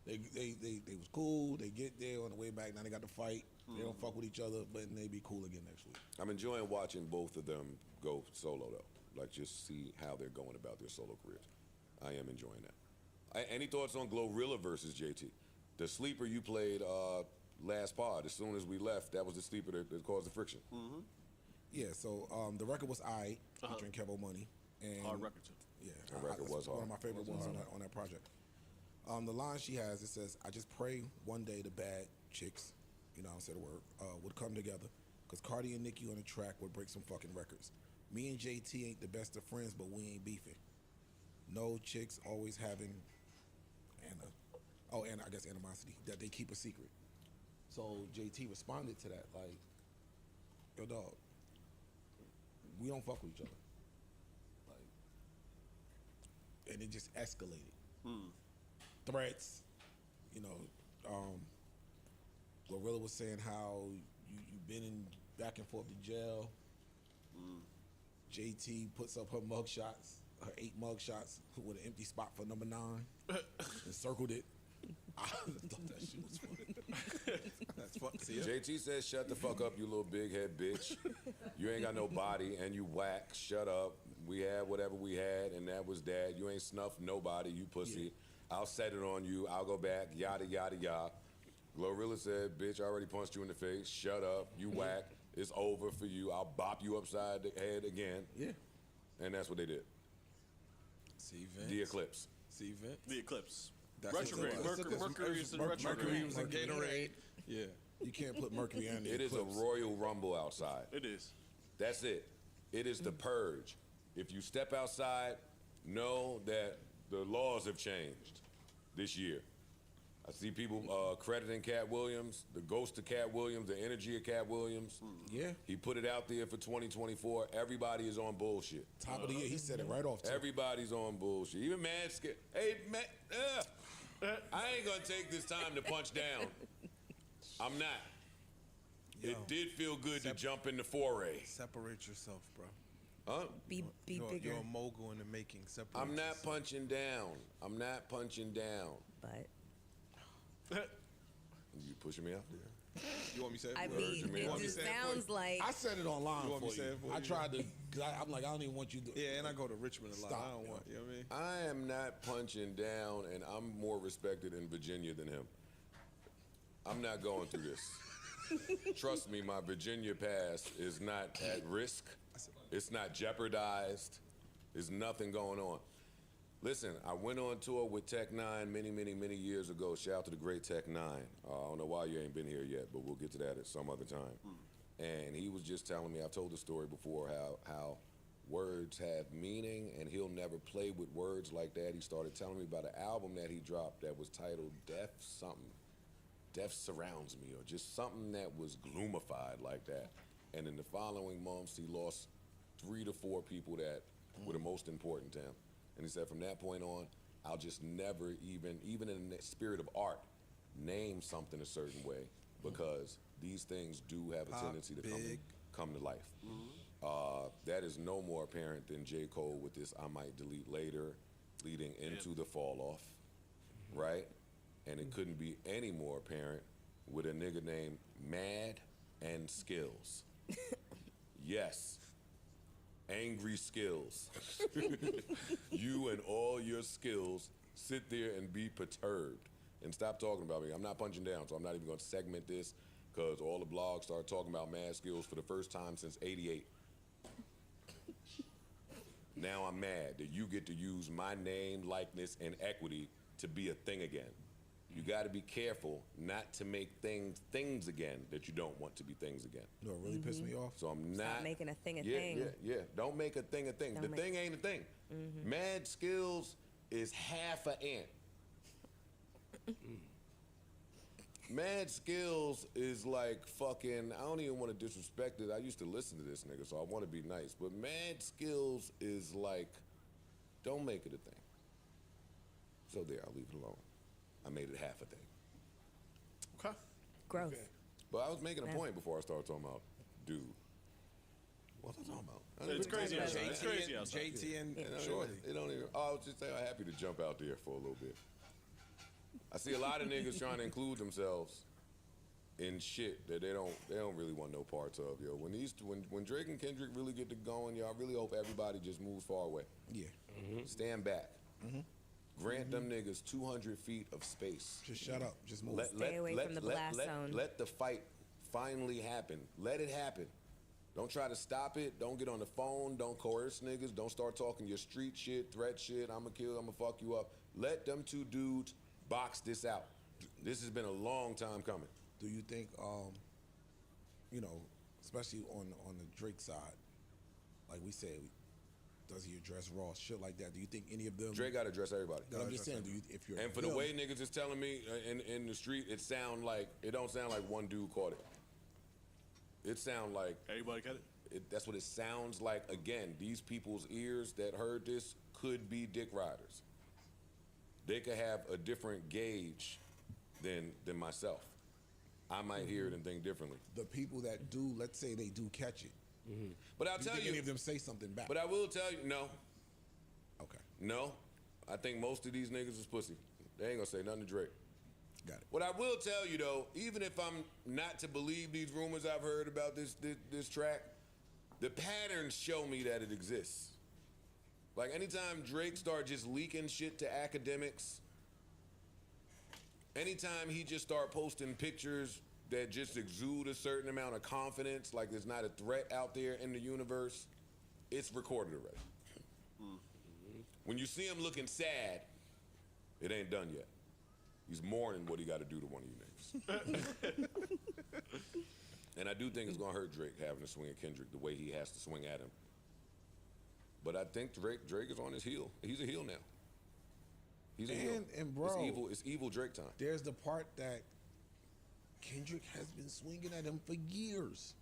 they was cool. They get there on the way back. Now they got to fight. They don't fuck with each other, but they be cool again next week. I'm enjoying watching both of them go solo though. Like just see how they're going about their solo careers. I am enjoying that. Any thoughts on Glorilla versus JT? The sleeper you played last pod, as soon as we left, that was the sleeper that caused the friction. Yeah, so the record was I, featuring Kevo Money. And Hard record too. Yeah, the record was hard. One of my favorite ones on that project. The line she has, it says, I just pray one day the bad chicks, you know, I don't say the word, would come together. Because Cardi and Nicki on the track would break some fucking records. Me and JT ain't the best of friends, but we ain't beefing. No chicks always having, and I guess animosity, that they keep a secret. So JT responded to that, like, yo, dog, we don't fuck with each other. Like, and it just escalated. Threats, you know, Glorilla was saying how you've been in back and forth to jail. JT puts up her mugshots, her 8 mugshots with an empty spot for number 9 and circled it. I thought that shit was funny. That's funny. JT says, shut the fuck up, you little big head bitch. You ain't got no body and you whack. Shut up. We had whatever we had and that was that. You ain't snuffed nobody, you pussy. Yeah. I'll set it on you. I'll go back, yada, yada, yada. Glorilla said, bitch, I already punched you in the face. Shut up. You whack. It's over for you. I'll bop you upside the head again. Yeah. And that's what they did. See, Vince. The Eclipse. See, Vince. The Eclipse. That's retrograde. Mercury is in retrograde. Mercury was in Gatorade. Yeah. You can't put Mercury on the It is Eclipse. a Royal Rumble outside. It is. That's it. It is the purge. If you step outside, know that the laws have changed this year. I see people crediting Cat Williams, the ghost of Cat Williams, the energy of Cat Williams. Yeah. He put it out there for 2024. Everybody is on bullshit. Top of the year, he said it right off. Too. Everybody's on bullshit. Even Mad Skip. Hey, man, I ain't gonna take this time to punch down. I'm not. Yo, it did feel good to jump in the foray. Separate yourself, bro. Huh? Be bigger. You're a mogul in the making. Separate I'm not yourself. punching down. I'm not punching down. But You pushing me out there? You want me to say it? I for you? mean, it just sounds like I said it online You want me for to say you. it for I you? tried to, cause I'm like, I don't even want you to. Yeah, and I go to Richmond a lot. Stop, I don't want, you know what I mean? I am not punching down, and I'm more respected in Virginia than him. I'm not going through this. Trust me, my Virginia past is not at risk. It's not jeopardized. There's nothing going on. Listen, I went on tour with Tech 9 many years ago. Shout out to the great Tech 9. I don't know why you ain't been here yet, but we'll get to that at some other time. And he was just telling me, I've told the story before, how words have meaning, and he'll never play with words like that. He started telling me about an album that he dropped that was titled Death something. Death Surrounds Me, or just something that was gloomified like that. And in the following months, he lost 3 to 4 people that were the most important to him. And he said, from that point on, I'll just never even in the spirit of art, name something a certain way, because these things do have a tendency to come to life. That is no more apparent than J. Cole with this I Might Delete Later, leading into the fall off, right? And it couldn't be any more apparent with a nigga named Mad and Skills. Yes. Angry Skills. You and all your skills sit there and be perturbed and stop talking about me. I'm not punching down, so I'm not even going to segment this, because all the blogs start talking about Mad Skills for the first time since '88. Now I'm mad that you get to use my name, likeness, and equity to be a thing again. You got to be careful not to make things again that you don't want to be things again. You know what really pissed me off? So I'm Stop not making a thing a yeah, thing. Yeah. Don't make a thing a thing. Don't The make- thing ain't a thing. Mad skills is half an ant. Mad skills is like fucking, I don't even want to disrespect it. I used to listen to this nigga, so I want to be nice. But mad skills is like, don't make it a thing. So there, I'll leave it alone. I made it half a thing. Okay. Growth. Okay. But I was making a Yeah. point before I started talking about dude. What was I talking about? It's crazy outside. JT It's crazy outside. JT and Yeah. Shorty. It don't even. Oh, I was just saying, I'm happy to jump out there for a little bit. I see a lot of niggas trying to include themselves in shit that they don't really want no parts of, yo. When Drake and Kendrick really get to going, yo, I really hope everybody just moves far away. Yeah. Stand back. Grant them niggas 200 feet of space. Just shut up. Just move. Stay away from the blast zone. Let the fight finally happen. Let it happen. Don't try to stop it. Don't get on the phone. Don't coerce niggas. Don't start talking your street shit, threat shit. I'ma kill, I'ma fuck you up. Let them two dudes box this out. This has been a long time coming. Do you think, you know, especially on the Drake side, like we said, does he address Ross, shit like that? Do you think any of them? Drake got to address everybody. But I'm just saying, if you're and for the way niggas is telling me in the street, it don't sound like one dude caught it. It sound like everybody got it. That's what it sounds like. Again, these people's ears that heard this could be dick riders. They could have a different gauge than myself. I might hear it and think differently. The people that do, let's say they do catch it. But I'll Do tell think you, any of them say something back. But I will tell you, no. Okay. No, I think most of these niggas is pussy. They ain't gonna say nothing to Drake. Got it. What I will tell you though, even if I'm not to believe these rumors I've heard about this track, the patterns show me that it exists. Like anytime Drake start just leaking shit to academics, anytime he just start posting pictures that just exude a certain amount of confidence, like there's not a threat out there in the universe, it's recorded already. When you see him looking sad, it ain't done yet. He's mourning what he got to do to one of you niggas. And I do think it's gonna hurt Drake having to swing at Kendrick the way he has to swing at him. But I think Drake is on his heel. He's a heel now. He's a heel. And bro, it's evil Drake time. There's the part that Kendrick has been swinging at him for years.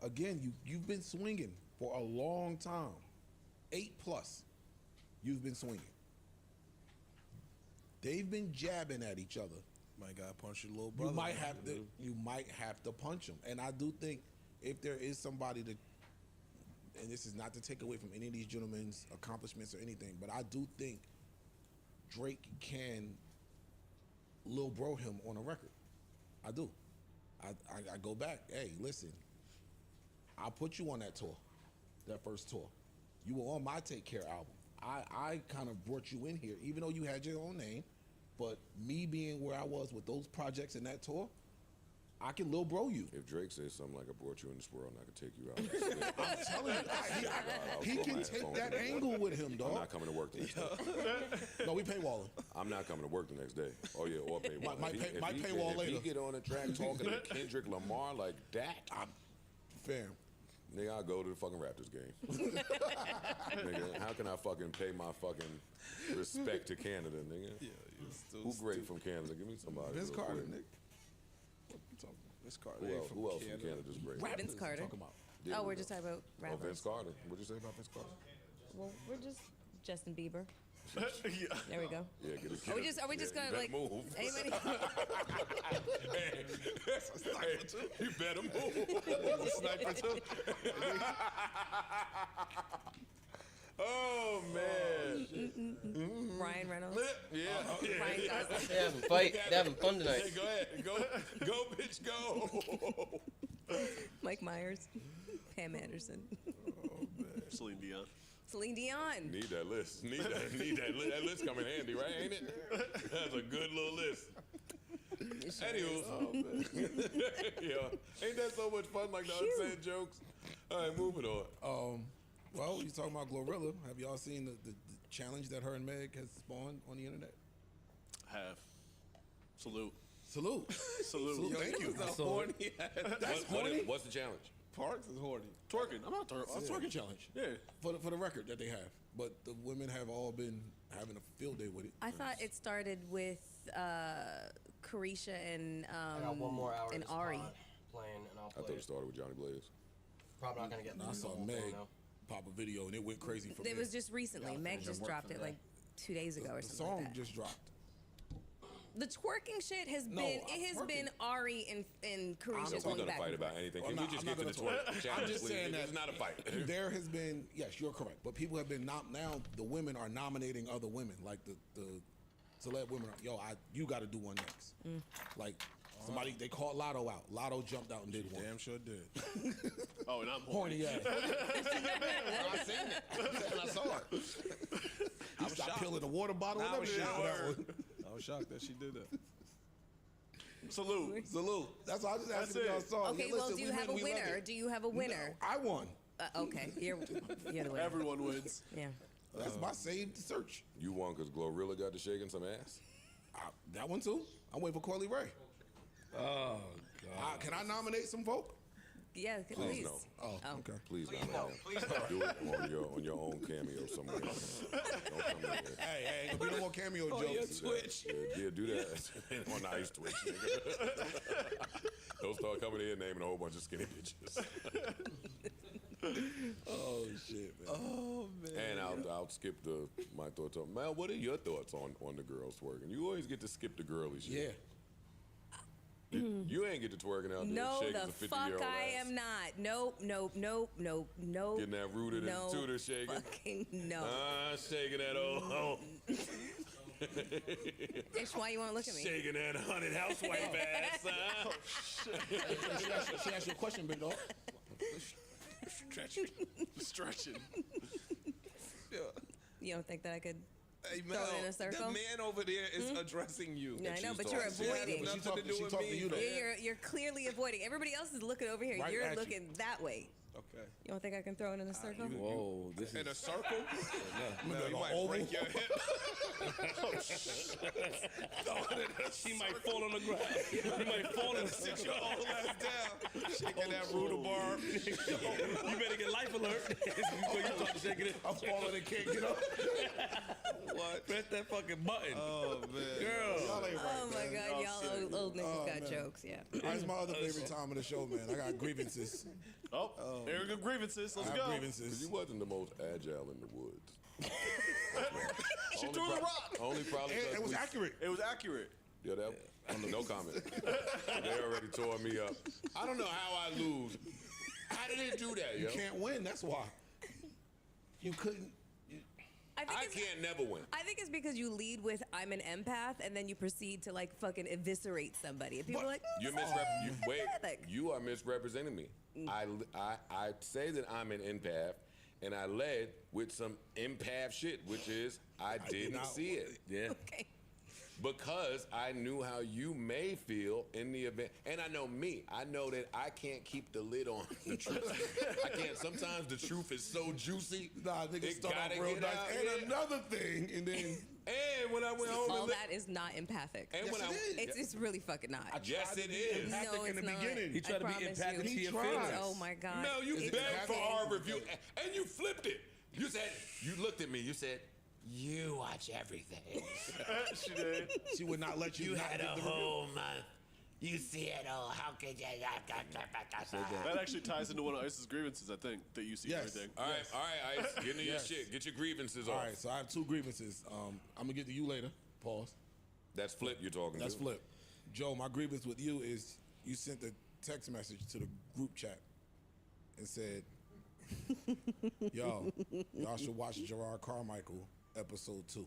Again, you've been swinging for a long time. 8+. You've been swinging. They've been jabbing at each other. Might gotta punch your little brother. You might have to punch him. And I do think if there is somebody to, and this is not to take away from any of these gentlemen's accomplishments or anything, but I do think Drake can Lil Bro him on a record. I do. I go back. Hey, listen, I put you on that tour, that first tour. You were on my Take Care album. I kind of brought you in here, even though you had your own name, but me being where I was with those projects in that tour, I can Lil Bro you. If Drake says something like, I brought you in this world and I can take you out. I'm telling you, he can take that angle with him, dog. I'm not coming to work the next day. No, we paywalling. I'm not coming to work the next day. Oh yeah, or paywall. My paywall later. If he get on the track talking to Kendrick Lamar like that, fam. Nigga, I'll go to the fucking Raptors game. Nigga, how can I fucking pay my fucking respect to Canada, nigga? Yeah, Who great from Canada? Give me somebody. Vince real Carter, quick. Nick. Vince Carter. Who else from Canada's great? Vince Carter. Talking about. Oh, we're just talking about Oh, rappers. Vince Carter. What'd you say about Vince Carter? Well, we're just Justin Bieber. There we go. Yeah, get it. Are we just gonna like move? anybody? You better move. He's a sniper too. Oh man. Ryan Reynolds. Yeah. Ryan Gosling. They having fight. They having fun tonight. Hey, go ahead. Go, bitch, go. Mike Myers. Pam Anderson. Celine Dion. Celine Dion. Need that list. Need that list. That list come in handy, right? Ain't it? That's a good little list. Anywho, yeah, ain't that so much fun? Like the unsaying jokes. All right, moving on. Well, you talking about Glorilla? Have y'all seen the challenge that her and Meg has spawned on the internet? Have. Salute. Salute. Salute. Thank you. That's horny. That's horny. What's the challenge? Parks is horny. Twerking. I'm not twerking. It's a twerking challenge. Yeah. For the record that they have. But the women have all been having a field day with it. I thought it started with Carisha and I got 1 more hour and of this Ari. pod playing, and I'll I play thought it it. started with Johnny Blaze. Probably not gonna get. I through saw the whole Meg thing, though. pop a video and it went crazy for me. It was just recently. Meg just dropped it like 2 days ago or The something song like that. just dropped. The twerking shit has No, been I'm it has twerking. been Ari and Carisha We're going gonna back. fight and about forth. anything. Well, Can we just get to the twerk challenge, I'm just please? saying that It's not a fight. There has been, yes, you're correct, but people have been now the women are nominating other women, like the celeb women. You got to do one next. Like somebody they called Lotto out. Lotto jumped out and did one. Damn sure did. Oh, and I'm Horny ass. I seen it. I saw it. I was stopped peeling the water bottle. I and was everything for that one. shocked. I was shocked that she did that. Salute. That's why I was just asking if y'all saw. Okay, Yeah, well, listen, do you we have men, a we love winner? it. Do you have a winner? I won. Okay, you're the winner. Everyone wins. Yeah. That's my saved search. You won because Glorilla got to shaking some ass? That one too. I'm waiting for Corley Ray. Oh, God. Can I nominate some folk? Yeah, Please please. no. Oh, okay. Please Please no. no. Please no. Do it on your own cameo somewhere. Don't come in here. Hey, ain't gonna be no more cameo On your jokes. Twitch. Yeah, do that. On Ice Twitch, nigga. Don't start coming in naming a whole bunch of skinny bitches. Oh shit, man. Oh man. And I'll skip my thoughts on. Man, what are your thoughts on the girls twerking? You always get to skip the girly shit. Yeah. You ain't get to twerking out there No, shaking the some 50-year-old fuck I ass. am not. Nope. Getting that rooted no, and tutor shaking. Fucking no. Shaking that old. Ish, why you want to look at me? Shaking that haunted housewife ass. Huh? She asked you a question, big dog. Stretching. You don't think that I could Hey, throw it in a circle? the man over there is addressing you. Yeah, I know, but you're She has avoiding. nothing to do She with talking me. to you, though. You're clearly avoiding. Everybody else is looking over here. Right You're at you. looking that way. Okay. You don't think I can throw it in a circle? Whoa, this In a circle? No, Like you an might oval? break your hip. She might fall on the ground. You might fall in the Sit your old ass down. Shaking that rhubarb. You better get life alert before you start shaking it. I'm falling and can't get up. What? Press that fucking button. Oh, man. Girl. Y'all ain't right, Oh my man. God, y'all old niggas got man. jokes. Yeah. That's my other favorite time of the show, man. I got grievances. Oh, there go grievances. Let's I have go. Because grievances. you wasn't the most agile in the woods. She threw the rock. Only probably And because it was we- accurate. It was accurate. Yeah, no comment. They already tore me up. I don't know how I lose. How did it do that, You yo? can't win. That's why. You couldn't. I can't never win. I think it's because you lead with "I'm an empath" and then you proceed to like fucking eviscerate somebody. And people are like, You're you are misrepresenting me. I say that I'm an empath, and I led with some empath shit, which is I didn't see it. Yeah. okay. Because I knew how you may feel in the event. And I know me. I know that I can't keep the lid on the truth. I can't. Sometimes the truth is so juicy. Nah, niggas it start off gotta real get nice. out, And yeah. another thing, and then. And when I went home All and that is not empathic. And Yes, when it is. It's really fucking not. Yes, it is. Empathic No, in it's the not. beginning. He tried to be promise empathic you. to He your tried. feelings. Oh my God. No, you It's begged for okay. our review, and you flipped it. You said, you looked at me, you said, you watch everything. She did. She would not let you. not had get a the whole month. You see it all. How could you? That actually ties into one of Ice's grievances, I think, that you see Yes. everything. All right, Ice. Get into Yes. your shit. Get your grievances All off. right, so I have two grievances. I'm gonna get to you later. Pause. That's Flip you're talking That's to. Flip. Joe, my grievance with you is you sent a text message to the group chat and said, y'all should watch Gerard Carmichael episode 2.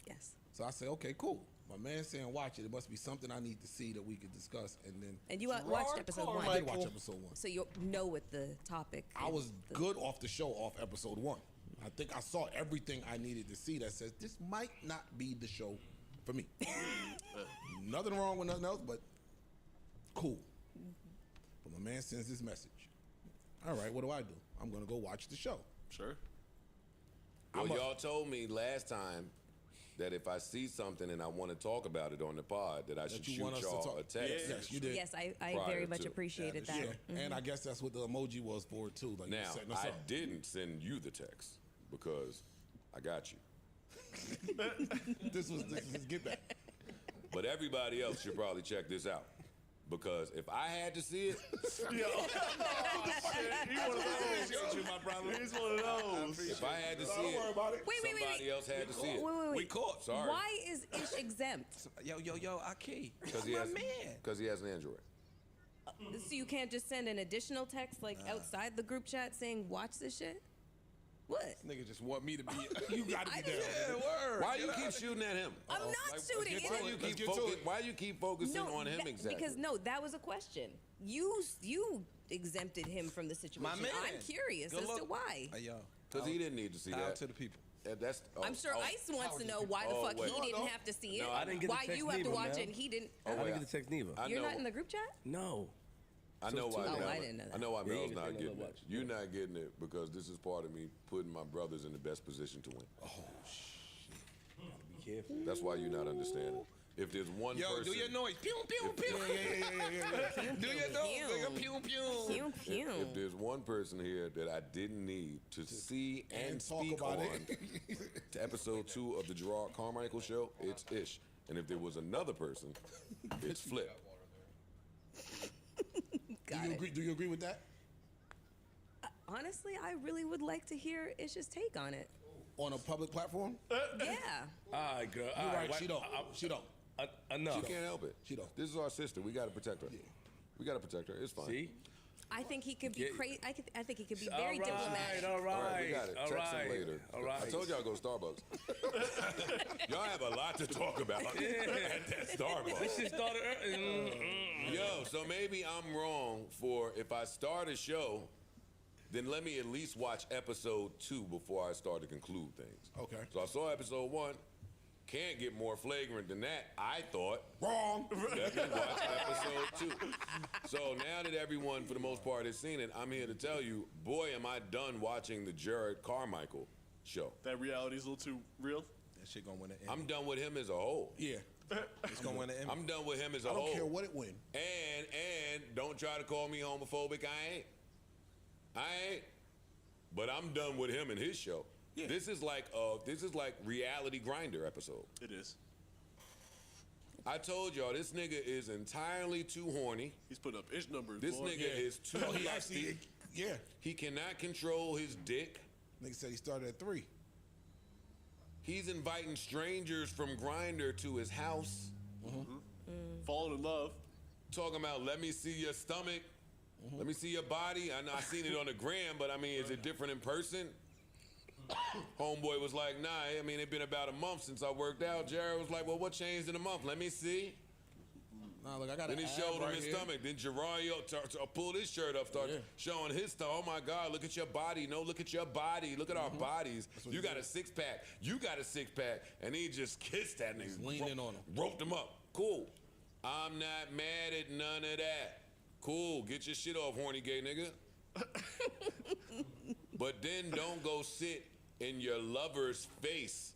Yes. So I said, okay, cool. My man saying watch it. It must be something I need to see that we could discuss. And then And you watched episode 1. I did watch episode 1. So you know what the topic. I was good off the show off episode 1. I think I saw everything I needed to see that says this might not be the show for me. Nothing wrong with nothing else, but cool. But my man sends this message. All right, what do? I'm going to go watch the show. Sure. Well, y'all told me last time that if I see something and I want to talk about it on the pod, that I should shoot y'all a text. Yes, you did. Yes, I very much appreciated that. Yeah. And I guess that's what the emoji was for too. Like Now, setting us I up. didn't send you the text because I got you. This was get back. But everybody else should probably check this out. Because if I had to see it, He's one of those. My brother. He's one of those. if I had to see Don't worry it, about it. Wait. somebody else had to see it. Wait. We caught. Sorry. Why is Ish exempt? Yo, Aki. Because he has an Android. So you can't just send an additional text like outside the group chat saying watch this shit? What? This nigga just want me to be. You got to be there. Yeah, word. Why you keep shooting at him? I'm not shooting. Why you keep focusing on him exactly? Because that was a question. You exempted him from the situation. My man. I'm curious as to why. Because he didn't need to see that. Out to the people. That's. I'm sure Ice wants to know why the fuck he didn't have to see it. No, I didn't get the why text you have to neither, watch man. it and he didn't. I didn't get the text neither. You're not in the group chat? No. I know why. Oh, I didn't know that. I know why Yeah, Mel's you not ain't getting gonna it. You're not getting it because this is part of me putting my brothers in the best position to win. Oh shit! Gotta be careful. That's why you're not understanding. If there's one person, do your noise. Pew, pew, pew. Yeah. Do your noise. Pew, pew. Pew. If there's one person here that I didn't need to see and talk speak about on it. to episode 2 of the Gerard Carmichael show, it's Ish. And if there was another person, it's Flip. Do you agree with that? Honestly, I really would like to hear Ish's take on it. On a public platform? Yeah. All right, girl. You're right. She don't. She don't. Enough. She can't help it. She don't. This is our sister. We gotta protect her. We gotta protect her. It's fine. See? I think he could be Yeah. crazy. I think he could be very diplomatic. All right. All right, we got it. All Text him right. later. All right. I told y'all to go to Starbucks. Y'all have a lot to talk about at that Starbucks. This shit started early. Yo, so maybe I'm wrong for if I start a show, then let me at least watch episode 2 before I start to conclude things. Okay. So I saw episode 1. Can't get more flagrant than that, I thought. Wrong. Let me watch episode 2. So now that everyone, for the most part, has seen it, I'm here to tell you, boy, am I done watching the Jared Carmichael show. That reality's a little too real. That shit gonna win an Emmy. I'm done with him as a whole. Yeah. It's gonna win an Emmy. I'm done with him as a I whole. don't care what it win. And don't try to call me homophobic. I ain't. But I'm done with him and his show. Yeah. This is like reality grinder episode. It is. I told y'all this nigga is entirely too horny. He's put up Ish numbers. This boy. nigga is too Oh, he lusty. actually, yeah. He cannot control his dick. Nigga said he started at 3. He's inviting strangers from Grindr to his house. Falling in love. Talking about, let me see your stomach. Let me see your body. I know I seen it on the gram, but I mean, is it different in person? Homeboy was like, nah, I mean, it's been about a month since I worked out. Jared was like, well, what changed in a month? Let me see. Nah, look, I got Then he showed him his stomach. Then Gerard pulled his shirt up, started showing his stomach. Oh my God, look at your body. No, look at your body. Look at our bodies. You got a 6-pack. You got a 6-pack. And he just kissed that nigga. Leaned in on him. Roped him up. Cool. I'm not mad at none of that. Cool. Get your shit off, horny gay nigga. But then don't go sit in your lover's face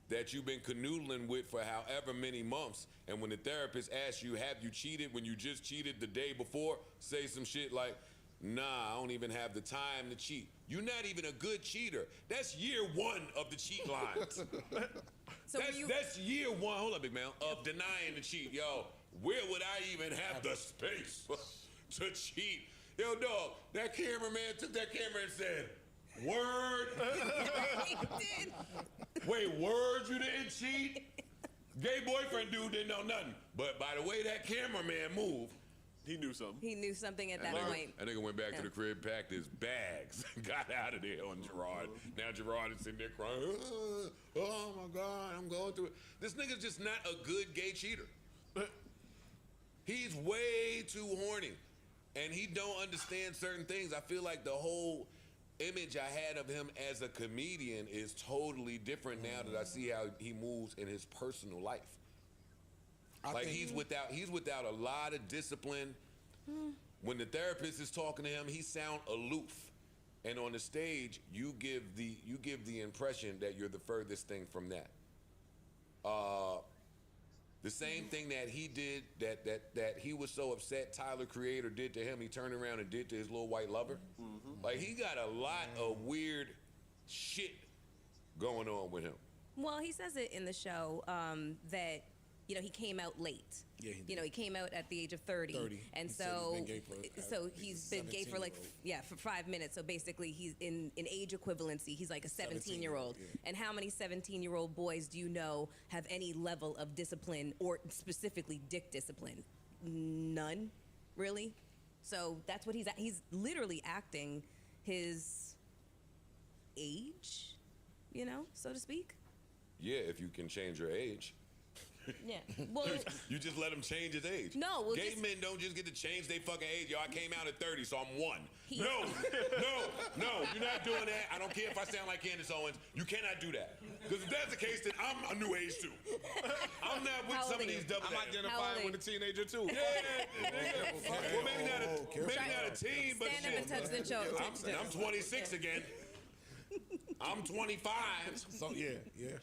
that you've been canoodling with for however many months, and when the therapist asks you, have you cheated when you just cheated the day before, say some shit like, nah, I don't even have the time to cheat. You're not even a good cheater. That's year 1 of the cheat lines. That's year 1, hold up, big man, of denying the cheat. Yo, where would I even have the space to cheat? Yo, dog, that cameraman took that camera and said, word? He did. Wait, word, you didn't cheat? Gay boyfriend dude didn't know nothing. But by the way that cameraman moved, he knew something. He knew something at that point. That nigga went back to the crib, packed his bags, got out of there on Gerard. Now Gerard is sitting there crying, oh my God, I'm going through it. This nigga's just not a good gay cheater. He's way too horny. And he don't understand certain things. I feel like the whole image I had of him as a comedian is totally different now that I see how he moves in his personal life. He's without a lot of discipline. When the therapist is talking to him, he sound aloof. And on the stage, you give the impression that you're the furthest thing from that. The same thing that he did, that he was so upset Tyler Creator did to him, he turned around and did to his little white lover. Like, he got a lot of weird shit going on with him. Well, he says it in the show that, you know, he came out late. Yeah, you know, he came out at the age of 30. And so he's been gay for like, for 5 minutes. So basically he's in age equivalency, he's like a 17-year-old. And how many 17-year-old boys do you know have any level of discipline, or specifically dick discipline? None, really. So that's what he's literally acting his age, you know, so to speak. Yeah, if you can change your age. Yeah. Well, you just let him change his age. No, well, gay men don't just get to change their fucking age. Yo, I came out at 30, so I'm 1. He- No, you're not doing that. I don't care if I sound like Candace Owens. You cannot do that. Because if that's the case, then I'm a new age too. I'm not with some of these double. I'm identifying with a teenager too. Yeah. Well, maybe not a teen, but stand up and touch the choke. I'm 26 again. I'm 25. So yeah.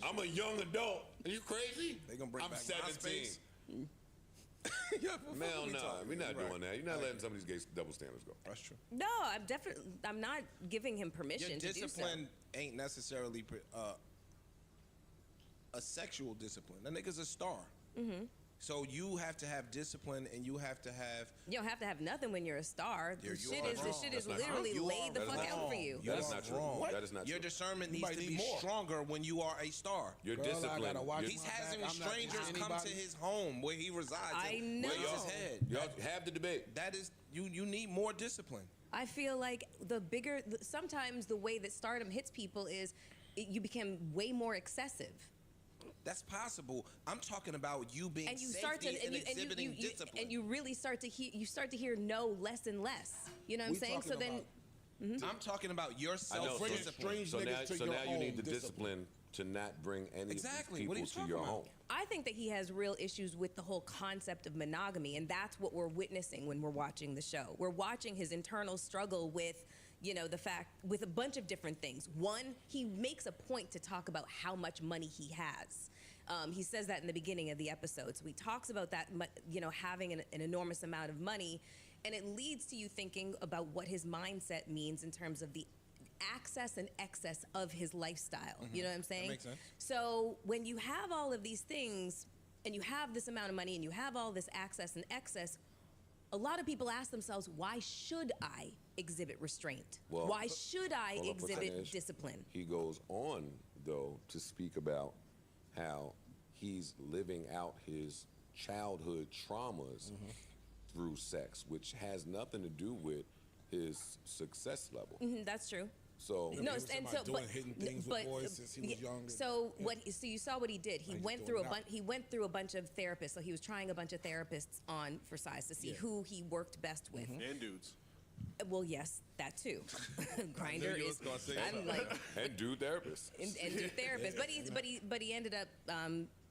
I'm a young adult. Are you crazy? They gonna bring I'm back 17. Hell no, we're not doing that. You're not letting some of these gay double standards go. That's true. No, I'm not giving him permission Your to do so. discipline ain't necessarily a sexual discipline. That nigga's a star. Mm-hmm. So you have to have discipline, and you have to have. You don't have to have nothing when you're a star. The shit is That's not literally true. laid the fuck out for you. That is not true. That is not true. Your discernment needs to need be more. stronger when you are a star. Your discipline. He's having strangers come to his home where he resides. I know. Raise his head. Y'all have the debate. That is, you need more discipline. I feel like sometimes the way that stardom hits people is you become way more excessive. That's possible. I'm talking about you being And you start to exhibiting discipline. and you really start to hear no less and less. You know what I'm saying? So then, I'm talking about your I know. self-discipline. So now you need the discipline to not bring any of these people to your home. I think that he has real issues with the whole concept of monogamy, and that's what we're witnessing when we're watching the show. We're watching his internal struggle with, you know, with a bunch of different things. One, he makes a point to talk about how much money he has. He says that in the beginning of the episode. So he talks about that, you know, having an enormous amount of money, and it leads to you thinking about what his mindset means in terms of the access and excess of his lifestyle. You know what I'm saying? That makes sense. So when you have all of these things, and you have this amount of money, and you have all this access and excess, a lot of people ask themselves, why should I exhibit restraint? Well, why should I hold up, exhibit Pranesh. discipline? He goes on, though, to speak about how he's living out his childhood traumas through sex, which has nothing to do with his success level. That's true. So No, and so, but since he was younger. So so you saw what he did. He went through a bunch of therapists. So he was trying a bunch of therapists on for size to see who he worked best with. And dudes. Well, yes, that too. Grinder is. I'm like and do therapists. and do therapists, but he ended up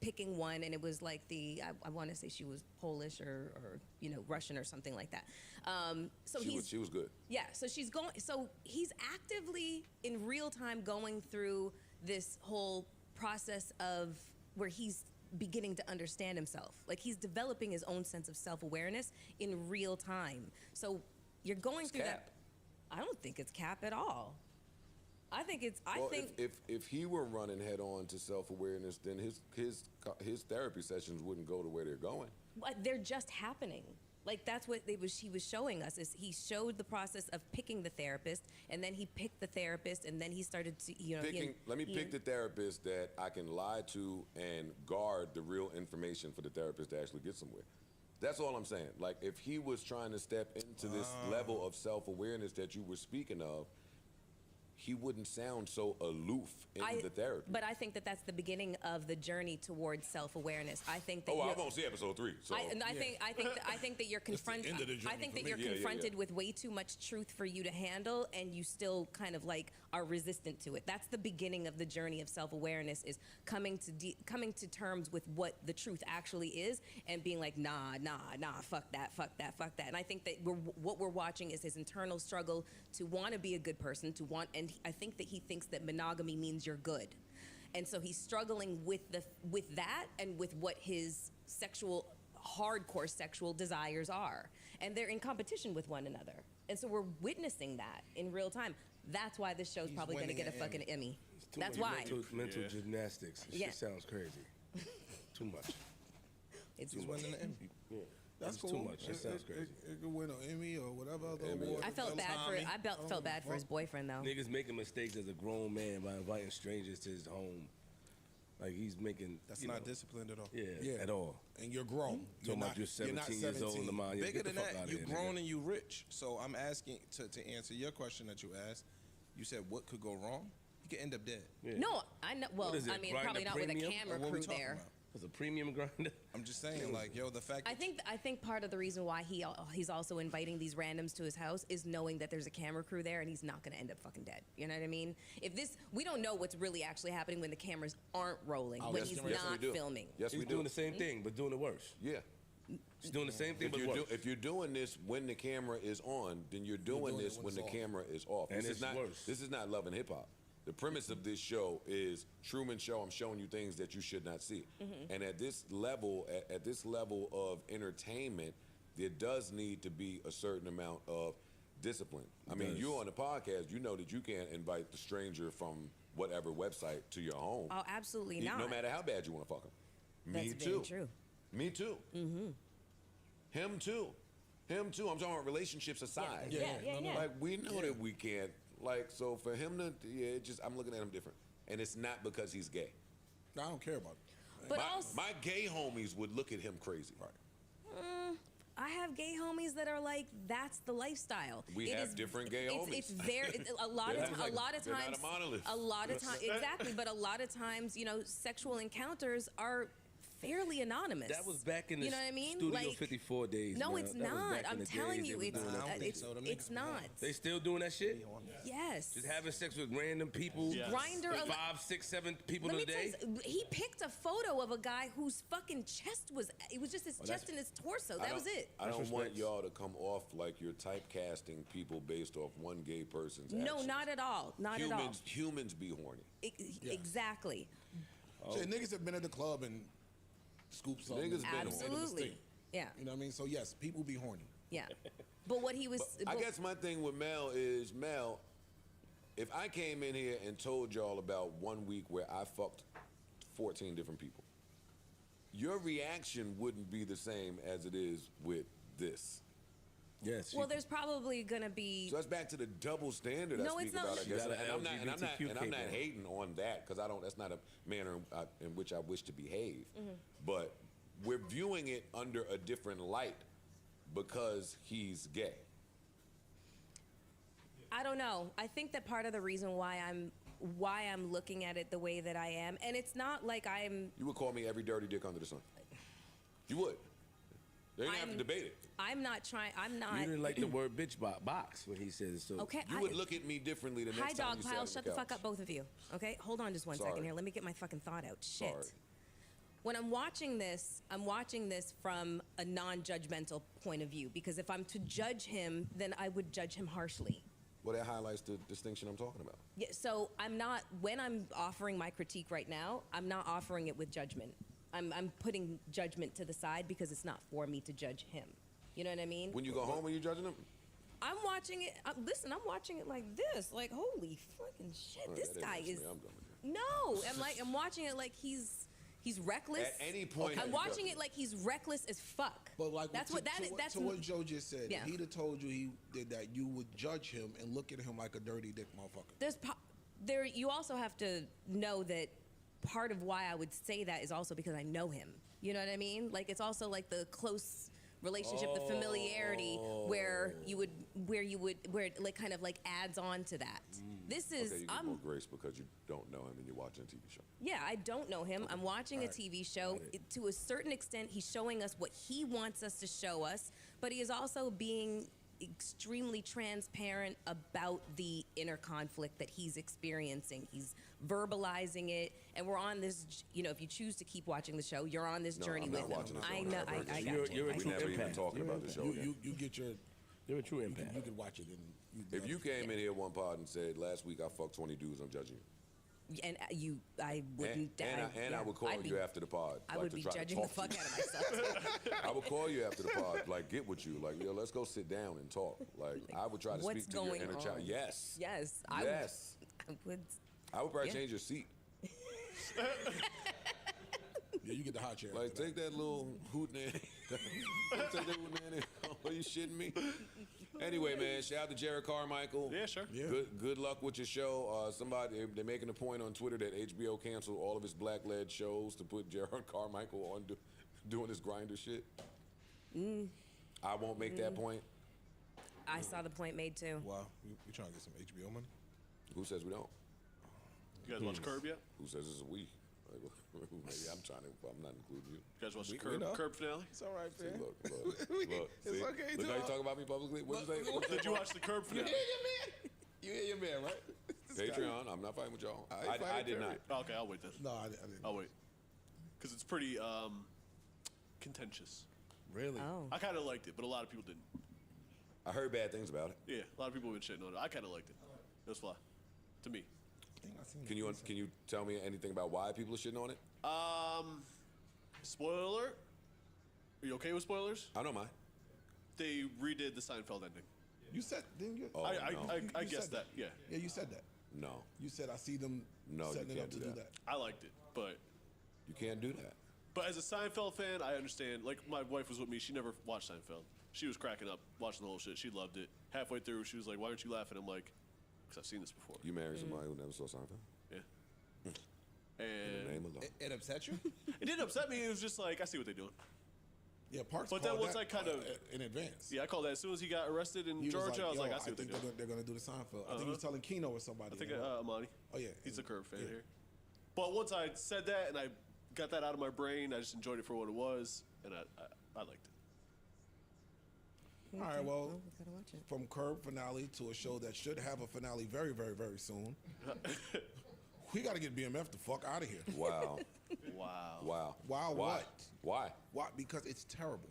picking one, and it was like I want to say she was Polish or you know, Russian or something like that. So she was good. Yeah, so he's actively in real time going through this whole process of where he's beginning to understand himself. Like, he's developing his own sense of self-awareness in real time. So you're going through that. I don't think it's cap at all. I think it's. If he were running head on to self-awareness, then his therapy sessions wouldn't go to where they're going. But they're just happening. Like, that's what he was showing us, is he showed the process of picking the therapist, and then he picked the therapist, and then he started to, you know. Let me pick the therapist that I can lie to and guard the real information for the therapist to actually get somewhere. That's all I'm saying. Like, if he was trying to step into this level of self-awareness that you were speaking of, he wouldn't sound so aloof in the therapy. But I think that that's the beginning of the journey towards self-awareness. I think that. I won't see episode 3. So. I think that you're confronted. I think that you're confronted with way too much truth for you to handle, and you still kind of like are resistant to it. That's the beginning of the journey of self-awareness, is coming to terms with what the truth actually is, and being like, nah, fuck that. And I think that what we're watching is his internal struggle to want to be a good person, and I think that he thinks that monogamy means you're good. And so he's struggling with that and with what his hardcore sexual desires are, and they're in competition with one another, and so we're witnessing that in real time. That's why this show's probably going to get a fucking Emmy. That's why. Mental gymnastics. This shit sounds crazy. Too much. He's winning the Emmy. Yeah. That's cool. Too much. That sounds crazy. It could win an Emmy or whatever other award. I felt bad for his boyfriend though. Niggas making mistakes as a grown man by inviting strangers to his home. Like he's making. That's not disciplined at all. Yeah, at all. And you're grown. Talking about you're 17 years old in the mind. Bigger than that, you're grown and you rich. So I'm asking to answer your question that you asked. You said what could go wrong? You could end up dead. Yeah. No, I know. Well, I mean, probably not with a camera crew there. It's a premium grinder. I'm just saying, like, yo, the fact. I think part of the reason why he's also inviting these randoms to his house is knowing that there's a camera crew there and he's not going to end up fucking dead. You know what I mean? We don't know what's really actually happening when the cameras aren't rolling, when he's not filming. Yes, he's doing the same thing, but doing it worse. Yeah. He's doing the same thing, but worse. If you're doing this when the camera is on, then you're doing this when the camera is off. And this it's is not worse. This is not Love and Hip Hop. The premise of this show is Truman Show. I'm showing you things that you should not see. And at this level, of entertainment, there does need to be a certain amount of discipline. I mean, you on the podcast, you know that you can't invite the stranger from whatever website to your home. Oh, absolutely not. No matter how bad you want to fuck him. That's Me too. very true. Me too. Him too. I'm talking about relationships aside. Yeah. Like we know that we can't. Like, so for him to, I'm looking at him different. And it's not because he's gay. No, I don't care about it. But my gay homies would look at him crazy. Right. I have gay homies that are like, that's the lifestyle. We have different gay homies. It's very, a lot of times, they're not a monolith. Exactly, but a lot of times, sexual encounters are fairly anonymous. That was back in the what I mean? Studio Like, 54 days. No, man. it's That was not. back in I'm the telling days you, they was doing that. it's not. They still doing that shit? Yes. Just having sex with random people. Yes. Grindr. 5, 6, 7 people Let in me a day. tell you, he picked a photo of a guy whose fucking chest it was just his chest and his torso. That was it. I don't want y'all to come off like you're typecasting people based off one gay person's No, actions. not at all. Not at all. Humans be horny. Exactly. Shit, niggas have been at the club and scooped something. Niggas been Absolutely. Yeah. You know what I mean? So yes, people be horny. Yeah. But what he was... I guess my thing with Mel is, if I came in here and told y'all about 1 week where I fucked 14 different people, your reaction wouldn't be the same as it is with this. Yes. Well, there's probably gonna be... So that's back to the double standard I speak about, I guess. And I'm not hating on that, because that's not a manner in which I wish to behave. But we're viewing it under a different light because he's gay. I don't know. I think that part of the reason why I'm looking at it the way that I am, and it's not like I'm... You would call me every dirty dick under the sun. You would. They didn't have to debate it. I'm not trying... You didn't like the word bitch box when he said it, so... Okay, you would look at me differently the next time you sat on the couch. Shut the fuck up, both of you. Okay? Hold on just one second here. Let me get my fucking thought out. Shit. Sorry. When I'm watching this from a non-judgmental point of view, because if I'm to judge him, then I would judge him harshly. Well, that highlights the distinction I'm talking about. Yeah, so when I'm offering my critique right now, I'm not offering it with judgment. I'm putting judgment to the side because it's not for me to judge him. You know what I mean? When you go home, are you judging him? I'm watching it. Listen, I'm watching it like this. Like, holy fucking shit, Right, this that guy is is. me. I'm done with you. No, I'm watching it like he's reckless. At any point, I'm watching it like he's reckless as fuck. But like that's to what Joe just said. Yeah. If he'd have told you he did that, you would judge him and look at him like a dirty dick motherfucker. You also have to know that part of why I would say that is also because I know him. You know what I mean? Like, it's also like the close relationship, the familiarity where it like kind of like adds on to that. This is okay, you get more grace because you don't know him and you're watching a TV show. Yeah, I don't know him. I'm watching a TV show. To a certain extent, he's showing us what he wants us to show us, but he is also being extremely transparent about the inner conflict that he's experiencing. He's verbalizing it, and we're on this, if you choose to keep watching the show, you're on this journey with him. I know, I got you. You're a true empath. Even talking about the show. You get your... You're a true empath. You can watch it. If you came in here one pod and said, last week I fucked 20 dudes, I'm judging you. And I wouldn't. I would call you after the pod. I would be judging the fuck out of myself. I would call you after the pod, like get with you, like yo, let's go sit down and talk. Like I would try to speak to your inner child. Yes. Yes. Yes. I would. I would probably change your seat. Yeah, you get the hot chair. Like take that little hoot nanny. Take that hoot nanny. Are you shitting me? Anyway, man, shout out to Jared Carmichael. Yeah, sure. Yeah. Good luck with your show. They're making a point on Twitter that HBO canceled all of its black-led shows to put Jared Carmichael on doing his grinder shit. I won't make that point. I saw the point made too. Wow, we trying to get some HBO money? Who says we don't? You guys watch Curb yet? Who says it's a we? Like, maybe I'm not including you. You guys watch the Curb finale? It's all right, See, man. look. It's See? okay. Look how you talk about me publicly. What you say? Did you watch the Curb You finale? hear your man? You hear your man, right? Patreon. I'm not fighting with y'all. I did not. Okay, I'll wait then. No, I didn't. I'll wait. Because it's pretty contentious. Really? Oh. I kind of liked it, but a lot of people didn't. I heard bad things about it. Yeah, a lot of people have been shitting on it. I kind of liked it. It was fly. To me. Can you tell me anything about why people are shitting on it? Spoiler alert. Are you okay with spoilers? I don't mind. They redid the Seinfeld ending. You said, didn't you? Oh, I You guess said that. Yeah. Yeah, you said that. No. You said I see them setting it up to do that. I liked it, but you can't do that. But as a Seinfeld fan, I understand. Like my wife was with me; she never watched Seinfeld. She was cracking up watching the whole shit. She loved it. Halfway through, she was like, "Why aren't you laughing?" I'm like, "Cause I've seen this before." You married somebody who never saw Seinfeld? Yeah. In the name of love. It upset you? It didn't upset me. It was just like I see what they're doing. Yeah, Parks. But then called once that, I kind of in advance. Yeah, I called that as soon as he got arrested in Georgia. I was like, I see what they're doing. They're gonna do the Seinfeld. I think he was telling Keno or somebody. I think you know? Amani. Oh yeah, He's a Curb fan here. But once I said that and I got that out of my brain, I just enjoyed it for what it was, and I liked it. All right, well, gotta watch it. From Curb finale to a show that should have a finale very, very, very soon. We got to get BMF the fuck out of here. Wow. Wow. Why? What? Why? Why? Because it's terrible.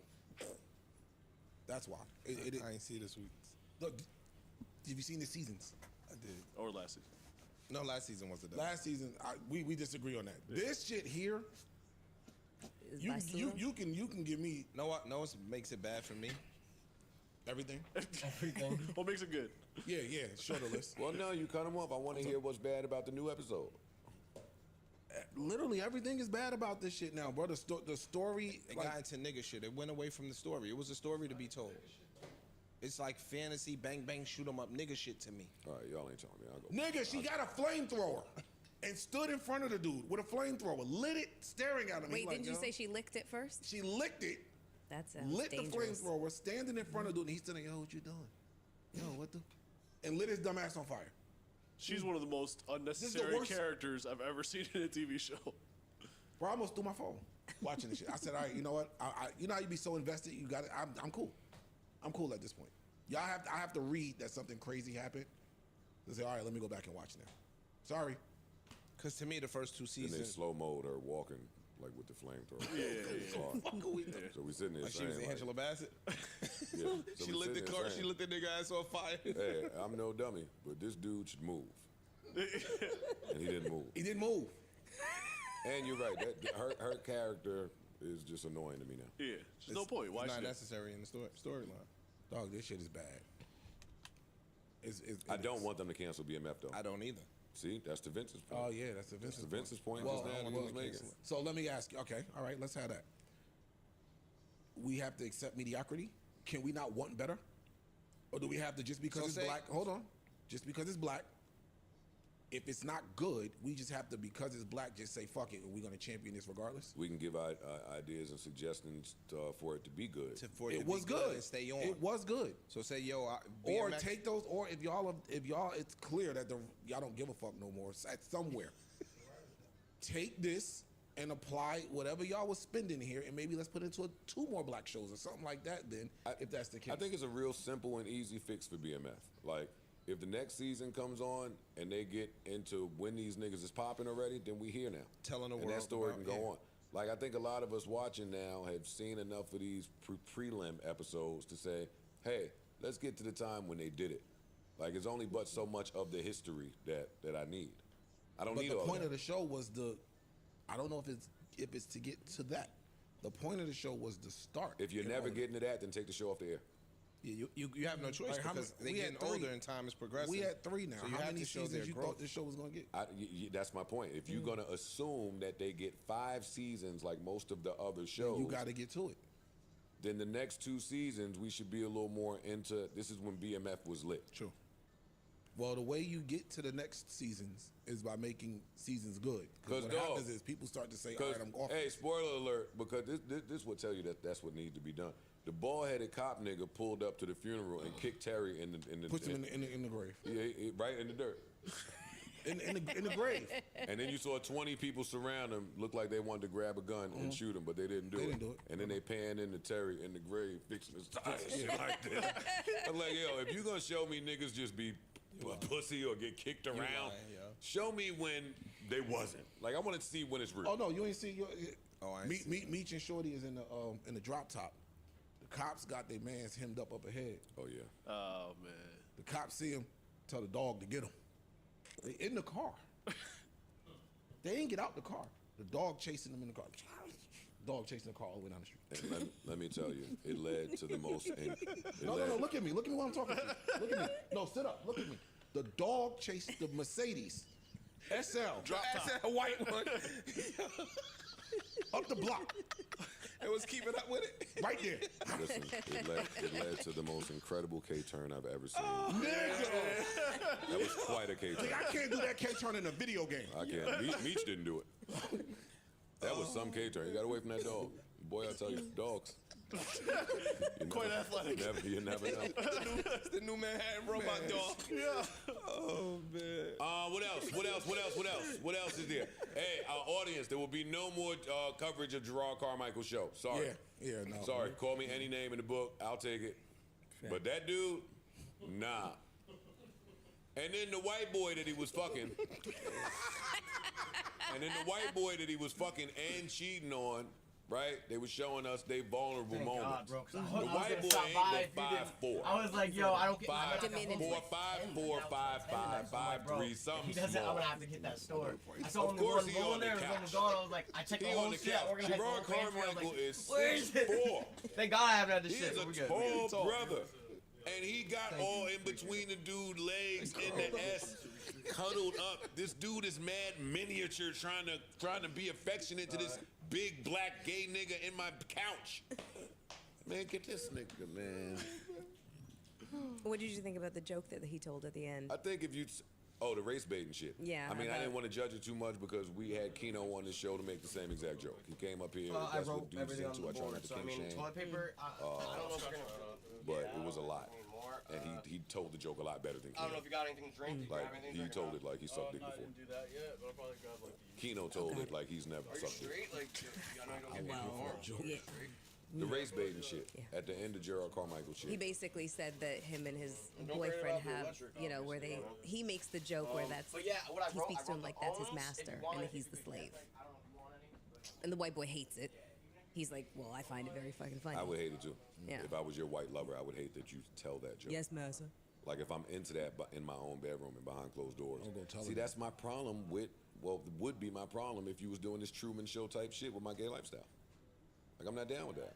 That's why. I ain't see this week. Look, have you seen the seasons? I did. Or last season. No, last season was the best. Last season, we disagree on that. This shit here, you can give me know what makes it bad for me? Everything. What makes it good? Yeah, show the list. Well, no, you cut them off. I want to hear what's bad about the new episode. Literally everything is bad about this shit now, bro. The story. It got into nigga shit. It went away from the story. It was a story to be told. It's like fantasy, bang, bang, shoot 'em up nigga shit to me. All right, y'all ain't telling me. I'll go. Nigga, she got a flamethrower and stood in front of the dude with a flamethrower, lit it, staring at him. Wait, didn't you say she licked it first? She licked it. That sounds Lit dangerous. the flamethrower, standing in front of the dude, and he's standing, yo, what you doing? Yo, what the? And lit his dumb ass on fire. She's one of the most unnecessary characters I've ever seen in a TV show. Bro, I almost threw my phone watching this shit. I said, all right, you know what? You know how you be so invested? You got it. I'm cool. I'm cool at this point. I have to read that something crazy happened to say, all right, let me go back and watch now. Sorry. Because to me, the first two seasons. And they slow mode her walking like with the flamethrower. Yeah. So we sitting there like saying, she was Angela Bassett. Yeah. So She we lit the sitting there car. saying, She lit the nigga ass on fire. Hey, I'm no dummy, but this dude should move. And he didn't move. He didn't move. And you're right. Her character is just annoying to me now. Yeah, there's no point. Why It's not should it? necessary in the storyline. Dog, this shit is bad. I don't want them to cancel BMF though. I don't either. See, that's the Vince's point. Oh yeah, that's the Vince's point. Well, just now that he was making. So let me ask you. Okay, all right, let's have that. We have to accept mediocrity. Can we not want better, or do we have to just because it's black? Hold on, just because it's black. If it's not good, we just have to, because it's black, just say fuck it, and we're gonna champion this regardless. We can give ideas and suggestions for it to be good. It was good. And stay on. It was good. So say, yo, Or BMX take those, or if y'all, it's clear that y'all don't give a fuck no more. It's at somewhere. Take this and apply whatever y'all was spending here, and maybe let's put it into 2 more black shows or something like that. Then, if that's the case, I think it's a real simple and easy fix for BMF. Like, if the next season comes on and they get into when these niggas is popping already, then we here now. Telling the and world that story about- can go yeah. on. Like, I think a lot of us watching now have seen enough of these prelim episodes to say, hey, let's get to the time when they did it. Like, it's only but so much of the history that I need. I don't but need the all point that. of the show was I don't know if it's to get to that. The point of the show was the start. If you're never getting to that, then take the show off the air. Yeah, you have no choice because they're getting older and time is progressing. We had 3 now. So you How have many to show their seasons you growth. thought this show was gonna get? That's my point. If you're gonna assume that they get 5 seasons like most of the other shows, you got to get to it. Then the next 2 seasons we should be a little more into. This is when BMF was lit. True. Well, the way you get to the next seasons is by making seasons good. Because what happens is people start to say, all right, I'm off. Hey, spoiler alert, because this will tell you that's what needs to be done. The bald-headed cop nigga pulled up to the funeral and kicked Terry in the Puts him in the grave. Yeah, right in the dirt. in the grave. And then you saw 20 people surround him, look like they wanted to grab a gun and shoot him, but they didn't do it. And then they pan into Terry in the grave, fixing his tie and shit like this. I'm like, yo, if you gonna show me niggas just be a pussy or get kicked around, show me when they wasn't. Like, I want to see when it's real. Oh no, you ain't see Meech and Shorty is in the drop top. The cops got their mans hemmed up ahead. Oh yeah. Oh man. The cops see him, tell the dog to get him. They in the car. They ain't get out the car. The dog chasing them in the car. Dog chasing the car all the way down the street. And let me tell you, it led to the most. No, look at me. Look at me while I'm talking to you. Look at me. No, sit up. Look at me. The dog chased the Mercedes SL. Drop top. SL white one. Up the block. It was keeping up with it. Right there. Listen, it led to the most incredible K-turn I've ever seen. Nigga. That was quite a K-turn. I can't do that K-turn in a video game. I can't. Meech didn't do it. That was some K-turn. You got away from that dog. Boy, I tell you, dogs. Quite athletic. You never know. It's the new Manhattan robot dog. Yeah. Oh man. What else is there? Hey, our audience, there will be no more coverage of Gerard Carmichael's show. Sorry. Yeah, no. Sorry. Call me any name in the book. I'll take it. But that dude, nah. And then the white boy that he was fucking. And cheating on, right? They were showing us they vulnerable moments. God, bro, the white boy ain't but 5'4". I was like, yo, I don't get 5'4", 5'5", 5'3", something He doesn't. small. I'm gonna have to get that store. I saw him Of course he going on the there. It was on couch. the door. I was like, I checked the He whole on the shit. couch. Organized the whole Gerard transfer. I was Carmichael like, is where is it? 6'4". Thank God I haven't had this He's shit. a We're good. tall brother. And he got all in between the dude's legs in the S, cuddled up. This dude is mad miniature, trying to be affectionate to this big black gay nigga in my couch. Man, get this nigga, man. What did you think about the joke that he told at the end? I think if you... Oh, the race baiting shit. Yeah. I mean, I didn't want to judge it too much because we had Keno on the show to make the same exact joke. He came up here. I That's wrote what dudes everything on into. the I try board. not to So I kink mean, shame. toilet paper. I don't know if we're gonna. But it was a lot. And he told the joke a lot better than Keno. I don't know if you got anything to drink. Like, he told it like he sucked dick I before. didn't do that yet, but I'll probably grab like the... Keno told it like he's never Are you sucked dick. straight? Like, I know you don't get me before. The race baiting shit at the end of Gerard Carmichael shit. He basically said that him and his boyfriend have, where he makes the joke where that's, But yeah, what I he wrote, speaks I to him wrote like the that's his owns, if master you want and it, that he's if the you slave. I don't know if you want any. And the white boy hates it. He's like, well, I find it very fucking funny. I would hate it too. Yeah. If I was your white lover, I would hate that you tell that joke. Yes, master. Like if I'm into that but in my own bedroom and behind closed doors. I'm gonna tell See, him. that's my problem with, would be my problem if you was doing this Truman Show type shit with my gay lifestyle. Like, I'm not down with that.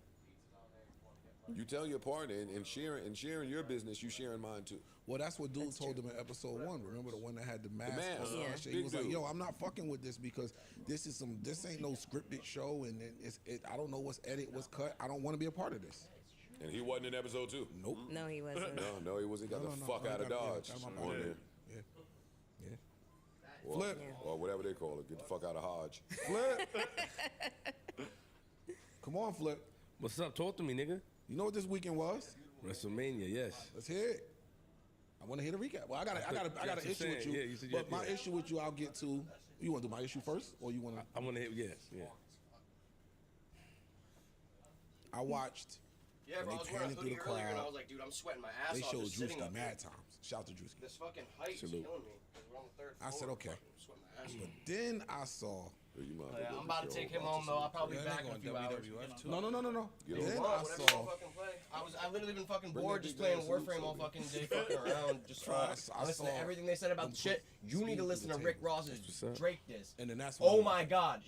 You tell your partner and sharing your business, you sharing mine too. Well, that's what dude told him in episode 1. Remember the one that had the mask? mask. on and Yeah. shit? He Big was like, dude. "Yo, I'm not fucking with this because this ain't no scripted show, and I don't know what's edited, what's cut. I don't want to be a part of this." And he wasn't in episode 2. Nope. No, he wasn't. No, he wasn't. He got the fuck out of Dodge on there. Yeah. Or, Flip. or whatever they call it. Get the fuck out of Hodge. Flip. Come on, Flip. What's up? Talk to me, nigga. You know what this weekend was? WrestleMania, yes. Let's hear it. I want to hear the recap. Well, I got an issue with you. Yeah, you said but my issue with you, I'll get to. You want to do my issue first, or you want to? I want to hear. Yes, yeah. I watched. Yeah, bro, I when was they wearing a panning through hoodie the earlier, and I crowd. was like, dude, I'm sweating my ass They off showed just sitting Drewski up mad here. times. Shout to Drewski. This fucking height's Salute. killing me. 'Cause we're on the third I said floor. okay. I'm sweating my ass But off. then I saw I'm about to take him home though. I'll probably be back in a few hours. No. Whatever you want fucking play. I've literally been fucking bored just playing Warframe all fucking day, fucking around. Just listen to everything they said about the shit. You need to listen to Rick Ross's Drake diss. And then that's oh my god,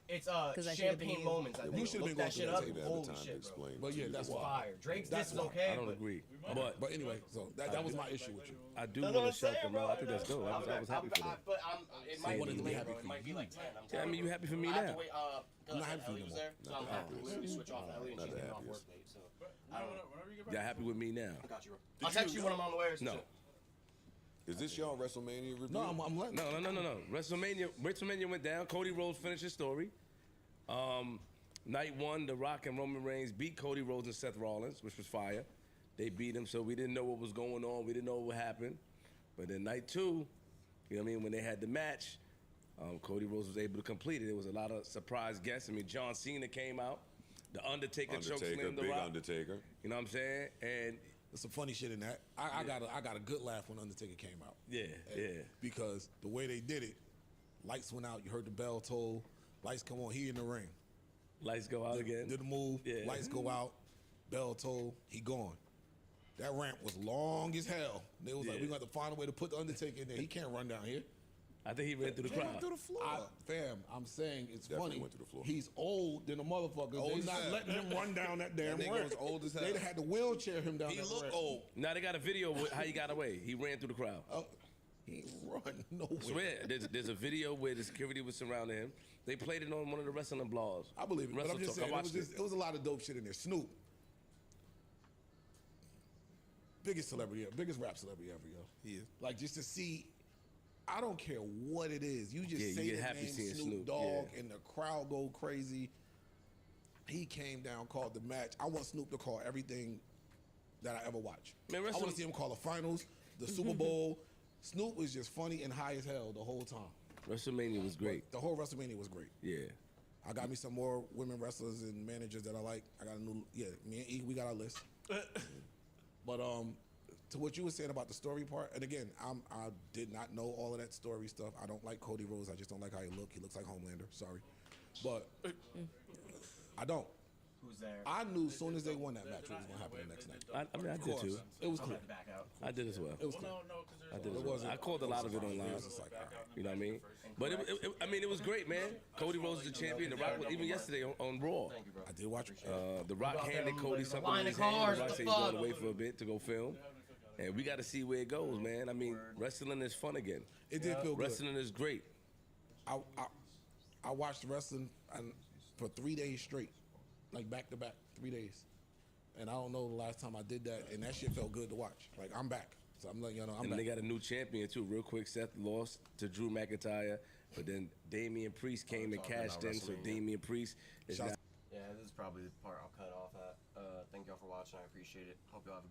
it's Champagne moments. I think. You should have Look been that shit up. Holy to shit, bro. But yeah, that's fire. Drake's diss is okay. I don't agree. But anyway, so that was my issue with you. I do want to shout them out. I think that's dope. I was happy for them. But it might be late, bro. It might be like 10. Yeah, I mean, you happy for me now? I'm not happy for you no more. So I'm happy. We switch off Ellie and she's getting off work late. So Y'all happy with me now? I got you, bro. I'll text you when I'm on the way. No. Is this y'all WrestleMania review? No, I'm letting. No. WrestleMania went down. Cody Rhodes finished his story. Night 1, The Rock and Roman Reigns beat Cody Rhodes and Seth Rollins, which was fire. They beat him, so we didn't know what was going on. We didn't know what happened. But then night 2, you know what I mean, when they had the match, Cody Rhodes was able to complete it. There was a lot of surprise guests. I mean, John Cena came out. The Undertaker chokeslammed The big Rock. Undertaker. You know what I'm saying? And there's some funny shit in that. I got a good laugh when Undertaker came out. Yeah. Because the way they did it, lights went out, you heard the bell toll, lights come on, he in the ring. Lights go out again. Did the move, lights go out, bell toll, he gone. That ramp was long as hell. They was like, we got to find a way to put the Undertaker in there. He can't run down here. I think he ran through the crowd. Ran through the floor. Fam, I'm saying it's Definitely funny. went through the floor. He's old than a motherfucker. Old They as not hell. letting him run down that damn That nigga ramp. was old as hell. They'd had to wheelchair him down He that looked ramp. old. Now they got a video with how he got away. He ran through the crowd. He ain't run nowhere. Swear, there's a video where the security was surrounding him. They played it on one of the wrestling blogs. I believe it, but I'm just saying, I watched it was a lot of dope shit in there. Snoop, biggest rap celebrity ever, yo. He is. Like, just to see, I don't care what it is. You just Yeah, you say get the happy name seeing Snoop Snoop, Dogg and the crowd go crazy. He came down, called the match. I want Snoop to call everything that I ever watch. Man, I want to see him call the finals, the Super Bowl. Snoop was just funny and high as hell the whole time. WrestleMania was great. The whole WrestleMania was great. Yeah. I got me some more women wrestlers and managers that I like. I got a new, me and E, we got our list. But to what you were saying about the story part, and again, I did not know all of that story stuff. I don't like Cody Rhodes. I just don't like how he look. He looks like Homelander. Sorry, but I don't. Who's there? I knew as soon as they won that match what was gonna happen the next night. I mean, I did too. It was clear. I did as well. It was clear. I did as well. I called a lot of it online. You know what I mean? But it was great, man. Cody Rhodes is the champion. The Rock, even yesterday on Raw. I did watch it. The Rock handed Cody something in his hand. The Rock said he's going away for a bit to go film. And we got to see where it goes, man. I mean, wrestling is fun again. It did feel good. Wrestling is great. I watched wrestling for 3 days straight, like back to back, 3 days. And I don't know the last time I did that, and that shit felt good to watch. Like, I'm back. So I'm letting y'all know I'm back. And they got a new champion, too. Real quick, Seth lost to Drew McIntyre, but then Damian Priest came and cashed in, so Damian Priest is now. Yeah, this is probably the part I'll cut off at. Thank y'all for watching. I appreciate it. Hope y'all have a good